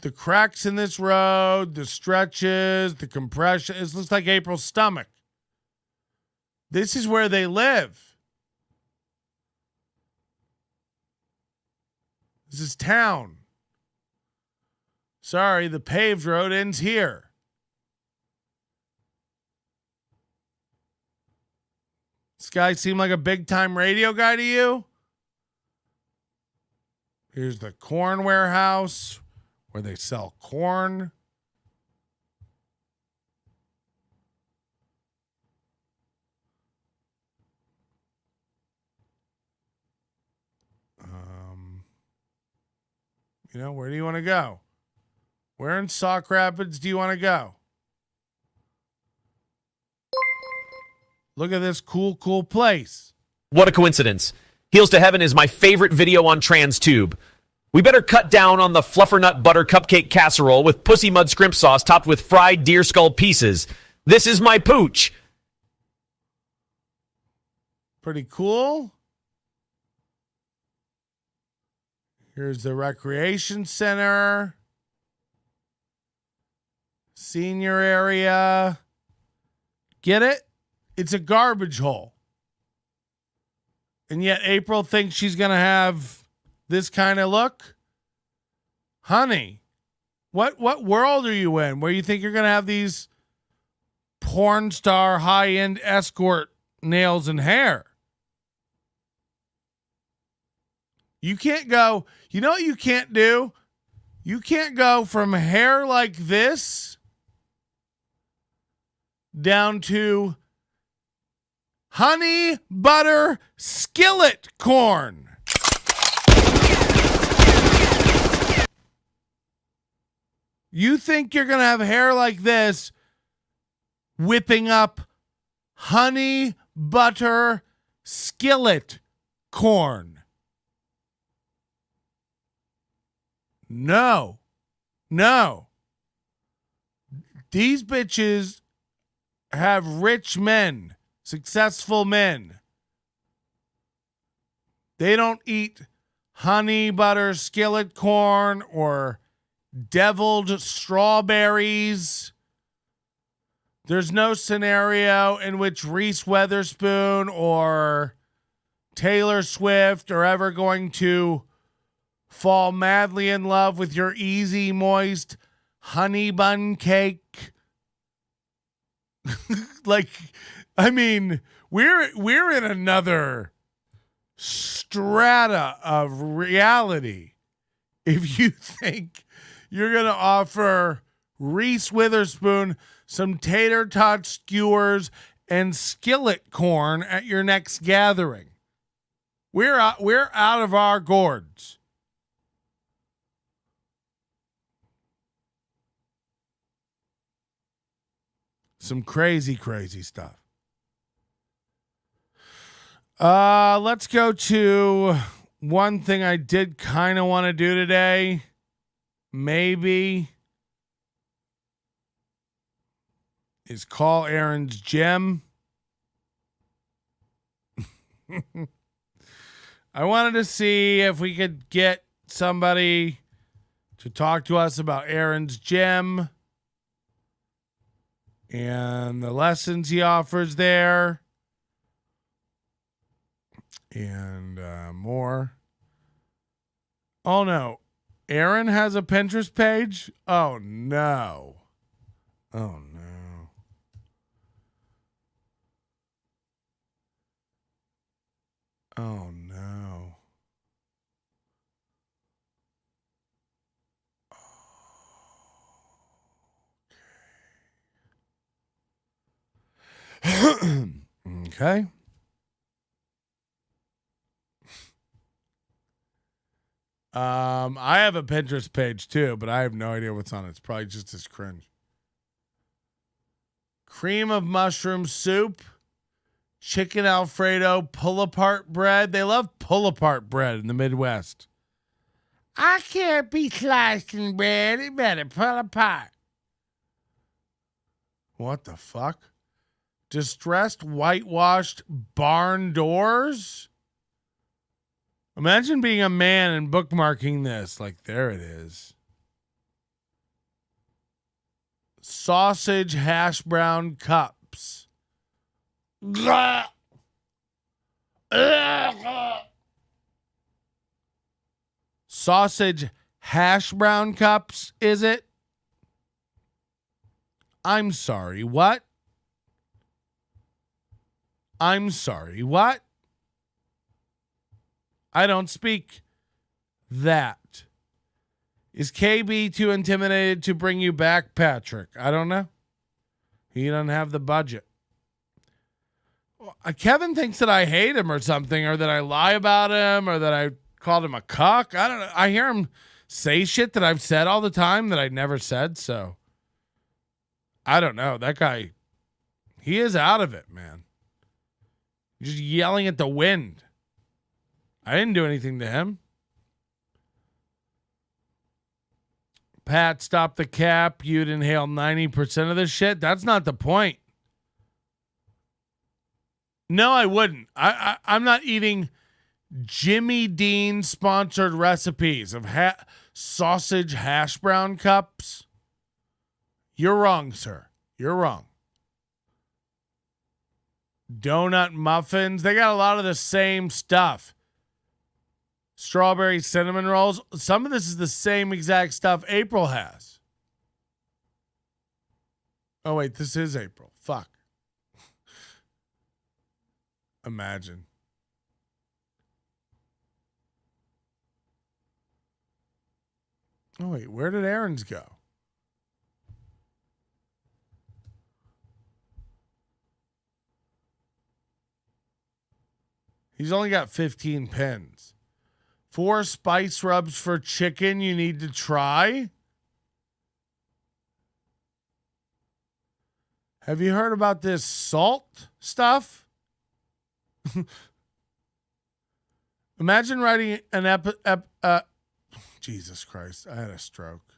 the cracks in this road, the stretches, the compression. It looks like April's stomach. This is where they live. This is town. Sorry, the paved road ends here. This guy seem like a big time radio guy to you? Here's the corn warehouse where they sell corn. You know, where do you want to go? Where in Sauk Rapids do you want to go? Look at this cool place. What a coincidence. Heels to Heaven is my favorite video on TransTube. We better cut down on the fluffernut butter cupcake casserole with pussy mud scrimp sauce topped with fried deer skull pieces. This is my pooch. Pretty cool. Here's the recreation center. Senior area. Get it? It's a garbage hole. And yet April thinks she's going to have this kind of look. Honey, what world are you in where you think you're going to have these porn star high-end escort nails and hair? You can't go, you know what you can't do? You can't go from hair like this down to honey butter skillet corn. You think you're going to have hair like this whipping up honey butter skillet corn? No. These bitches have rich men, successful men. They don't eat honey butter skillet corn or deviled strawberries. There's no scenario in which Reese Witherspoon or Taylor Swift are ever going to fall madly in love with your easy, moist honey bun cake. Like, I mean, we're in another strata of reality if you think you're going to offer Reese Witherspoon some tater tot skewers and skillet corn at your next gathering. We're out of our gourds. Some crazy stuff. Let's go to one thing I did kind of want to do today. Maybe is call Aaron's gym. I wanted to see if we could get somebody to talk to us about Aaron's gym and the lessons he offers there and more. Oh no, Aaron has a Pinterest page? Oh no. Oh no. Oh no. Okay. I have a Pinterest page too, but I have no idea what's on it. It's probably just as cringe. Cream of mushroom soup, chicken Alfredo, pull apart bread. They love pull apart bread in the Midwest. I can't be slicing bread. It better pull apart. What the fuck? Distressed whitewashed barn doors? Imagine being a man and bookmarking this. Like, there it is. Sausage hash brown cups. Sausage hash brown cups, is it? I'm sorry, what? I'm sorry, what? I don't speak that. Is KB too intimidated to bring you back, Patrick? I don't know. He doesn't have the budget. Kevin thinks that I hate him or something, or that I lie about him, or that I called him a cuck. I don't know. I hear him say shit that I've said all the time that I never said, so I don't know. That guy, he is out of it, man. Just yelling at the wind. I didn't do anything to him. Pat, stop the cap. You'd inhale 90% of this shit. That's not the point. No, I wouldn't. I'm not eating Jimmy Dean sponsored recipes of sausage hash brown cups. You're wrong, sir. You're wrong. Donut muffins. They got a lot of the same stuff. Strawberry cinnamon rolls. Some of this is the same exact stuff April has. Oh, wait. This is April. Fuck. Imagine. Oh, wait. Where did Aaron's go? He's only got 15 pins. 4 spice rubs for chicken you need to try. Have you heard about this salt stuff? Imagine writing an Jesus Christ, I had a stroke.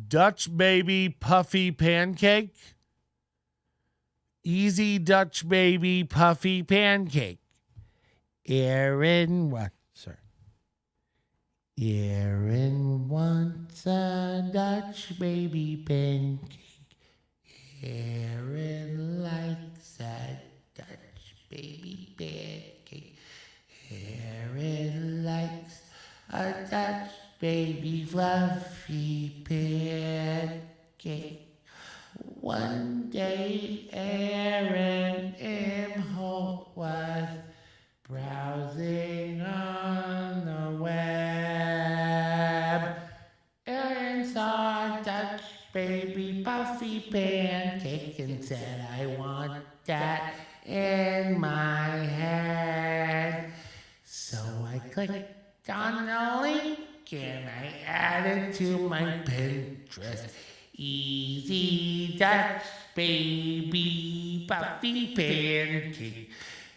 Dutch baby puffy pancake. Easy Dutch baby puffy pancake. Aaron wants a Dutch baby pancake. Aaron likes a Dutch baby pancake. Aaron likes a Dutch baby fluffy pancake. One day Aaron Imholte was browsing on the web. Aaron saw a Dutch baby puffy pancake and said, I want that in my head. So I clicked on the link and I added to my Pinterest. Easy Dutch baby puffy pancake.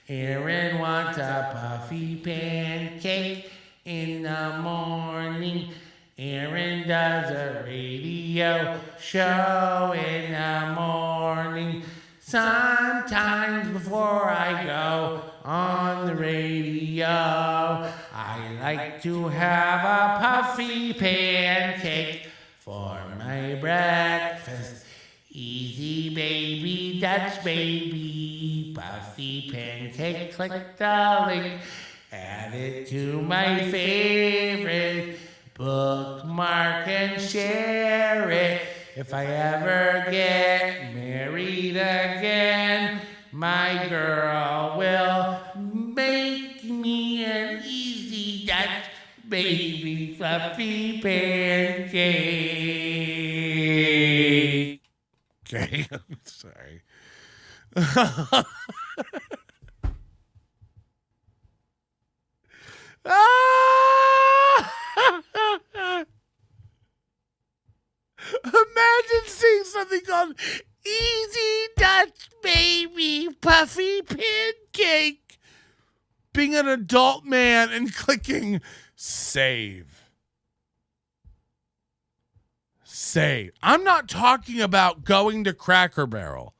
Aaron wants a puffy pancake in the morning. Aaron does a radio show in the morning. Sometimes before I go on the radio, I like to have a puffy pancake for my breakfast. Easy baby Dutch baby puffy pancake. Click the link, add it to my favorite, bookmark and share it. If I ever get married again, my girl will make me an easy Dutch baby fluffy pancake. Okay, I'm sorry. Imagine seeing something called Easy Dutch Baby Puffy Pancake, being an adult man and clicking save. Save. I'm not talking about going to Cracker Barrel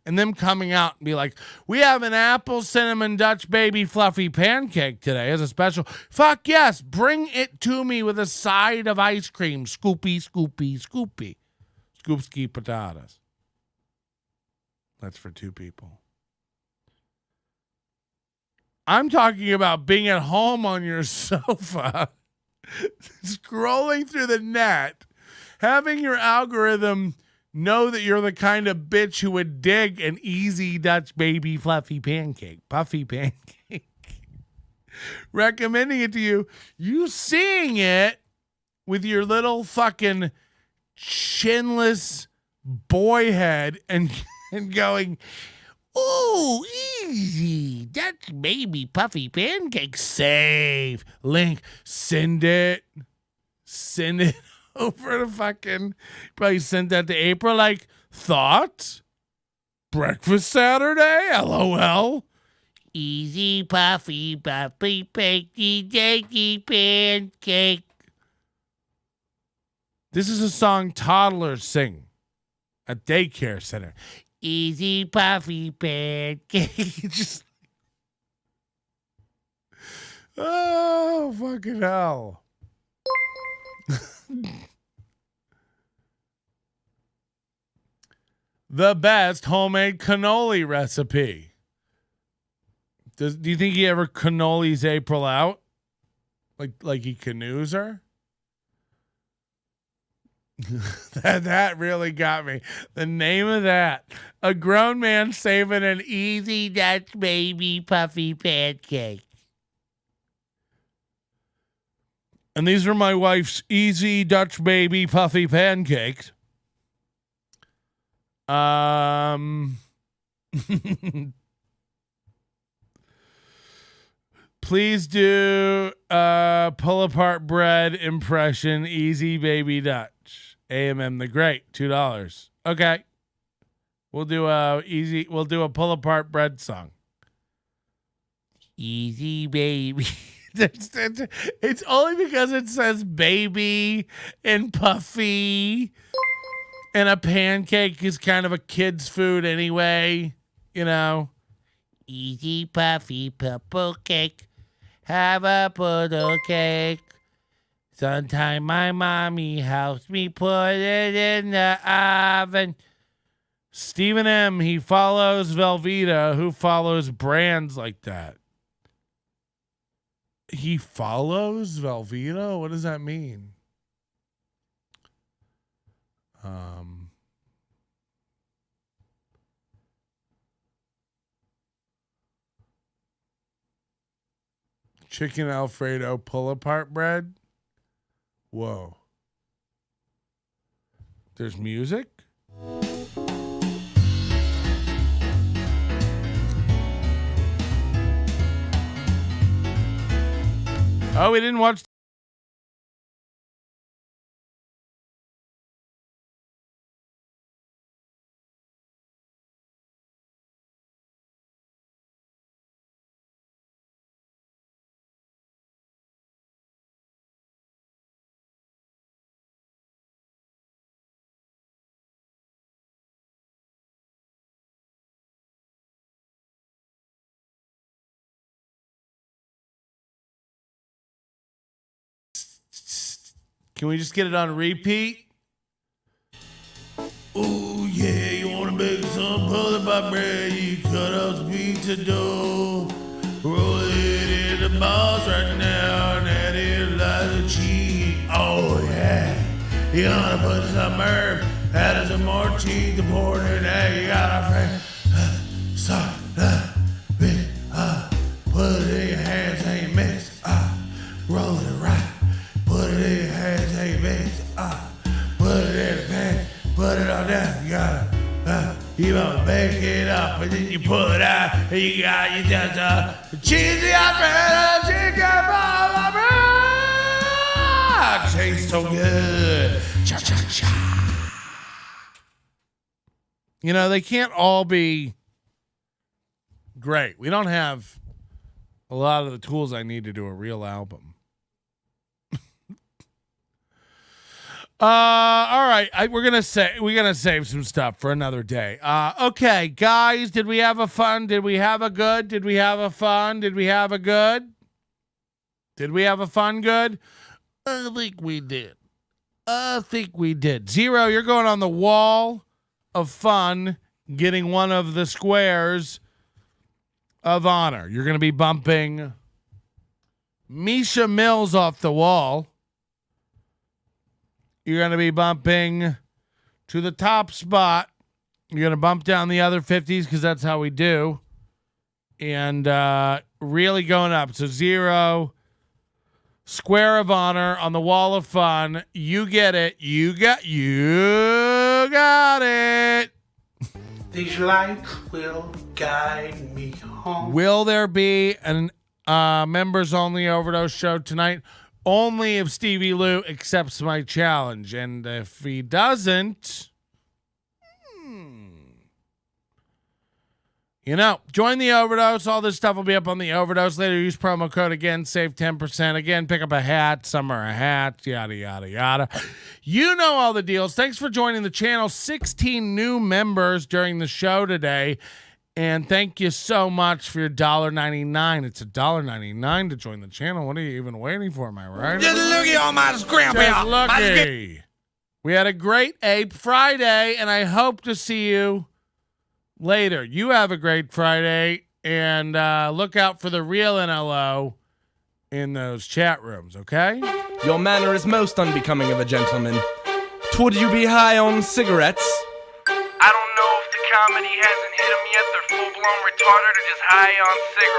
and them coming out and be like, we have an apple cinnamon Dutch baby fluffy pancake today as a special. Fuck yes, bring it to me with a side of ice cream. Scoopy, scoopy, scoopy. Scoopski potatoes. That's for 2 people. I'm talking about being at home on your sofa, scrolling through the net, having your algorithm know that you're the kind of bitch who would dig an easy Dutch baby fluffy pancake, puffy pancake, recommending it to you, you seeing it with your little fucking chinless boy head and going, ooh, easy Dutch baby puffy pancake, save, link, send it over to fucking, probably sent that to April, like, thoughts? Breakfast Saturday? LOL. Easy puffy pancake. This is a song toddlers sing at daycare center. Easy puffy pancake. Just, oh, fucking hell. The best homemade cannoli recipe. Do you think he ever cannolis April out? Like he canoes her? that really got me. The name of that. A grown man saving an easy Dutch baby puffy pancake. And these are my wife's easy Dutch baby puffy pancakes. Please do pull apart bread impression, easy baby Dutch. AMM the Great, $2. Okay. We'll do a pull apart bread song. Easy baby. It's only because it says baby and puffy, and a pancake is kind of a kid's food anyway, you know. Easy puffy purple cake. Have a puddle cake. Sometime my mommy helps me put it in the oven. Stephen M., he follows Velveeta. Who follows brands like that? He follows Velveeta? What does that mean? Chicken Alfredo pull-apart bread? Whoa. There's music? Oh, we didn't watch. Can we just get it on repeat? Oh, yeah, you want to make some pull-apart bread? You cut out the pizza dough, roll it in the balls right now, and add in a lot of cheese. Oh, yeah. You gotta put some herb, add some more cheese, and pour it in there. You gotta start with put it in your hands and you mix. Roll it right. Put it in your hands, hey, bitch. Put it in the pan, put it on down. You gotta, you gotta bake it up, and then you pull it out, and you got your just cheesy Alfredo chicken bread. Tastes so good. Cha cha cha. You know, they can't all be great. We don't have a lot of the tools I need to do a real album. All right. We're gonna save some stuff for another day. Okay, guys, did we have a fun? Did we have a good? Did we have a fun? Did we have a good? Did we have a fun good? I think we did. Zero, you're going on the wall of fun, getting one of the squares of honor. You're gonna be bumping Misha Mills off the wall. You're going to be bumping to the top spot. You're going to bump down the other 50s because that's how we do. And really going up. So zero, square of honor on the wall of fun. You get it. You got it. These lights will guide me home. Will there be an members only overdose show tonight? Only if Stevie Lew accepts my challenge. And if he doesn't, join the Overdose. All this stuff will be up on the Overdose later. Use promo code again, save 10%. Again, pick up a hat. Some are a hat, yada, yada, yada. You know all the deals. Thanks for joining the channel. 16 new members during the show today. And thank you so much for your $1.99. It's $1.99 to join the channel. What are you even waiting for, am I right? Just looky on my scrimp. Just looky. We had a great Ape Friday, and I hope to see you later. You have a great Friday, and look out for the real NLO in those chat rooms, okay? Your manner is most unbecoming of a gentleman. Would you be high on cigarettes? I don't know if the comedy hasn't hit them yet. They're full-blown retarded or just high on cigarettes.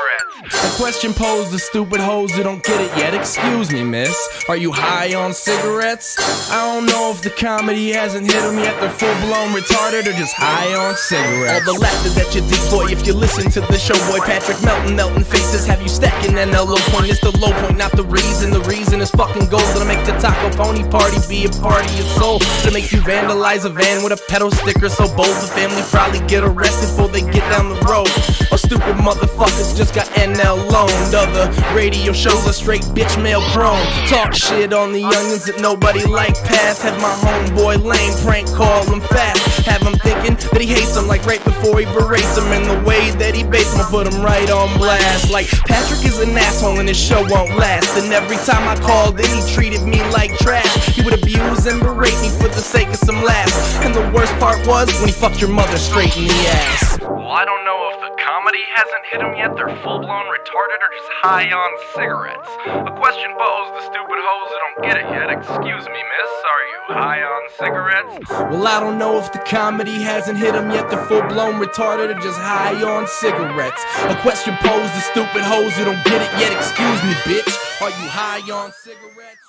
A question posed to stupid hoes who don't get it yet. Excuse me, miss. Are you high on cigarettes? I don't know if the comedy hasn't hit them yet. They're full-blown retarded or just high on cigarettes. All the laughter that you dig, boy, if you listen to the show, boy. Patrick melting faces have you stacking that low point. It's the low point, not the reason. The reason is fucking gold. That'll make the taco pony party be a party of soul. To make you vandalize a van with a pedal sticker so bold the family probably get arrested before they get down the road. Or stupid motherfuckers just got NL loaned. Other radio shows are straight bitch mail prone. Talk shit on the youngins that nobody like past. Have my homeboy lame prank call him fast. Have him thinking that he hates him like right before he berates him. And the way that he baits him, put him right on blast. Like Patrick is an asshole and his show won't last. And every time I called in he treated me like trash. He would abuse and berate me for the sake of some laughs. And the worst part was when he fucked your mother straight in the ass. Well, I don't know if the comedy hasn't hit them yet. They're full-blown retarded or just high on cigarettes. A question posed to stupid hoes who don't get it yet. Excuse me, miss. Are you high on cigarettes? Well, I don't know if the comedy hasn't hit them yet. They're full-blown retarded or just high on cigarettes. A question posed to stupid hoes who don't get it yet. Excuse me, bitch. Are you high on cigarettes?